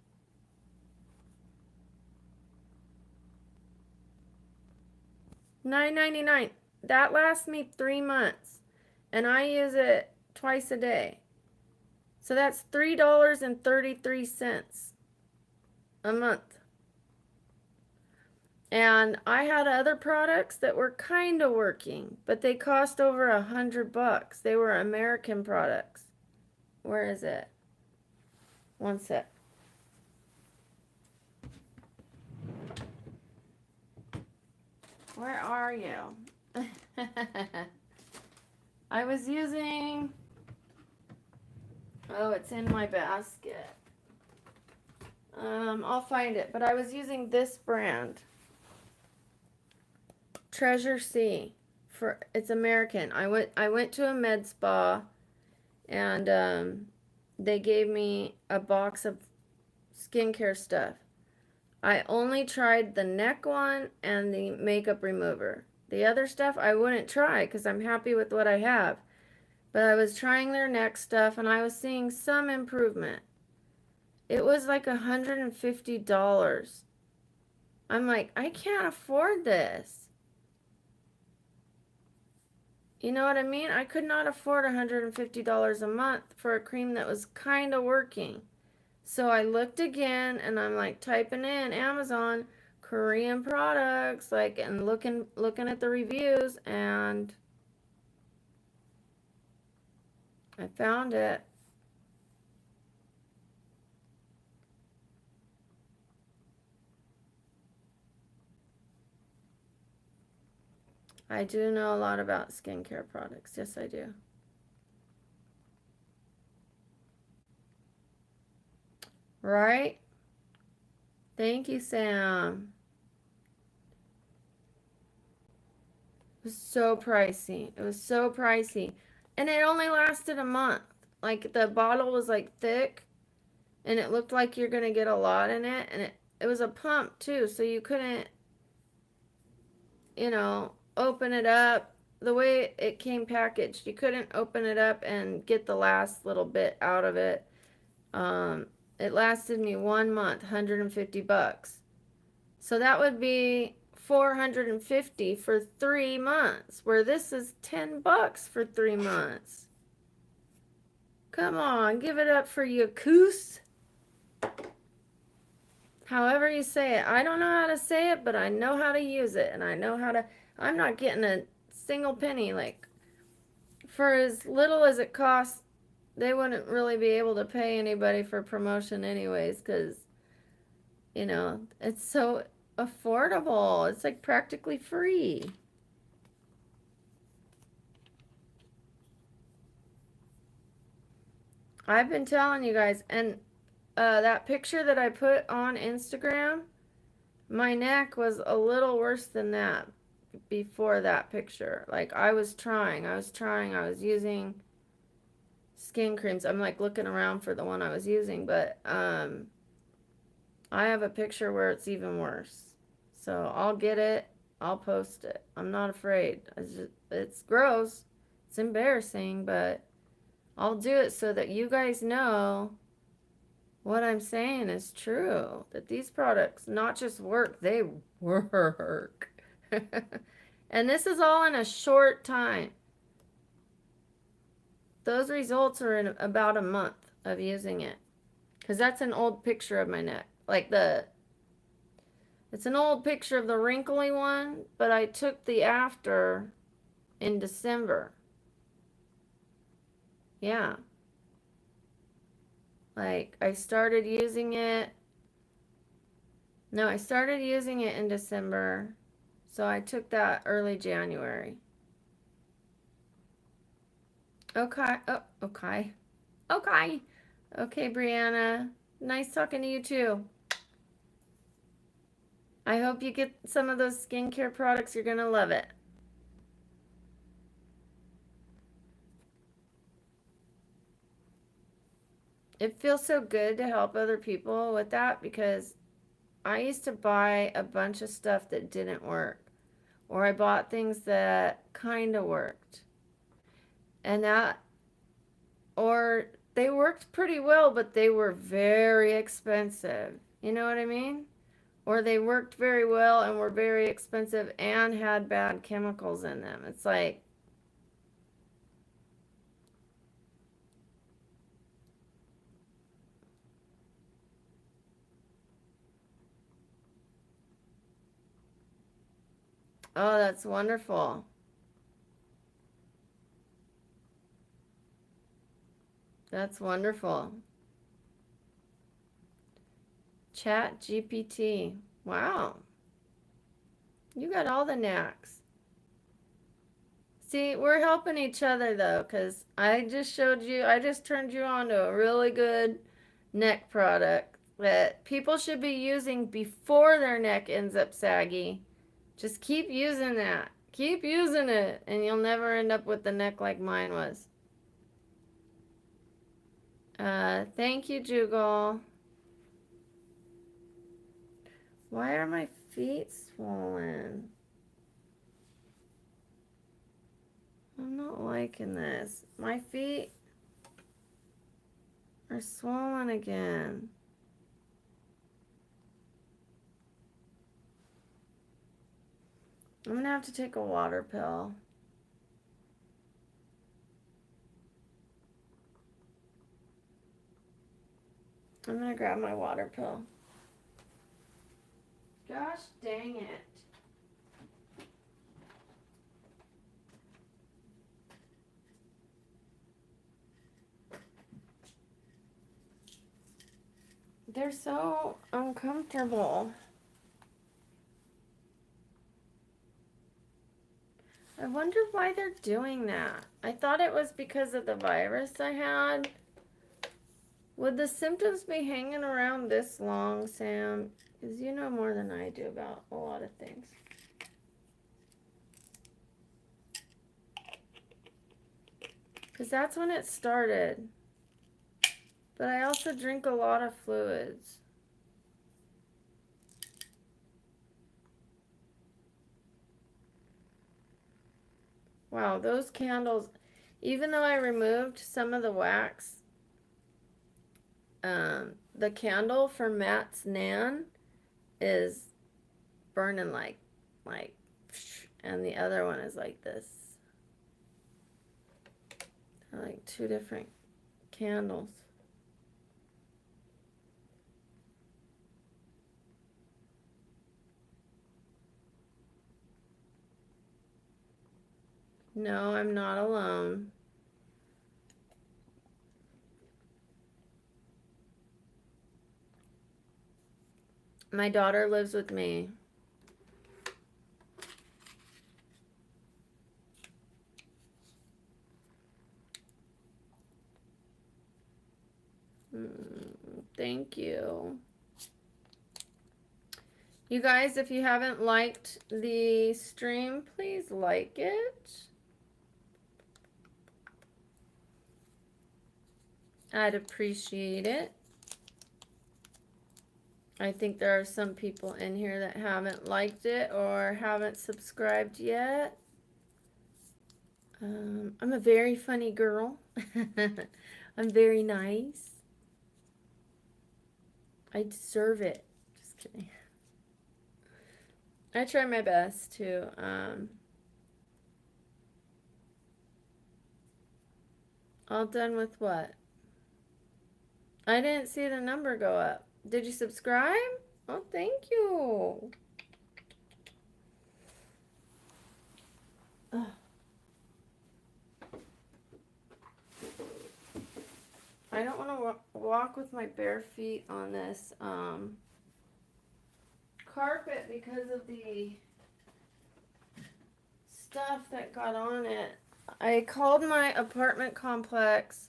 $9.99. That lasts me 3 months. And I use it twice a day. So that's $3.33 a month. And I had other products that were kind of working, but they cost over $100. They were American products. Where is it? One sec. Where are you? I was using... Oh, it's in my basket. I'll find it. But I was using this brand. Treasure Sea. It's American. I went to a med spa, and they gave me a box of skincare stuff. I only tried the neck one and the makeup remover. The other stuff I wouldn't try because I'm happy with what I have. But I was trying their neck stuff and I was seeing some improvement. It was like $150. I'm like, I can't afford this. You know what I mean? I could not afford $150 a month for a cream that was kind of working. So I looked again and I'm like typing in Amazon Korean products, like, and looking at the reviews, and I found it. I do know a lot about skincare products. Yes, I do. Right? Thank you, Sam. It was so pricey. It was so pricey. And it only lasted a month. Like the bottle was like thick and it looked like you're going to get a lot in it. And it was a pump too. So you couldn't, open it up. The way it came packaged, you couldn't open it up and get the last little bit out of it. Um, it lasted me 1 month, 150 bucks. So that would be 450 for 3 months, where this is 10 bucks for 3 months. Come on, give it up for Yakus. However you say it. I don't know how to say it, but I know how to use it, and I know how to. I'm not getting a single penny. Like, for as little as it costs, they wouldn't really be able to pay anybody for promotion, anyways, because, it's so affordable. It's like practically free. I've been telling you guys, and that picture that I put on Instagram, my neck was a little worse than that before that picture. Like, I was using skin creams. I'm like looking around for the one I was using, but I have a picture where it's even worse. So I'll get it. I'll post it. I'm not afraid. It's gross. It's embarrassing, but I'll do it so that you guys know what I'm saying is true. That these products not just work, they work. And this is all in a short time. Those results are in about a month of using it. Because that's an old picture of my neck. It's an old picture of the wrinkly one, but I took the after in December. Yeah. Like, I started using it. No, I started using it in December. So I took that early January. Okay. Oh, okay. Okay. Okay, Brianna. Nice talking to you too. I hope you get some of those skincare products. You're going to love it. It feels so good to help other people with that, because I used to buy a bunch of stuff that didn't work, or I bought things that kind of worked. And or they worked pretty well, but they were very expensive. You know what I mean? Or they worked very well and were very expensive and had bad chemicals in them. It's like, oh, that's wonderful. That's wonderful. Chat GPT. Wow. You got all the knacks. See, we're helping each other though, because I just turned you on to a really good neck product that people should be using before their neck ends up saggy. Just keep using that. Keep using it, and you'll never end up with the neck like mine was. Thank you, Jugal. Why are my feet swollen? I'm not liking this. My feet are swollen again. I'm gonna have to take a water pill. I'm gonna grab my water pill. Gosh dang it. They're so uncomfortable. I wonder why they're doing that. I thought it was because of the virus I had. Would the symptoms be hanging around this long, Sam? Because you know more than I do about a lot of things. Because that's when it started. But I also drink a lot of fluids. Wow, those candles, even though I removed some of the wax, the candle for Matt's Nan is burning like, and the other one is like this. They're like two different candles. No, I'm not alone. My daughter lives with me. Thank you. You guys, if you haven't liked the stream, please like it. I'd appreciate it. I think there are some people in here that haven't liked it or haven't subscribed yet. I'm a very funny girl. I'm very nice. I deserve it. Just kidding. I try my best to, all done with what? I didn't see the number go up. Did you subscribe? Oh, thank you. Ugh. I don't want to walk with my bare feet on this carpet because of the stuff that got on it. I called my apartment complex.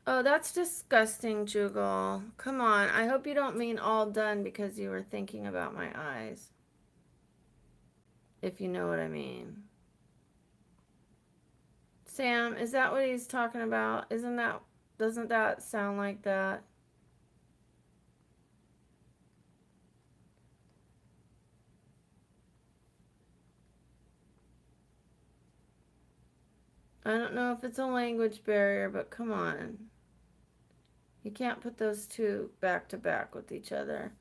Oh, that's disgusting, Jugal. Come on. I hope you don't mean all done because you were thinking about my eyes. If you know what I mean. Sam, is that what he's talking about? Doesn't that sound like that? I don't know if it's a language barrier, but come on. You can't put those two back to back with each other.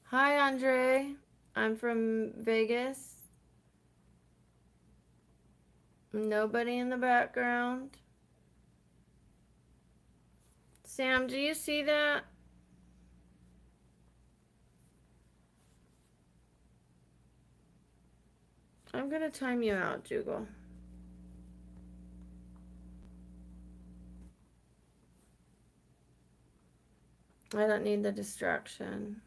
Hi, Andre. I'm from Vegas. Nobody in the background. Sam, do you see that? I'm going to time you out, Jugal. I don't need the distraction.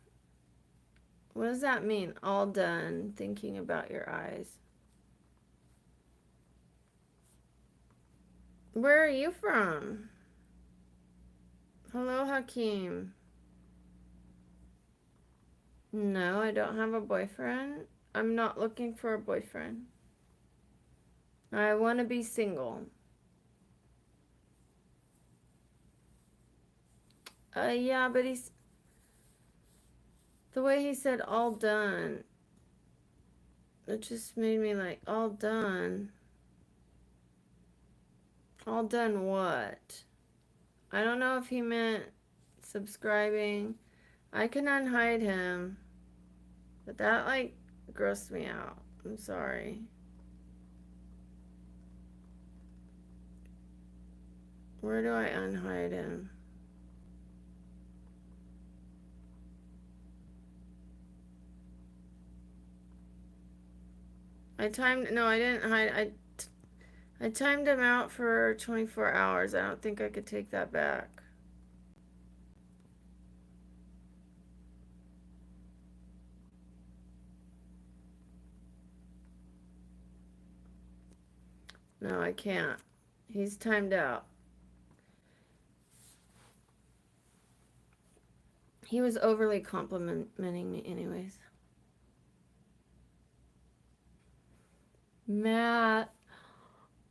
What does that mean? All done thinking about your eyes. Where are you from? Hello, Hakeem. No, I don't have a boyfriend. I'm not looking for a boyfriend. I want to be single. Yeah, but the way he said all done, it just made me like, all done. All done what? I don't know if he meant subscribing. I can unhide him, but that like grossed me out. I'm sorry. Where do I unhide him? I didn't hide. I timed him out for 24 hours. I don't think I could take that back. No, I can't. He's timed out. He was overly complimenting me anyways. Matt,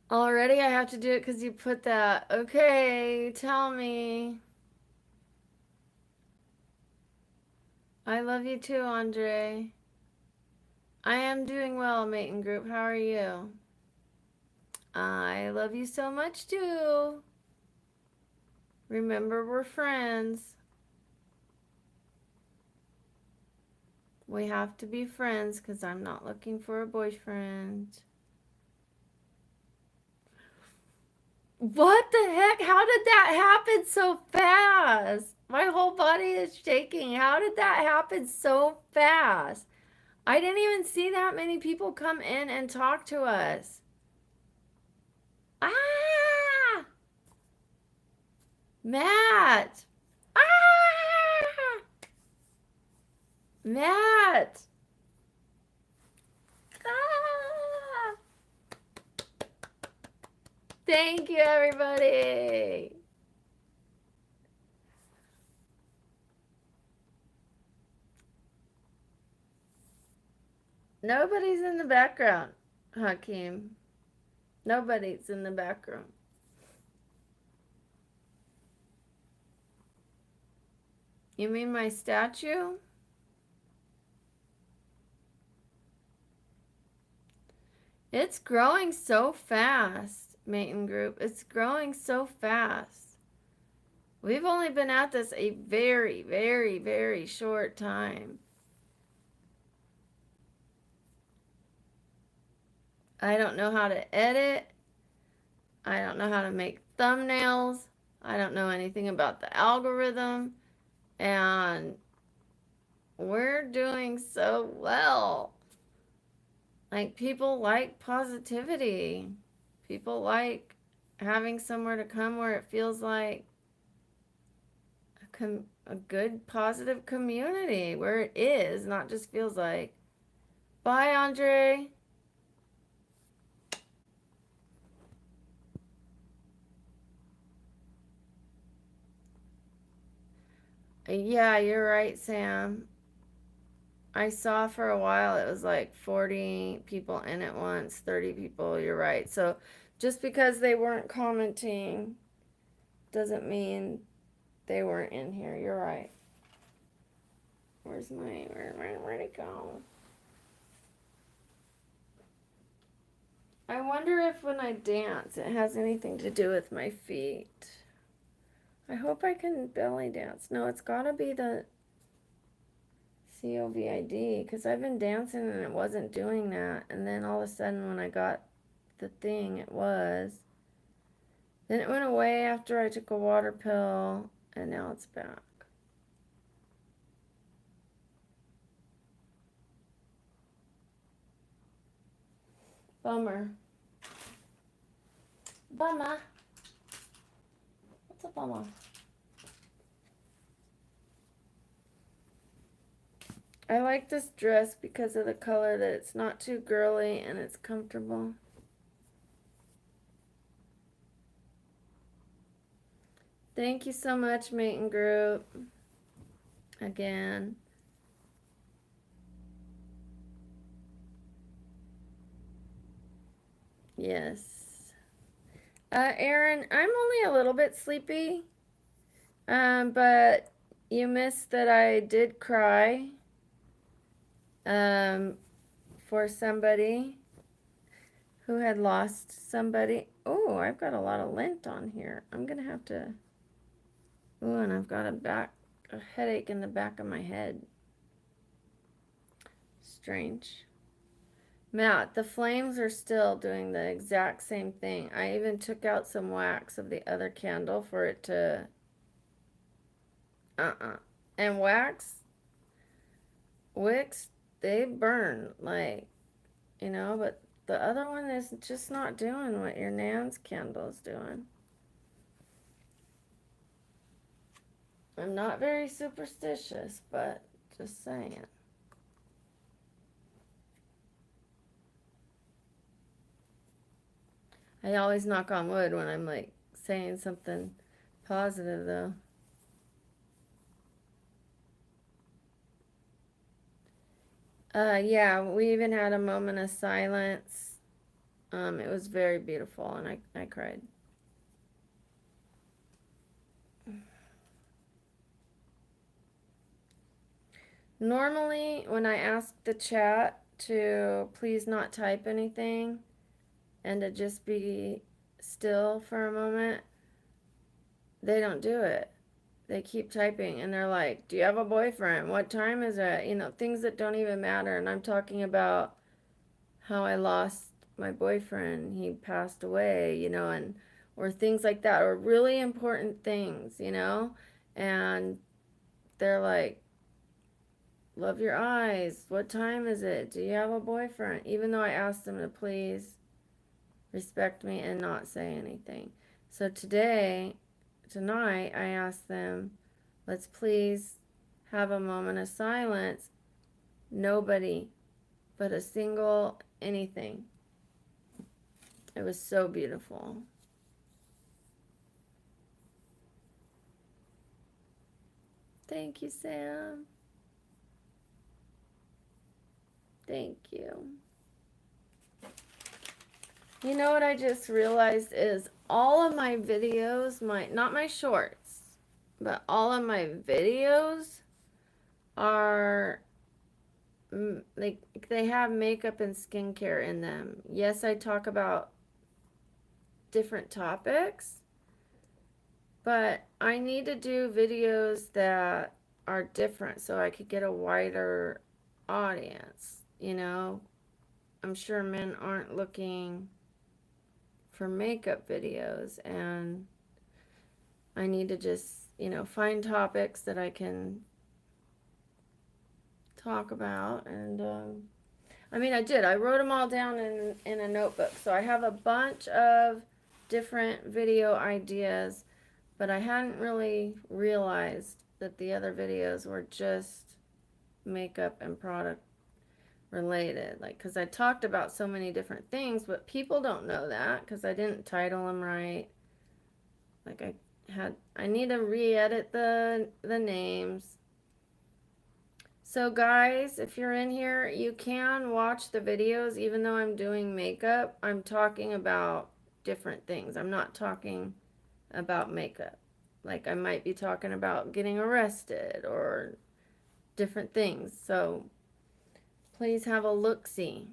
already I have to do it because you put that. Okay, tell me. I love you too, Andre. I am doing well, mate and group. How are you? I love you so much too. Remember, we're friends. We have to be friends because I'm not looking for a boyfriend. What the heck? How did that happen so fast? My whole body is shaking. How did that happen so fast? I didn't even see that many people come in and talk to us. Ah! Matt! Ah! Matt! Ah! Thank you, everybody. Nobody's in the background, Hakeem. Nobody's in the background. You mean my statue? It's growing so fast, mate and group. It's growing so fast. We've only been at this a very, very, very short time. I don't know how to edit. I don't know how to make thumbnails. I don't know anything about the algorithm. And we're doing so well. Like, people like positivity. People like having somewhere to come where it feels like a good, positive community, where it is, not just feels like. Bye, Andre. Yeah, you're right, Sam. I saw for a while it was like 40 people in at once, 30 people. You're right. So just because they weren't commenting doesn't mean they weren't in here. You're right. Where'd it go? I wonder if when I dance it has anything to do with my feet. I hope I can belly dance. No, it's gotta be the COVID, because I've been dancing and it wasn't doing that. And then all of a sudden when I got the thing, it was. Then it went away after I took a water pill, and now it's back. Bummer. Bummer. What's a bummer? I like this dress because of the color, that it's not too girly and it's comfortable. Thank you so much, mate and group. Again. Yes. Aaron, I'm only a little bit sleepy. But you missed that I did cry. For somebody who had lost somebody. Oh, I've got a lot of lint on here. I'm gonna have to. Oh, and I've got a headache in the back of my head. Strange. Matt, the flames are still doing the exact same thing. I even took out some wax of the other candle for it to. And wicks, they burn, like, but the other one is just not doing what your Nan's candle is doing. I'm not very superstitious, but just saying. I always knock on wood when I'm like saying something positive, though. Yeah, we even had a moment of silence. It was very beautiful, and I cried. Normally, when I ask the chat to please not type anything and to just be still for a moment, they don't do it. They keep typing and they're like, "Do you have a boyfriend? What time is it?" You know, things that don't even matter. And I'm talking about how I lost my boyfriend. He passed away, you know, and or things like that, or really important things, you know? And they're like, "Love your eyes. What time is it? Do you have a boyfriend?" Even though I asked them to please respect me and not say anything. So tonight, I asked them, let's please have a moment of silence. Nobody but a single anything. It was so beautiful. Thank you, Sam. Thank you. You know what I just realized is all of my videos, not my shorts, but all of my videos are like they have makeup and skincare in them. Yes, I talk about different topics, but I need to do videos that are different so I could get a wider audience, you know? I'm sure men aren't looking for makeup videos, and I need to just, you know, find topics that I can talk about. And I mean, I did. I wrote them all down in a notebook. So I have a bunch of different video ideas, but I hadn't really realized that the other videos were just makeup and product related. Like, because I talked about so many different things, but people don't know that because I didn't title them right. Like, I need to re-edit the names. So guys, if you're in here, you can watch the videos even though I'm doing makeup. I'm talking about different things. I'm not talking about makeup. Like I might be talking about getting arrested or different things. So please have a look-see.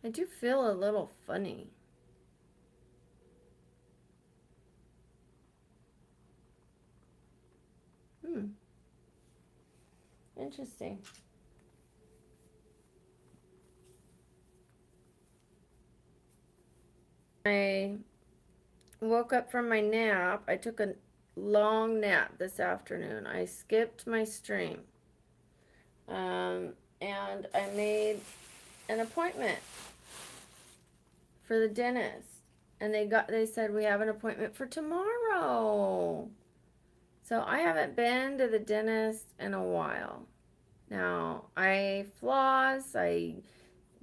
I do feel a little funny. Hmm. Interesting. I woke up from my nap. I took a long nap this afternoon. I skipped my stream. And I made an appointment for the dentist. And they said we have an appointment for tomorrow. So I haven't been to the dentist in a while. Now, I floss, I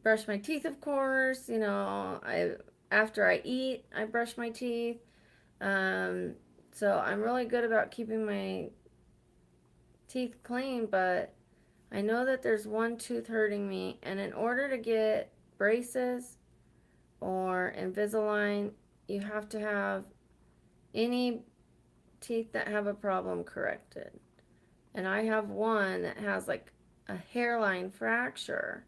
brush my teeth, of course, you know, I after I eat, I brush my teeth. Um, so I'm really good about keeping my teeth clean, but I know that there's one tooth hurting me, and in order to get braces or Invisalign, you have to have any teeth that have a problem corrected. And I have one that has like a hairline fracture,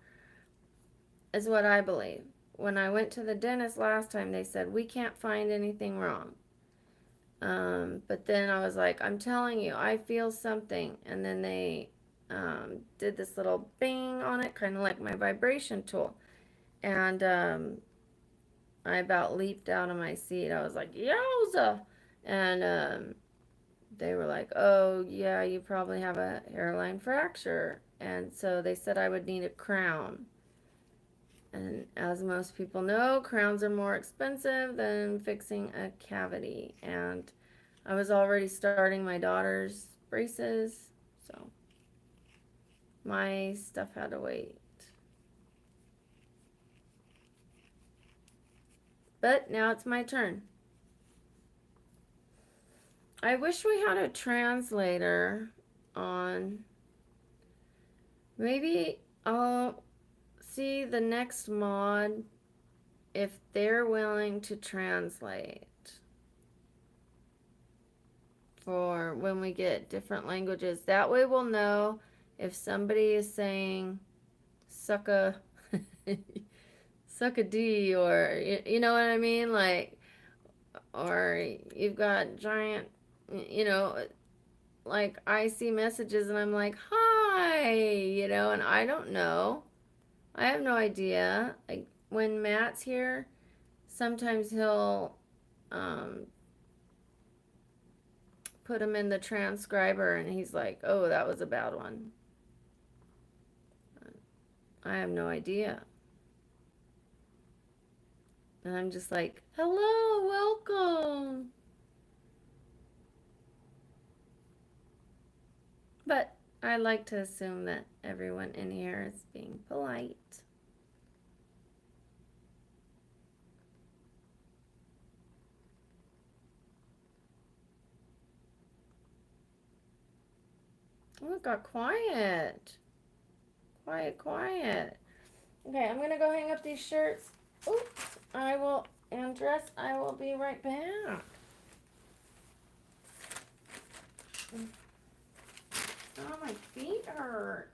is what I believe. When I went to the dentist last time, they said, we can't find anything wrong. But then I was like, I'm telling you, I feel something. And then they did this little bing on it, kind of like my vibration tool. And I about leaped out of my seat. I was like, yowza! And they were like, oh, yeah, you probably have a hairline fracture. And so they said I would need a crown. And as most people know, crowns are more expensive than fixing a cavity. And I was already starting my daughter's braces, so my stuff had to wait. But now it's my turn. I wish we had a translator on. Maybe I'll see the next mod if they're willing to translate for when we get different languages. That way we'll know if somebody is saying suck a suck a D, or you know what I mean, like, or you've got giant, you know, like I see messages and I'm like, hi, you know, and I don't know. I have no idea. Like when Matt's here, sometimes he'll put him in the transcriber and he's like, oh, that was a bad one. I have no idea. And I'm just like, hello, welcome. But I like to assume that everyone in here is being polite. Oh, it got quiet. Quiet, quiet. Okay, I'm gonna go hang up these shirts. Oops, I will undress. I will be right back. Oh, my feet hurt.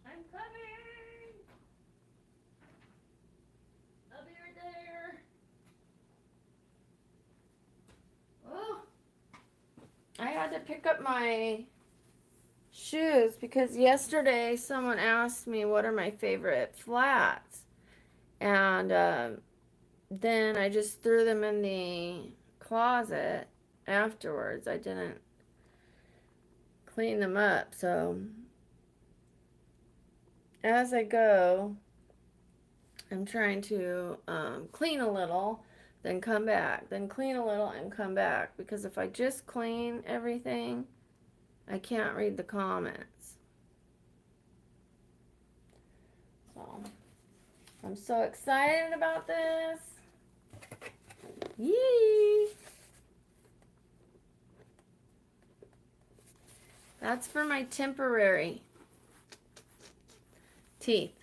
I'm coming. I'll be right there. Oh, I had to pick up my shoes because yesterday someone asked me what are my favorite flats, and then I just threw them in the closet afterwards. I didn't clean them up, so as I go, I'm trying to clean a little, then come back, then clean a little and come back, because if I just clean everything, I can't read the comments. So I'm so excited about this. Yee! That's for my temporary teeth.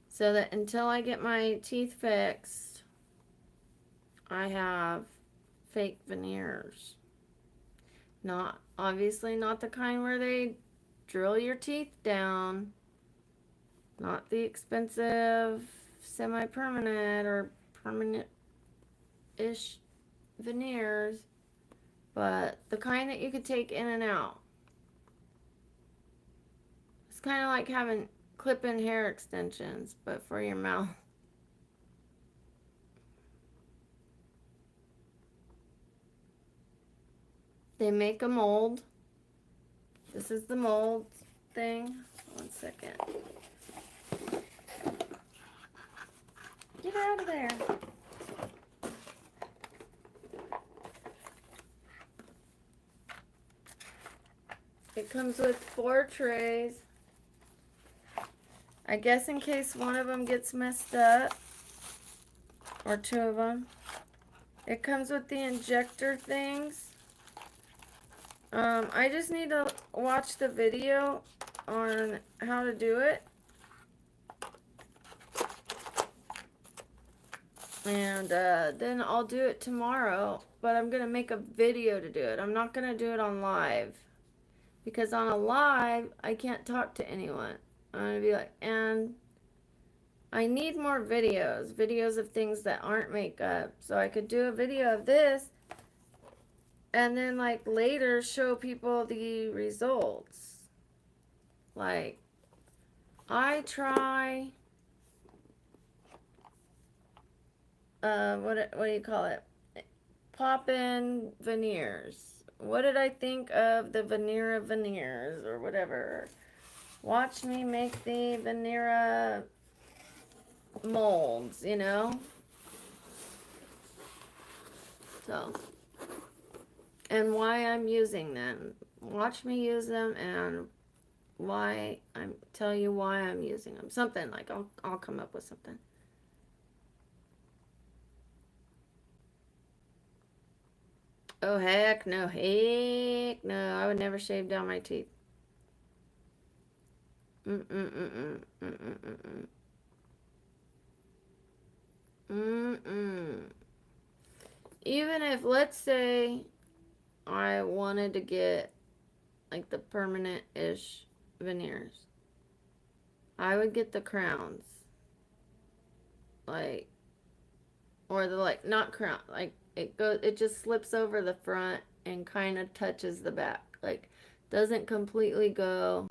So that until I get my teeth fixed, I have fake veneers. Not, obviously not the kind where they drill your teeth down. Not the expensive semi-permanent or permanent-ish veneers, but the kind that you could take in and out. It's kind of like having clip-in hair extensions, but for your mouth. They make a mold. This is the mold thing. 1 second. Get out of there. It comes with 4 trays. I guess in case one of them gets messed up, or 2 of them. It comes with the injector things. I just need to watch the video on how to do it. And then I'll do it tomorrow. But I'm going to make a video to do it. I'm not going to do it on live. Because on a live, I can't talk to anyone. I'm going to be like, and I need more videos. Videos of things that aren't makeup. So I could do a video of this. And then like later show people the results. Like, I try, what do you call it? Pop-in veneers. What did I think of the veneer of veneers or whatever? Watch me make the veneer molds, you know? So, and why I'm using them. Watch me use them and why I'm tell you why I'm using them. Something like I'll come up with something. Oh heck no, heck no! I would never shave down my teeth. Mm mm mm mm mm mm mm mm mm. Even if, let's say, I wanted to get like the permanent-ish veneers, I would get the crowns, like, or the like not crown, like it just slips over the front and kind of touches the back, like doesn't completely go.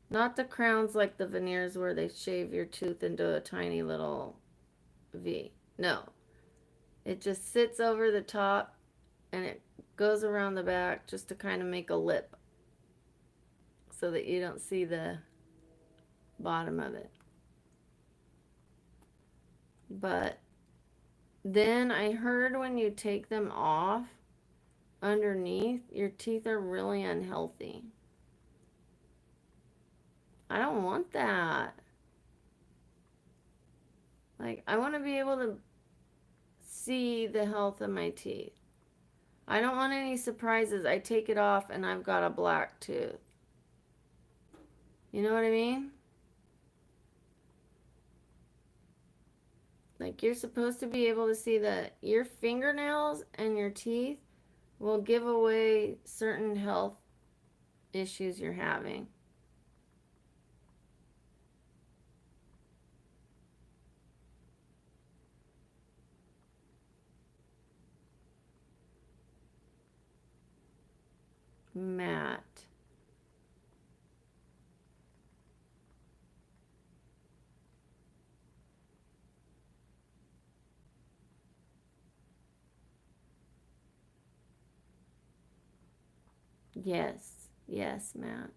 Not the crowns like the veneers where they shave your tooth into a tiny little V. No, it just sits over the top and it goes around the back just to kind of make a lip so that you don't see the bottom of it. But then I heard when you take them off underneath, your teeth are really unhealthy. I don't want that. Like, I want to be able to see the health of my teeth. I don't want any surprises. I take it off and I've got a black tooth. You know what I mean? Like, you're supposed to be able to see that your fingernails and your teeth will give away certain health issues you're having. Matt. Yes. Yes, Matt.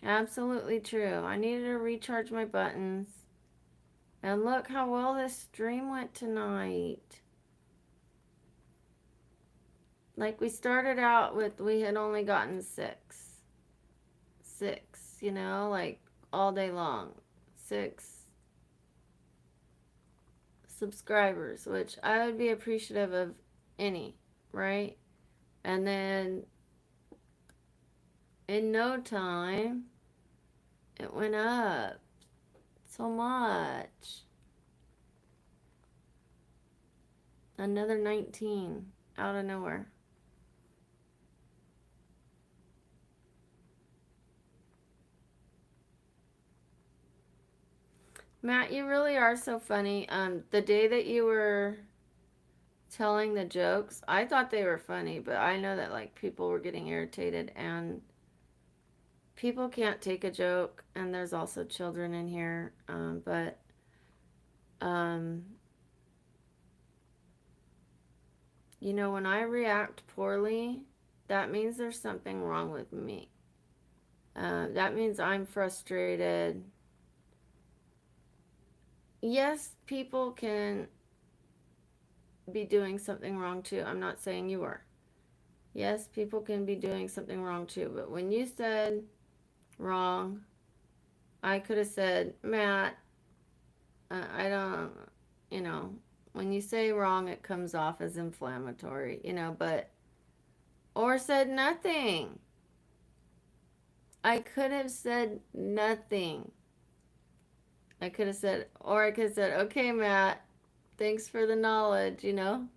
Absolutely true. I needed to recharge my buttons. And look how well this stream went tonight. Like, we started out with, we had only gotten six, you know, like all day long. 6 subscribers, which I would be appreciative of any, right? And then in no time, it went up so much. Another 19 out of nowhere. Matt, you really are so funny. The day that you were telling the jokes, I thought they were funny, but I know that like people were getting irritated and people can't take a joke, and there's also children in here. But you know, when I react poorly, that means there's something wrong with me. That means I'm frustrated. Yes, people can be doing something wrong too. I'm not saying you are. Yes, people can be doing something wrong too. But when you said wrong, I could have said, Matt, I don't, you know, when you say wrong, it comes off as inflammatory, you know, but, or said nothing. I could have said nothing. I could have said, or I could have said, okay, Matt, thanks for the knowledge, you know?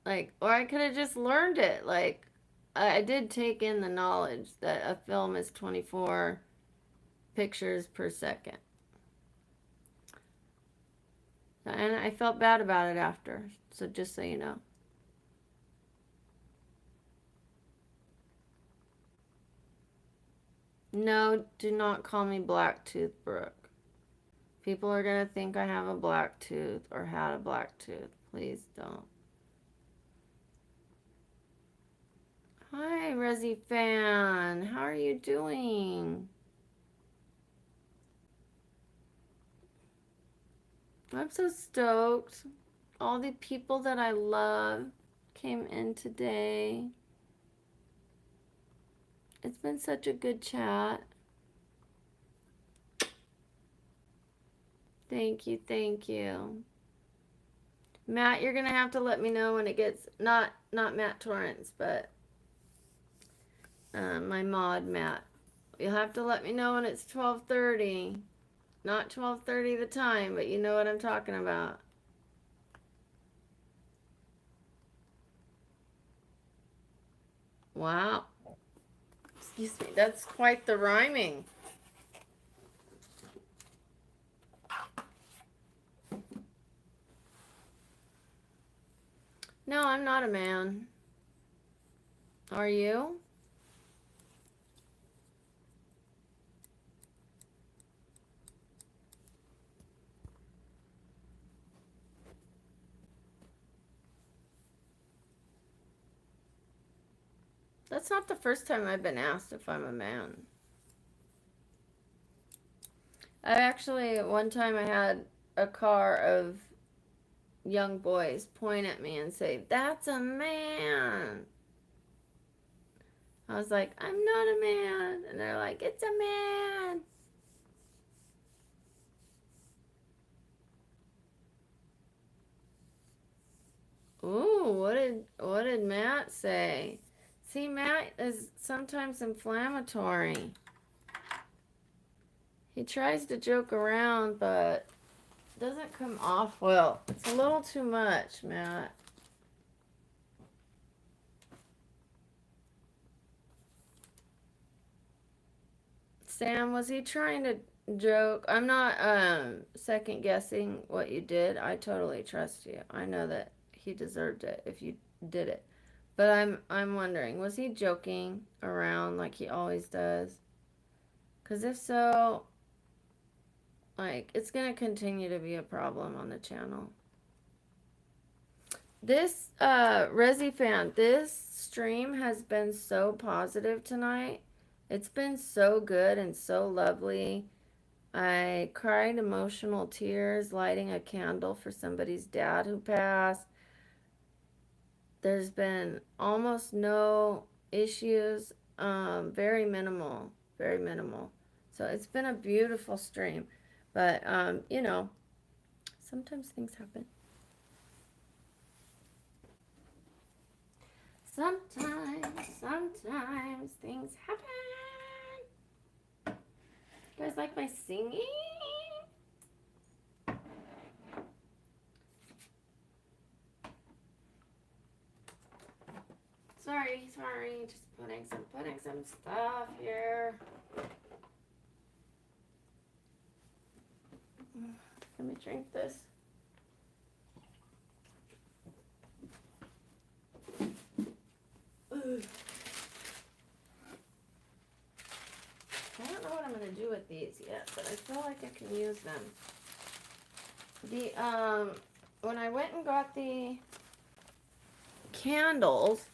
Like, or I could have just learned it. Like, I did take in the knowledge that a film is 24 pictures per second. And I felt bad about it after. So just so you know. No, do not call me Black Tooth Brooke. People are going to think I have a black tooth or had a black tooth. Please don't. Hi, Resi fan. How are you doing? I'm so stoked. All the people that I love came in today. It's been such a good chat. Thank you, thank you. Matt, you're gonna have to let me know when it gets not Matt Torrance, but my mod Matt. You'll have to let me know when it's 12:30. Not 12:30 the time, but you know what I'm talking about. Wow. Excuse me. That's quite the rhyming. No, I'm not a man. Are you? That's not the first time I've been asked if I'm a man. I actually, one time I had a car of young boys point at me and say, "That's a man." I was like, "I'm not a man." And they're like, "It's a man." Ooh, what did Matt say? See, Matt is sometimes inflammatory. He tries to joke around, but doesn't come off well. It's a little too much, Matt. Sam, was he trying to joke? I'm not second guessing what you did. I totally trust you. I know that he deserved it if you did it. But I'm wondering, was he joking around like he always does? Cuz if so, like it's going to continue to be a problem on the channel. This Resi fan, this stream has been so positive tonight. It's been so good and so lovely. I cried emotional tears lighting a candle for somebody's dad who passed. There's been almost no issues, very minimal, very minimal. So it's been a beautiful stream. But, sometimes things happen. Sometimes things happen. You guys like my singing? Sorry, just putting some stuff here. Let me drink this. Ugh. I don't know what I'm gonna do with these yet, but I feel like I can use them. When I went and got the candles,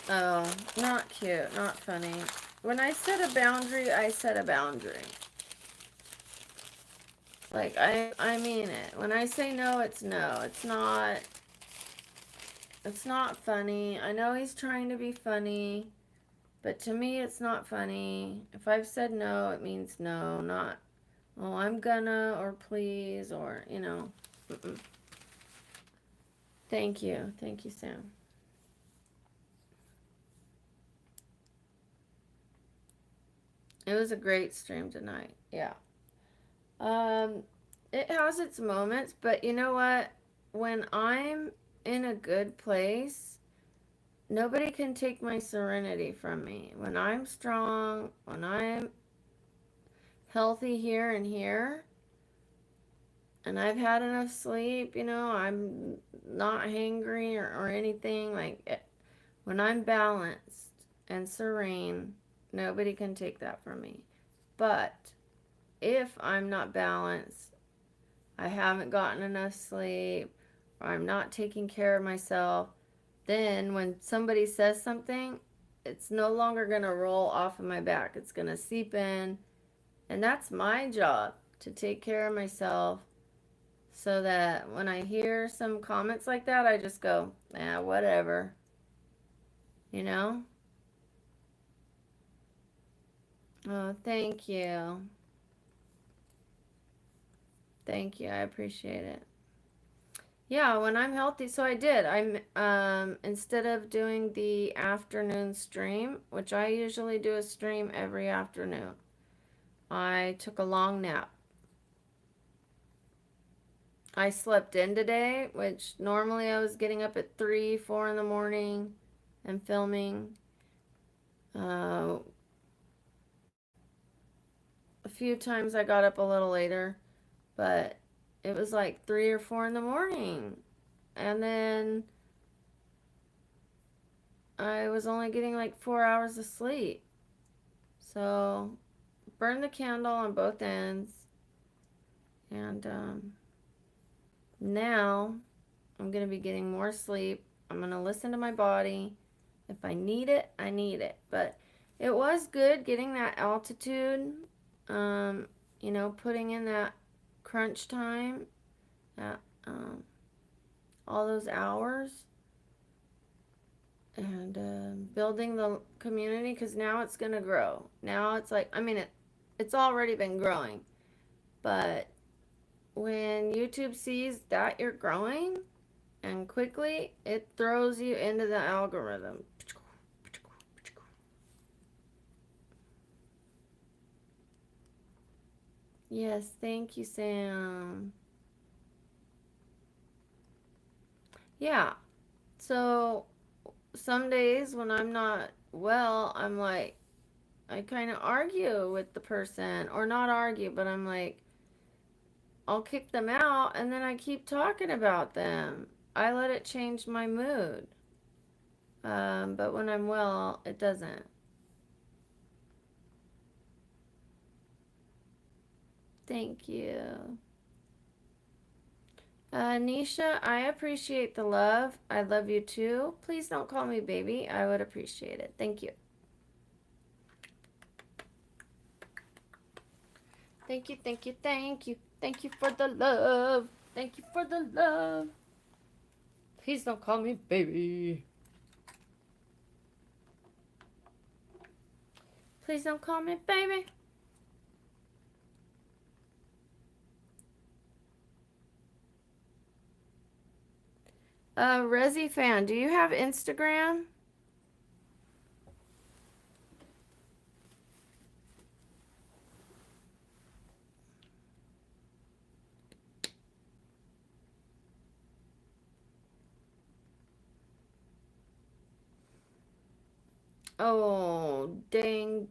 oh, not cute, not funny. When I set a boundary, I set a boundary. Like, I mean it. When I say no, it's no. It's not funny. I know he's trying to be funny, but to me, it's not funny. If I've said no, it means no, not, oh, I'm gonna, or please, or, Mm-mm. Thank you. Thank you, Sam. It was a great stream tonight. Yeah. Um, it has its moments, but you know what? When I'm in a good place, nobody can take my serenity from me. When I'm strong, when I'm healthy here and here, and I've had enough sleep, I'm not hangry or anything. Like, When I'm balanced and serene, nobody can take that from me. But if I'm not balanced, I haven't gotten enough sleep, or I'm not taking care of myself, then when somebody says something, it's no longer going to roll off of my back. It's going to seep in. And that's my job, to take care of myself, so that when I hear some comments like that, I just go, whatever, you know? Oh, thank you. Thank you. I appreciate it. Yeah, when I'm healthy, so I did. Instead of doing the afternoon stream, which I usually do a stream every afternoon, I took a long nap. I slept in today, which normally I was getting up at 3, 4 in the morning and filming. A few times I got up a little later, but it was like 3 or 4 in the morning. And then I was only getting like 4 hours of sleep. So, burn the candle on both ends. And now I'm going to be getting more sleep. I'm going to listen to my body. If I need it, I need it. But it was good getting that altitude, putting in that crunch time, that, all those hours, and building the community, because now it's going to grow. Now it's like, it's already been growing. But when YouTube sees that you're growing and quickly, it throws you into the algorithm. Yes, thank you, Sam. Yeah, so some days when I'm not well, I'm like, I kind of argue with the person, or not argue, but I'm like, I'll kick them out and then I keep talking about them. I let it change my mood. But when I'm well, it doesn't. Thank you. Nisha, I appreciate the love. I love you too. Please don't call me baby. I would appreciate it. Thank you. Thank you, thank you, thank you. Thank you for the love. Thank you for the love. Please don't call me baby. Please don't call me baby. Resi fan, do you have Instagram? Oh, dang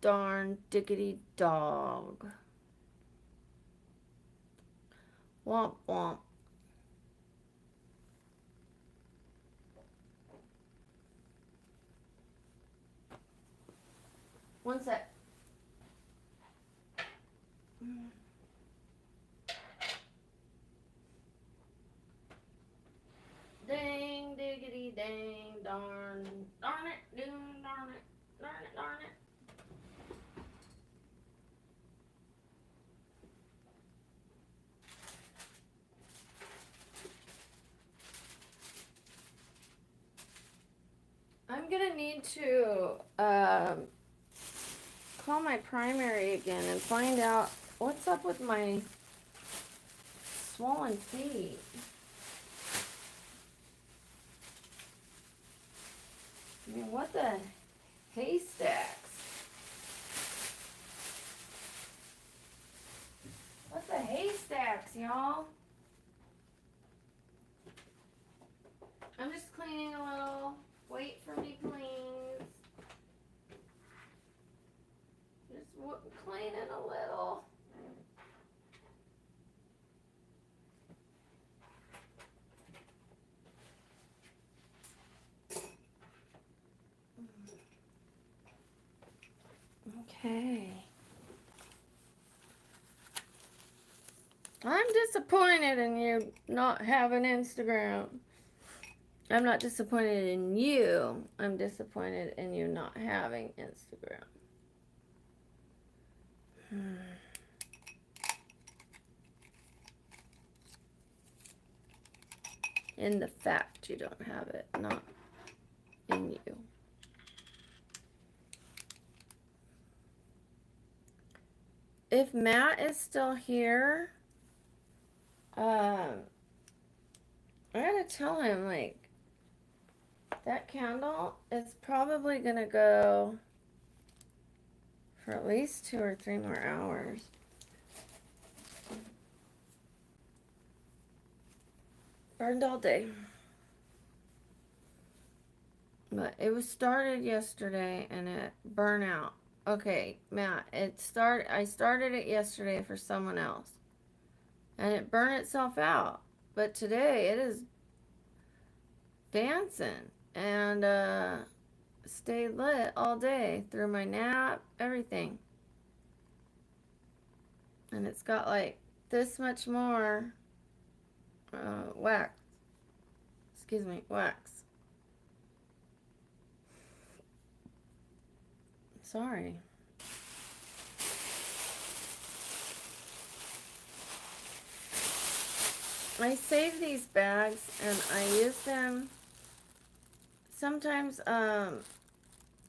darn diggity dog. Womp womp. One sec. Dang diggity dang darn. Darn it, darn it, darn it, darn it. I'm gonna need to call my primary again and find out what's up with my swollen feet. I mean, what the haystacks? What the haystacks, y'all? I'm just cleaning a little. Wait for me, please. Just cleaning a little. I'm disappointed in you not having Instagram. I'm not disappointed in you. I'm disappointed in you not having Instagram. In the fact you don't have it, not in you. If Matt is still here, I gotta tell him, like, that candle is probably gonna go for at least 2 or 3 more hours. Burned all day. But it was started yesterday and it burned out. Okay, Matt, I started it yesterday for someone else. And it burned itself out. But today it is dancing and stayed lit all day through my nap, everything. And it's got like this much more wax. Excuse me, wax. Sorry. I save these bags and I use them sometimes,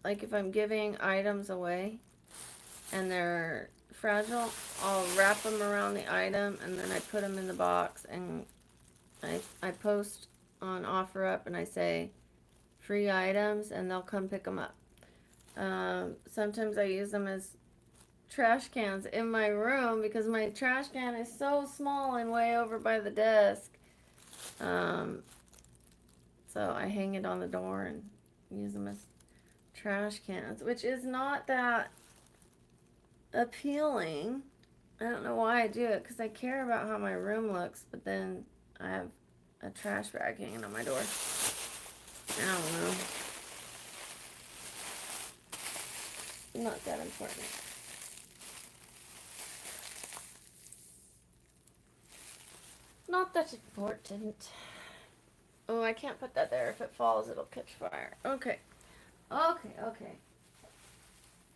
like if I'm giving items away and they're fragile, I'll wrap them around the item and then I put them in the box and I post on OfferUp and I say free items and they'll come pick them up. Sometimes I use them as trash cans in my room because my trash can is so small and way over by the desk. So I hang it on the door and use them as trash cans, which is not that appealing. I don't know why I do it because I care about how my room looks, but then I have a trash bag hanging on my door. I don't know. Not that important. Not that important. Oh, I can't put that there. If it falls, it'll catch fire. Okay. Okay.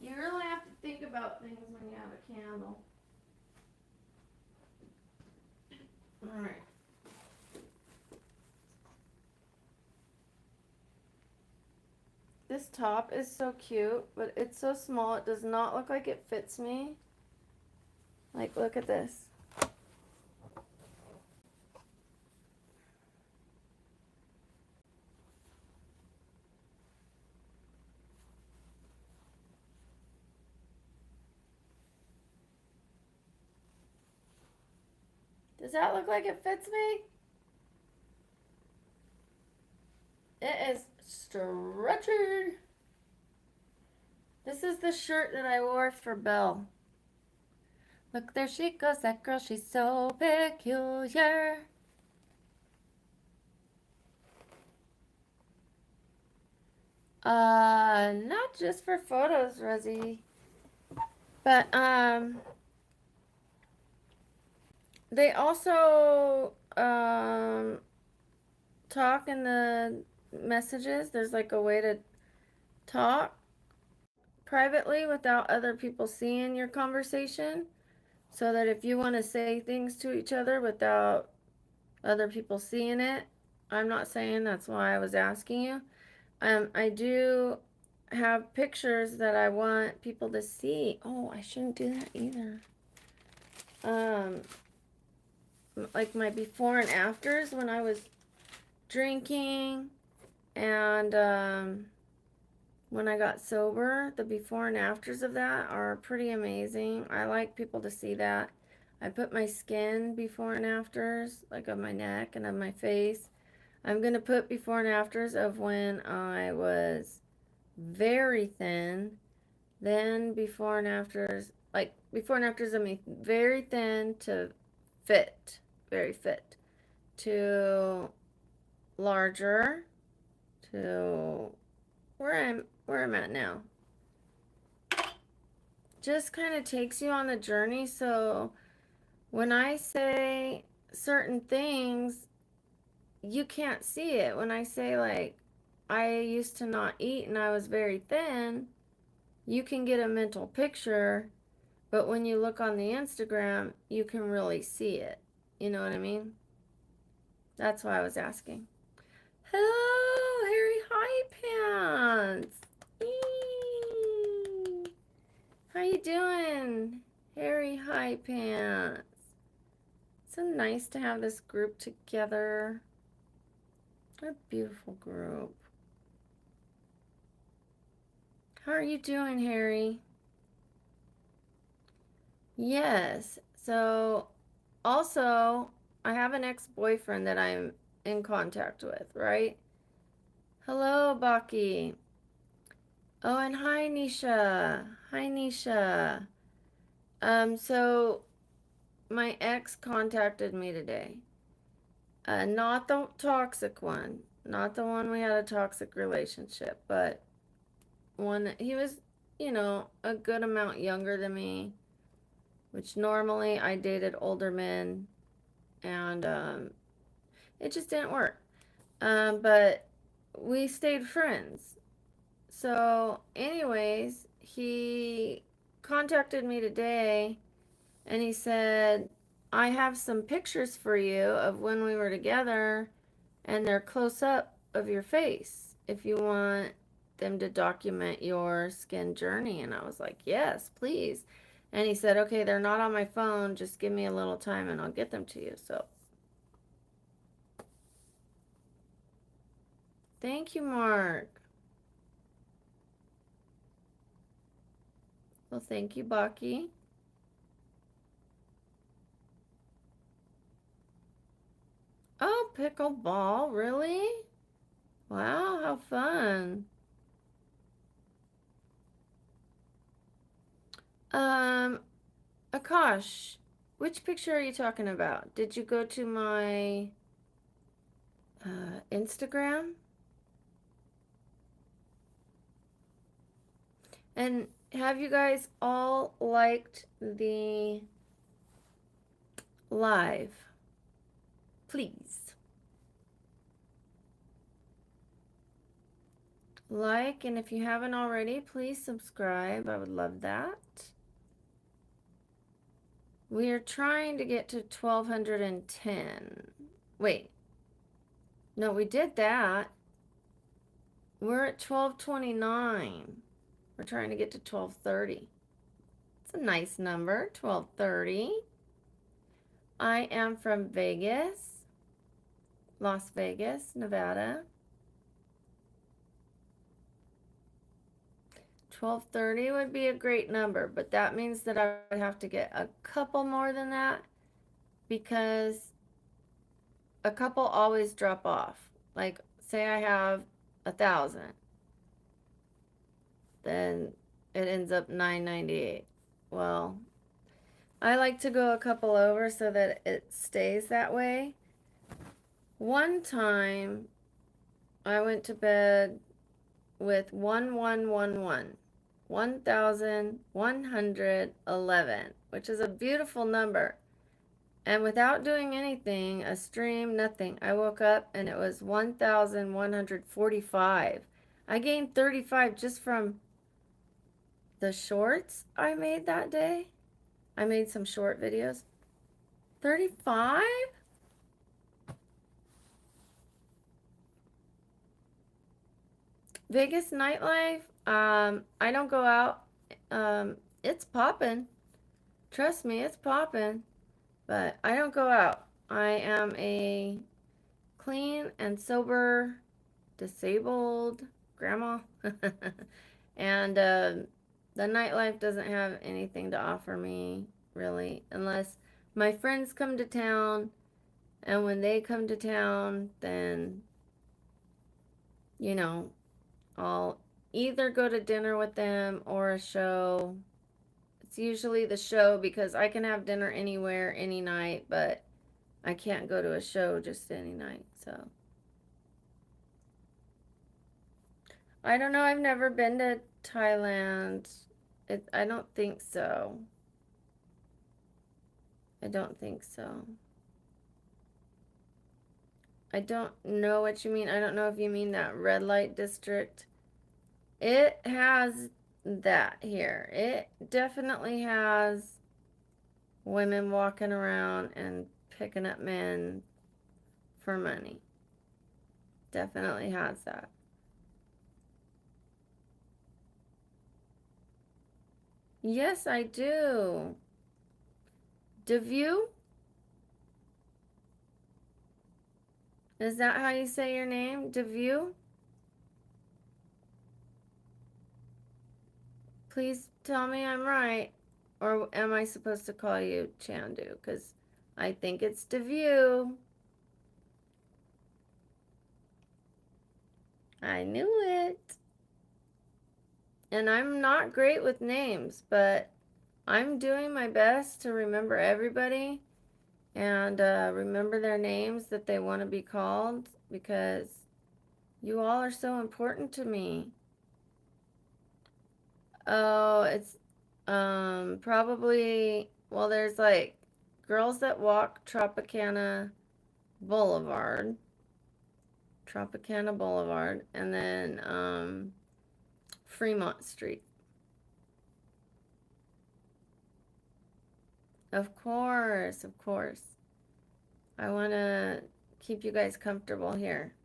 You really have to think about things when you have a candle. Alright. This top is so cute, but it's so small it does not look like it fits me. Like, look at this. Does that look like it fits me? It is stretchy. This is the shirt that I wore for Belle. Look, there she goes, that girl, she's so peculiar. Not just for photos, Rosie. But, they also, talk in the messages. There's like a way to talk privately without other people seeing your conversation. So that if you want to say things to each other without other people seeing it, I'm not saying that's why I was asking you. I do have pictures that I want people to see. Oh, I shouldn't do that either. Like my before and afters when I was drinking and when I got sober, the before and afters of that are pretty amazing. I like people to see that. I put my skin before and afters, like of my neck and of my face. I'm going to put before and afters of when I was very thin. Then before and afters, like before and afters of me very thin to fit, very fit, to larger, to where I'm at now. Just kind of takes you on the journey. So When I say certain things, you can't see it. When I say, like, I used to not eat and I was very thin, you can get a mental picture, but when you look on the Instagram, you can really see it. You know what I mean? That's why I was asking. Hello, Harry High Pants. Eee. How you doing, Harry High Pants? So nice to have this group together. What a beautiful group. How are you doing, Harry? Yes. So, also, I have an ex-boyfriend that I'm in contact with, right? Hello, Baki. Oh, and hi, Nisha. Hi, Nisha. So my ex contacted me today. Not the toxic one, not the one we had a toxic relationship, but one he was, a good amount younger than me, which normally I dated older men, and it just didn't work. But we stayed friends. So, anyways, he contacted me today and he said, I have some pictures for you of when we were together, and they're close up of your face if you want them to document your skin journey. And I was like, yes, please. And he said, okay, they're not on my phone. Just give me a little time and I'll get them to you. So, thank you, Mark. Well, thank you, Bucky. Oh, pickleball, really? Wow, how fun. Um, Akash, which picture are you talking about? Did you go to my Instagram? And have you guys all liked the live? Please. Like, and if you haven't already, please subscribe. I would love that. We are trying to get to 1210. Wait, no, we did that. We're at 1229. We're trying to get to 1230. It's a nice number, 1230. I am from Vegas, Las Vegas, Nevada. 1230 would be a great number, but that means that I would have to get a couple more than that because a couple always drop off. Like, say I have 1,000, then it ends up 998. Well, I like to go a couple over so that it stays that way. One time I went to bed with 1111, 1,111, which is a beautiful number. And without doing anything, a stream, nothing, I woke up and it was 1,145. I gained 35 just from the shorts I made that day. I made some short videos. 35? Vegas nightlife, I don't go out. It's popping. Trust me, it's popping. But I don't go out. I am a clean and sober, disabled grandma. And the nightlife doesn't have anything to offer me, really, unless my friends come to town. And when they come to town, then, you know, I'll either go to dinner with them or a show. It's usually the show because I can have dinner anywhere, any night, but I can't go to a show just any night. So I don't know. I've never been to Thailand. I don't think so. I don't think so. I don't know what you mean. I don't know if you mean that red light district. It has that here. It definitely has women walking around and picking up men for money. Definitely has that. Yes, I do. DeView? Is that how you say your name? DeView? Please tell me I'm right. Or am I supposed to call you Chandu? Because I think it's DeView. I knew it. And I'm not great with names, but I'm doing my best to remember everybody and remember their names that they want to be called because you all are so important to me. Oh, it's probably, well, there's like Girls That Walk Boulevard, Tropicana Boulevard, and then Fremont Street. Of course, of course. I want to keep you guys comfortable here.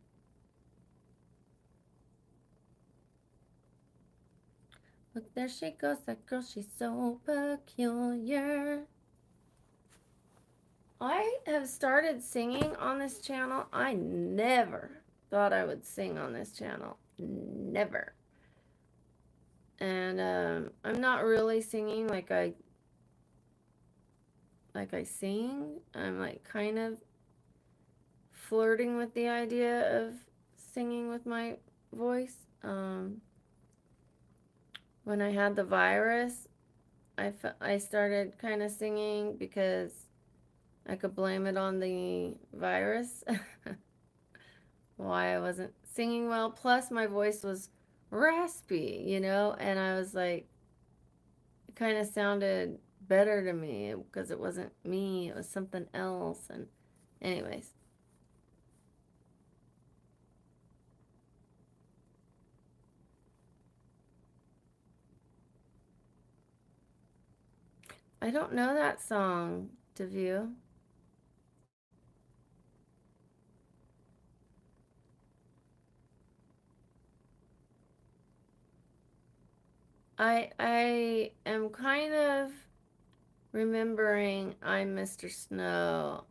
Look, there she goes, that girl, she's so peculiar. I have started singing on this channel. I never thought I would sing on this channel. Never. And I'm not really singing like I sing. I'm like kind of flirting with the idea of singing with my voice. When I had the virus, I started kind of singing because I could blame it on the virus. Why I wasn't singing well. Plus, my voice was raspy, and I was like, it kind of sounded better to me because it wasn't me, it was something else. And, anyways, I don't know that song, DeView. I am kind of remembering I'm Mr. Snow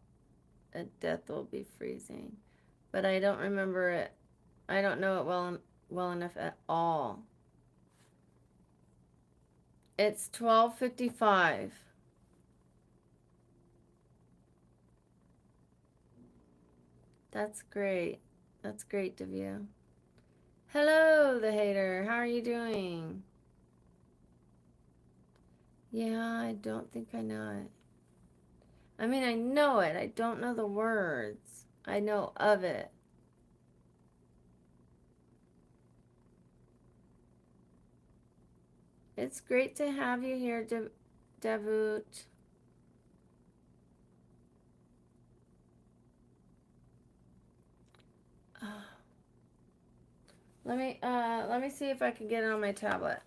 and Death Will Be Freezing, but I don't remember it. I don't know it well enough at all. It's 12:55. That's great. That's great, DeView. Hello, the hater. How are you doing? Yeah, I don't think I know it. I mean, I know it. I don't know the words. I know of it. It's great to have you here, Davut. Let me see if I can get it on my tablet.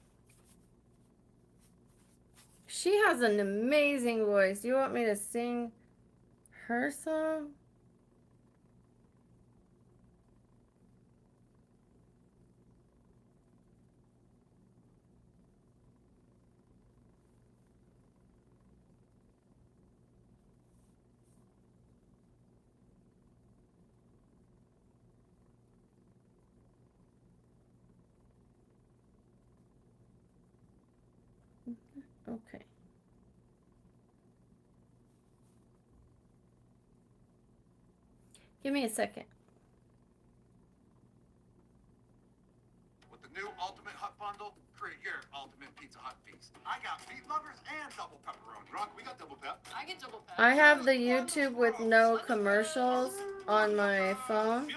She has an amazing voice. You want me to sing her song? Okay. Give me a second. With the new Ultimate Hut Bundle, create your Ultimate Pizza Hut feast. I got meat lovers and double pepperoni. Rock, we got double pep. I get double pep. I have the YouTube with no commercials on my phone.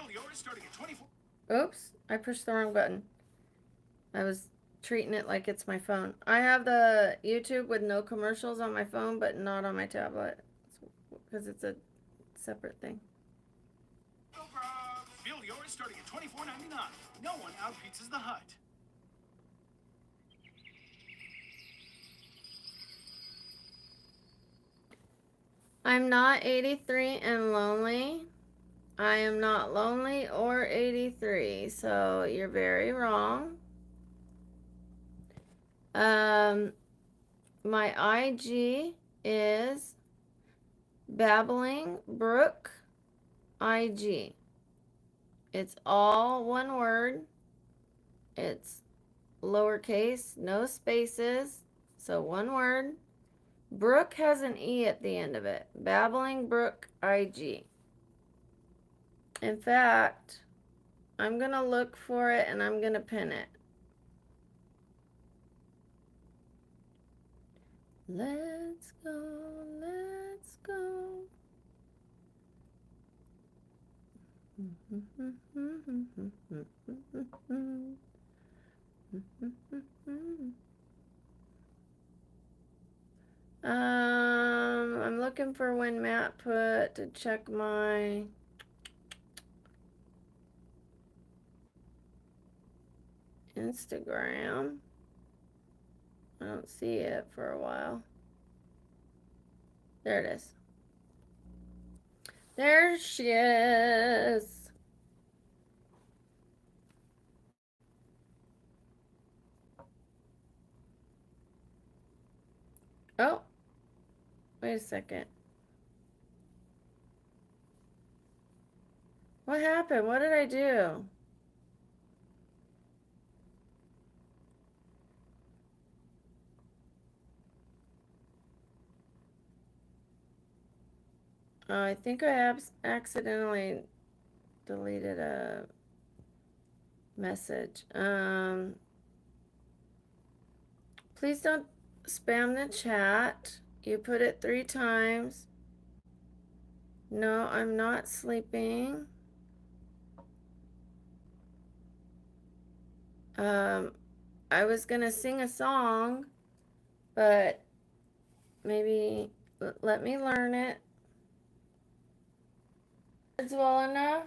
Oops, I pushed the wrong button. I was treating it like it's my phone. I have the YouTube with no commercials on my phone, but not on my tablet. That's because it's a separate thing. Build yours starting at $24.99. No one out-pizzas the Hut. I'm not 83 and lonely. I am not lonely or 83, so you're very wrong. My IG is BabblingBrook IG. It's all one word. It's lowercase, no spaces, so one word. Brook has an E at the end of it. BabblingBrook IG. In fact, I'm going to look for it and I'm going to pin it. Let's go, let's go. I'm looking for when Matt put to check my Instagram. I don't see it for a while. There it is. There she is. Oh, wait a second. What happened? What did I do? Oh, I think I accidentally deleted a message. Please don't spam the chat. You put it 3 times. No, I'm not sleeping. I was gonna sing a song, but maybe let me learn it. It's well enough.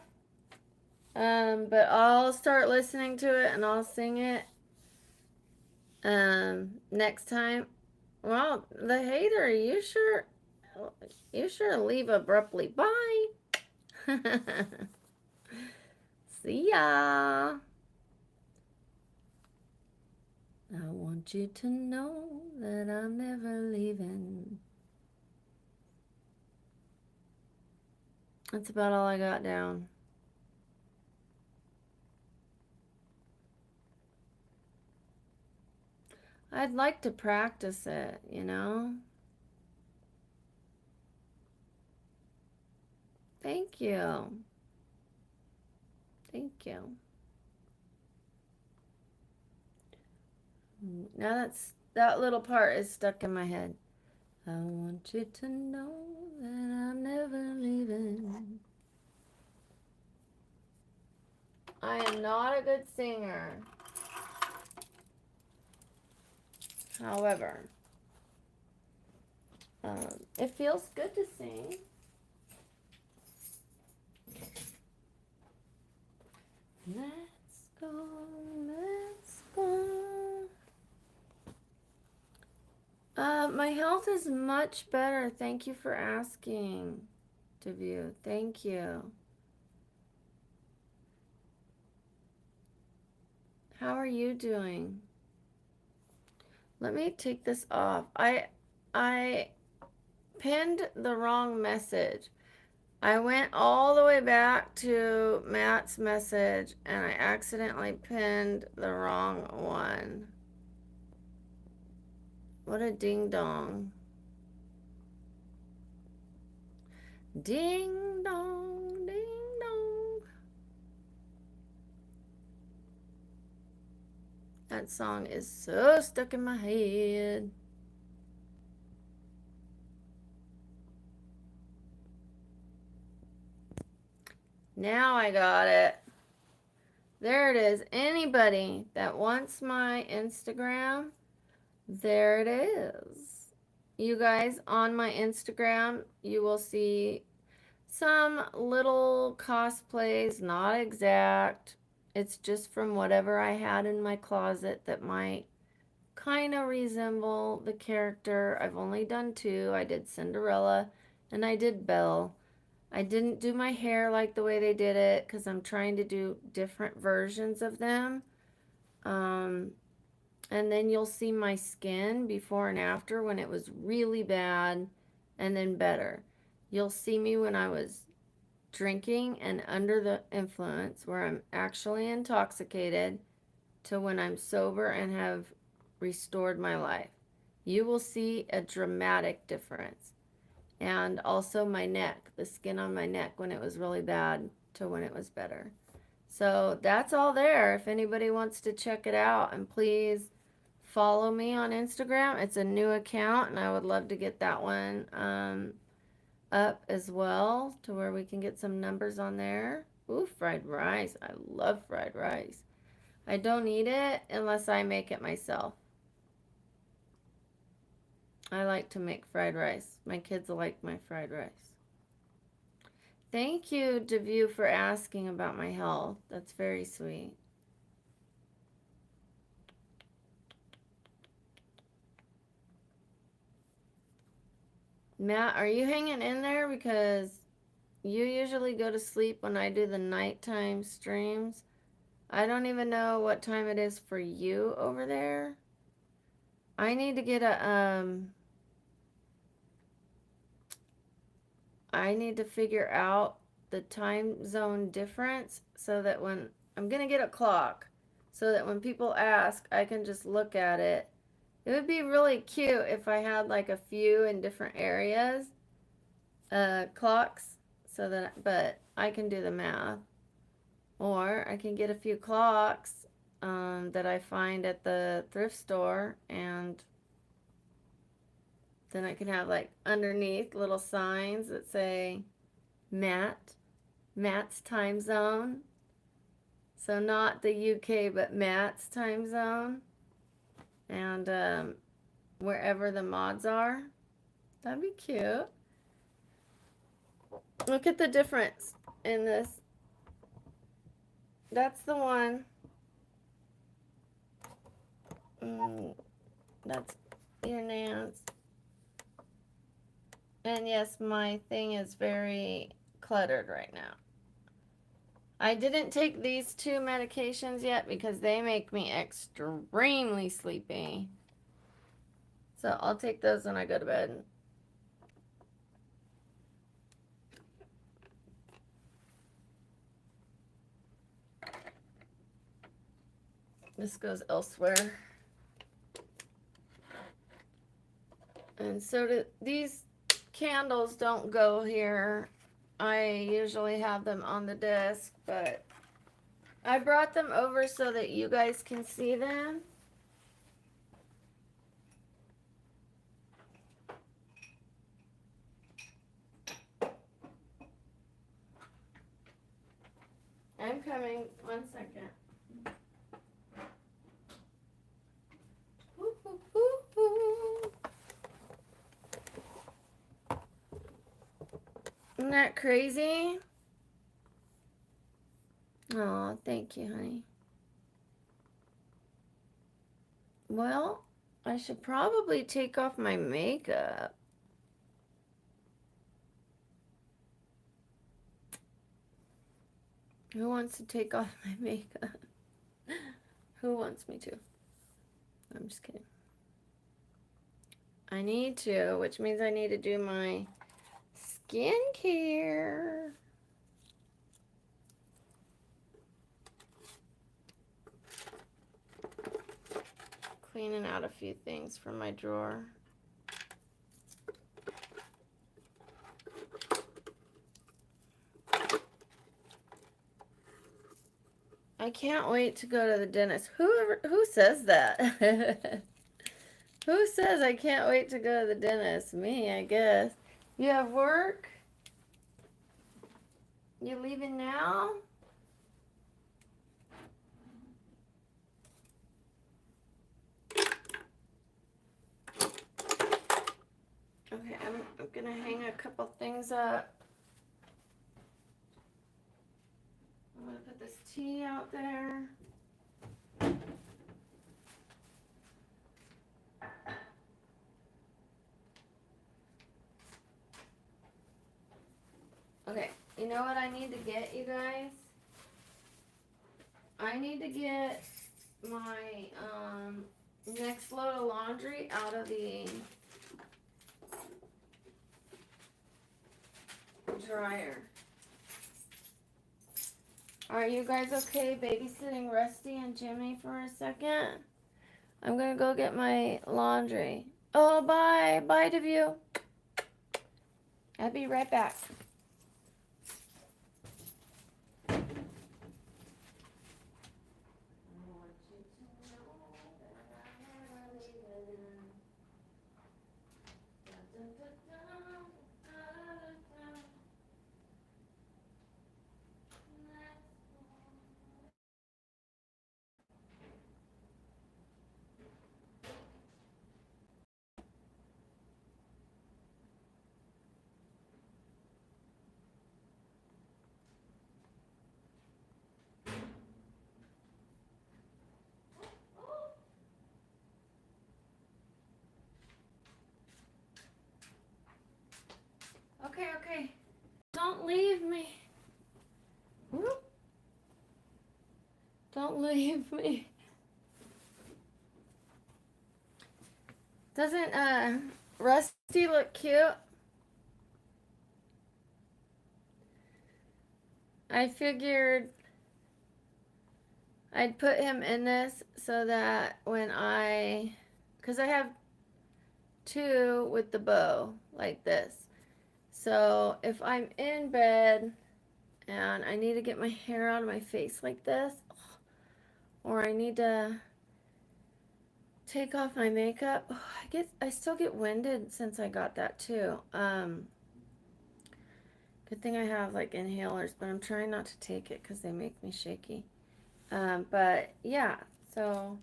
But I'll start listening to it and I'll sing it next time. Well, the hater, you sure leave abruptly. Bye. See ya. I want you to know that I'm never leaving. That's about all I got down. I'd like to practice it, you know? Thank you. Thank you. Now that little part is stuck in my head. I want you to know that I'm never leaving. I am not a good singer. However, it feels good to sing. Let's go, let's go. My health is much better. Thank you for asking, Deview. Thank you. How are you doing? Let me take this off. I pinned the wrong message. I went all the way back to Matt's message and I accidentally pinned the wrong one. What a ding dong. Ding dong, ding dong. That song is so stuck in my head. Now I got it. There it is. Anybody that wants my Instagram, there it is. you guys, on my Instagram, you will see some little cosplays, not exact. It's just from whatever I had in my closet that might kind of resemble the character. I've only done two. I did Cinderella and I did Belle. I didn't do my hair like the way they did it because I'm trying to do different versions of them. Um, and then you'll see my skin before and after when it was really bad and then better. You'll see me when I was drinking and under the influence, where I'm actually intoxicated, to when I'm sober and have restored my life. You will see a dramatic difference. And also my neck, the skin on my neck when it was really bad to when it was better. So that's all there if anybody wants to check it out. And please follow me on Instagram. It's a new account and I would love to get that one up as well to where we can get some numbers on there. Ooh, fried rice. I love fried rice. I don't eat it unless I make it myself. I like to make fried rice. My kids like my fried rice. Thank you, Deview, for asking about my health. That's very sweet. Matt, are you hanging in there? Because you usually go to sleep when I do the nighttime streams. I don't even know what time it is for you over there. I need to get I need to figure out the time zone difference so that when I'm gonna get a clock so that when people ask, I can just look at it. It would be really cute if I had like a few in different areas, clocks, so that, but I can do the math. Or I can get a few clocks that I find at the thrift store, and then I can have like underneath little signs that say Matt's time zone. So not the UK, but Matt's time zone. And wherever the mods are. That'd be cute. Look at the difference in this. That's the one. That's your Nance. And yes, my thing is very cluttered right now. I didn't take these two medications yet because they make me extremely sleepy. So I'll take those when I go to bed. This goes elsewhere. And so do these candles don't go here. I usually have them on the desk, but I brought them over so that you guys can see them. I'm coming. 1 second. Isn't that crazy? Oh, thank you, honey. Well, I should probably take off my makeup. Who wants to take off my makeup? Who wants me to? I'm just kidding. I need to, which means I need to do my skincare. Cleaning out a few things from my drawer. I can't wait to go to the dentist. Who says that? Who says I can't wait to go to the dentist? Me, I guess. You have work? You leaving now? couple things up. I'm gonna put this tea out there. Okay, you know what I need to get, you guys? I need to get my next load of laundry out of the dryer. Are you guys okay babysitting Rusty and Jimmy for a second? I'm gonna go get my laundry. Oh, bye. Bye to you. I'll be right back. Okay, okay. Don't leave me. Whoop. Don't leave me. Doesn't Rusty look cute? I figured I'd put him in this so that when because I have two with the bow like this. So if I'm in bed and I need to get my hair out of my face like this, or I need to take off my makeup, I still get winded since I got that too. Good thing I have like inhalers, but I'm trying not to take it because they make me shaky. But yeah, so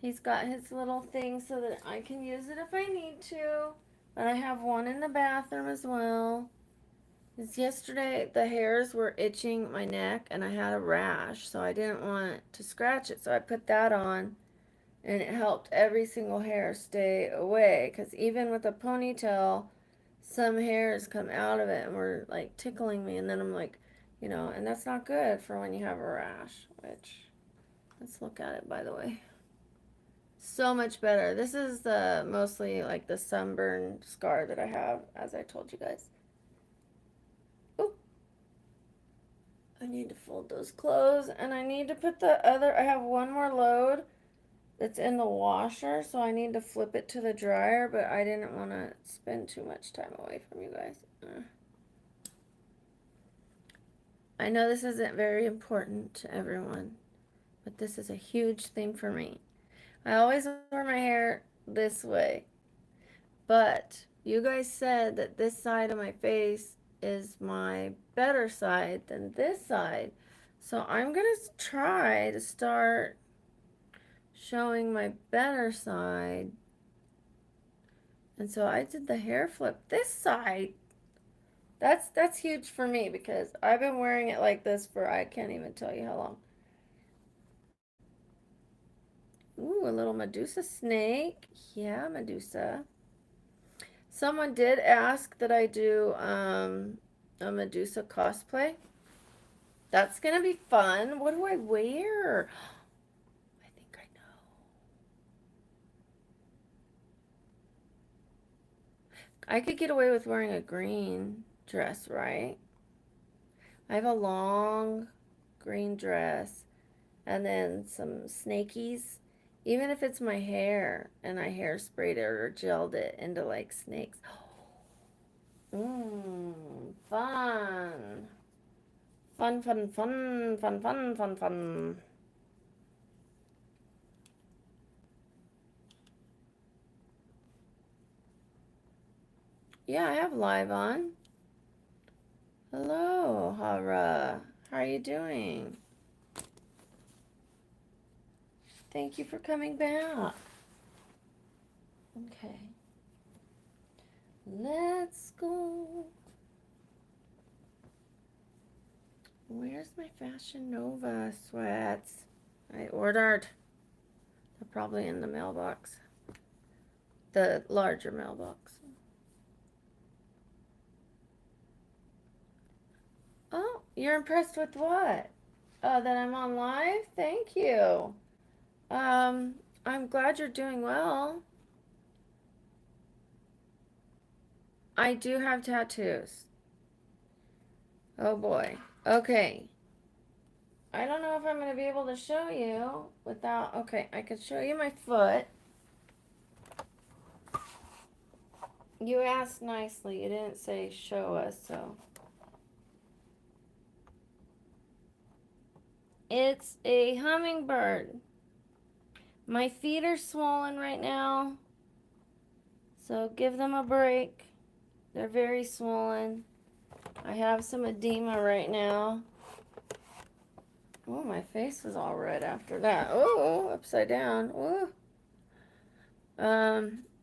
he's got his little thing so that I can use it if I need to. But I have one in the bathroom as well. Because yesterday the hairs were itching my neck and I had a rash, so I didn't want to scratch it. So I put that on and it helped every single hair stay away. Because even with a ponytail, some hairs come out of it and were like tickling me. And then I'm like, and that's not good for when you have a rash, which, let's look at it by the way. So much better. This is the mostly like the sunburn scar that I have, as I told you guys. Ooh. I need to fold those clothes and I need to put I have one more load that's in the washer, so I need to flip it to the dryer, but I didn't want to spend too much time away from you guys. I know this isn't very important to everyone, but this is a huge thing for me. I always wear my hair this way, but you guys said that this side of my face is my better side than this side. So I'm going to try to start showing my better side. And so I did the hair flip this side. That's huge for me because I've been wearing it like this for I can't even tell you how long. Ooh, a little Medusa snake. Yeah, Medusa. Someone did ask that I do a Medusa cosplay. That's gonna be fun. What do I wear? I think I know. I could get away with wearing a green dress, right? I have a long green dress and then some snakies. Even if it's my hair and I hairsprayed it or gelled it into like snakes. Fun. Fun, fun, fun, fun, fun, fun, fun. Yeah, I have live on. Hello, Hara. How are you doing? Thank you for coming back. Okay. Let's go. Where's my Fashion Nova sweats? I ordered. They're probably in the mailbox. The larger mailbox. Oh, you're impressed with what? Oh, that I'm on live? Thank you. I'm glad you're doing well. I do have tattoos. Oh boy. Okay. I don't know if I'm going to be able to show you without... Okay, I could show you my foot. You asked nicely. You didn't say show us, so... It's a hummingbird. My feet are swollen right now, so give them a break. They're very swollen. I have some edema right now. Oh, my face is all red after that. Oh, upside down. Oh.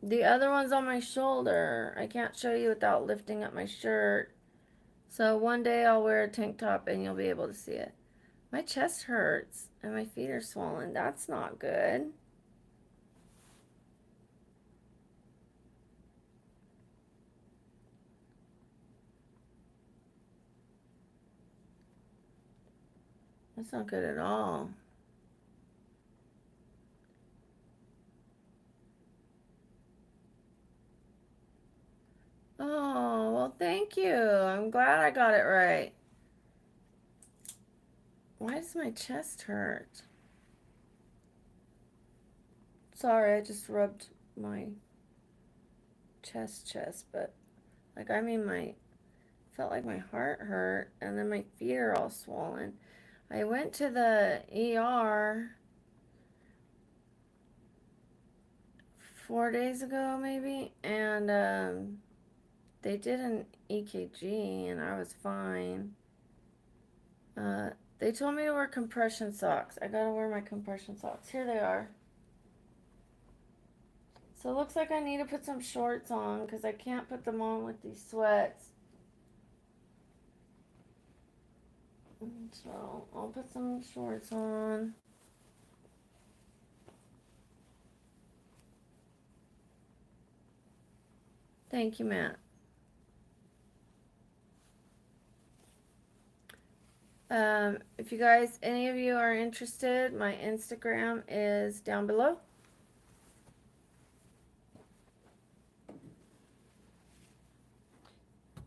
The other one's on my shoulder. I can't show you without lifting up my shirt. So one day I'll wear a tank top and you'll be able to see it. My chest hurts and my feet are swollen. That's not good. That's not good at all. Oh, well, thank you. I'm glad I got it right. Why does my chest hurt? Sorry, I just rubbed my chest, but like, I mean, felt like my heart hurt and then my feet are all swollen. I went to the ER 4 days ago, maybe, and they did an EKG and I was fine. They told me to wear compression socks. I gotta wear my compression socks. Here they are. So it looks like I need to put some shorts on because I can't put them on with these sweats. So I'll put some shorts on. Thank you, Matt. If you guys, any of you are interested, my Instagram is down below.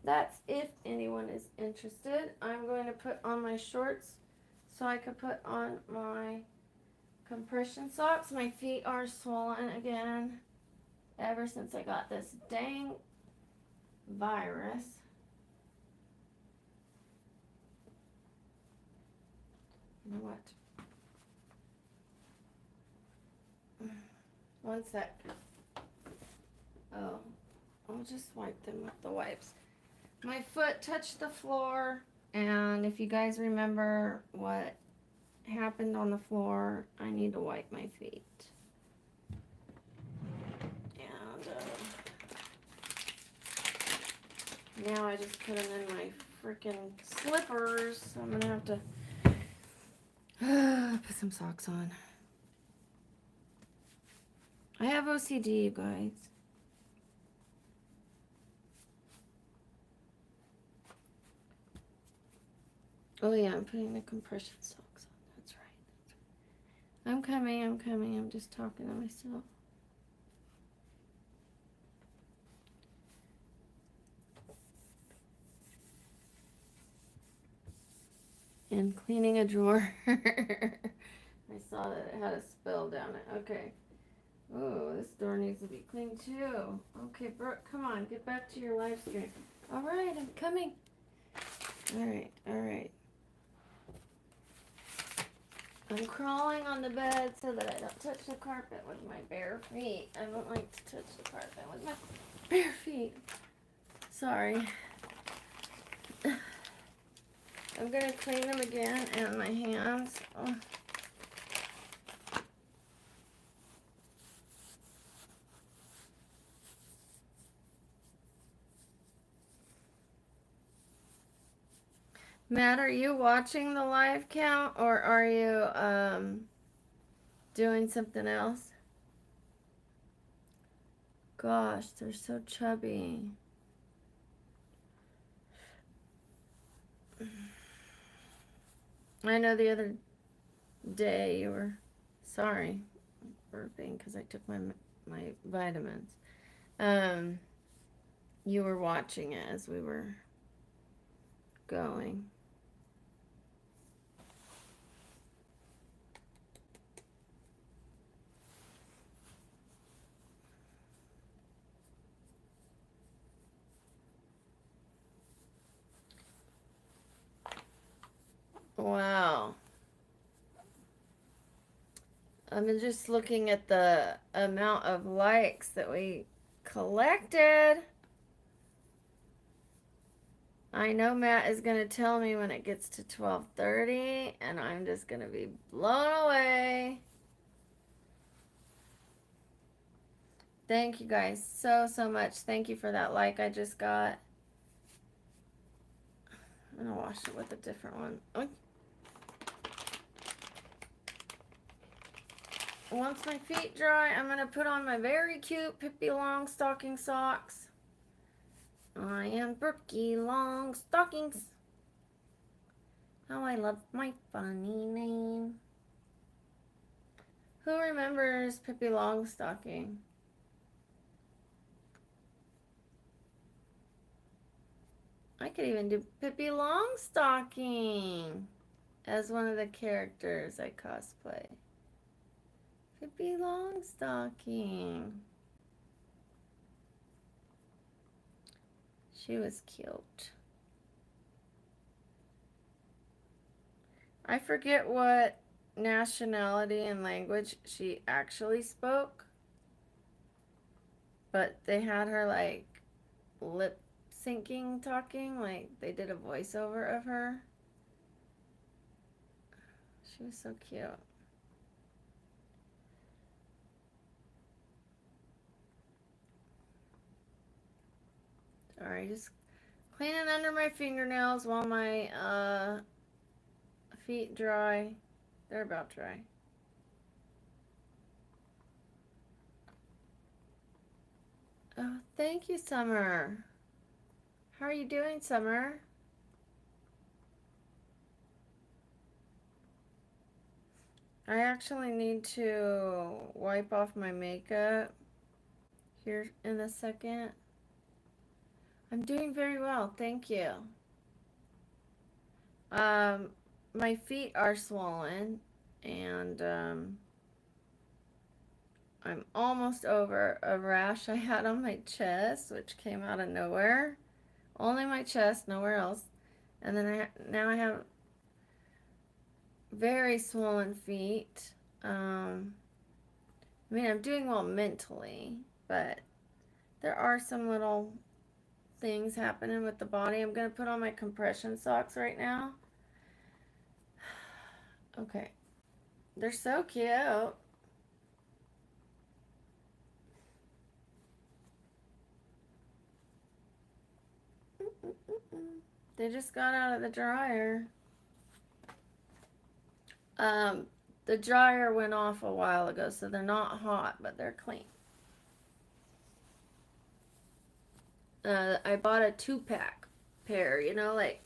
That's if anyone is interested. I'm going to put on my shorts so I can put on my compression socks. My feet are swollen again ever since I got this dang virus. You know what? One sec. Oh, I'll just wipe them with the wipes. My foot touched the floor, and if you guys remember what happened on the floor, I need to wipe my feet. And now I just put them in my freaking slippers, so I'm gonna have to put some socks on. I have OCD, you guys. Oh yeah, I'm putting the compression socks on. That's right. I'm coming. I'm just talking to myself. And cleaning a drawer. I saw that it had a spill down it. Okay. Oh, this door needs to be cleaned too. Okay, Brooke, come on. Get back to your live stream. All right, I'm coming. All right. I'm crawling on the bed so that I don't touch the carpet with my bare feet. I don't like to touch the carpet with my bare feet. Sorry. I'm going to clean them again and my hands. Oh. Matt, are you watching the live count or are you doing something else? Gosh, they're so chubby. I know the other day you were sorry burping because I took my vitamins. Um, you were watching it as we were going. Wow. I'm just looking at the amount of likes that we collected. I know Matt is going to tell me when it gets to 12:30, and I'm just going to be blown away. Thank you guys so much. Thank you for that like I just got. I'm going to wash it with a different one. Oh. Once my feet dry, I'm going to put on my very cute Pippi Longstocking socks. I am Brookie Longstockings. Oh, I love my funny name. Who remembers Pippi Longstocking? I could even do Pippi Longstocking as one of the characters I cosplay. Pippi Longstocking. She was cute. I forget what nationality and language she actually spoke, but they had her like lip syncing talking, like they did a voiceover of her. She was so cute. Sorry, just cleaning under my fingernails while my feet dry. They're about dry. Oh, thank you, Summer. How are you doing, Summer? I actually need to wipe off my makeup here in a second. I'm doing very well, thank you. My feet are swollen, and I'm almost over a rash I had on my chest, which came out of nowhere. Only my chest, nowhere else. And then now I have very swollen feet. I mean, I'm doing well mentally, but there are some little things happening with the body. I'm going to put on my compression socks right now. Okay. They're so cute. They just got out of the dryer. The dryer went off a while ago, so they're not hot, but they're clean. I bought a 2-pack pair, you know, like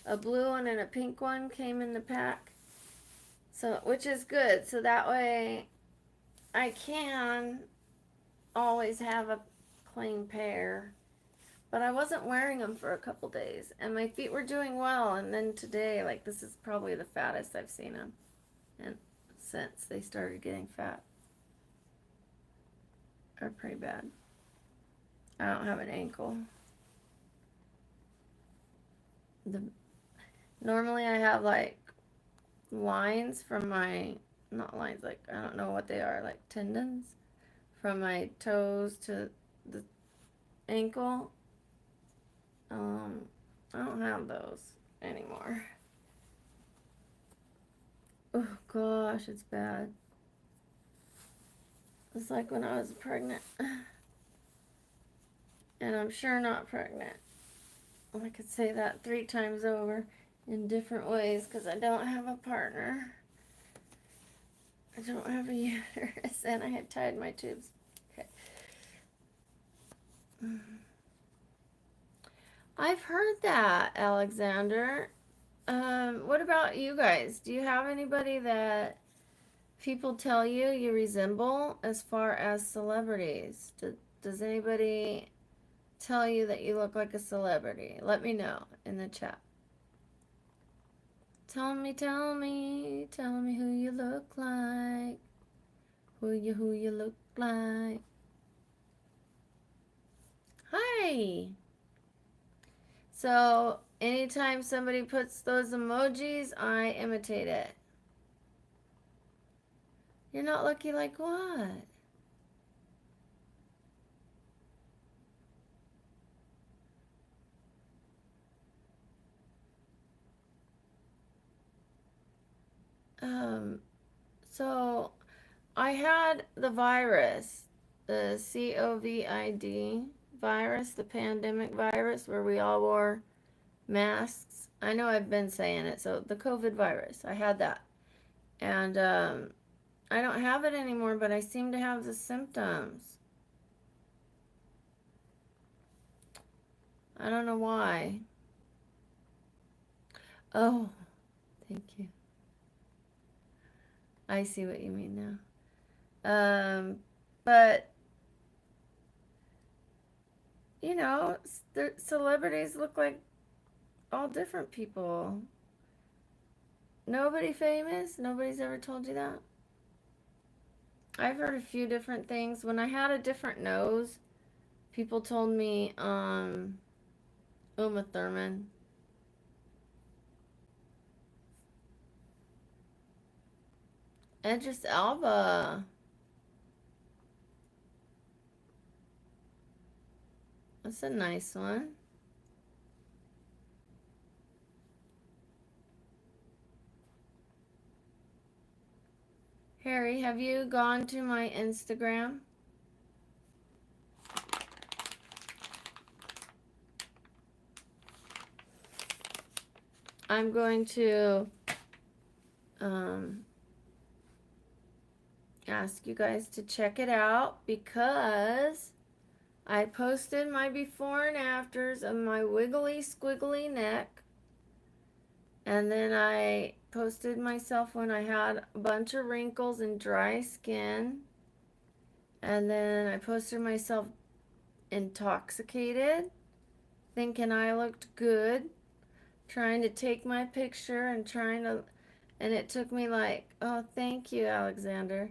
a blue one and a pink one came in the pack. So, which is good. So that way I can always have a clean pair. But I wasn't wearing them for a couple days, and my feet were doing well. And then today, like, this is probably the fattest I've seen them, and since they started getting fat, are pretty bad. I don't have an ankle. Normally I have like lines from my, not lines, like I don't know what they are, like tendons from my toes to the ankle. I don't have those anymore. Oh gosh, it's bad. It's like when I was pregnant. And I'm sure not pregnant. I could say that 3 times over. in different ways because I don't have a partner. I don't have a uterus and I had tied my tubes. Okay. I've heard that, Alexander. What about you guys? Do you have anybody that people tell you you resemble as far as celebrities? Does anybody tell you that you look like a celebrity? Let me know in the chat. Tell me who you look like. Who you look like. Hi. So, anytime somebody puts those emojis, I imitate it. You're not lucky like what? So I had the virus, the COVID virus, the pandemic virus, where we all wore masks. I know I've been saying it, so the COVID virus, I had that. And I don't have it anymore, but I seem to have the symptoms. I don't know why. Oh, thank you. I see what you mean now. But you know, the celebrities look like all different people. Nobody famous? Nobody's ever told you that? I've heard a few different things. When I had a different nose, people told me Uma Thurman. Idris Elba. That's a nice one. Harry, have you gone to my Instagram? I'm going to ask you guys to check it out because I posted my before and afters of my wiggly squiggly neck. And then I posted myself when I had a bunch of wrinkles and dry skin. And then I posted myself intoxicated, thinking I looked good, trying to take my picture and and it took me like, oh, thank you, Alexander.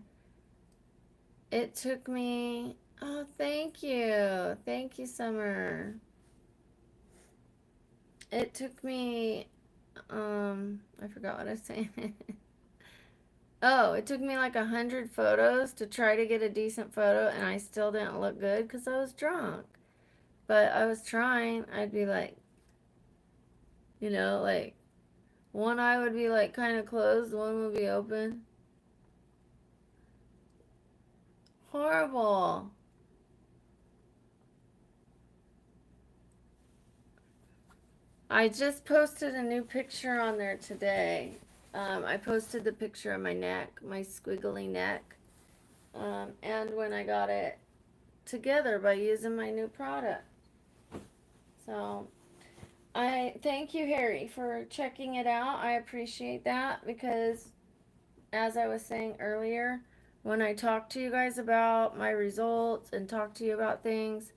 It took me, oh, thank you. Thank you, Summer. It took me, I forgot what I was saying. Oh, it took me like 100 photos to try to get a decent photo, and I still didn't look good because I was drunk. But I was trying. I'd be like, like one eye would be like kind of closed, one would be open. Horrible. I just posted a new picture on there today. I posted the picture of my neck, my squiggly neck, and when I got it together by using my new product. So I thank you, Harry, for checking it out. I appreciate that because, as I was saying earlier, when I talk to you guys about my results and talk to you about things,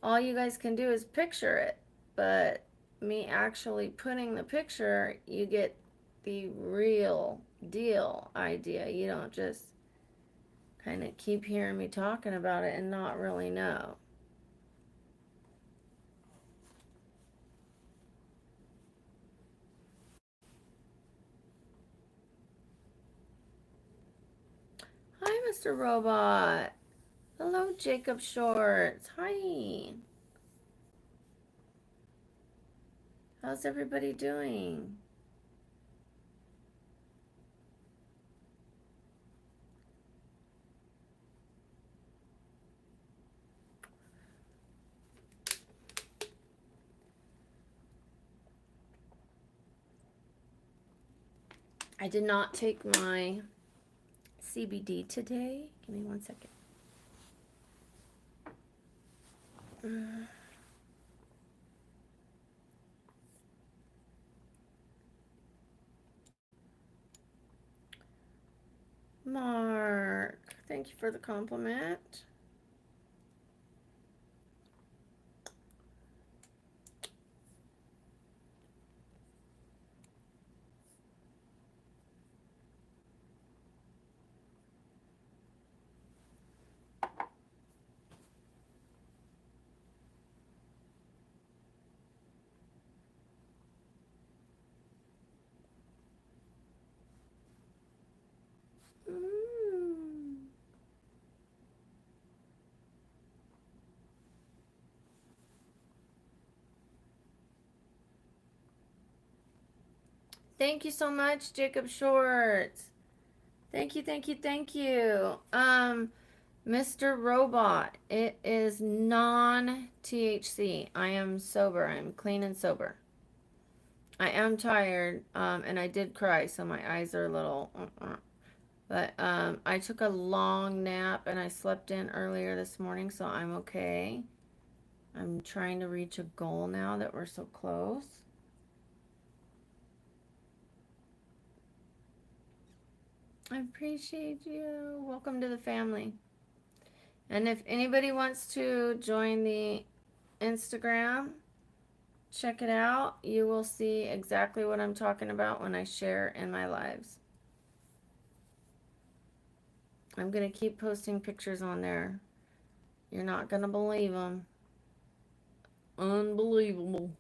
all you guys can do is picture it. But me actually putting the picture, you get the real deal idea. You don't just kind of keep hearing me talking about it and not really know. Hi, Mr. Robot. Hello, Jacob Shorts. Hi. How's everybody doing? I did not take my CBD today. Give me 1 second. Mark, thank you for the compliment. Mm. Thank you so much, Jacob Shorts. Thank you, thank you, thank you. Mr. Robot, it is non-THC. I am sober. I'm clean and sober. I am tired, and I did cry, so my eyes are a little. But I took a long nap and I slept in earlier this morning, so I'm okay. I'm trying to reach a goal now that we're so close. I appreciate you. Welcome to the family. And if anybody wants to join the Instagram, check it out. You will see exactly what I'm talking about when I share in my lives. I'm going to keep posting pictures on there. You're not going to believe them. Unbelievable.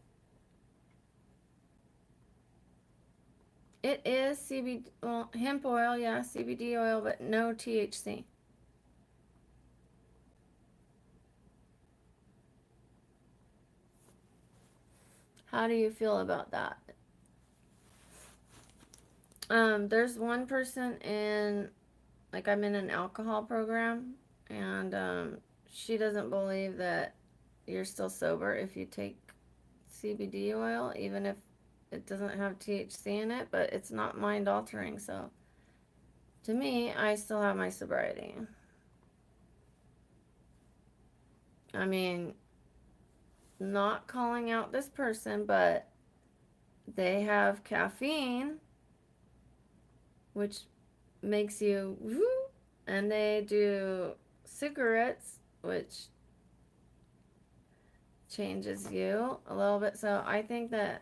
It is CBD, well, hemp oil, yeah, CBD oil, but no THC. How do you feel about that? There's one person in, like, I'm in an alcohol program, and she doesn't believe that you're still sober if you take CBD oil, even if it doesn't have THC in it, but it's not mind altering. So to me, I still have my sobriety. I mean, not calling out this person, but they have caffeine, which makes you woo, and they do cigarettes, which changes you a little bit. So I think that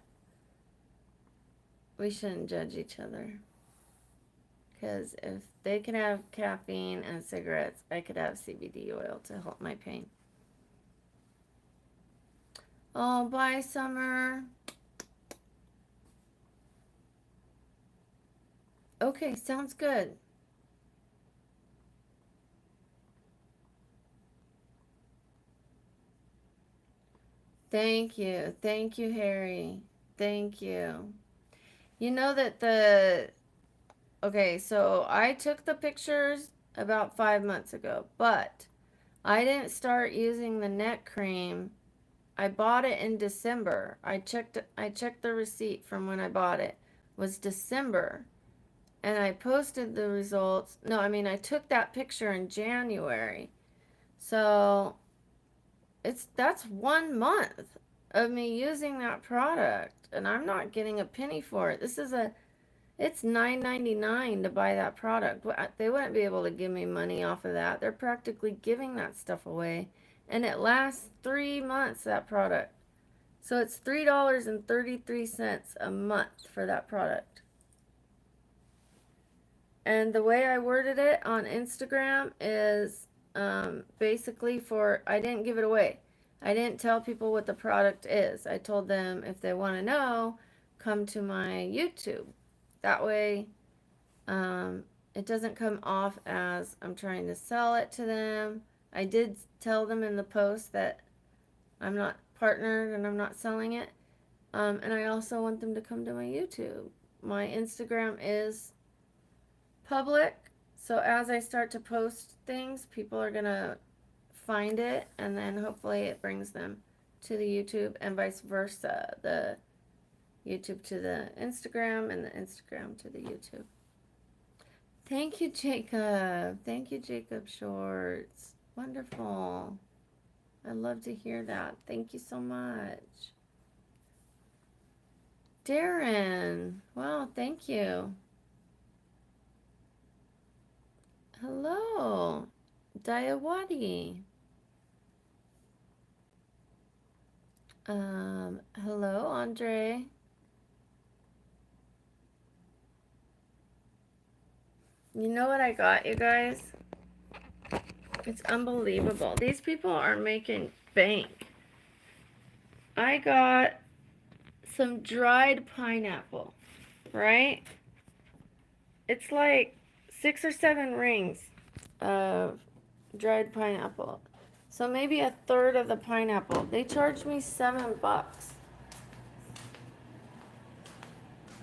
we shouldn't judge each other. Because if they can have caffeine and cigarettes, I could have CBD oil to help my pain. Oh, bye, Summer. Okay, sounds good. Thank you. Thank you, Harry. Thank you. You know that okay, so I took the pictures about 5 months ago, but I didn't start using the neck cream. I bought it in December. I checked the receipt from when I bought it. It was December. And I posted the results. No, I mean I took that picture in January. So that's 1 month of me using that product, and I'm not getting a penny for it. It's $9.99 to buy that product. They wouldn't be able to give me money off of that. They're practically giving that stuff away, and it lasts 3 months, that product. So it's $3.33 a month for that product. And the way I worded it on Instagram is basically I didn't give it away. I didn't tell people what the product is. I told them if they want to know, come to my YouTube. That way, it doesn't come off as I'm trying to sell it to them. I did tell them in the post that I'm not partnered and I'm not selling it. And I also want them to come to my YouTube. My Instagram is public, so as I start to post things, people are gonna find it, and then hopefully it brings them to the YouTube and vice versa. YouTube to the Instagram and the Instagram to the YouTube. Thank you, Jacob. Thank you, Jacob Shorts. Wonderful. I love to hear that. Thank you so much. Darren. Wow, thank you. Hello. Dayawati. Hello, Andre. You know what I got, you guys? It's unbelievable. These people are making bank. I got some dried pineapple, right? It's like 6 or 7 rings of dried pineapple. So maybe a third of the pineapple. They charged me $7.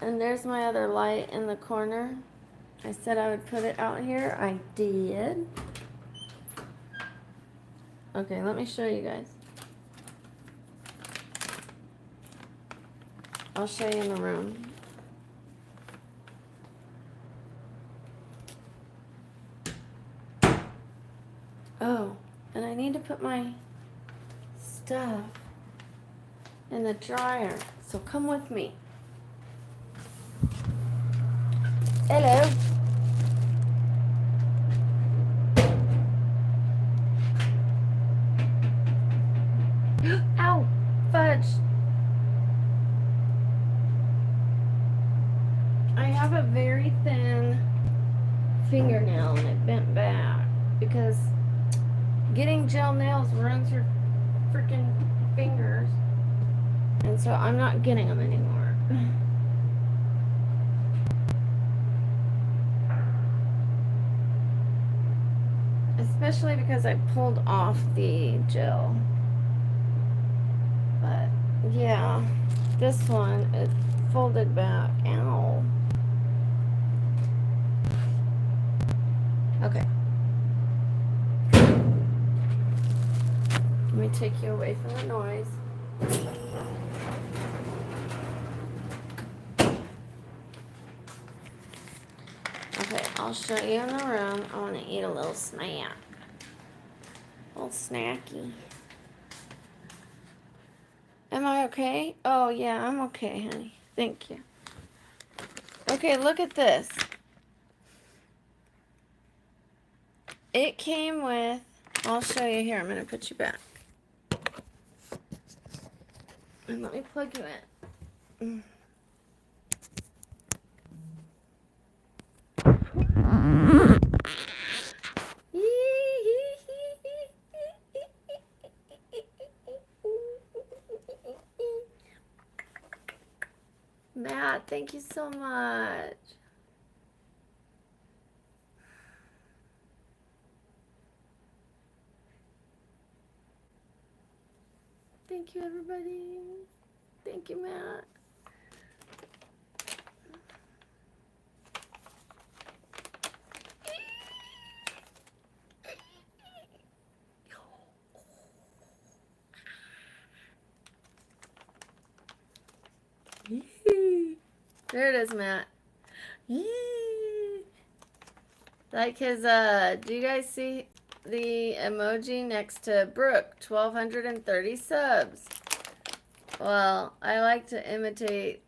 And there's my other light in the corner. I said I would put it out here. I did. Okay, let me show you guys. I'll show you in the room. Oh, and I need to put my stuff in the dryer. So come with me. Hello. Ow! Fudge! I have a very thin fingernail and it bent back because getting gel nails ruins your freaking fingers. And so I'm not getting them anymore. Especially because I pulled off the gel. But yeah, this one, it folded back. Ow. Okay. Let me take you away from the noise. Okay, I'll show you in the room. I want to eat a little snack. A little snacky. Am I okay? Oh, yeah, I'm okay, honey. Thank you. Okay, look at this. It came with, I'll show you here. I'm going to put you back. And let me plug you in. Matt, thank you so much. Thank you, everybody. Thank you, Matt. There it is, Matt. Like his, do you guys see the emoji next to Brooke? 1,230 subs. Well, I like to imitate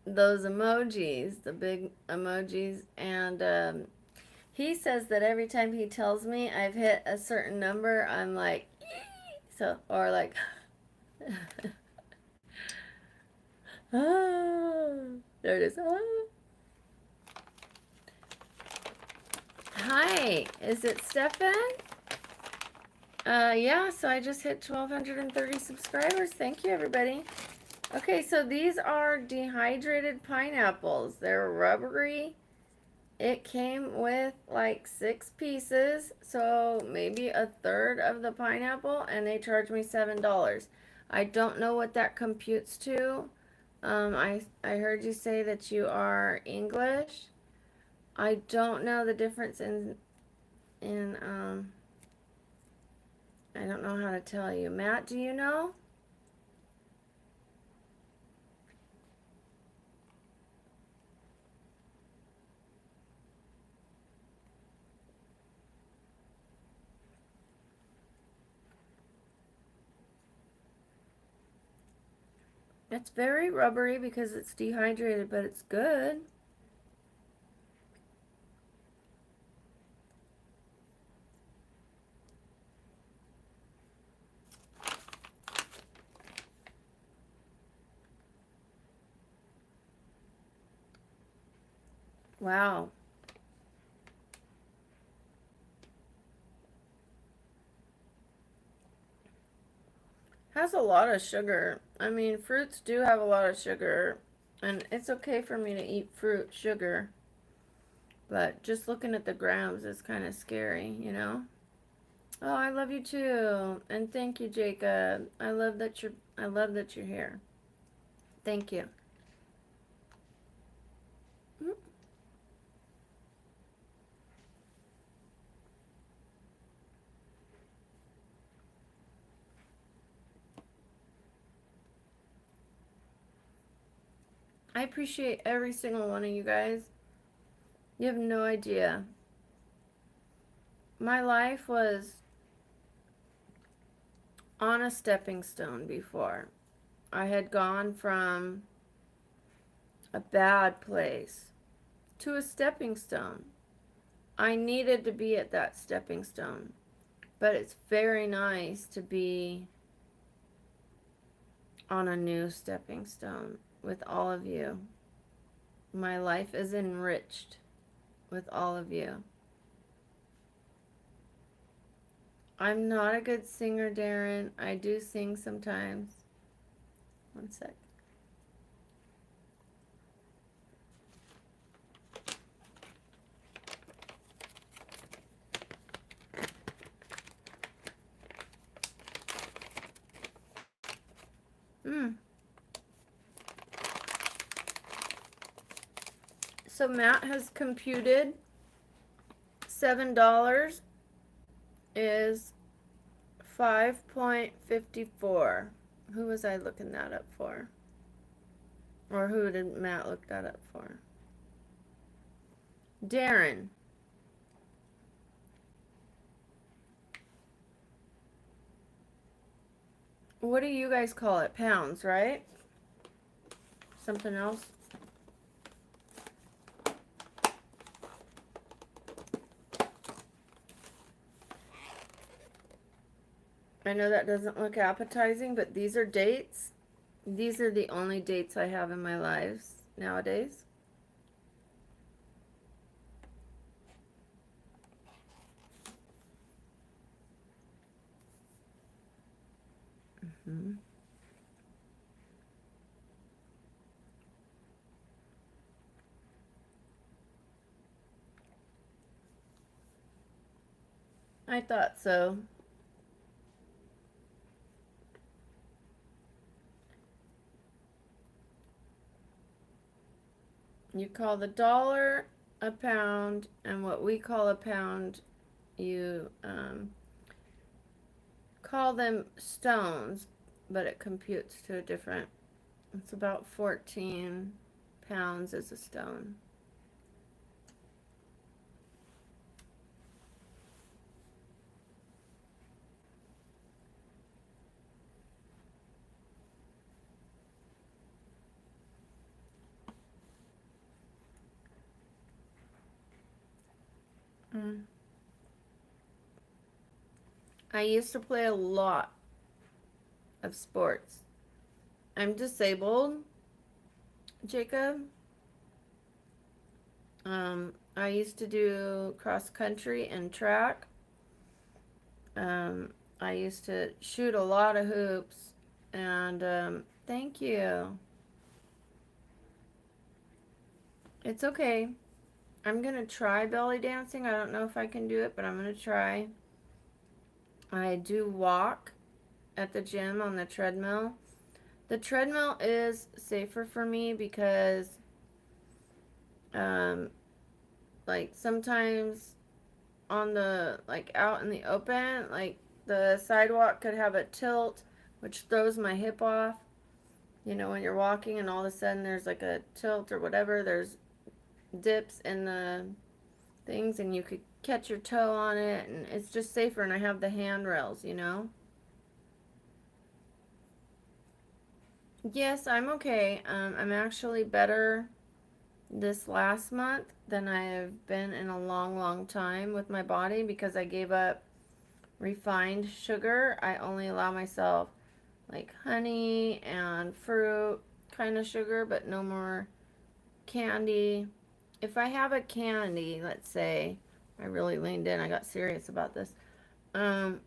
those emojis, the big emojis, and he says that every time he tells me I've hit a certain number, I'm like, so, or like, oh, there it is. Oh. Hi, is it Stefan? Yeah, so I just hit 1,230 subscribers. Thank you, everybody. Okay, so these are dehydrated pineapples. They're rubbery. It came with like 6 pieces, so maybe a third of the pineapple, and they charged me $7. I don't know what that computes to. I heard you say that you are English. I don't know the difference in I don't know how to tell you. Matt, do you know? It's very rubbery because it's dehydrated, but it's good. Wow. Has a lot of sugar. I mean, fruits do have a lot of sugar, and it's okay for me to eat fruit sugar, but just looking at the grams is kind of scary, you know? Oh, I love you too. And thank you, Jacob. I love that you're here. Thank you. Mm. I appreciate every single one of you guys. You have no idea. My life was on a stepping stone before. I had gone from a bad place to a stepping stone. I needed to be at that stepping stone. But it's very nice to be on a new stepping stone with all of you. My life is enriched with all of you. I'm not a good singer, Darren. I do sing sometimes. One sec. So Matt has computed $7 is 5.54. Who was I looking that up for? Or who did Matt look that up for? Darren. What do you guys call it? Pounds, right? Something else? I know that doesn't look appetizing, but these are dates. These are the only dates I have in my lives nowadays. Mm-hmm. I thought so. You call the dollar a pound, and what we call a pound, you call them stones, but it computes to a different. It's about 14 pounds is a stone. Mm. I used to play a lot of sports. I'm disabled, Jacob. I used to do cross country and track. I used to shoot a lot of hoops, and thank you. It's okay. I'm gonna try belly dancing. I don't know if I can do it, but I'm gonna try. I do walk at the gym on the treadmill. The treadmill is safer for me because, um, like sometimes on the, like out in the open, like the sidewalk could have a tilt, which throws my hip off. You know, when you're walking and all of a sudden there's like a tilt or whatever, there's dips in the things and you could catch your toe on it, and it's just safer, and I have the handrails, you know? Yes, I'm okay. I'm actually better this last month than I have been in a long, long time with my body because I gave up refined sugar. I only allow myself like honey and fruit kind of sugar, but no more candy. If I have a candy, let's say, I really leaned in, I got serious about this. Um,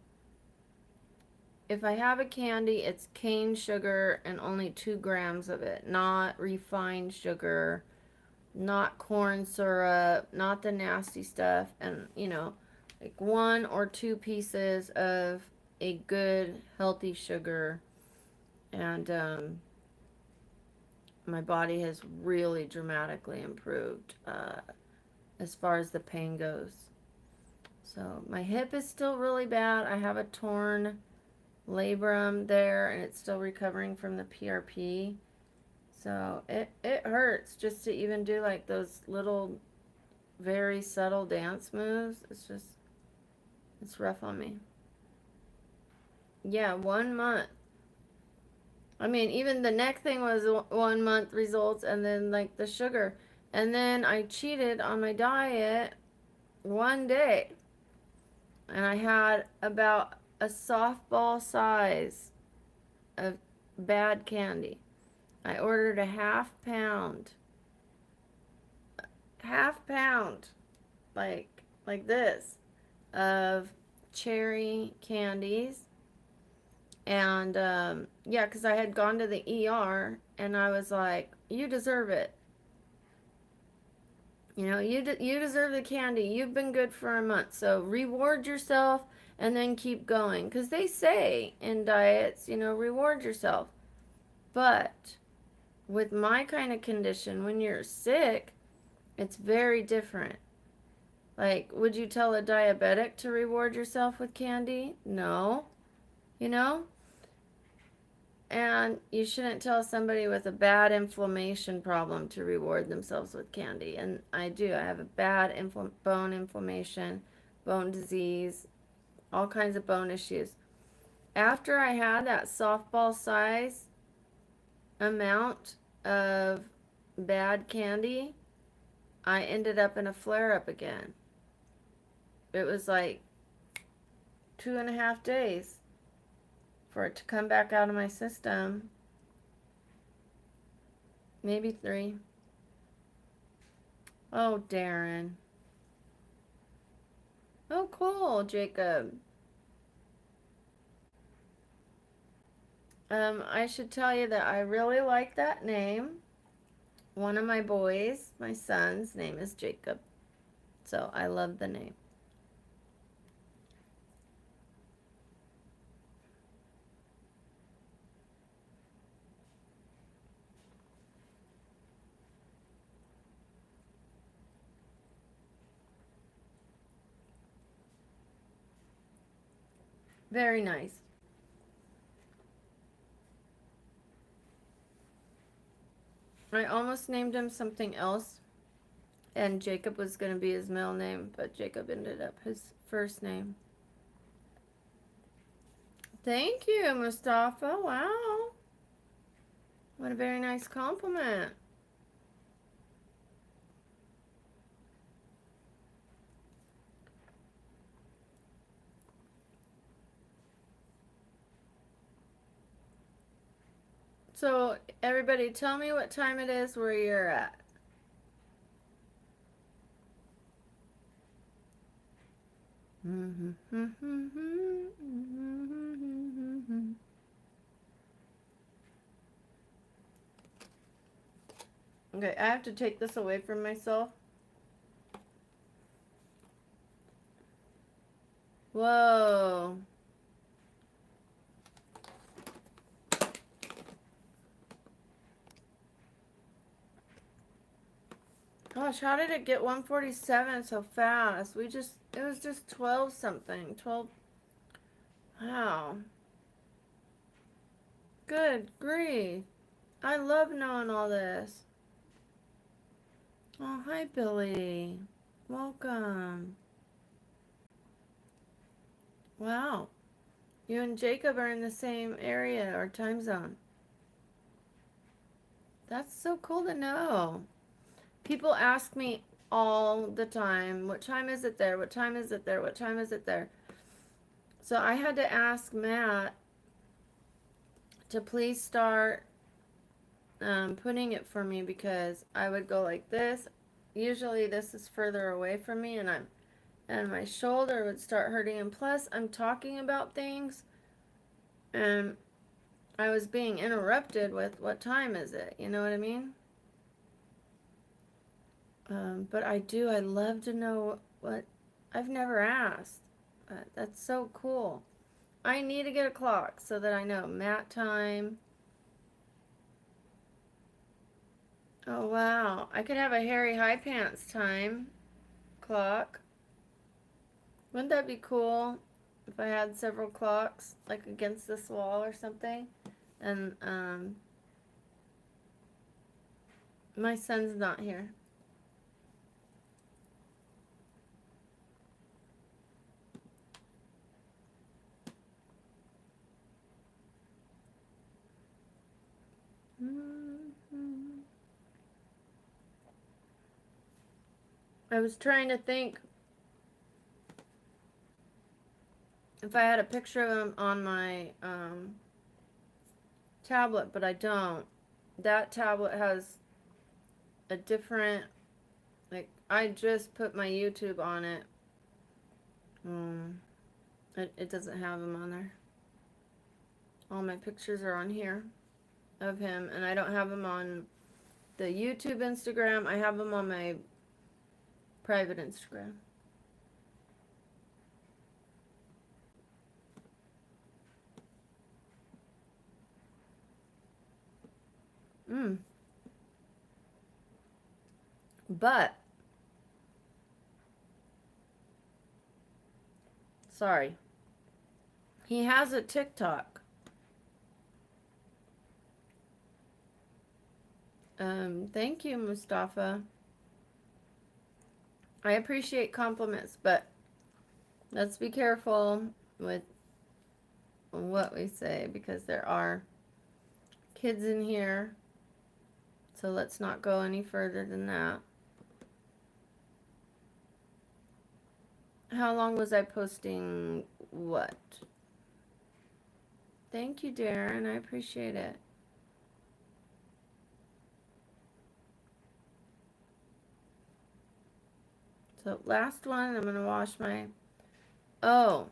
if I have a candy, it's cane sugar and only 2 grams of it, not refined sugar, not corn syrup, not the nasty stuff, and like 1 or 2 pieces of a good, healthy sugar. And my body has really dramatically improved as far as the pain goes. So my hip is still really bad. I have a torn labrum there, and it's still recovering from the PRP. So it hurts just to even do like those little very subtle dance moves. It's rough on me. Yeah, 1 month. I mean, even the neck thing was 1 month results, and then like the sugar. And then I cheated on my diet one day, and I had about a softball size of bad candy. I ordered a half pound, like this, of cherry candies. And yeah, because I had gone to the ER, and I was like, you deserve it. You deserve the candy. You've been good for a month. So reward yourself and then keep going. Because they say in diets, reward yourself. But with my kind of condition, when you're sick, it's very different. Like, would you tell a diabetic to reward yourself with candy? No. You know? And you shouldn't tell somebody with a bad inflammation problem to reward themselves with candy. And I do. I have a bad bone inflammation, bone disease, all kinds of bone issues. After I had that softball size amount of bad candy, I ended up in a flare up again. It was like 2.5 days for it to come back out of my system. Maybe 3. Oh, Darren. Oh, cool, Jacob. I should tell you that I really like that name. One of my boys, my son's name is Jacob. So I love the name. Very nice. I almost named him something else, and Jacob was going to be his middle name, but Jacob ended up his first name. Thank you, Mustafa. Wow. What a very nice compliment. So, everybody, tell me what time it is where you're at. Okay, I have to take this away from myself. Whoa. Gosh, how did it get 147 so fast? It was just 12 something. 12. Wow. Good grief. I love knowing all this. Oh, hi, Billy. Welcome. Wow. You and Jacob are in the same area or time zone. That's so cool to know. People ask me all the time, what time is it there? What time is it there? What time is it there? So I had to ask Matt to please start putting it for me because I would go like this. Usually this is further away from me and my shoulder would start hurting, and plus I'm talking about things and I was being interrupted with what time is it? You know what I mean? But I love to know what I've never asked. That's so cool. I need to get a clock so that I know mat time. Oh wow, I could have a hairy high pants time clock. Wouldn't that be cool if I had several clocks like against this wall or something? And my son's not here. I was trying to think if I had a picture of him on my tablet, but I don't. That tablet has a different, like, I just put my YouTube on it. It doesn't have him on there. All my pictures are on here of him, and I don't have him on the YouTube Instagram. I have him on my private Instagram. But, sorry. He has a TikTok. Thank you, Mustafa. I appreciate compliments, but let's be careful with what we say because there are kids in here. So let's not go any further than that. How long was I posting what? Thank you, Darren. I appreciate it. So last one, I'm gonna wash my. Oh.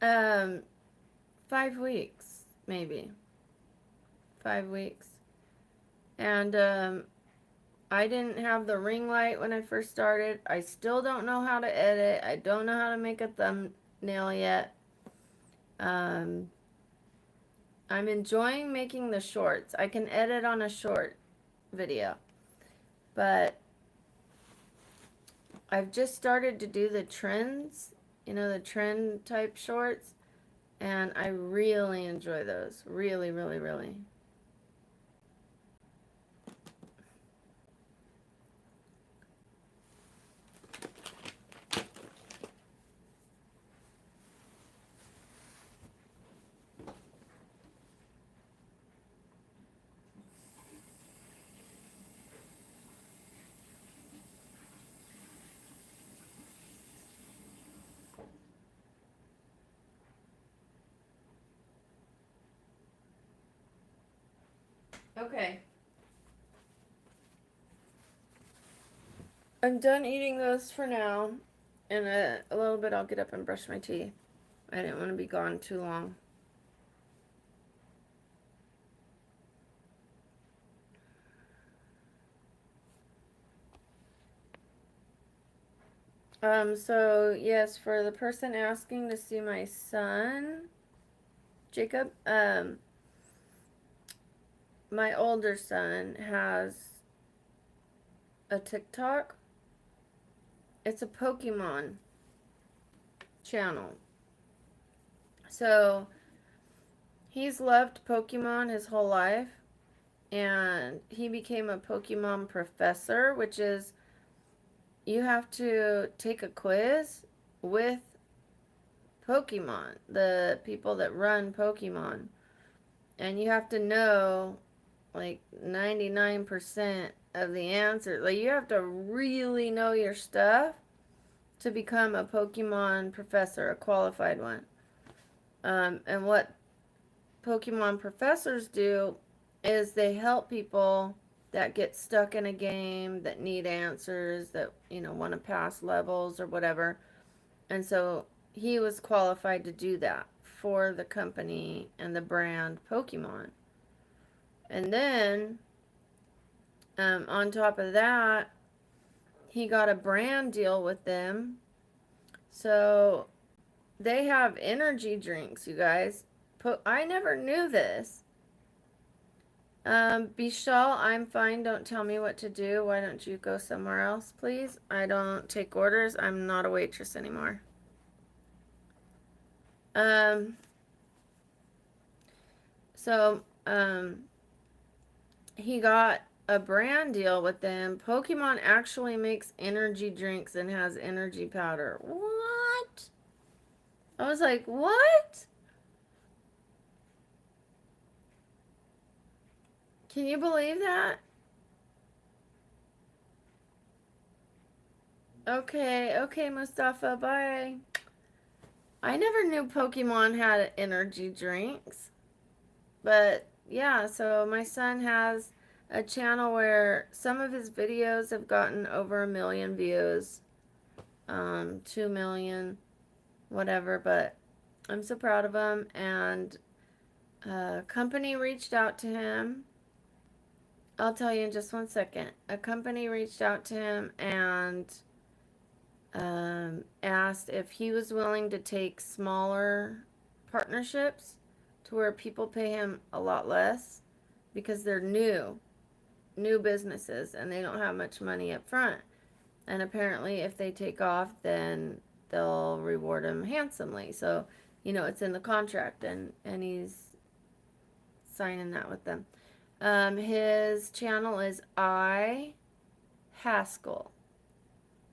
5 weeks, maybe. 5 weeks. And I didn't have the ring light when I first started. I still don't know how to edit. I don't know how to make a thumbnail yet. I'm enjoying making the shorts. I can edit on a short video. But I've just started to do the trends, the trend type shorts. And I really enjoy those. Really, really, really. Okay. I'm done eating those for now. In a little bit, I'll get up and brush my teeth. I didn't want to be gone too long. So yes, for the person asking to see my son, Jacob, my older son has a TikTok. It's a Pokemon channel. So he's loved Pokemon his whole life, and he became a Pokemon professor, which is you have to take a quiz with Pokemon, the people that run Pokemon, and you have to know like 99% of the answers. Like, you have to really know your stuff to become a Pokemon professor, a qualified one. And what Pokemon professors do is they help people that get stuck in a game, that need answers, that, want to pass levels or whatever. And so he was qualified to do that for the company and the brand Pokemon. And then, on top of that, he got a brand deal with them. So they have energy drinks, you guys. I never knew this. Bishal, I'm fine. Don't tell me what to do. Why don't you go somewhere else, please? I don't take orders. I'm not a waitress anymore. Um, so, he got a brand deal with them. Pokemon actually makes energy drinks and has energy powder. What? I was like, what? Can you believe that? Okay, okay, Mustafa, bye. I never knew Pokemon had energy drinks. But yeah, so my son has a channel where some of his videos have gotten over 1 million views, 2 million, whatever. But I'm so proud of him. And a company reached out to him. I'll tell you in just 1 second. A company reached out to him and asked if he was willing to take smaller partnerships to where people pay him a lot less because they're new businesses and they don't have much money up front. And apparently, if they take off, then they'll reward him handsomely. So, it's in the contract, and he's signing that with them. His channel is I Haskell,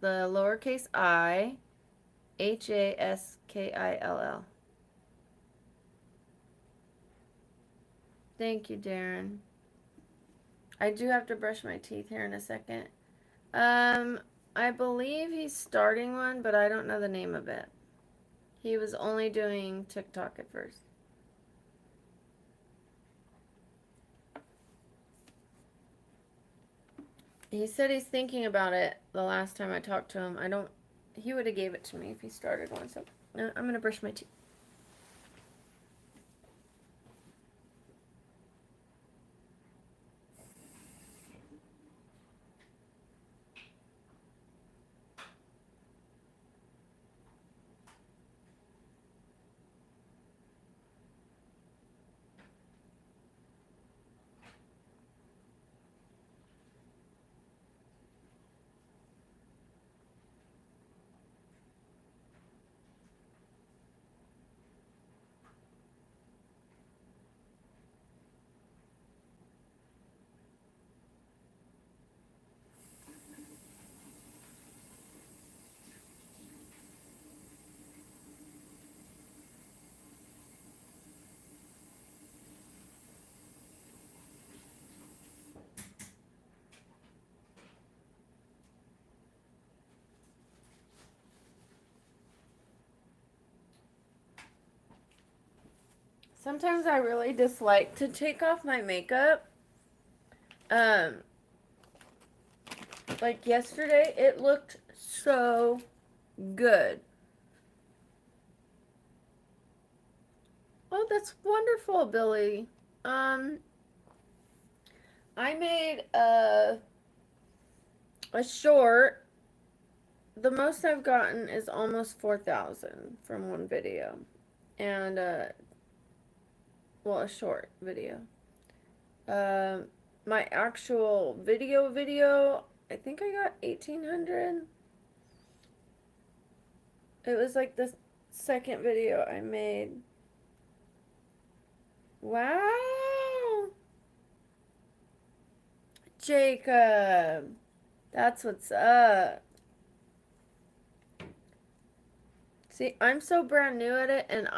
the lowercase I, Haskill. Thank you, Darren. I do have to brush my teeth here in a second. I believe he's starting one, but I don't know the name of it. He was only doing TikTok at first. He said he's thinking about it the last time I talked to him. He would have gave it to me if he started one, so I'm going to brush my teeth. Sometimes I really dislike to take off my makeup. Um, like yesterday, it looked so good. Oh, that's wonderful, Billy. I made a short. The most I've gotten is almost 4,000 from one video. And, well, a short video. My actual video, I think I got 1,800. It was like the second video I made. Wow! Jacob! That's what's up. See, I'm so brand new at it, and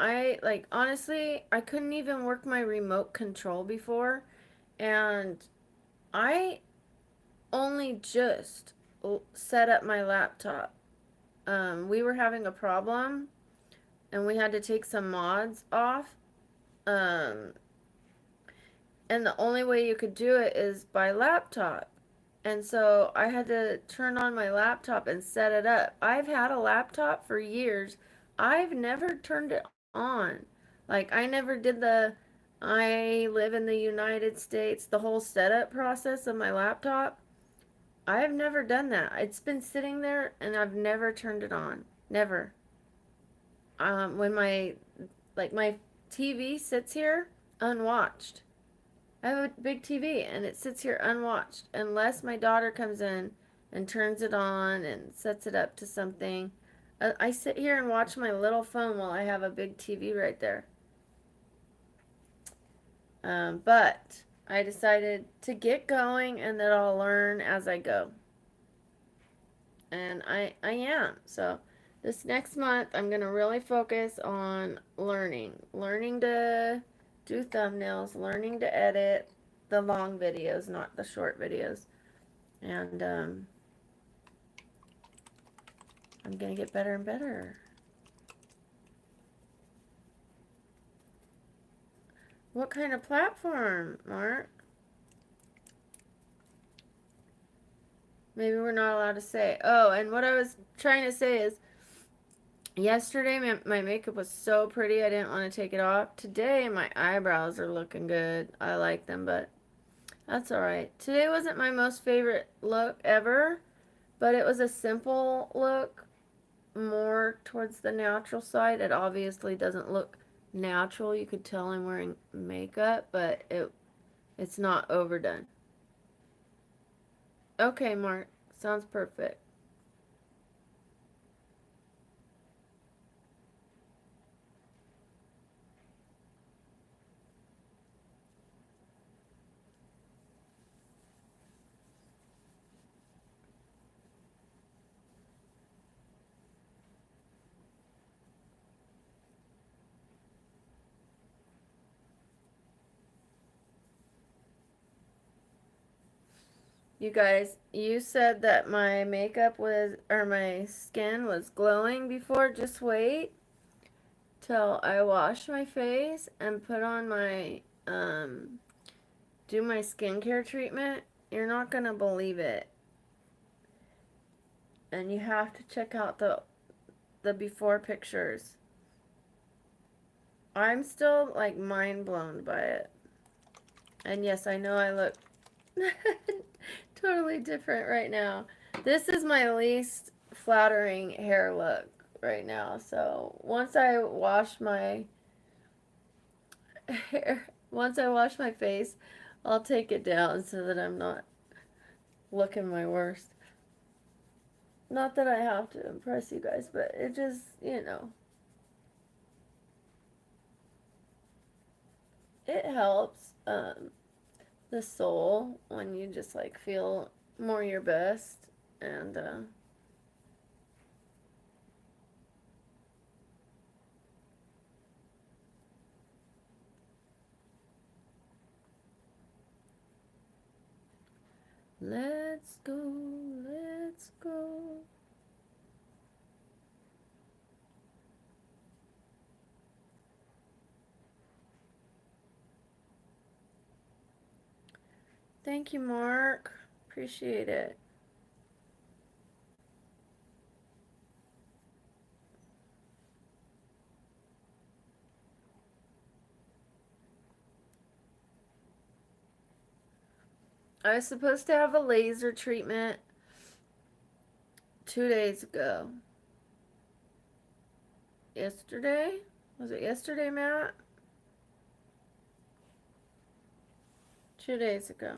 honestly, I couldn't even work my remote control before. And I only just set up my laptop. We were having a problem and we had to take some mods off. Um, and the only way you could do it is by laptop. And so I had to turn on my laptop and set it up. I've had a laptop for years. I've never turned it on. Like, I never did I live in the United States, the whole setup process of my laptop. I have never done that. It's been sitting there and I've never turned it on. Never. When my TV sits here unwatched. I have a big TV and it sits here unwatched unless my daughter comes in and turns it on and sets it up to something. I sit here and watch my little phone while I have a big TV right there. But I decided to get going and that I'll learn as I go. And I am. So this next month, I'm going to really focus on learning to do thumbnails, learning to edit the long videos, not the short videos. And I'm going to get better and better. What kind of platform, Mark? Maybe we're not allowed to say. Oh, and what I was trying to say is yesterday my makeup was so pretty I didn't want to take it off. Today my eyebrows are looking good. I like them, but that's alright. Today wasn't my most favorite look ever, but it was a simple look, more towards the natural side. It obviously doesn't look natural. You could tell I'm wearing makeup, but it's not overdone. Okay, Mark. Sounds perfect. You guys, you said that my makeup was, or my skin was glowing before. Just wait till I wash my face and put on do my skincare treatment. You're not gonna believe it. And you have to check out the before pictures. I'm still like mind blown by it. And yes, I know I look totally different right now. This is my least flattering hair look right now. So once I wash my hair, once I wash my face, I'll take it down so that I'm not looking my worst. Not that I have to impress you guys, but it just, it helps the soul when you just like feel more your best. And let's go, let's go. Thank you, Mark. Appreciate it. I was supposed to have a laser treatment 2 days ago. Yesterday? Was it yesterday, Matt? 2 days ago.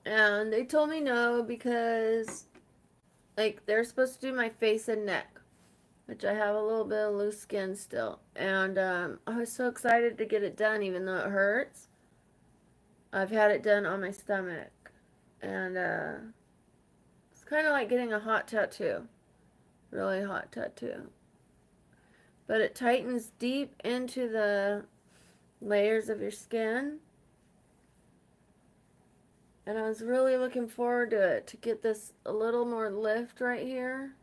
And they told me no because, like, they're supposed to do my face and neck, which I have a little bit of loose skin still. And I was so excited to get it done, even though it hurts. I've had it done on my stomach. And it's kind of like getting a hot tattoo. Really hot tattoo. But it tightens deep into the layers of your skin. And I was really looking forward to it to get this a little more lift right here.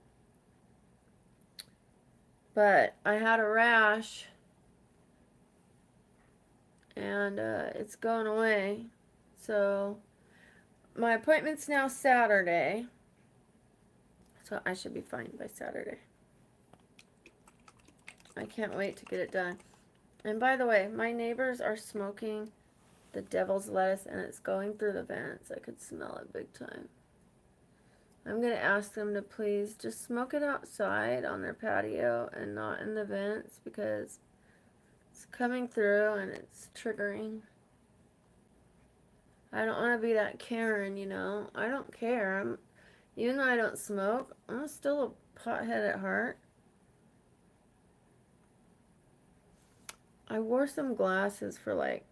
But I had a rash and it's going away. So my appointment's now Saturday. So I should be fine by Saturday. I can't wait to get it done. And by the way, my neighbors are smoking the devil's lettuce and it's going through the vents. I could smell it big time. I'm going to ask them to please just smoke it outside on their patio and not in the vents because it's coming through and it's triggering. I don't want to be that Karen, you know. I don't care. Even though I don't smoke, I'm still a pothead at heart. I wore some glasses for like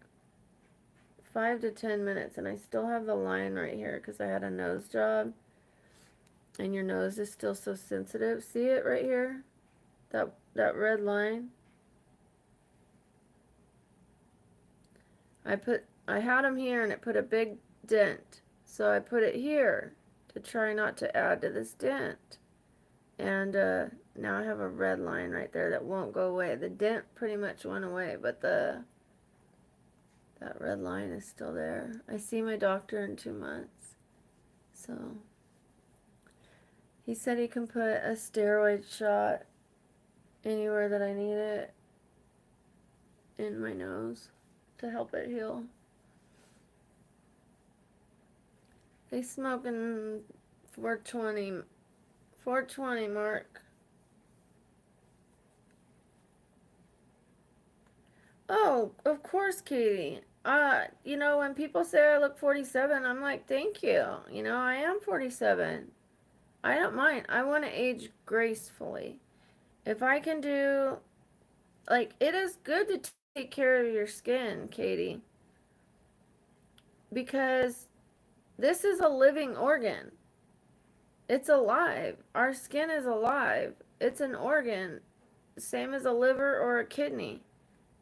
5 to 10 minutes and I still have the line right here because I had a nose job. And your nose is still so sensitive. See it right here? That red line? I had them here and it put a big dent. So I put it here to try not to add to this dent. And now I have a red line right there that won't go away. The dent pretty much went away, but that red line is still there. I see my doctor in 2 months. So he said he can put a steroid shot anywhere that I need it in my nose to help it heal. They smoking 420 Mark. Oh, of course, Katie. You know, when people say I look 47, I'm like, thank you. You know, I am 47. I don't mind. I want to age gracefully. If I can do, like, it is good to take care of your skin, Katie, because this is a living organ. It's alive. Our skin is alive. It's an organ, same as a liver or a kidney.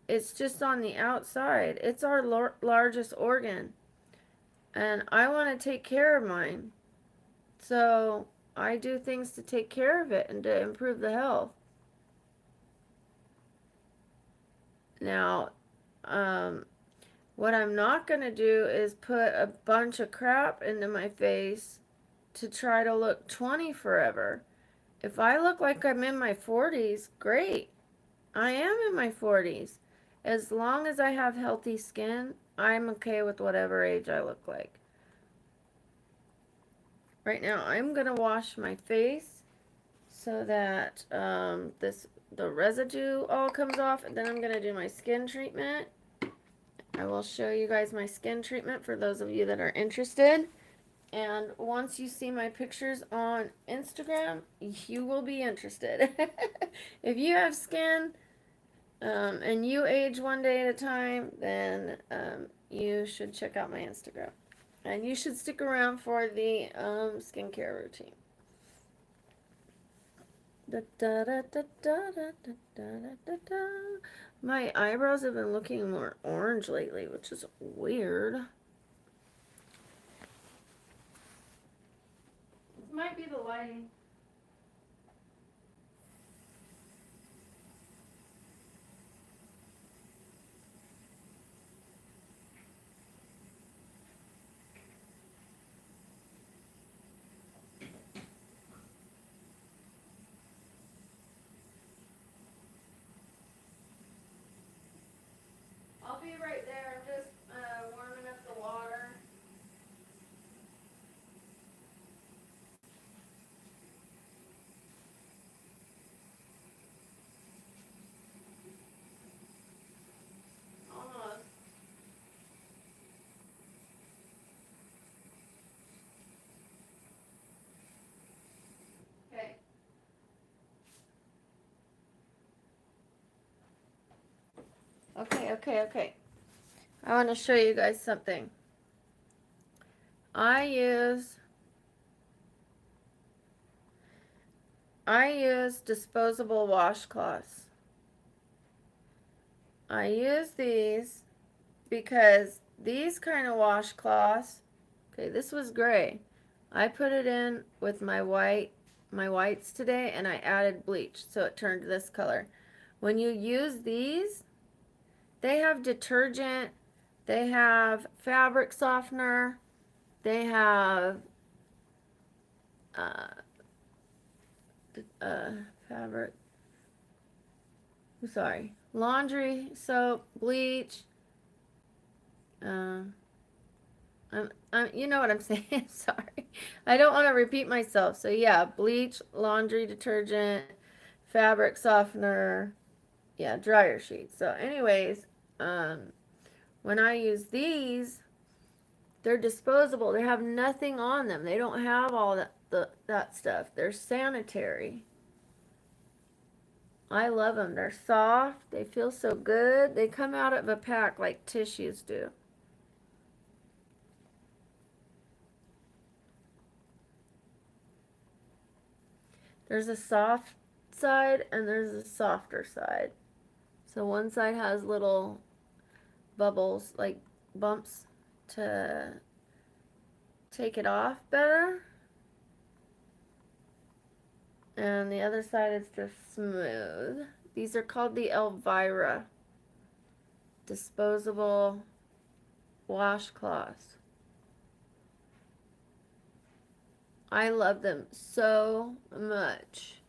It's just on the outside. It's our largest organ. And I want to take care of mine. So I do things to take care of it and to improve the health. Now, what I'm not going to do is put a bunch of crap into my face to try to look 20 forever. If I look like I'm in my 40s, great. I am in my 40s. As long as I have healthy skin, I'm okay with whatever age I look like. Right now, I'm going to wash my face so that the residue all comes off. And then I'm going to do my skin treatment. I will show you guys my skin treatment for those of you that are interested. And once you see my pictures on Instagram, you will be interested. If you have skin and you age one day at a time, then you should check out my Instagram. And you should stick around for the skincare routine. My eyebrows have been looking more orange lately, which is weird. It might be the lighting. I'll be right there. I'm just warming up the water. Almost. Okay. Okay. I want to show you guys something. I use disposable washcloths. I use these because these kind of washcloths Okay, this was gray. I put it in with my whites today, and I added bleach, so it turned this color. When you use these, they have detergent, they have fabric softener, they have uh, uh, fabric, sorry, laundry soap, bleach. Uh, you know what I'm saying. Sorry, I don't want to repeat myself. So yeah, bleach, laundry detergent, fabric softener, yeah, dryer sheets. So anyways, um, when I use these, they're disposable. They have nothing on them. They don't have all that stuff. They're sanitary. I love them. They're soft. They feel so good. They come out of a pack like tissues do. There's a soft side and there's a softer side. So one side has little bubbles, like bumps, to take it off better. And the other side is just smooth. These are called the Elvira disposable washcloths. I love them so much.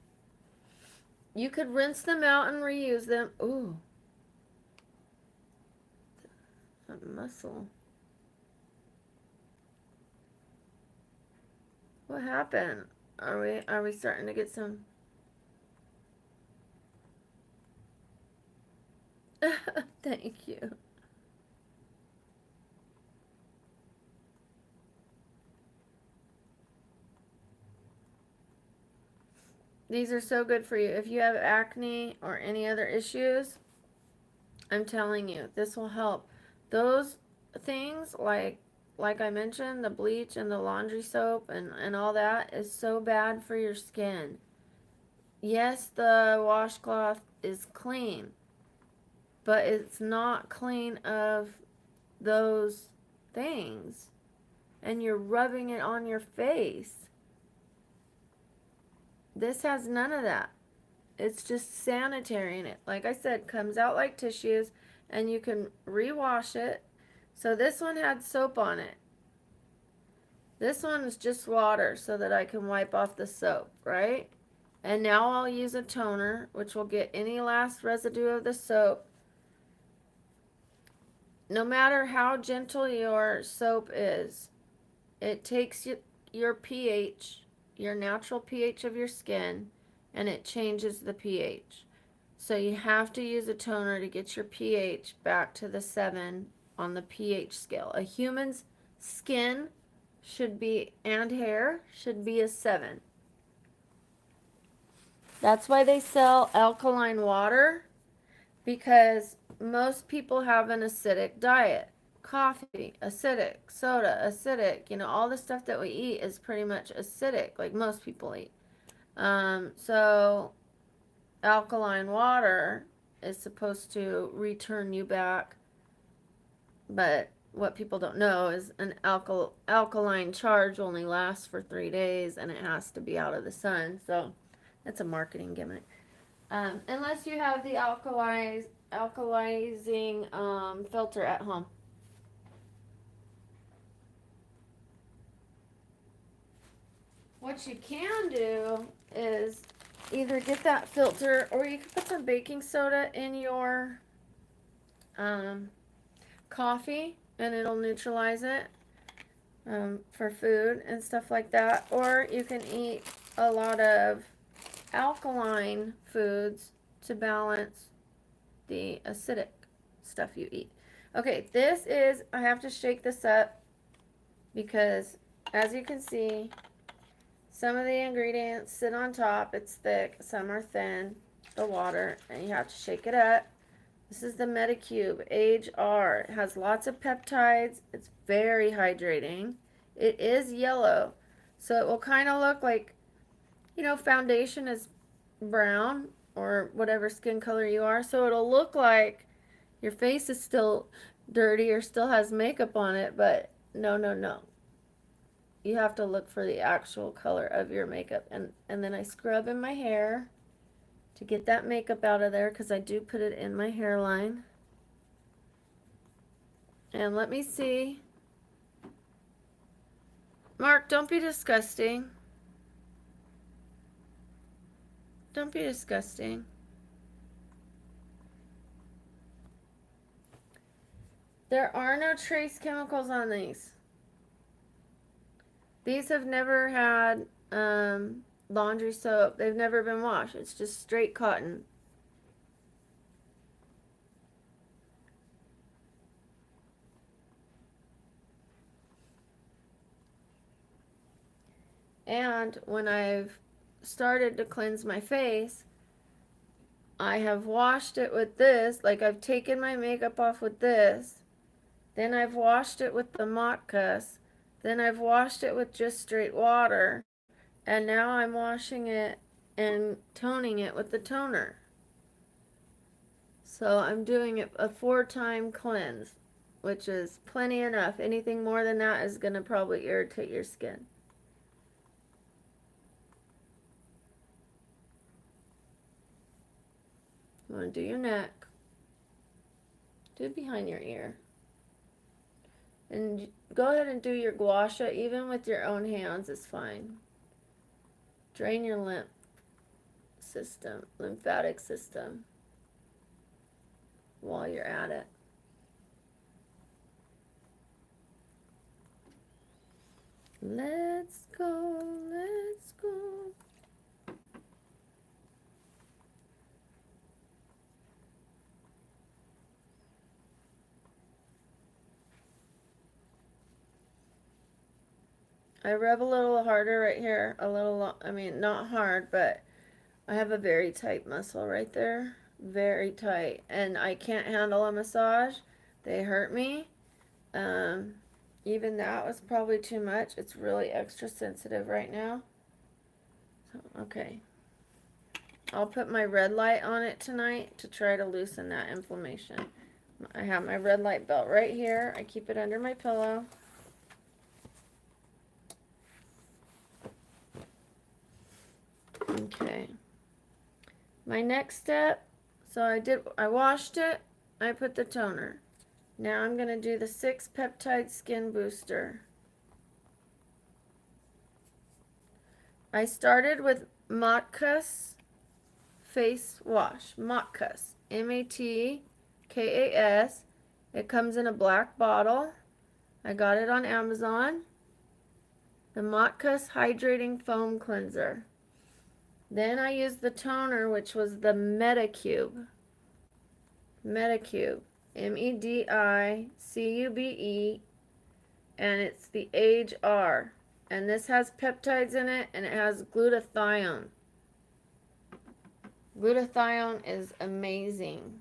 You could rinse them out and reuse them. Ooh, that muscle. What happened? Are we starting to get some? Thank you. These are so good for you. If you have acne or any other issues, I'm telling you, this will help. Those things like I mentioned, the bleach and the laundry soap and all that is so bad for your skin. Yes, the washcloth is clean, but it's not clean of those things. And you're rubbing it on your face. This has none of that. It's just sanitary, and it, like I said, comes out like tissues, and you can rewash it. So this one had soap on it. This one is just water so that I can wipe off the soap, right? And now I'll use a toner, which will get any last residue of the soap. No matter how gentle your soap is, it takes your pH, your natural pH of your skin, and it changes the pH. So you have to use a toner to get your pH back to the 7 on the pH scale. A human's skin should be, and hair should be a 7. That's why they sell alkaline water, because most people have an acidic diet. Coffee, acidic, soda, acidic, all the stuff that we eat is pretty much acidic, like most people eat. So alkaline water is supposed to return you back, but what people don't know is an alkaline charge only lasts for 3 days, and it has to be out of the sun. So that's a marketing gimmick. Unless you have the alkalizing filter at home. What you can do is either get that filter, or you can put some baking soda in your coffee, and it'll neutralize it for food and stuff like that. Or you can eat a lot of alkaline foods to balance the acidic stuff you eat. Okay, I have to shake this up because, as you can see, some of the ingredients sit on top. It's thick, some are thin, the water, and you have to shake it up. This is the Medicube Age R. It has lots of peptides. It's very hydrating. It is yellow, so it will kind of look like, foundation is brown or whatever skin color you are. So it'll look like your face is still dirty or still has makeup on it, but no, no, no. you have to look for the actual color of your makeup. And then I scrub in my hair to get that makeup out of there because I do put it in my hairline. And let me see. Mark, don't be disgusting. Don't be disgusting. There are no trace chemicals on these. These have never had laundry soap. They've never been washed. It's just straight cotton. And when I've started to cleanse my face, I have washed it with this. Like I've taken my makeup off with this. Then I've washed it with the Motkas. Then I've washed it with just straight water. And now I'm washing it and toning it with the toner. So I'm doing it a 4-time cleanse, which is plenty enough. Anything more than that is going to probably irritate your skin. You want to do your neck. Do it behind your ear. And go ahead and do your gua sha, even with your own hands is fine. Drain your lymphatic system while you're at it. Let's go, let's go. I rub a little harder right here, I mean, not hard, but I have a very tight muscle right there. Very tight. And I can't handle a massage. They hurt me. Even that was probably too much. It's really extra sensitive right now. So, okay. I'll put my red light on it tonight to try to loosen that inflammation. I have my red light belt right here. I keep it under my pillow. Okay. My next step, so I washed it, I put the toner. Now I'm going to do the 6 peptide skin booster. I started with Motkas face wash. Motkas. Matkas. It comes in a black bottle. I got it on Amazon. The Motkas Hydrating Foam Cleanser. Then I used the toner, which was the Medicube. Medicube. Medicube. And it's the age R. And this has peptides in it, and it has glutathione. Glutathione is amazing.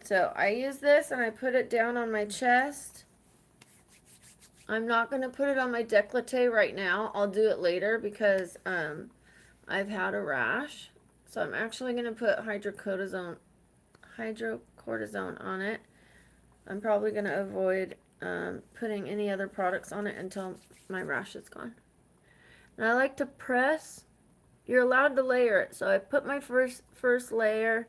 So I use this and I put it down on my chest. I'm not going to put it on my décolleté right now. I'll do it later because I've had a rash. So I'm actually going to put hydrocortisone on it. I'm probably going to avoid putting any other products on it until my rash is gone. And I like to press. You're allowed to layer it. So I put my first layer,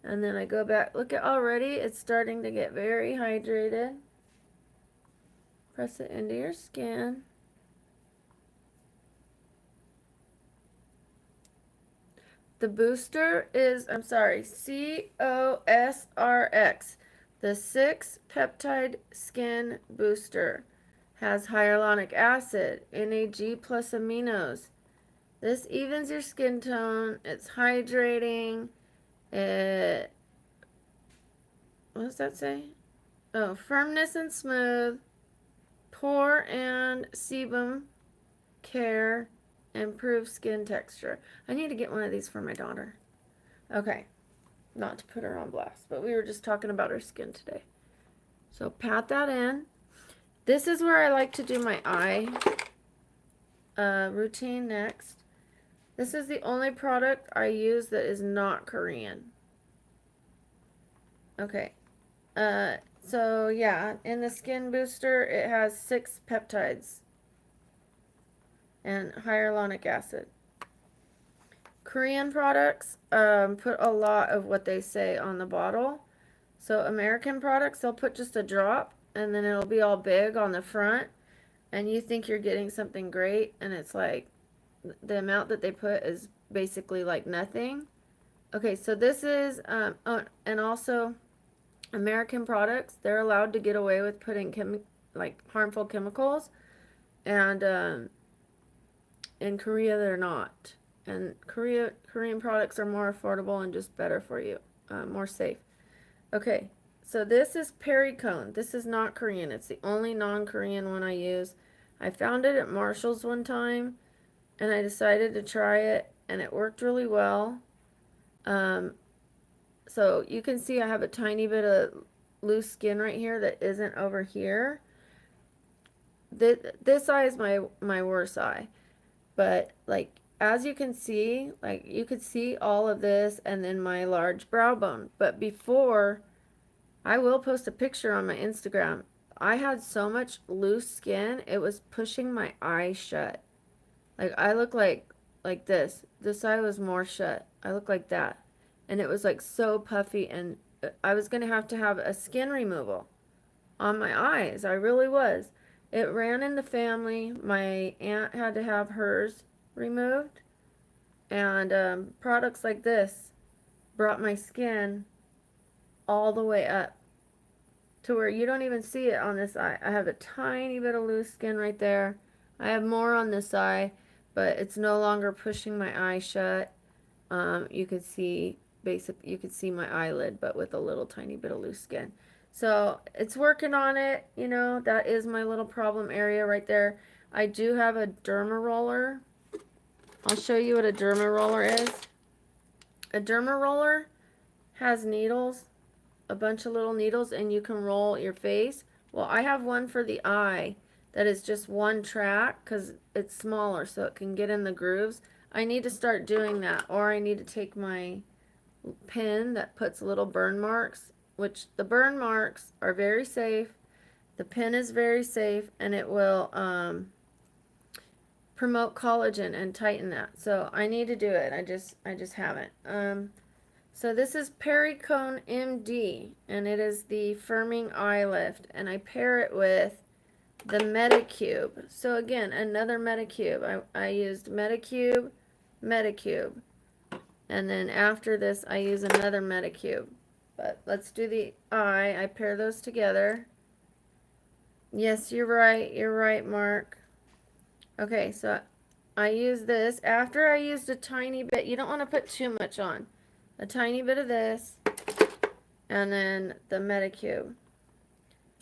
and then I go back. Look at already, it's starting to get very hydrated. Press it into your skin. The booster is, COSRX. The 6 peptide skin booster has hyaluronic acid, NAG plus aminos. This evens your skin tone. It's hydrating. What does that say? Oh, firmness and smooth. Pore and sebum care. Improve skin texture. I need to get one of these for my daughter. Okay. Not to put her on blast, but we were just talking about her skin today. So pat that in. This is where I like to do my eye routine next. This is the only product I use that is not Korean. Okay. So yeah, in the skin booster, it has 6 peptides and hyaluronic acid. Korean products put a lot of what they say on the bottle. So American products, they'll put just a drop and then it'll be all big on the front and you think you're getting something great and it's like the amount that they put is basically like nothing. Okay, so this is oh, and also American products, they're allowed to get away with putting like harmful chemicals, and in Korea they're not. And Korean products are more affordable and just better for you, more safe. Okay, so this is Pericone. This is not Korean. It's the only non-Korean one I use. I found it at Marshall's one time, and I decided to try it, and it worked really well. Um, so you can see I have a tiny bit of loose skin right here that isn't over here. This eye is my worst eye, but like as you can see, like you could see all of this and then my large brow bone. But before, I will post a picture on my Instagram. I had so much loose skin, it was pushing my eye shut. Like I look like this. This eye was more shut. I look like that. And it was like so puffy and I was going to have a skin removal on my eyes. I really was. It ran in the family. My aunt had to have hers removed. And products like this brought my skin all the way up to where you don't even see it on this eye. I have a tiny bit of loose skin right there. I have more on this eye, but it's no longer pushing my eye shut. You could see you could see my eyelid, but with a little tiny bit of loose skin. So it's working on it. You know, that is my little problem area right there. I do have a derma roller. I'll show you what a derma roller is. A derma roller has needles, a bunch of little needles, and you can roll your face. Well, I have one for the eye that is just one track because it's smaller so it can get in the grooves. I need to start doing that, or I need to take my pen that puts little burn marks, which the burn marks are very safe. The pen is very safe and it will promote collagen and tighten that. So I need to do it. I just haven't. So this is Pericone MD, and it is the firming eye lift, and I pair it with the Medicube. So again, another Medicube. I used Medicube, Medicube, and then after this I use another Medicube. But let's do the eye. I pair those together. Yes, you're right, Mark. Okay, so I use this. After I used a tiny bit, you don't want to put too much on. A tiny bit of this, and then the Medicube.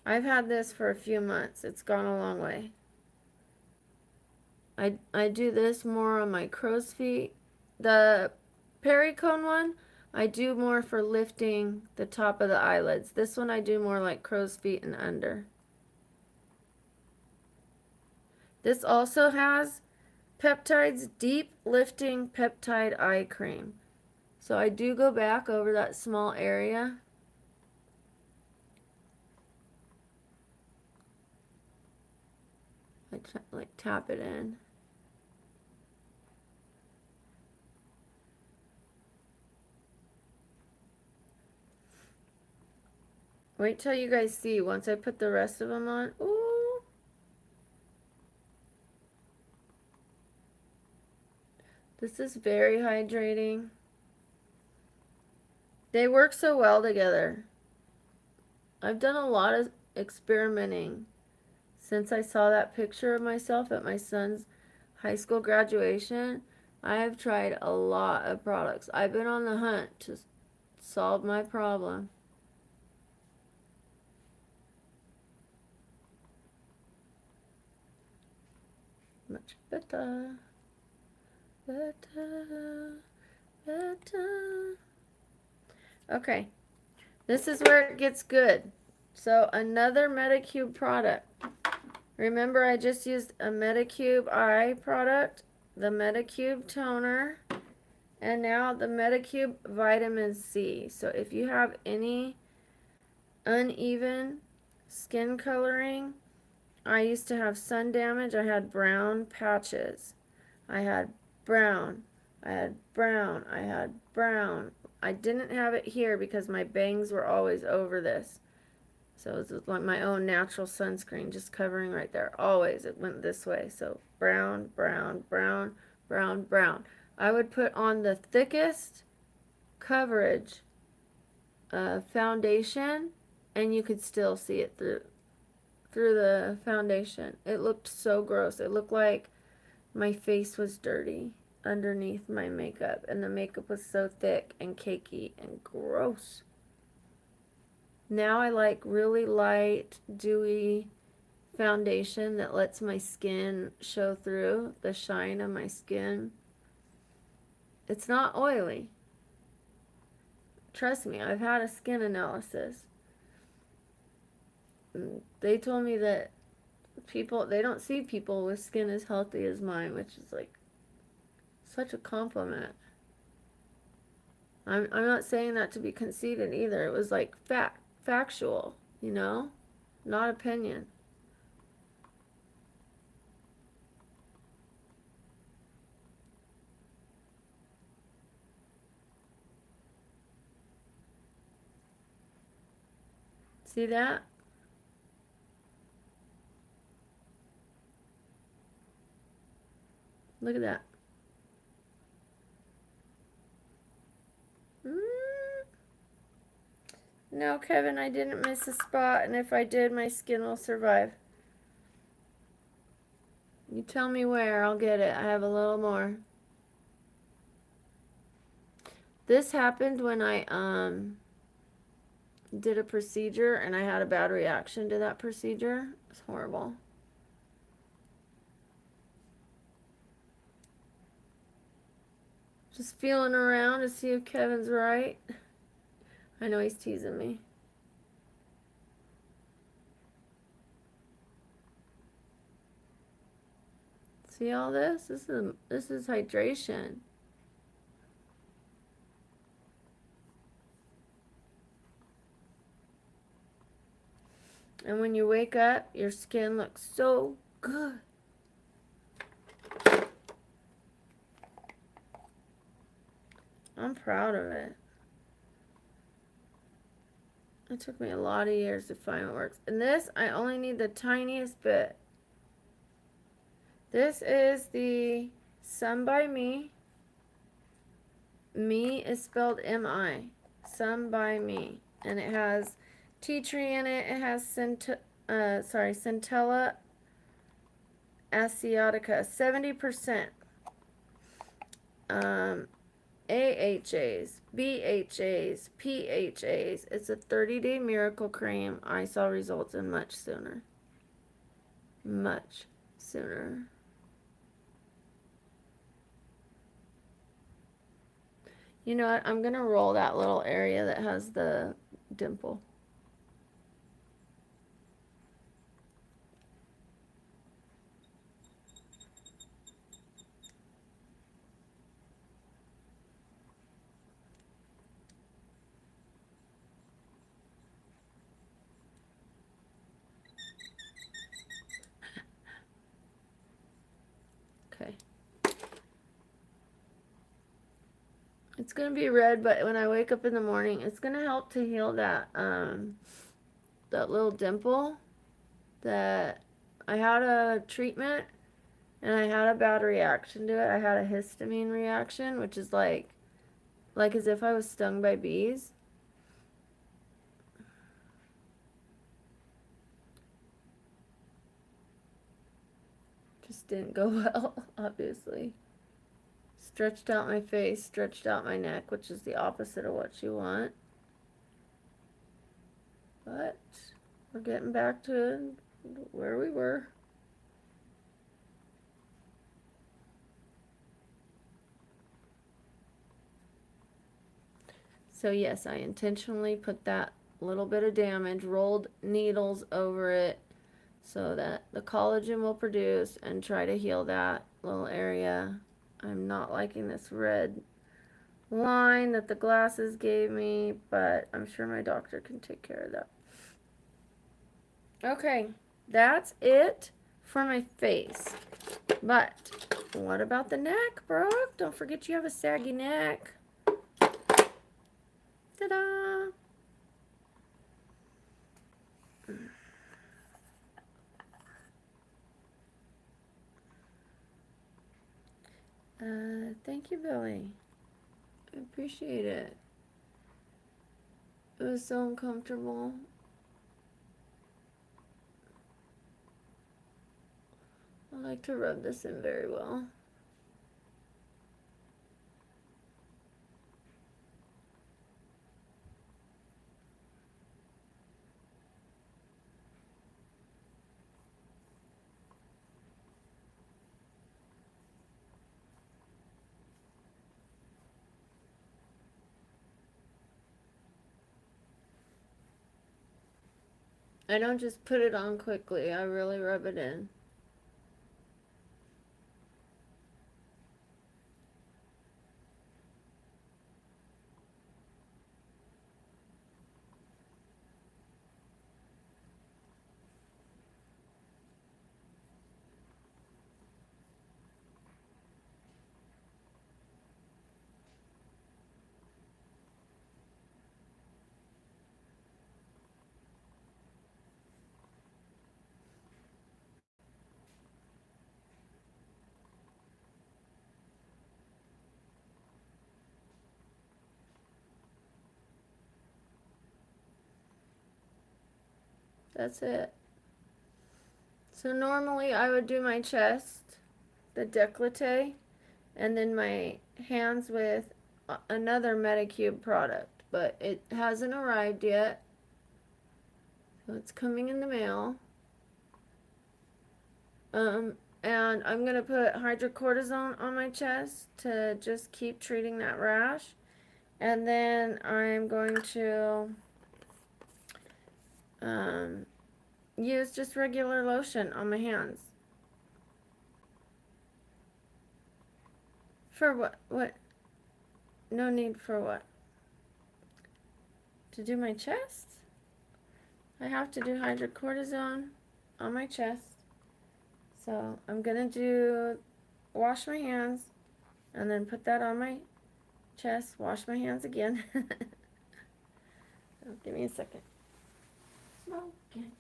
I've had this for a few months. It's gone a long way. I do this more on my crow's feet. The Pericone one, I do more for lifting the top of the eyelids. This one I do more like crow's feet and under. This also has Peptides Deep Lifting Peptide Eye Cream. So I do go back over that small area. I like tap it in. Wait till you guys see once I put the rest of them on. Ooh. This is very hydrating. They work so well together. I've done a lot of experimenting since I saw that picture of myself at my son's high school graduation. I have tried a lot of products. I've been on the hunt to solve my problem. Much better. Better. Better. Okay. This is where it gets good. So another Medicube product. Remember I just used a Medicube eye product, the Medicube toner, and now the Medicube vitamin C. So if you have any uneven skin coloring. I used to have sun damage. I had brown patches. I had brown. I had brown. I had brown. I didn't have it here because my bangs were always over this. So it was like my own natural sunscreen just covering right there. Always it went this way. So brown, brown, brown, brown, brown. I would put on the thickest coverage foundation and you could still see it through the foundation. It looked so gross. It looked like my face was dirty underneath my makeup, and the makeup was so thick and cakey and gross. Now I like really light, dewy foundation that lets my skin show through the shine of my skin. It's not oily. Trust me, I've had a skin analysis. They told me that they don't see people with skin as healthy as mine, which is like such a compliment. I'm not saying that to be conceited either. It was like factual, you know, not opinion. See that? Look at that. No, Kevin, I didn't miss a spot, and if I did, my skin will survive. You tell me where, I'll get it. I have a little more. This happened when I did a procedure and I had a bad reaction to that procedure. It's horrible. Just feeling around to see if Kevin's right. I know he's teasing me. See all this? This is hydration. And when you wake up, your skin looks so good. I'm proud of it. It took me a lot of years to find what works. And this, I only need the tiniest bit. This is the Some by Me. Me is spelled M-I. Some by Me. And it has tea tree in it. It has Centella asiatica, 70%. AHAs, BHAs, PHAs. It's a 30-day miracle cream. I saw results in much sooner. Much sooner. You know what? I'm going to roll that little area that has the dimple. Okay. It's going to be red, but when I wake up in the morning, it's going to help to heal that little dimple that I had a treatment and I had a bad reaction to it. I had a histamine reaction, which is like as if I was stung by bees. Just didn't go well, obviously. Stretched out my face, stretched out my neck, which is the opposite of what you want. But we're getting back to where we were. So yes, I intentionally put that little bit of damage, rolled needles over it so that the collagen will produce and try to heal that little area. I'm not liking this red line that the glasses gave me, but I'm sure my doctor can take care of that. Okay, that's it for my face. But what about the neck, Brooke? Don't forget you have a saggy neck. Ta-da! Thank you, Billy. I appreciate it. It was so uncomfortable. I like to rub this in very well. I don't just put it on quickly. I really rub it in. That's it. So normally I would do my chest, the décolleté, and then my hands with another Medicube product. But it hasn't arrived yet. So it's coming in the mail. And I'm going to put hydrocortisone on my chest to just keep treating that rash. And then I'm going to use just regular lotion on my hands. For what? What? No need for what? To do my chest? I have to do hydrocortisone on my chest. So I'm going to wash my hands and then put that on my chest, wash my hands again. So give me a second. Smoking.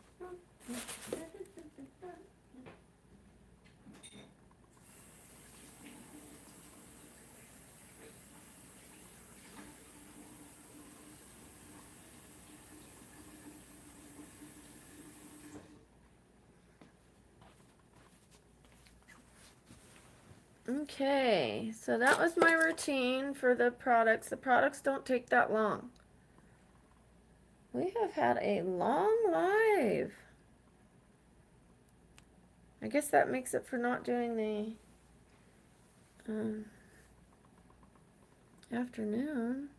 Okay, so that was my routine for the products. The products don't take that long. We have had a long live. I guess that makes it for not doing the afternoon.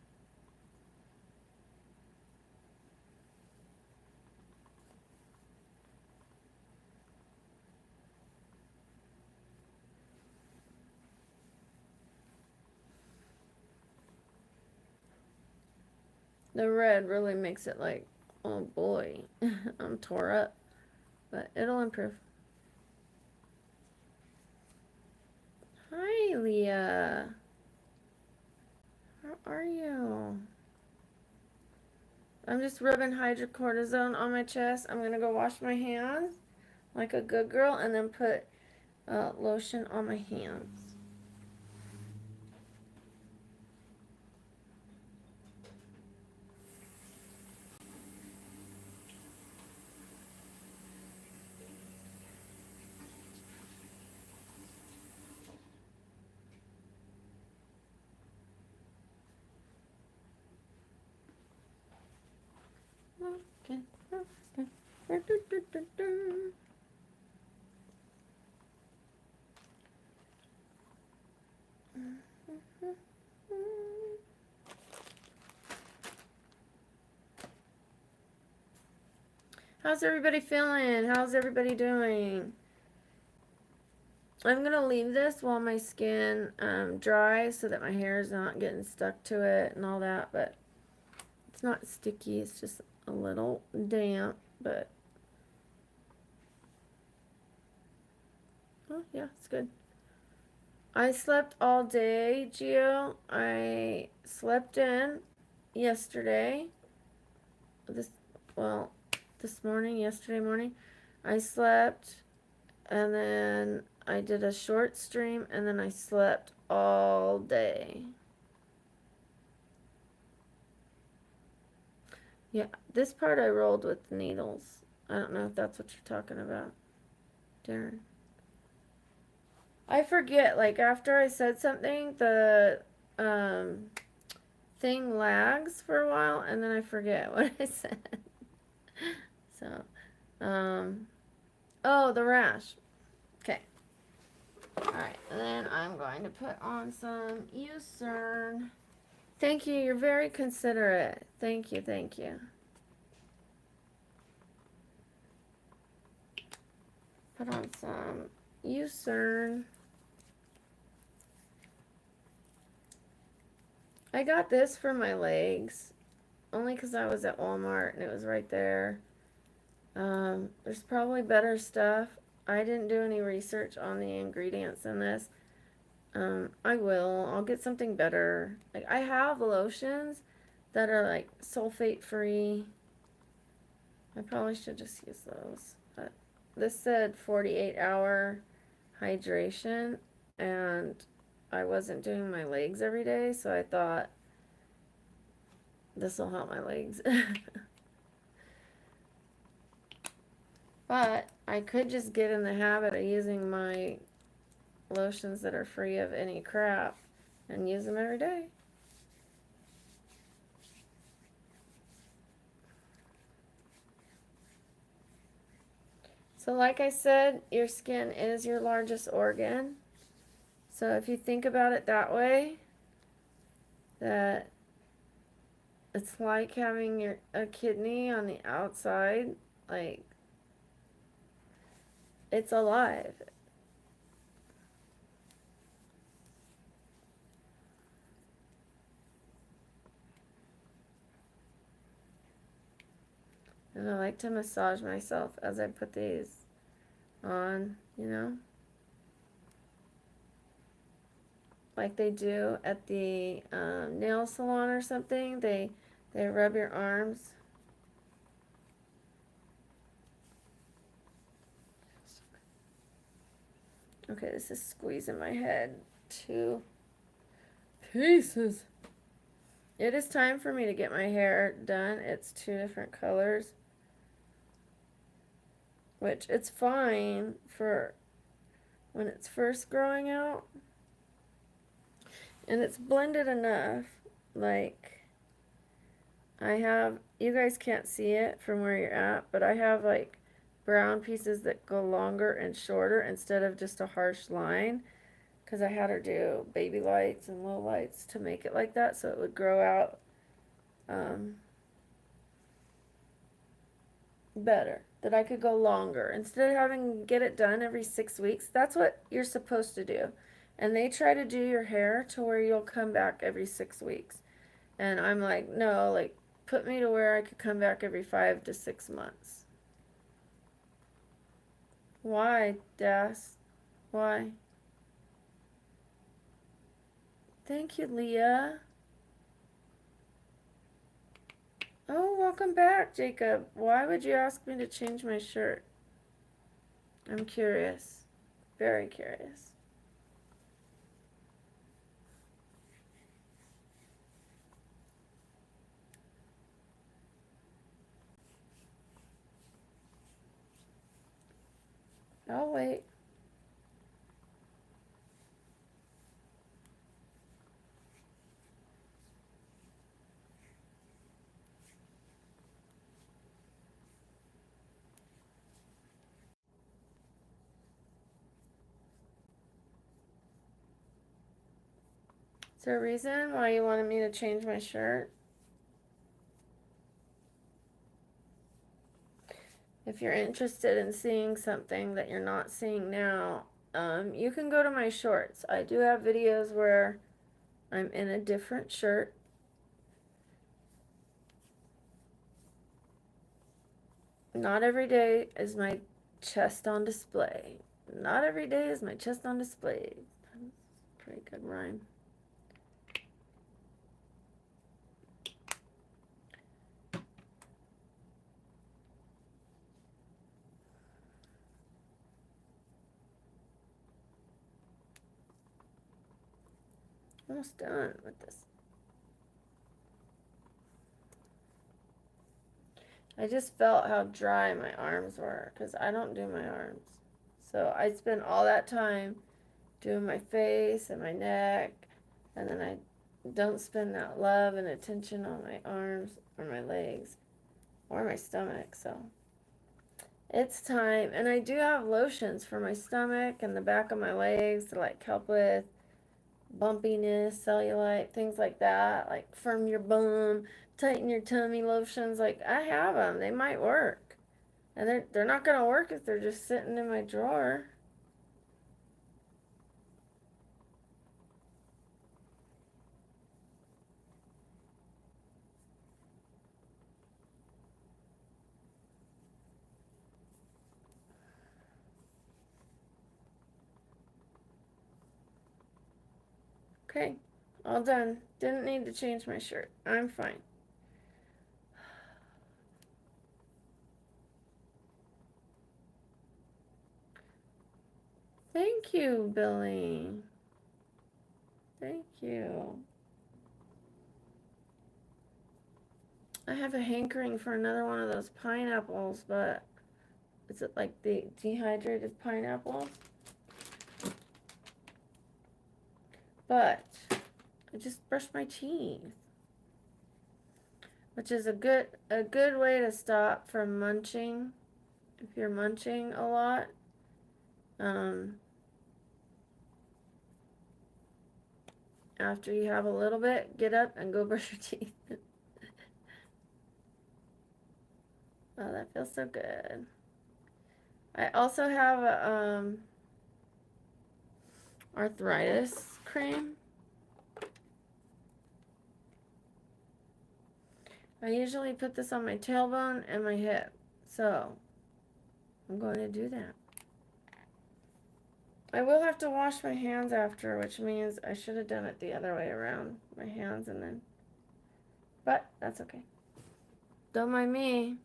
The red really makes it like, oh boy, I'm tore up. But it'll improve. Hi, Leah. How are you? I'm just rubbing hydrocortisone on my chest. I'm going to go wash my hands like a good girl and then put lotion on my hands. Okay. How's everybody feeling? How's everybody doing? I'm gonna leave this while my skin dries so that my hair is not getting stuck to it and all that, but it's not sticky, it's just a little damp, but Oh, yeah, it's good. I slept all day, Gio. I slept in yesterday. This, well, this morning, yesterday morning. I slept, and then I did a short stream, and then I slept all day. Yeah, this part I rolled with needles. I don't know if that's what you're talking about, Darren. I forget, like, after I said something, the thing lags for a while, and then I forget what I said. So, oh, the rash. Okay. Alright, and then I'm going to put on some Eucern. Thank you, you're very considerate. Thank you, thank you. Put on some Eucern. I got this for my legs, only because I was at Walmart and it was right there. There's probably better stuff. I didn't do any research on the ingredients in this. I will. I'll get something better. Like, I have lotions that are like sulfate free. I probably should just use those. But this said 48-hour hydration, and I wasn't doing my legs every day, so I thought this will help my legs. But I could just get in the habit of using my lotions that are free of any crap and use them every day. So like I said, your skin is your largest organ. So if you think about it that way, that it's like having a kidney on the outside, like, it's alive. And I like to massage myself as I put these on, you know? Like they do at the nail salon or something. They rub your arms. Okay, this is squeezing my head to pieces. It is time for me to get my hair done. It's 2 different colors, which it's fine for when it's first growing out. And it's blended enough. Like, I have, you guys can't see it from where you're at, but I have like brown pieces that go longer and shorter instead of just a harsh line, because I had her do baby lights and low lights to make it like that so it would grow out better, that I could go longer instead of having to get it done every 6 weeks. That's what you're supposed to do. And they try to do your hair to where you'll come back every 6 weeks, and I'm like, no, like, put me to where I could come back every 5 to 6 months. Why, Das? Why? Thank you, Leah. Oh, welcome back, Jacob. Why would you ask me to change my shirt? I'm curious. Very curious. I'll wait. Is there a reason why you wanted me to change my shirt? If you're interested in seeing something that you're not seeing now, you can go to my shorts. I do have videos where I'm in a different shirt. Not every day is my chest on display. Not every day is my chest on display. That's a pretty good rhyme. Almost done with this. I just felt how dry my arms were because I don't do my arms. So I spend all that time doing my face and my neck, and then I don't spend that love and attention on my arms or my legs or my stomach. So it's time. And I do have lotions for my stomach and the back of my legs to like help with bumpiness, cellulite, things like that, like firm your bum, tighten your tummy lotions. Like I have them. They might work. And they're not going to work if they're just sitting in my drawer. Okay, all done. Didn't need to change my shirt. I'm fine. Thank you, Billy. Thank you. I have a hankering for another one of those pineapples, but is it like the dehydrated pineapple? But I just brushed my teeth, which is a good way to stop from munching. If you're munching a lot, after you have a little bit, get up and go brush your teeth. Oh, that feels so good. I also have a arthritis cream. I usually put this on my tailbone and my hip, so I'm going to do that. I will have to wash my hands after, which means I should have done it the other way around. My hands and then, but that's okay. Don't mind me.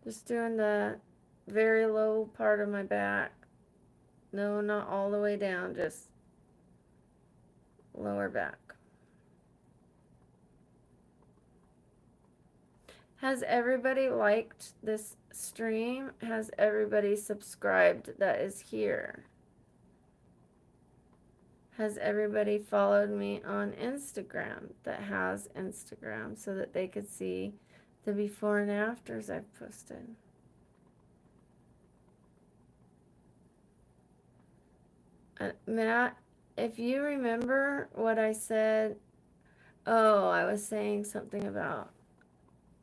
Just doing the very low part of my back. No, not all the way down, just lower back. Has everybody liked this stream? Has everybody subscribed that is here? Has everybody followed me on Instagram that has Instagram so that they could see the before and afters I've posted? Matt, if you remember what I said, oh, I was saying something about,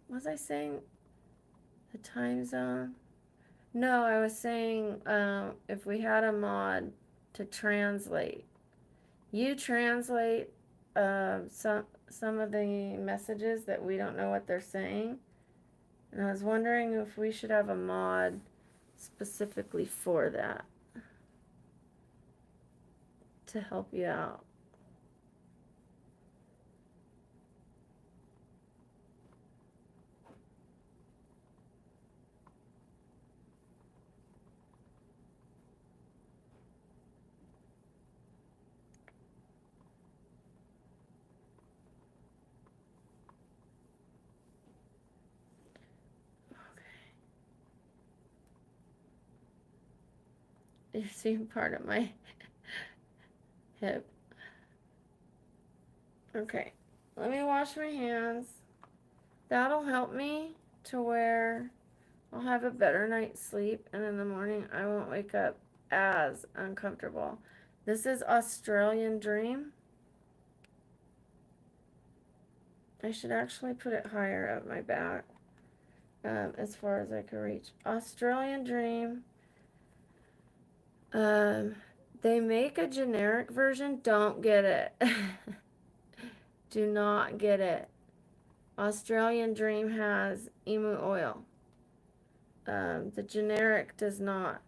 was I saying the time zone? No, I was saying if we had a mod to translate. You translate some of the messages that we don't know what they're saying. And I was wondering if we should have a mod specifically for that to help you out. You seem part of my hip. Okay, let me wash my hands. That'll help me to where I'll have a better night's sleep, and in the morning I won't wake up as uncomfortable. This is Australian Dream. I should actually put it higher up my back, as far as I can reach. Australian Dream. They make a generic version. Don't get it. Do not get it. Australian Dream has emu oil. The generic does not.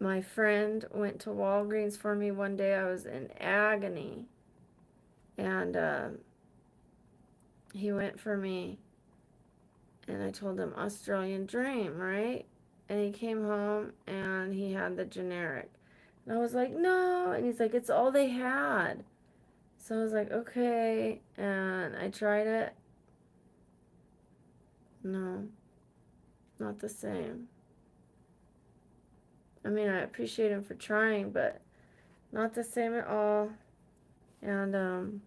My friend went to Walgreens for me one day. I was in agony. And he went for me. And I told him Australian Dream, right? And he came home and he had the generic. And I was like, no. And he's like, it's all they had. So I was like, okay. And I tried it. No, not the same. I mean, I appreciate him for trying, but not the same at all. And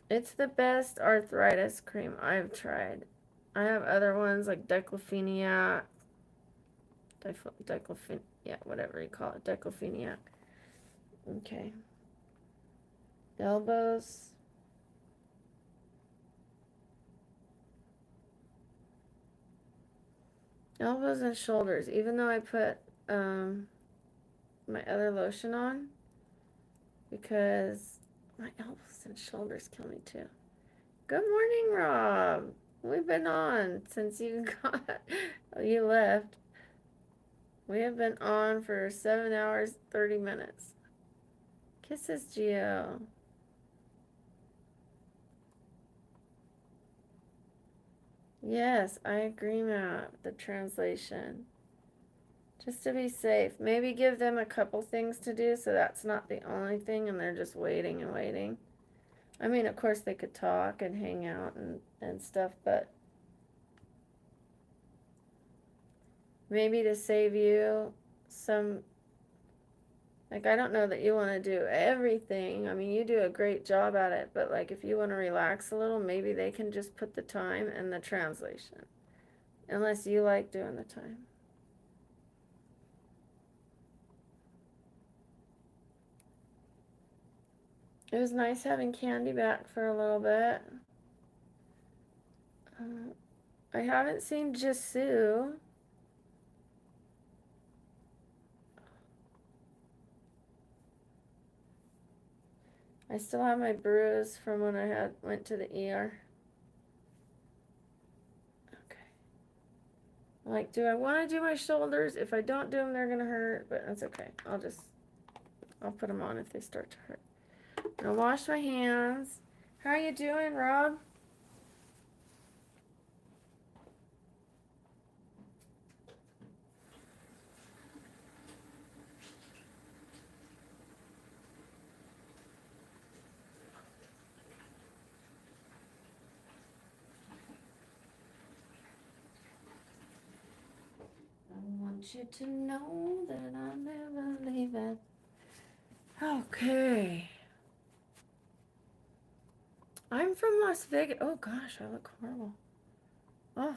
it's the best arthritis cream I've tried. I have other ones like diclofenac, yeah, whatever you call it, diclofenac. Okay. Elbows. Elbows and shoulders. Even though I put my other lotion on, because my elbows and shoulders kill me too. Good morning, Rob. We've been on since you you left. We have been on for 7 hours, 30 minutes. Kisses, Gio. Yes, I agree, Matt. The translation. Just to be safe. Maybe give them a couple things to do so that's not the only thing and they're just waiting and waiting. I mean, of course they could talk and hang out and stuff, but maybe to save you some, like, I don't know that you want to do everything. I mean, you do a great job at it, but like if you want to relax a little, maybe they can just put the time and the translation. Unless you like doing the time. It was nice having Candy back for a little bit. I haven't seen Jisoo. I still have my bruise from when I went to the ER. Okay. Like, do I want to do my shoulders? If I don't do them, they're gonna hurt, but that's okay. I'll put them on if they start to hurt. I'm gonna wash my hands. How are you doing, Rob? I want you to know that I'll never leave it. Okay. I'm from Las Vegas. Oh gosh, I look horrible. Oh.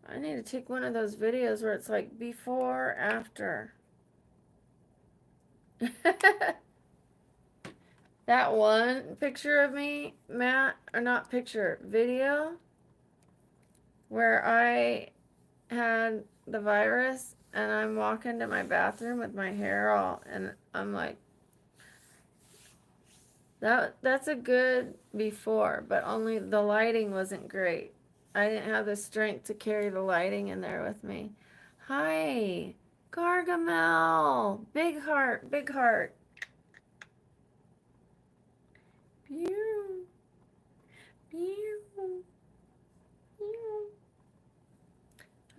I need to take one of those videos where it's like before, after. That one picture of me, Matt, or not picture, video, where I had the virus and I'm walking to my bathroom with my hair all, and I'm like, that's a good before, but only the lighting wasn't great. I didn't have the strength to carry the lighting in there with me. Hi, Gargamel. Big heart, big heart. Pew, pew, pew.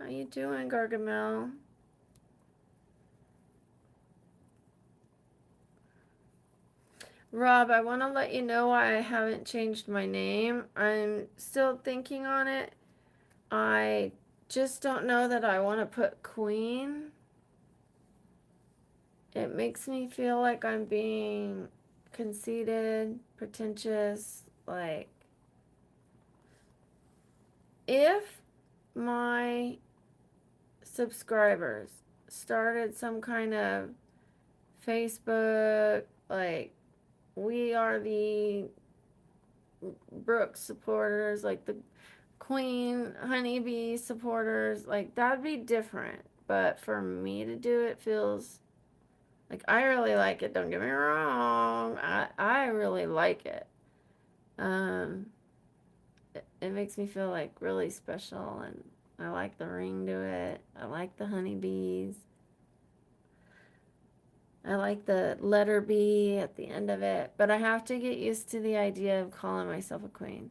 How you doing, Gargamel? Rob, I want to let you know why I haven't changed my name. I'm still thinking on it. I just don't know that I want to put Queen. It makes me feel like I'm being conceited, pretentious. Like, if my subscribers started some kind of Facebook, like, we are the Brooke supporters, like the Queen Honeybee supporters, like, that'd be different. But for me to do it feels like I really like it. Don't get me wrong. I really like it. It makes me feel like really special, and I like the ring to it. I like the honeybees. I like the letter B at the end of it, but I have to get used to the idea of calling myself a queen.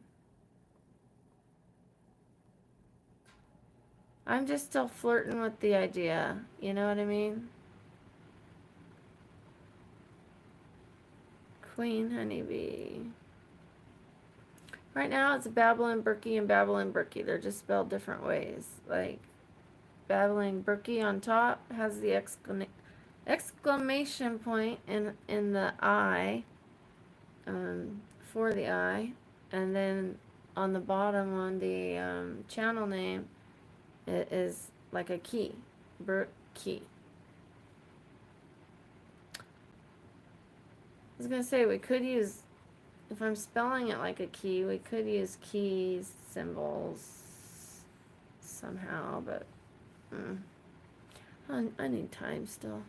I'm just still flirting with the idea, you know what I mean? Queen honeybee. Right now it's BabblingBrookie and BabblingBrookie. They're just spelled different ways. Like BabblingBrookie on top has the exclamation point in the I, for the I, and then on the bottom on the channel name it is like a key, Brook key. I was gonna say we could use, if I'm spelling it like a key, we could use keys, symbols somehow, but I need time still.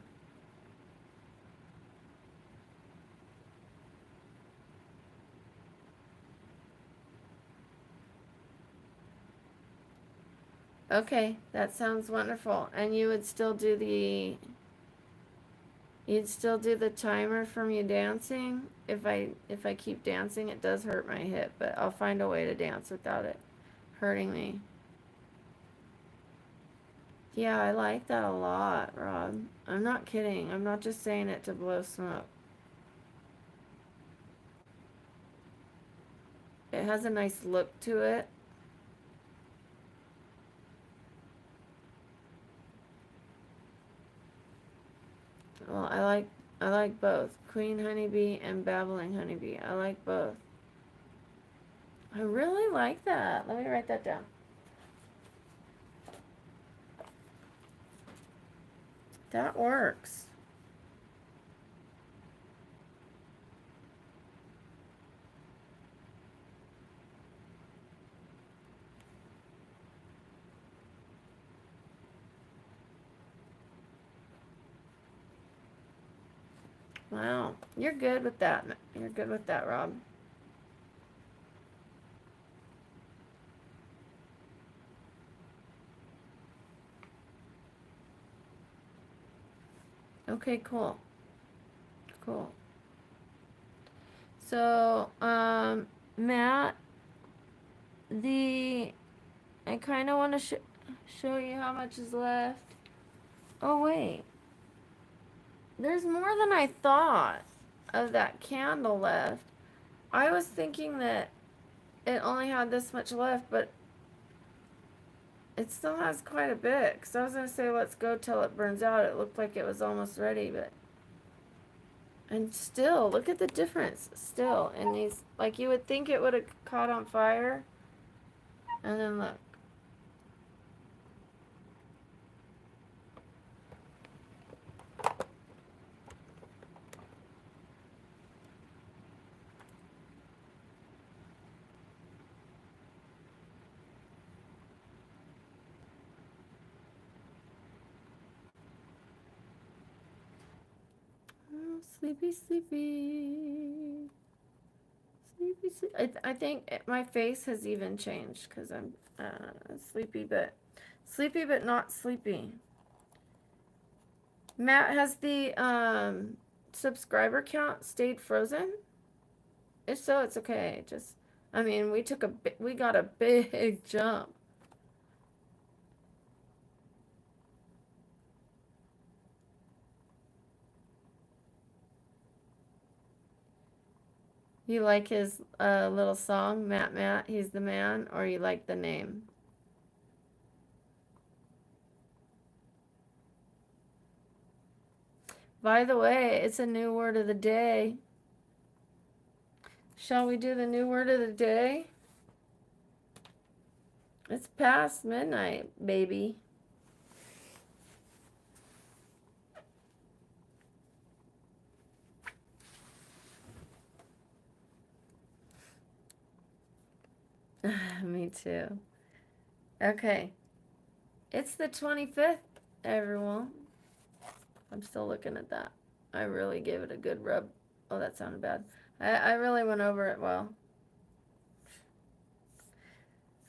Okay, that sounds wonderful. And you'd still do the timer from you dancing? If I keep dancing, it does hurt my hip, but I'll find a way to dance without it hurting me. Yeah, I like that a lot, Rob. I'm not kidding. I'm not just saying it to blow smoke. It has a nice look to it. Well, I like both. Queen honeybee and babbling honeybee. I like both. I really like that. Let me write that down. That works. Wow. You're good with that. You're good with that, Rob. Okay, cool. Cool. So, Matt, I kind of want to show you how much is left. Oh, wait. There's more than I thought of that candle left. I was thinking that it only had this much left, but it still has quite a bit. Because I was going to say, let's go till it burns out. It looked like it was almost ready, but... And still, look at the difference. Still, in these... Like, you would think it would have caught on fire. And then look. Oh, sleepy, sleepy. Sleepy, sleepy. I think my face has even changed because I'm sleepy, but not sleepy. Matt, has the subscriber count stayed frozen? If so, it's okay. Just, I mean, we got a big jump. You like his little song, Matt, he's the man, or you like the name? By the way, it's a new word of the day. Shall we do the new word of the day? It's past midnight, baby. Me too. Okay. It's the 25th, everyone. I'm still looking at that. I really gave it a good rub. Oh, that sounded bad. I really went over it well.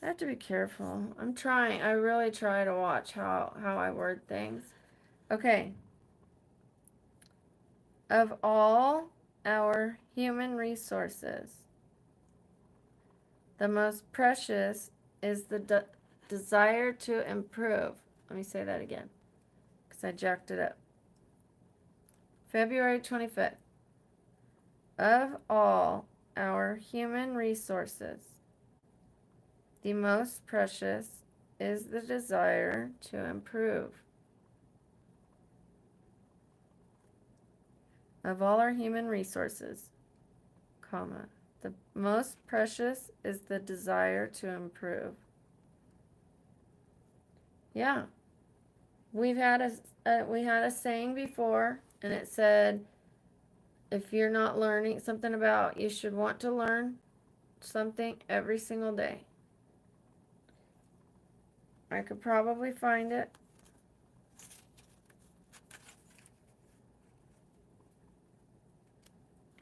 I have to be careful. I'm trying. I really try to watch how I word things. Okay. Of all our human resources, the most precious is the desire to improve. Let me say that again because I jacked it up. February 25th. Of all our human resources, the most precious is the desire to improve. Of all our human resources, comma, the most precious is the desire to improve. Yeah. We had a saying before, and it said, if you're not learning something about, you should want to learn something every single day. I could probably find it.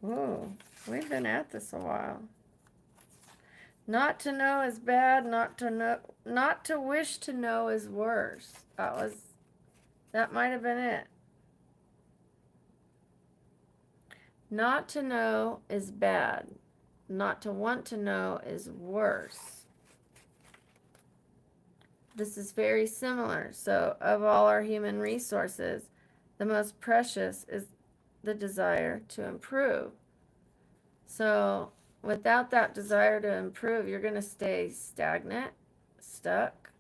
Ooh, we've been at this a while. Not to know is bad, not to wish to know is worse. That might have been it. Not to know is bad. Not to want to know is worse. This is very similar. So, of all our human resources, the most precious is the desire to improve. So, without that desire to improve, you're going to stay stagnant, stuck.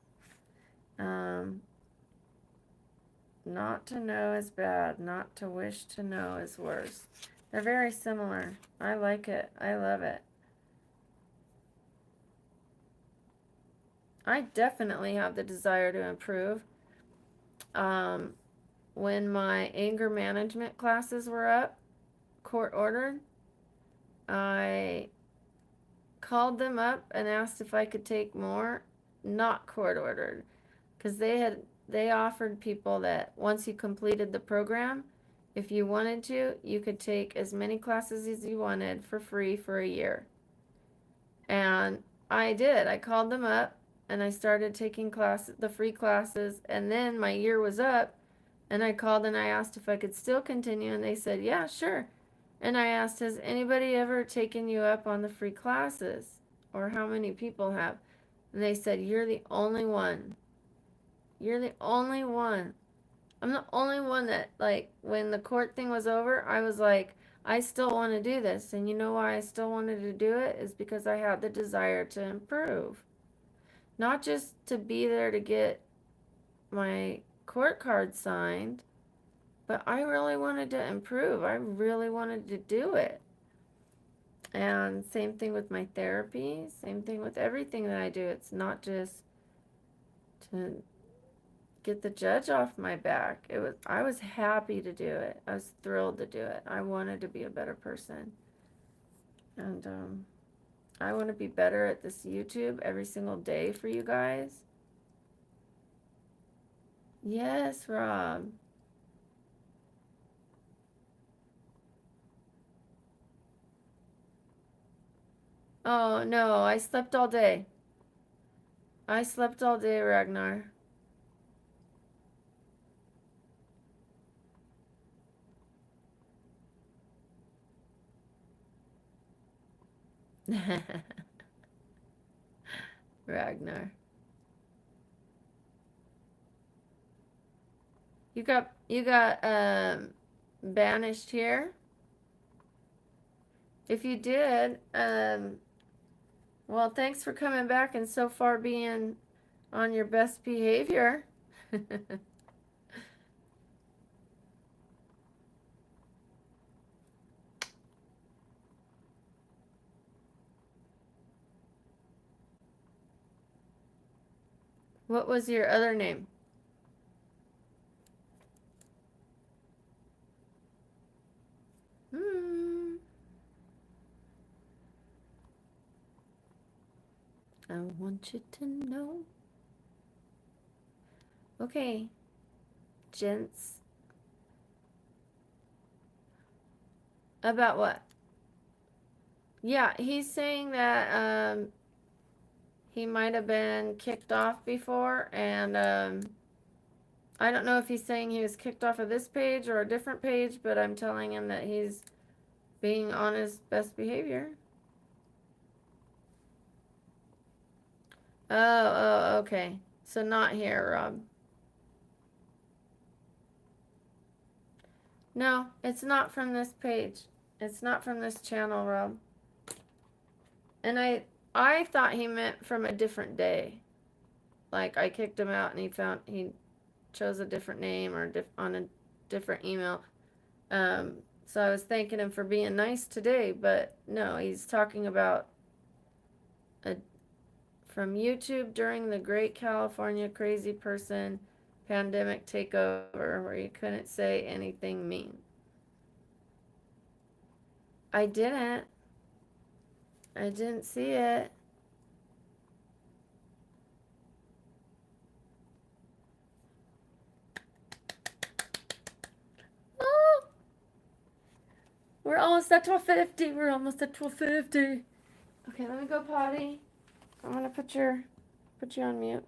Not to know is bad. Not to wish to know is worse. They're very similar. I like it. I love it. I definitely have the desire to improve. When my anger management classes were up, court ordered, I called them up and asked if I could take more, not court ordered, because they offered people that once you completed the program, if you wanted to, you could take as many classes as you wanted for free for a year. And I did. I called them up and I started taking the free classes, and then my year was up and I called and I asked if I could still continue, and they said, "Yeah, sure." And I asked, "Has anybody ever taken you up on the free classes? Or how many people have?" And they said, "You're the only one. You're the only one." I'm the only one that, like, when the court thing was over, I was like, I still want to do this. And you know why I still wanted to do it? Is because I had the desire to improve. Not just to be there to get my court card signed, but I really wanted to improve. I really wanted to do it. And same thing with my therapy, same thing with everything that I do. It's not just to get the judge off my back. I was happy to do it. I was thrilled to do it. I wanted to be a better person. And I want to be better at this YouTube every single day for you guys. Yes, Rob. Oh, no, I slept all day. I slept all day, Ragnar. Ragnar. You got banished here? If you did, well, thanks for coming back and so far being on your best behavior. What was your other name? I want you to know. Okay, gents. About what? Yeah, he's saying that he might have been kicked off before, and I don't know if he's saying he was kicked off of this page or a different page, but I'm telling him that he's being on his best behavior. Oh, okay. So not here, Rob. No, it's not from this page. It's not from this channel, Rob. And I thought he meant from a different day. Like I kicked him out and he chose a different name or on a different email. So I was thanking him for being nice today, but no, he's talking about a from YouTube during the Great California Crazy Person Pandemic Takeover, where you couldn't say anything mean. I didn't. I didn't see it. Oh, we're almost at 12:50. We're almost at 12:50. Okay, let me go potty. I'm gonna put you on mute.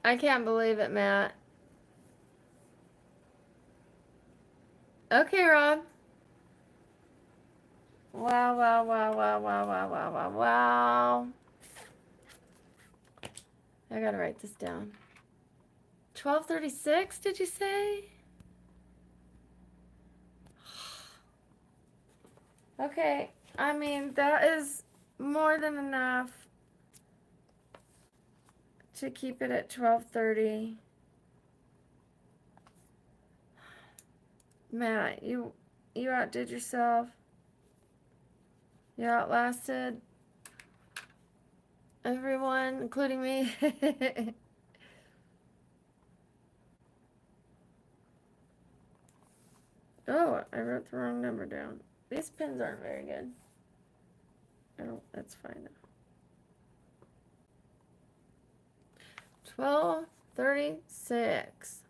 I can't believe it, Matt. Okay, Rob. Wow, wow, wow, wow, wow, wow, wow, wow, wow. I gotta write this down. 12:36, did you say? Okay, I mean, that is more than enough to keep it at 12:30. Matt, you outdid yourself. You outlasted everyone, including me. Oh, I wrote the wrong number down. These pins aren't very good. Oh, that's fine. 12:36.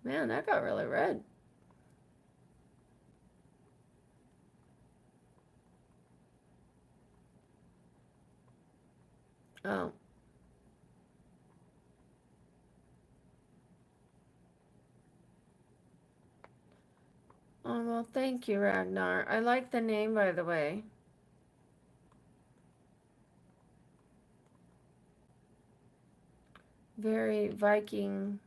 Man, that got really red. Oh. Oh, well, thank you, Ragnar. I like the name, by the way. Very Viking-esque.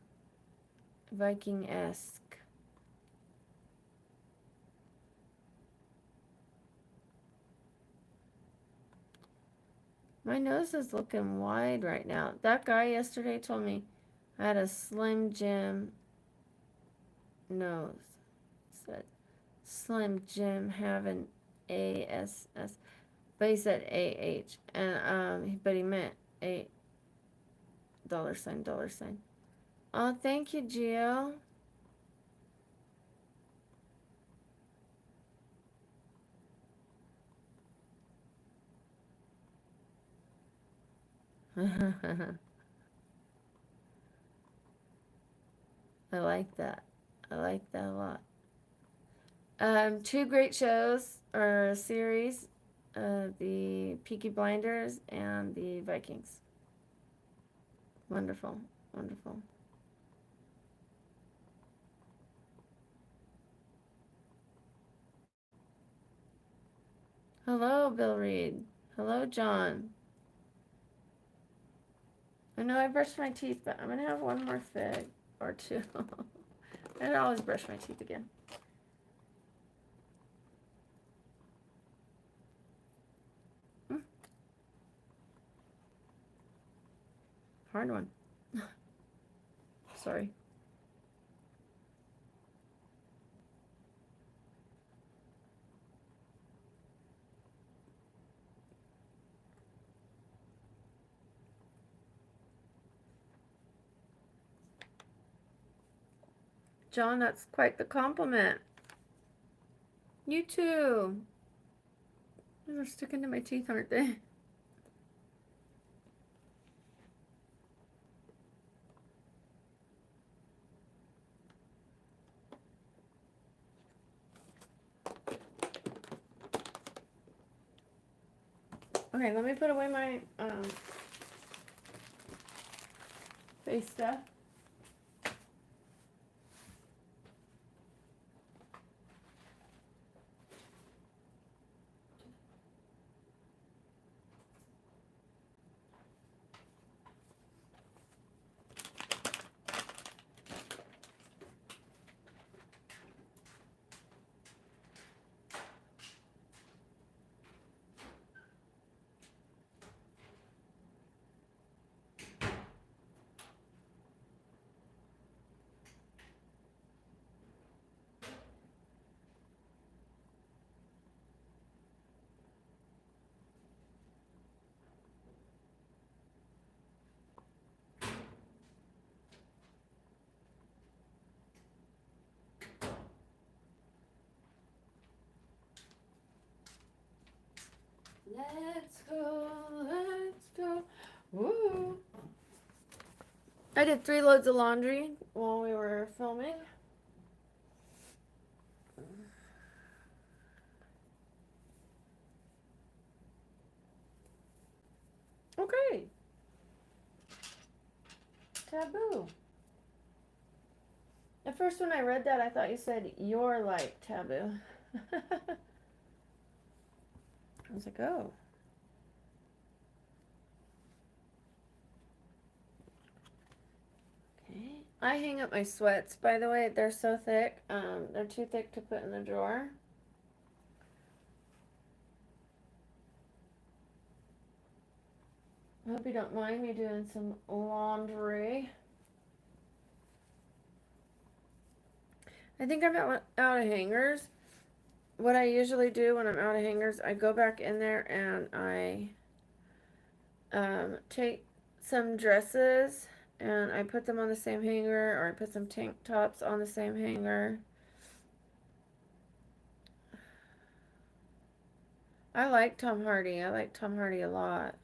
My nose is looking wide right now. That guy yesterday told me I had a Slim Jim nose. Said Slim Jim having ASS. But he said AH, and but he meant a $sign, $sign. Oh, thank you, Gio. I like that. I like that a lot. Two great shows or series, the Peaky Blinders and the Vikings. Wonderful, wonderful. Hello, Bill Reed. Hello, John. I know I brushed my teeth, but I'm gonna have one more fig or two. I always brush my teeth again. Hard one. Sorry. John, that's quite the compliment. You too. They're sticking to my teeth, aren't they? Okay, let me put away my face stuff. Let's go, let's go. Woo. I did 3 loads of laundry while we were filming. Okay. Taboo. At first when I read that, I thought you said you're like taboo. I was like, oh. Okay. I hang up my sweats, by the way. They're so thick. They're too thick to put in the drawer. I hope you don't mind me doing some laundry. I think I'm out of hangers. What I usually do when I'm out of hangers, I go back in there and I take some dresses and I put them on the same hanger, or I put some tank tops on the same hanger. I like Tom Hardy. I like Tom Hardy a lot.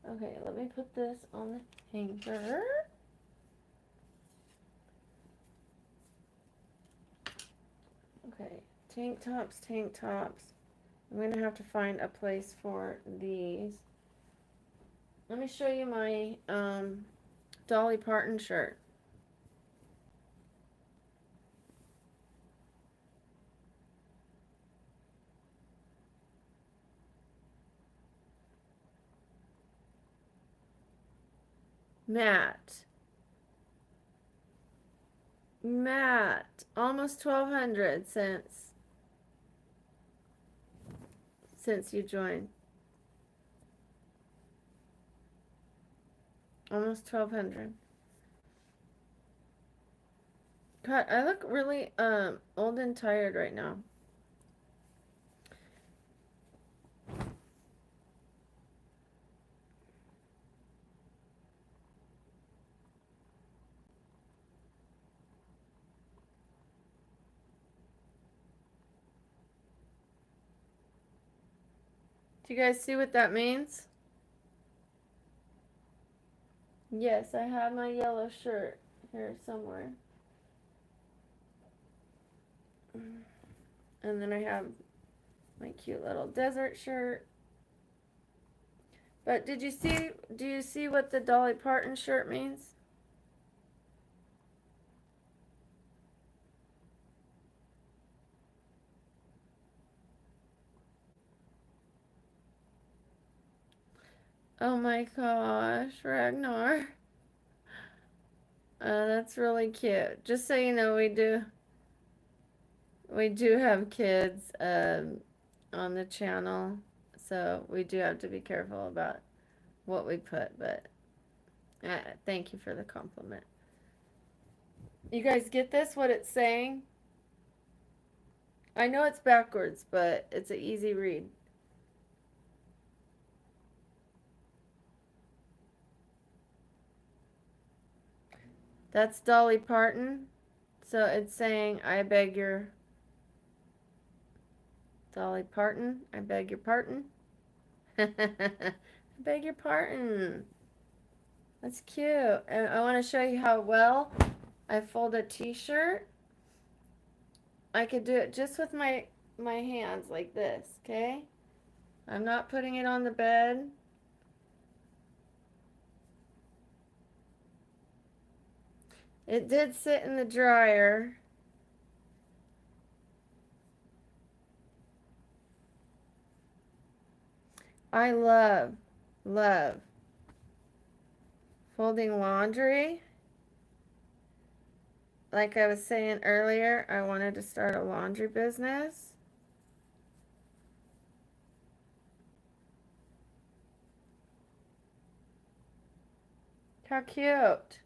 Okay, let me put this on the hanger. Okay, tank tops, tank tops. I'm going to have to find a place for these. Let me show you my Dolly Parton shirt. Matte, almost 1,200 since you joined. Almost 1,200. God, I look really old and tired right now. Do you guys see what that means? Yes, I have my yellow shirt here somewhere. And then I have my cute little desert shirt. But do you see what the Dolly Parton shirt means? Oh my gosh, Ragnar. That's really cute. Just so you know, we do have kids on the channel, so we do have to be careful about what we put, but thank you for the compliment. You guys get this, what it's saying? I know it's backwards, but it's an easy read. That's Dolly Parton. So it's saying, I beg your... Dolly Parton, I beg your pardon. I beg your pardon. That's cute. And I want to show you how well I fold a t-shirt. I could do it just with my hands like this, okay? I'm not putting it on the bed. It did sit in the dryer. I love folding laundry. Like I was saying earlier, I wanted to start a laundry business. How cute.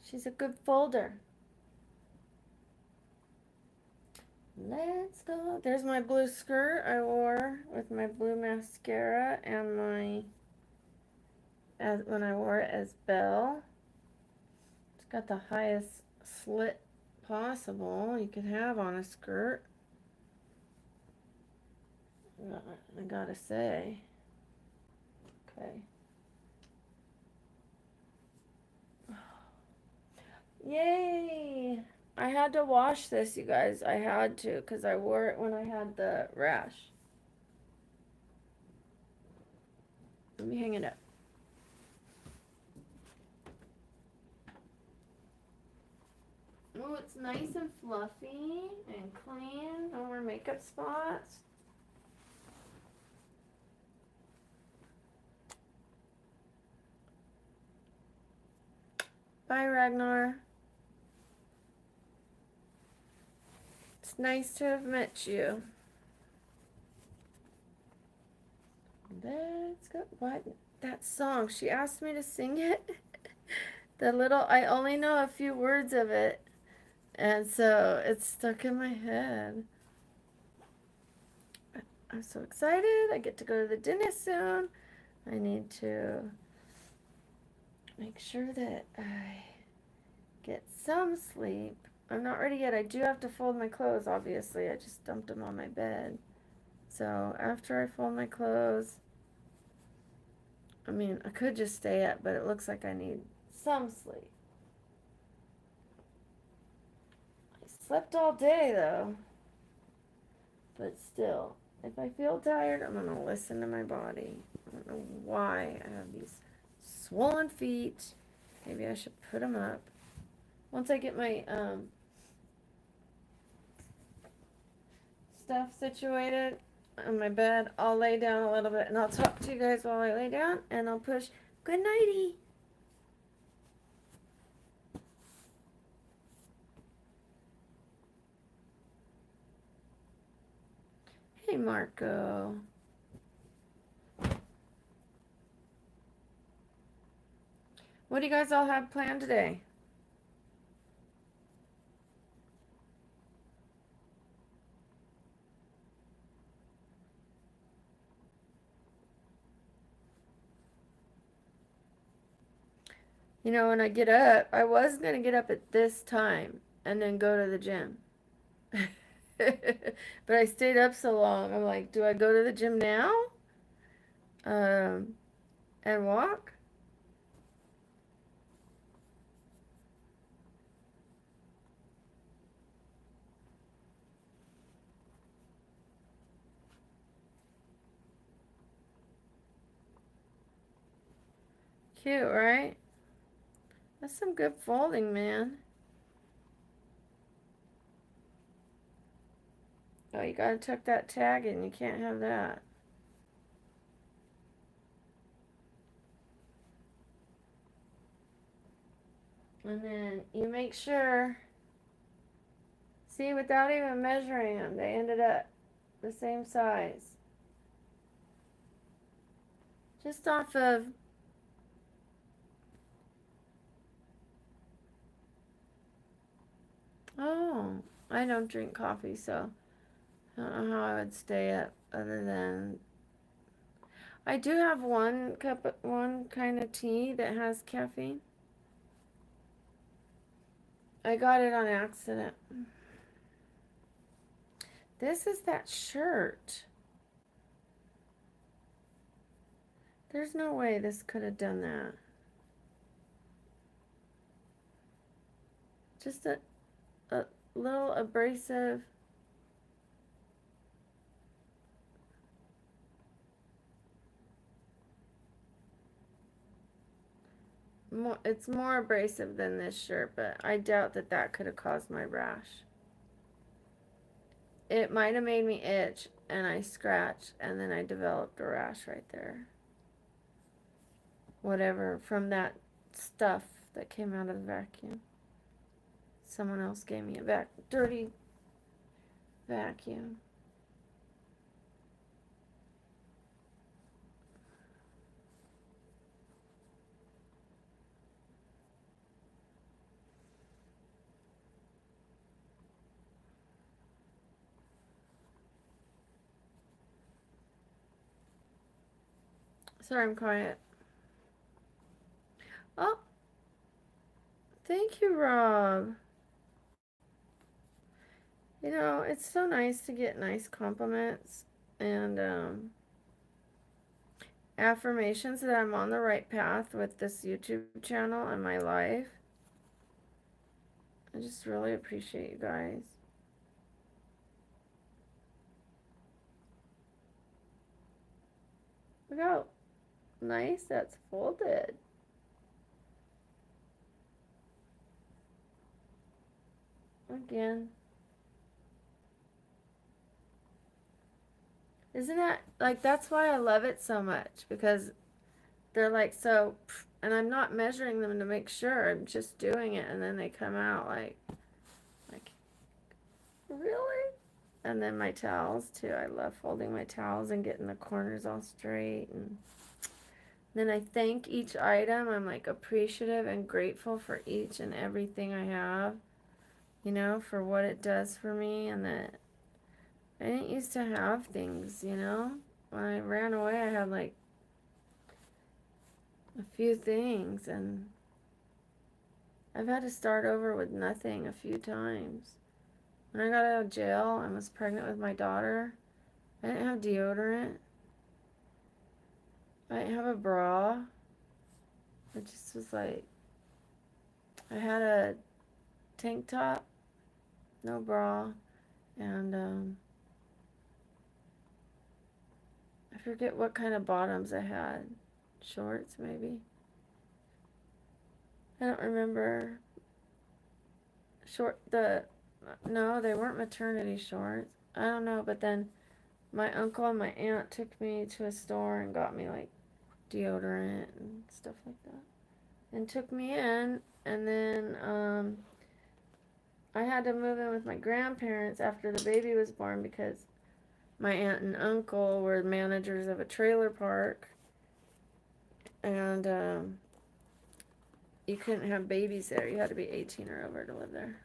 She's a good folder. Let's go. There's my blue skirt I wore with my blue mascara and when I wore it as Belle. It's got the highest slit possible you could have on a skirt. I gotta say. Okay. Yay! I had to wash this, you guys. I had to, because I wore it when I had the rash. Let me hang it up. Oh, it's nice and fluffy and clean. No more makeup spots. Bye, Ragnar. It's nice to have met you. Let's go. What? That song. She asked me to sing it. I only know a few words of it. And so it's stuck in my head. I'm so excited. I get to go to the dentist soon. I need to make sure that I get some sleep. I'm not ready yet. I do have to fold my clothes, obviously. I just dumped them on my bed. So after I fold my clothes, I mean, I could just stay up, but it looks like I need some sleep. I slept all day, though. But still, if I feel tired, I'm going to listen to my body. I don't know why I have these swollen feet. Maybe I should put them up. Once I get my stuff situated on my bed, I'll lay down a little bit and I'll talk to you guys while I lay down and I'll push good nighty. Hey, Marco. What do you guys all have planned today? You know, when I get up, I was going to get up at this time and then go to the gym. But I stayed up so long. I'm like, do I go to the gym now? Um, and walk? Cute, right? That's some good folding, man. Oh, you gotta tuck that tag in. You can't have that. And then you make sure, see, without even measuring them, they ended up the same size. Just off of, oh, I don't drink coffee, so I don't know how I would stay up other than, I do have one kind of tea that has caffeine. I got it on accident. This is that shirt. There's no way this could have done that. Just a little abrasive. It's more abrasive than this shirt, but I doubt that that could have caused my rash. It might have made me itch, and I scratched, and then I developed a rash right there. Whatever, from that stuff that came out of the vacuum. Someone else gave me a dirty vacuum. Sorry, I'm quiet. Oh, thank you, Rob. You know, it's so nice to get nice compliments and affirmations that I'm on the right path with this YouTube channel and my life. I just really appreciate you guys. Look how nice that's folded. Again. Isn't that, like, that's why I love it so much, because they're like so, and I'm not measuring them to make sure, I'm just doing it, and then they come out like, really? And then my towels too. I love folding my towels and getting the corners all straight. And then I thank each item. I'm like appreciative and grateful for each and everything I have, you know, for what it does for me. And that I didn't used to have things, you know. When I ran away, I had like a few things, and I've had to start over with nothing a few times. When I got out of jail and was pregnant with my daughter, I didn't have deodorant. I didn't have a bra. It just was like, I had a tank top, no bra, and I forget what kind of bottoms I had. Shorts, maybe. I don't remember. No, they weren't maternity shorts. I don't know, but then my uncle and my aunt took me to a store and got me like deodorant and stuff like that. And took me in, and then I had to move in with my grandparents after the baby was born because my aunt and uncle were managers of a trailer park, and you couldn't have babies there. You had to be 18 or over to live there.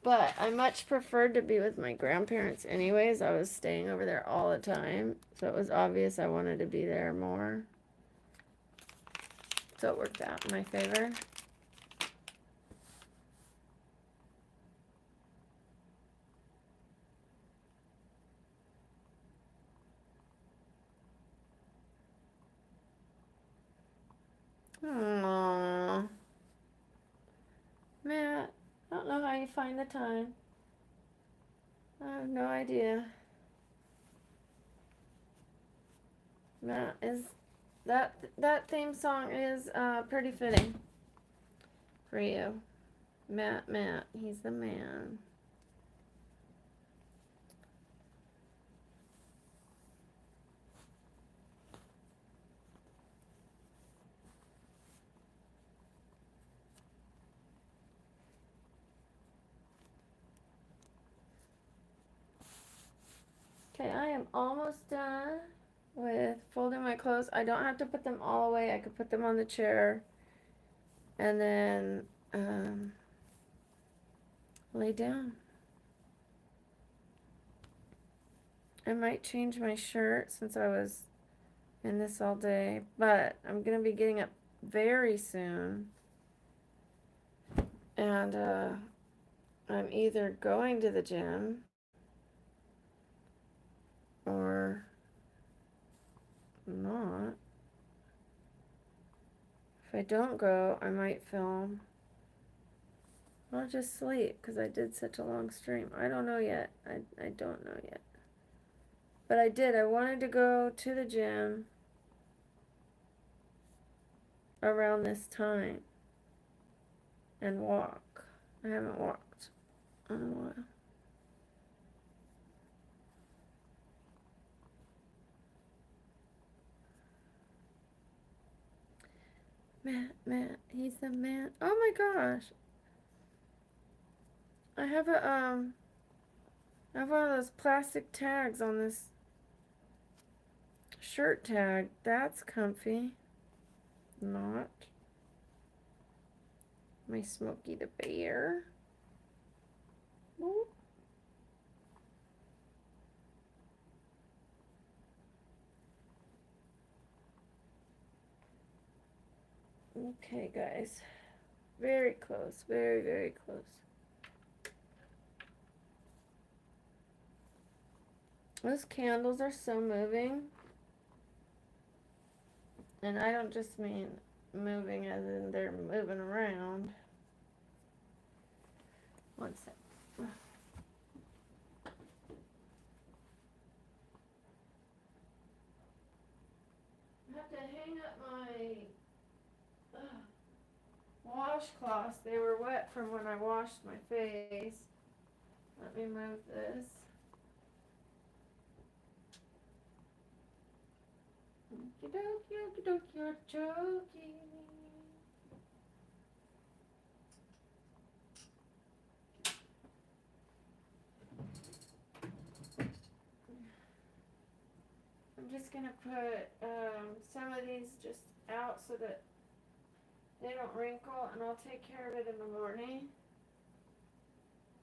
But I much preferred to be with my grandparents anyways. I was staying over there all the time. So it was obvious I wanted to be there more. So it worked out in my favor. Aww. Matt, I don't know how you find the time. I have no idea. Matt, is that theme song is pretty fitting for you. Matt, he's the man. Okay, I am almost done with folding my clothes. I don't have to put them all away. I could put them on the chair and then lay down. I might change my shirt since I was in this all day, but I'm gonna be getting up very soon, and I'm either going to the gym or not. If I don't go, I might film. I'll just sleep because I did such a long stream. I don't know yet. I don't know yet. But I did. I wanted to go to the gym around this time and walk. I haven't walked in a while. Matt, he's the man. Oh my gosh. I have I have one of those plastic tags on this shirt tag. That's comfy. Not. My Smokey the Bear. Ooh. Okay, guys. Very close. Very, very close. Those candles are so moving. And I don't just mean moving as in they're moving around. One sec. I have to hang up my washcloths. They were wet from when I washed my face. Let me move this. Okie dokie, you're joking. I'm just gonna put some of these just out so that they don't wrinkle, and I'll take care of it in the morning.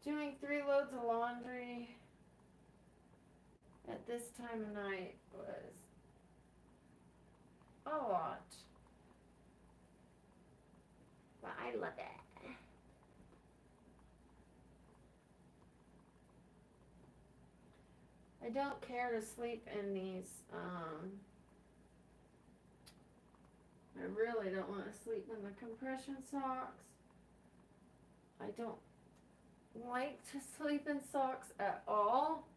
Doing 3 loads of laundry at this time of night was a lot. But I love it. I don't care to sleep in these, I really don't want to sleep in the compression socks. I don't like to sleep in socks at all.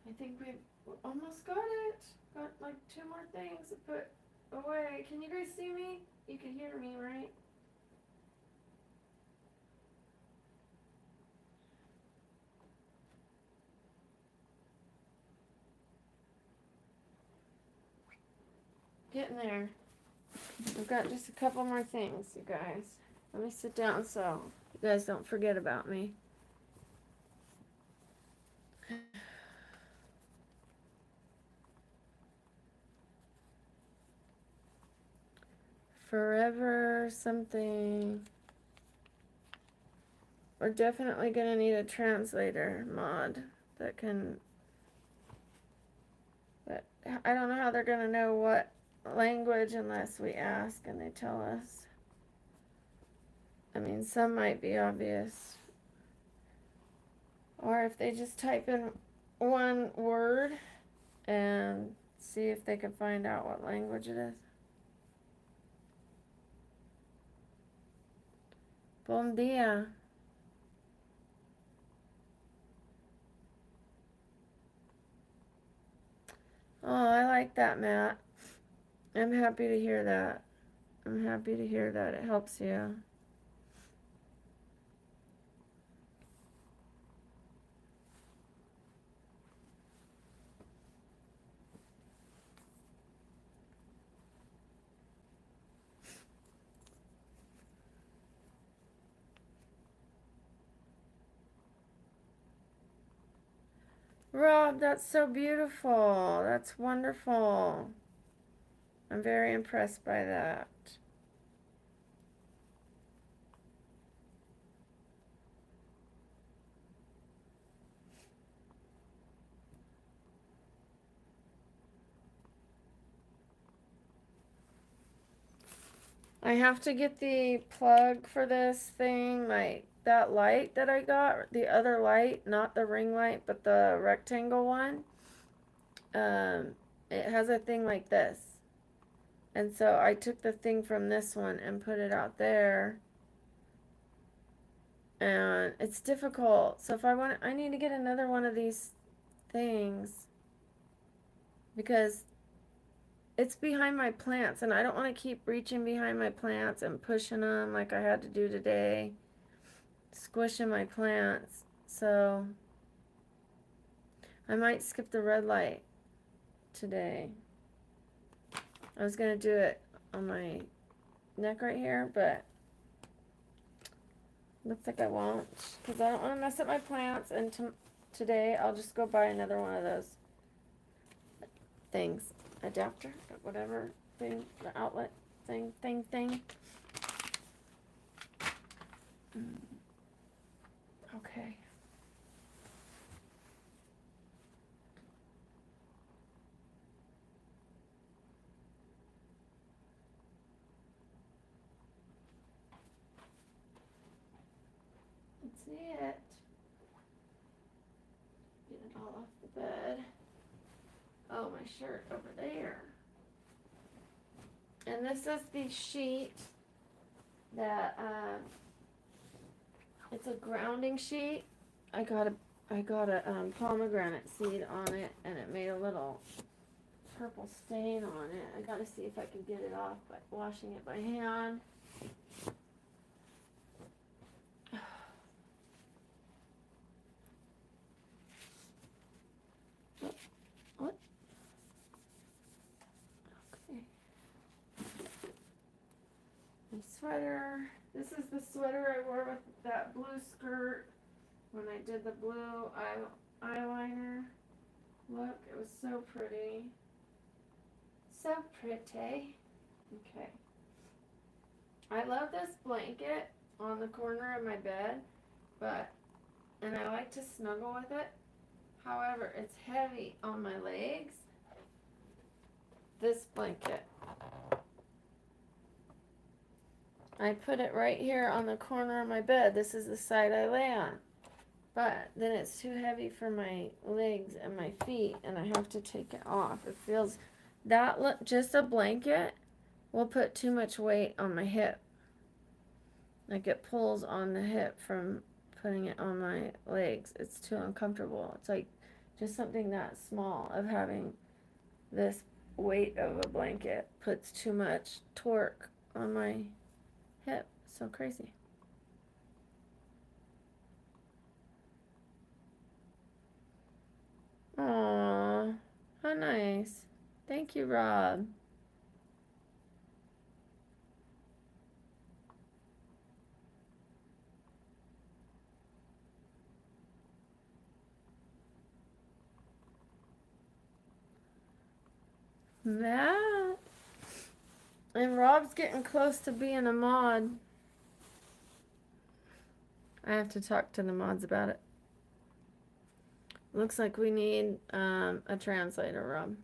I think we almost got it. Got like 2 more things to put away. Can you guys see me? You can hear me, right? Getting there. I've got just a couple more things, you guys. Let me sit down so you guys don't forget about me. Forever something. We're definitely gonna need a translator mod that can, but I don't know how they're gonna know what language unless we ask and they tell us. I mean, some might be obvious. Or if they just type in one word and see if they can find out what language it is. Bom dia. Oh, I like that, Matt. I'm happy to hear that. I'm happy to hear that. It helps you. Rob, that's so beautiful. That's wonderful. I'm very impressed by that. I have to get the plug for this thing, like that light that I got, the other light, not the ring light, but the rectangle one. It has a thing like this. And so I took the thing from this one and put it out there. And it's difficult. So if I need to get another one of these things because it's behind my plants and I don't want to keep reaching behind my plants and pushing them like I had to do today, squishing my plants. So I might skip the red light today. I was going to do it on my neck right here, but looks like I won't because I don't want to mess up my plants. And today I'll just go buy another one of those things, adapter, whatever thing, the outlet thing. Okay. Let's see it. Get it all off the bed. Oh, my shirt over there. And this is the sheet that it's a grounding sheet. I got a pomegranate seed on it, and it made a little purple stain on it. I gotta see if I can get it off by washing it by hand. What? Okay. My sweater. This is the sweater I wore with that blue skirt when I did the blue eyeliner look. It was so pretty. So pretty. Okay. I love this blanket on the corner of my bed, and I like to snuggle with it. However, it's heavy on my legs. This blanket. I put it right here on the corner of my bed. This is the side I lay on. But then it's too heavy for my legs and my feet, and I have to take it off. It feels just a blanket will put too much weight on my hip. Like it pulls on the hip from putting it on my legs. It's too uncomfortable. It's like just something that small of having this weight of a blanket puts too much torque on my hip. So crazy. Aww, how nice. Thank you, Rob. That. And Rob's getting close to being a mod. I have to talk to the mods about it. Looks like we need a translator, Rob.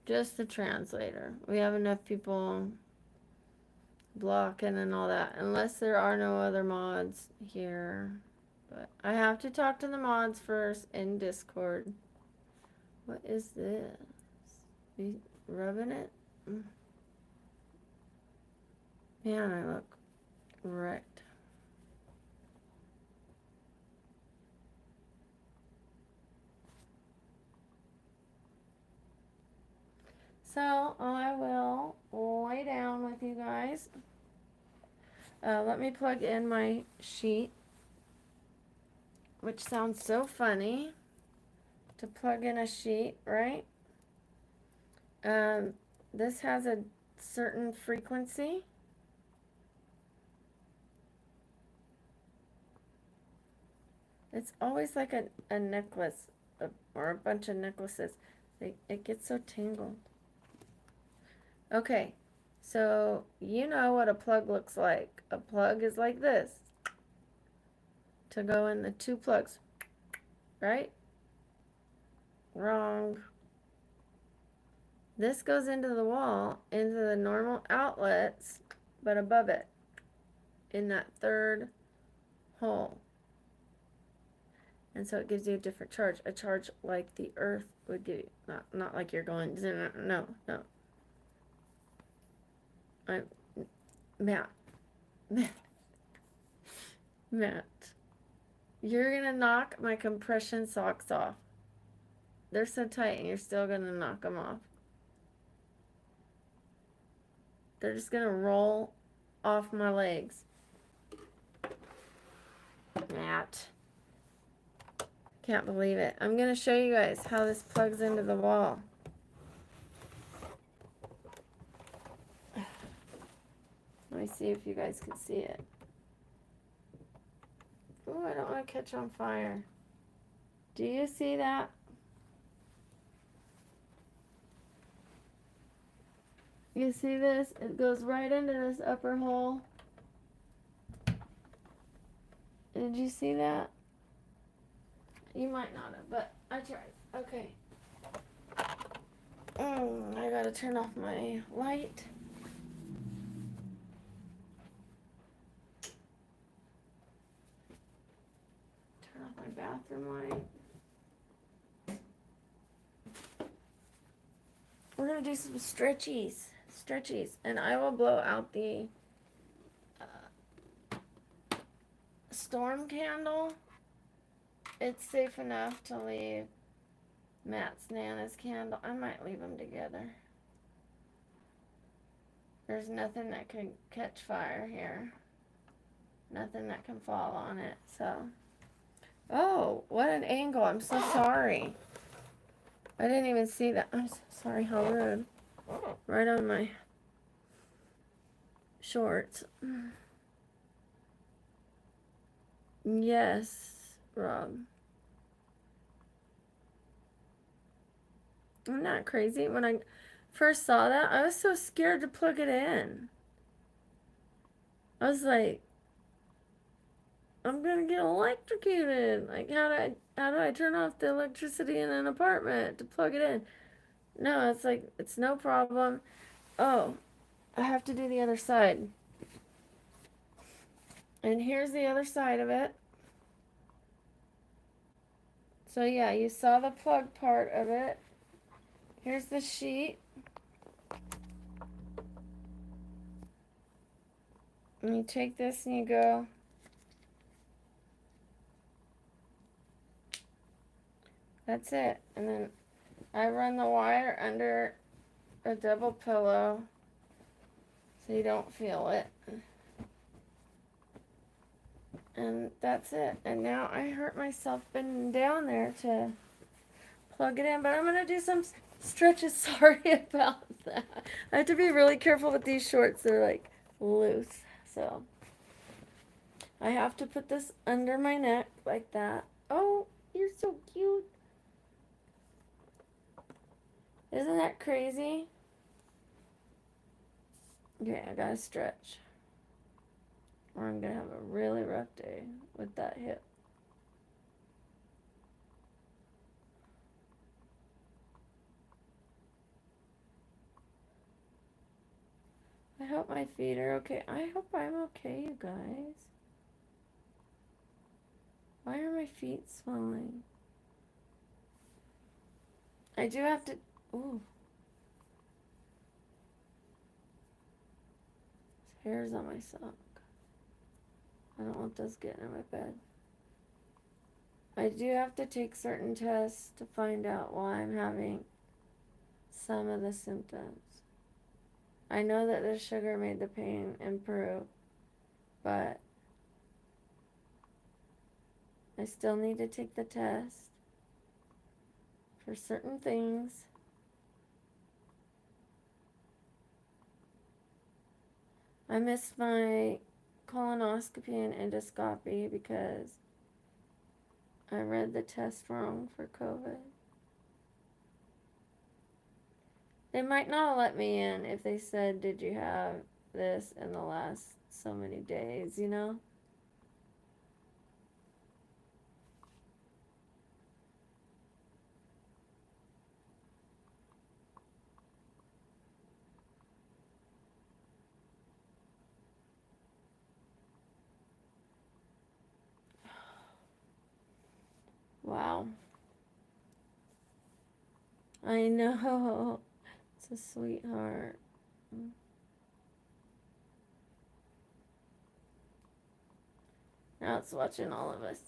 Just a translator. We have enough people blocking and all that. Unless there are no other mods here. But I have to talk to the mods first in Discord. What is this? Be rubbing it? Man, I look wrecked. So I will lay down with you guys. Let me plug in my sheet, which sounds so funny to plug in a sheet, right? This has a certain frequency. It's always like a necklace or a bunch of necklaces. It gets so tangled. Okay, so you know what a plug looks like. A plug is like this to go in the two plugs, right? Wrong. This goes into the wall, into the normal outlets, but above it, in that third hole. And so it gives you a different charge. A charge like the earth would give you. Not like you're going, no. Matt. You're gonna knock my compression socks off. They're so tight and you're still gonna knock them off. They're just gonna roll off my legs. Matt. Can't believe it. I'm gonna show you guys how this plugs into the wall. Let me see if you guys can see it. Oh, I don't want to catch on fire. Do you see that? You see this? It goes right into this upper hole. Did you see that? You might not have, but I tried. Okay. I gotta turn off my light. Turn off my bathroom light. We're gonna do some stretchies, and I will blow out the storm candle. It's safe enough to leave Matt's Nana's candle. I might leave them together. There's nothing that can catch fire here. Nothing that can fall on it, so. Oh, what an angle. I'm so sorry. I didn't even see that. I'm so sorry, how rude. Right on my shorts. Yes, Rob. I'm not crazy. When I first saw that, I was so scared to plug it in. I was like, I'm gonna get electrocuted. Like, how do I turn off the electricity in an apartment to plug it in? No, it's like, it's no problem. Oh, I have to do the other side. And here's the other side of it. So yeah, you saw the plug part of it. Here's the sheet. And you take this and you go. That's it. And then I run the wire under a double pillow so you don't feel it. And that's it. And now I hurt myself bending down there to plug it in. But I'm going to do some stretches. Sorry about that. I have to be really careful with these shorts. They're like loose. So I have to put this under my neck like that. Oh, you're so cute. Isn't that crazy? Okay, I gotta stretch. Or I'm gonna have a really rough day with that hip. I hope my feet are okay. I hope I'm okay, you guys. Why are my feet swelling? I do have to. Ooh. Hairs on my sock. I don't want those getting in my bed. I do have to take certain tests to find out why I'm having some of the symptoms. I know that the sugar made the pain improve, but I still need to take the test for certain things. I missed my colonoscopy and endoscopy because I read the test wrong for COVID. They might not let me in if they said, did you have this in the last so many days, you know? Wow. I know. It's a sweetheart. Now it's watching all of us.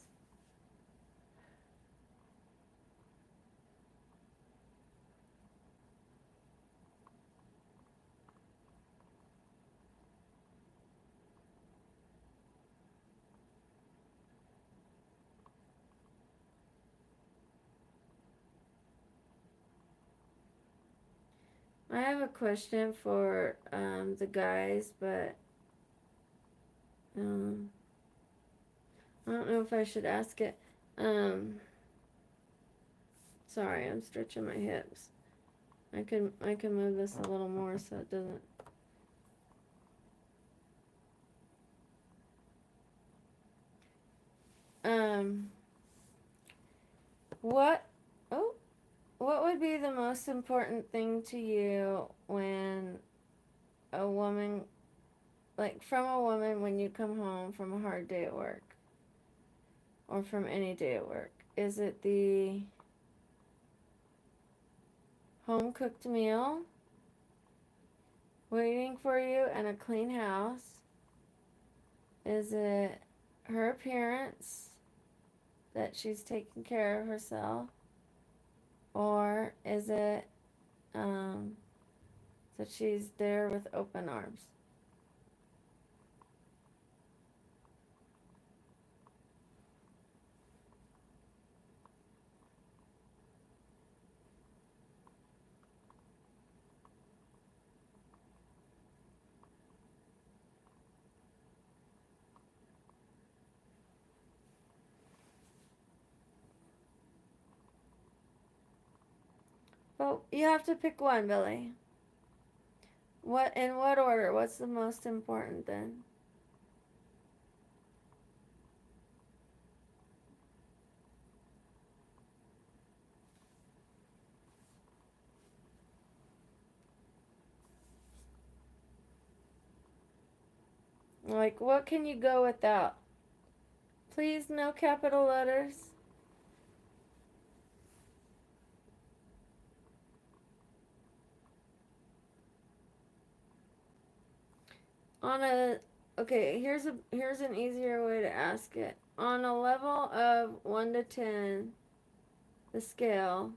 I have a question for the guys, but I don't know if I should ask it. Sorry, I'm stretching my hips. I can move this a little more so it doesn't. What? Oh, what would be the most important thing to you when a woman, like from a woman, when you come home from a hard day at work, or from any day at work? Is it the home cooked meal waiting for you and a clean house? Is it her appearance, that she's taking care of herself? Or is it that she's there with open arms? Well, you have to pick one, Billy. What, in what order? What's the most important then? Like, what can you go without? Please, no capital letters. On a, okay, here's an easier way to ask it. On a level of 1 to 10, the scale,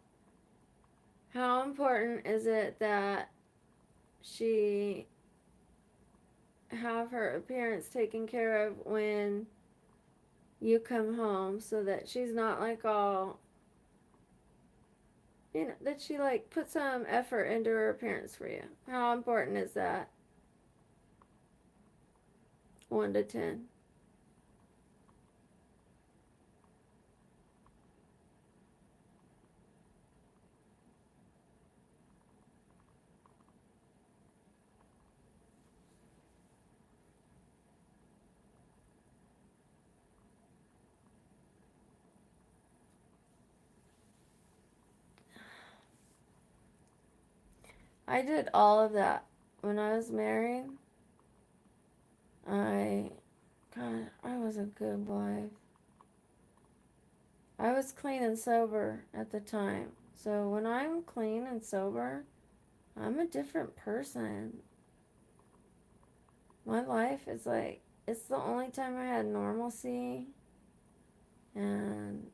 how important is it that she have her appearance taken care of when you come home, so that she's not like all, you know, that she like put some effort into her appearance for you? How important is that? 1 to 10. I did all of that when I was married. I, God, I was a good wife. I was clean and sober at the time. So when I'm clean and sober, I'm a different person. My life is like, it's the only time I had normalcy, and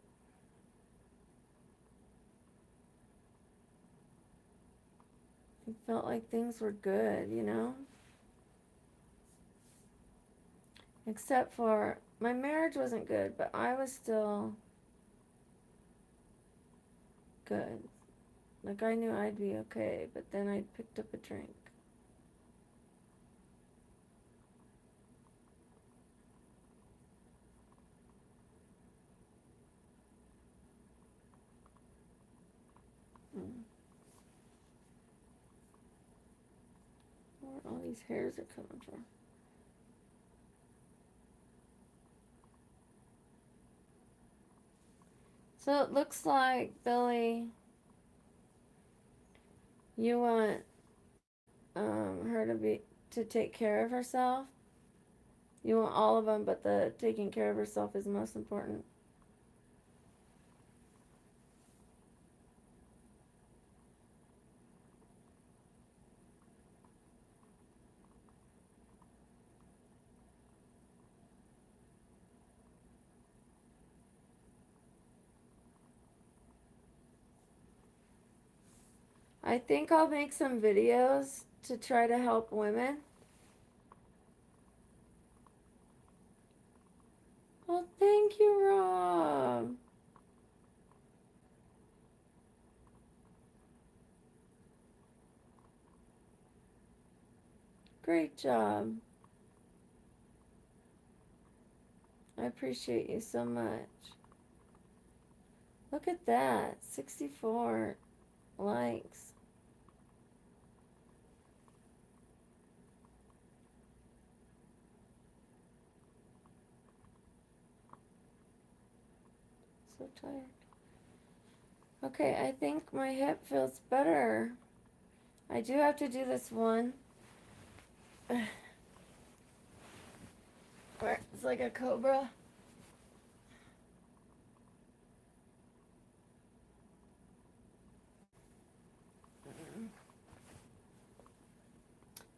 it felt like things were good, you know? Except for my marriage wasn't good, but I was still good. Like I knew I'd be okay, but then I picked up a drink. Mm. Where all these hairs are coming from. So it looks like, Billy, you want her to take care of herself. You want all of them, but the taking care of herself is most important. I think I'll make some videos to try to help women. Well, thank you, Rob. Great job. I appreciate you so much. Look at that. 64 likes. So tired. Okay, I think my hip feels better. I do have to do this one. Where it's like a cobra.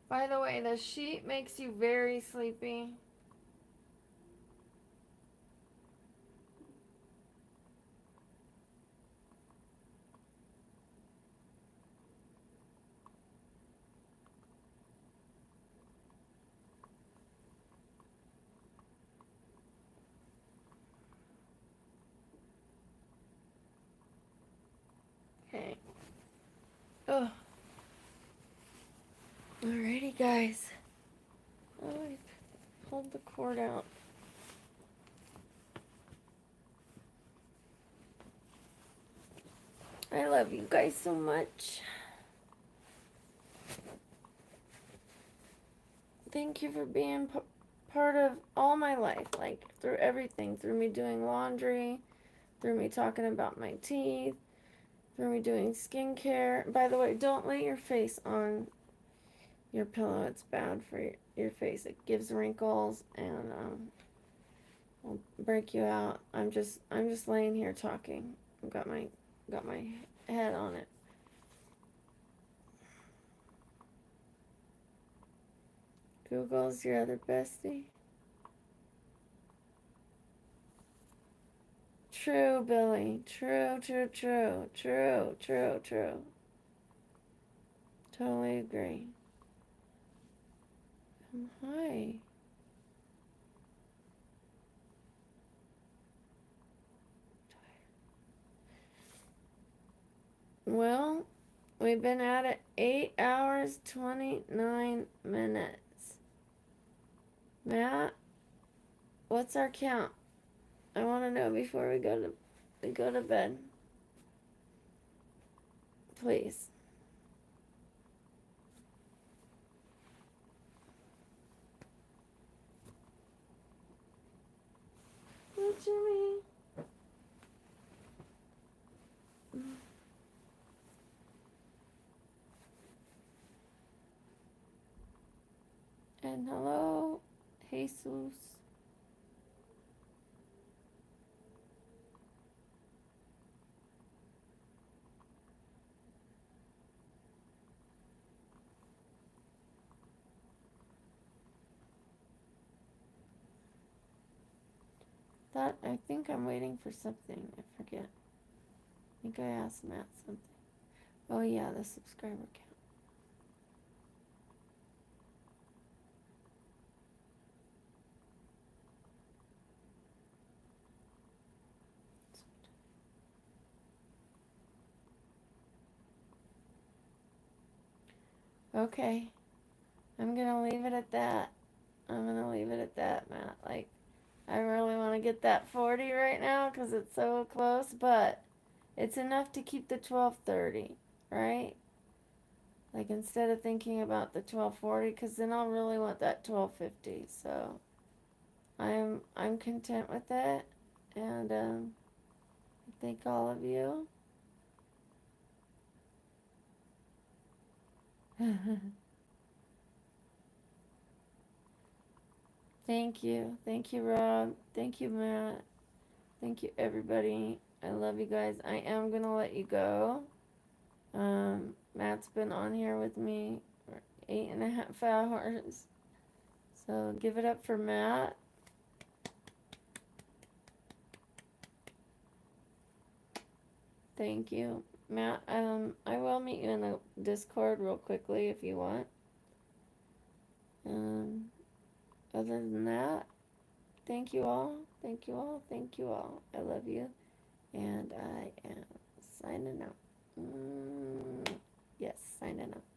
By the way, the sheet makes you very sleepy. Okay. Oh. Alrighty, guys. Oh, I pulled the cord out. I love you guys so much. Thank you for being part of all my life, like through everything, through me doing laundry, through me talking about my teeth, through me doing skincare. By the way, don't lay your face on your pillow. It's bad for your face. It gives wrinkles and will break you out. I'm just laying here talking. I've got my head on it. Google's your other bestie. True, Billy. True. Totally agree. Hi. Well, we've been at it 8 hours, 29 minutes. Matt, what's our count? I want to know before we go to bed. Please. Oh, Jimmy. And hello, Jesus. I think I'm waiting for something. I forget. I think I asked Matt something. Oh yeah, the subscriber count. Okay, I'm gonna leave it at that. I'm gonna leave it at that, Matt. Like, I really want to get that 40 right now because it's so close, but it's enough to keep the 1230, right? Like, instead of thinking about the 1240, because then I'll really want that 1250. So I'm content with it, and thank all of you. Thank you, Rob. Thank you, Matt. Thank you, everybody. I love you guys. I am gonna let you go. Matt's been on here with me for 8.5 hours. So give it up for Matt. Thank you, Matt. I will meet you in the Discord real quickly if you want. Um, other than that, thank you all. Thank you all. Thank you all. I love you, and I am signing out. Yes, signing out.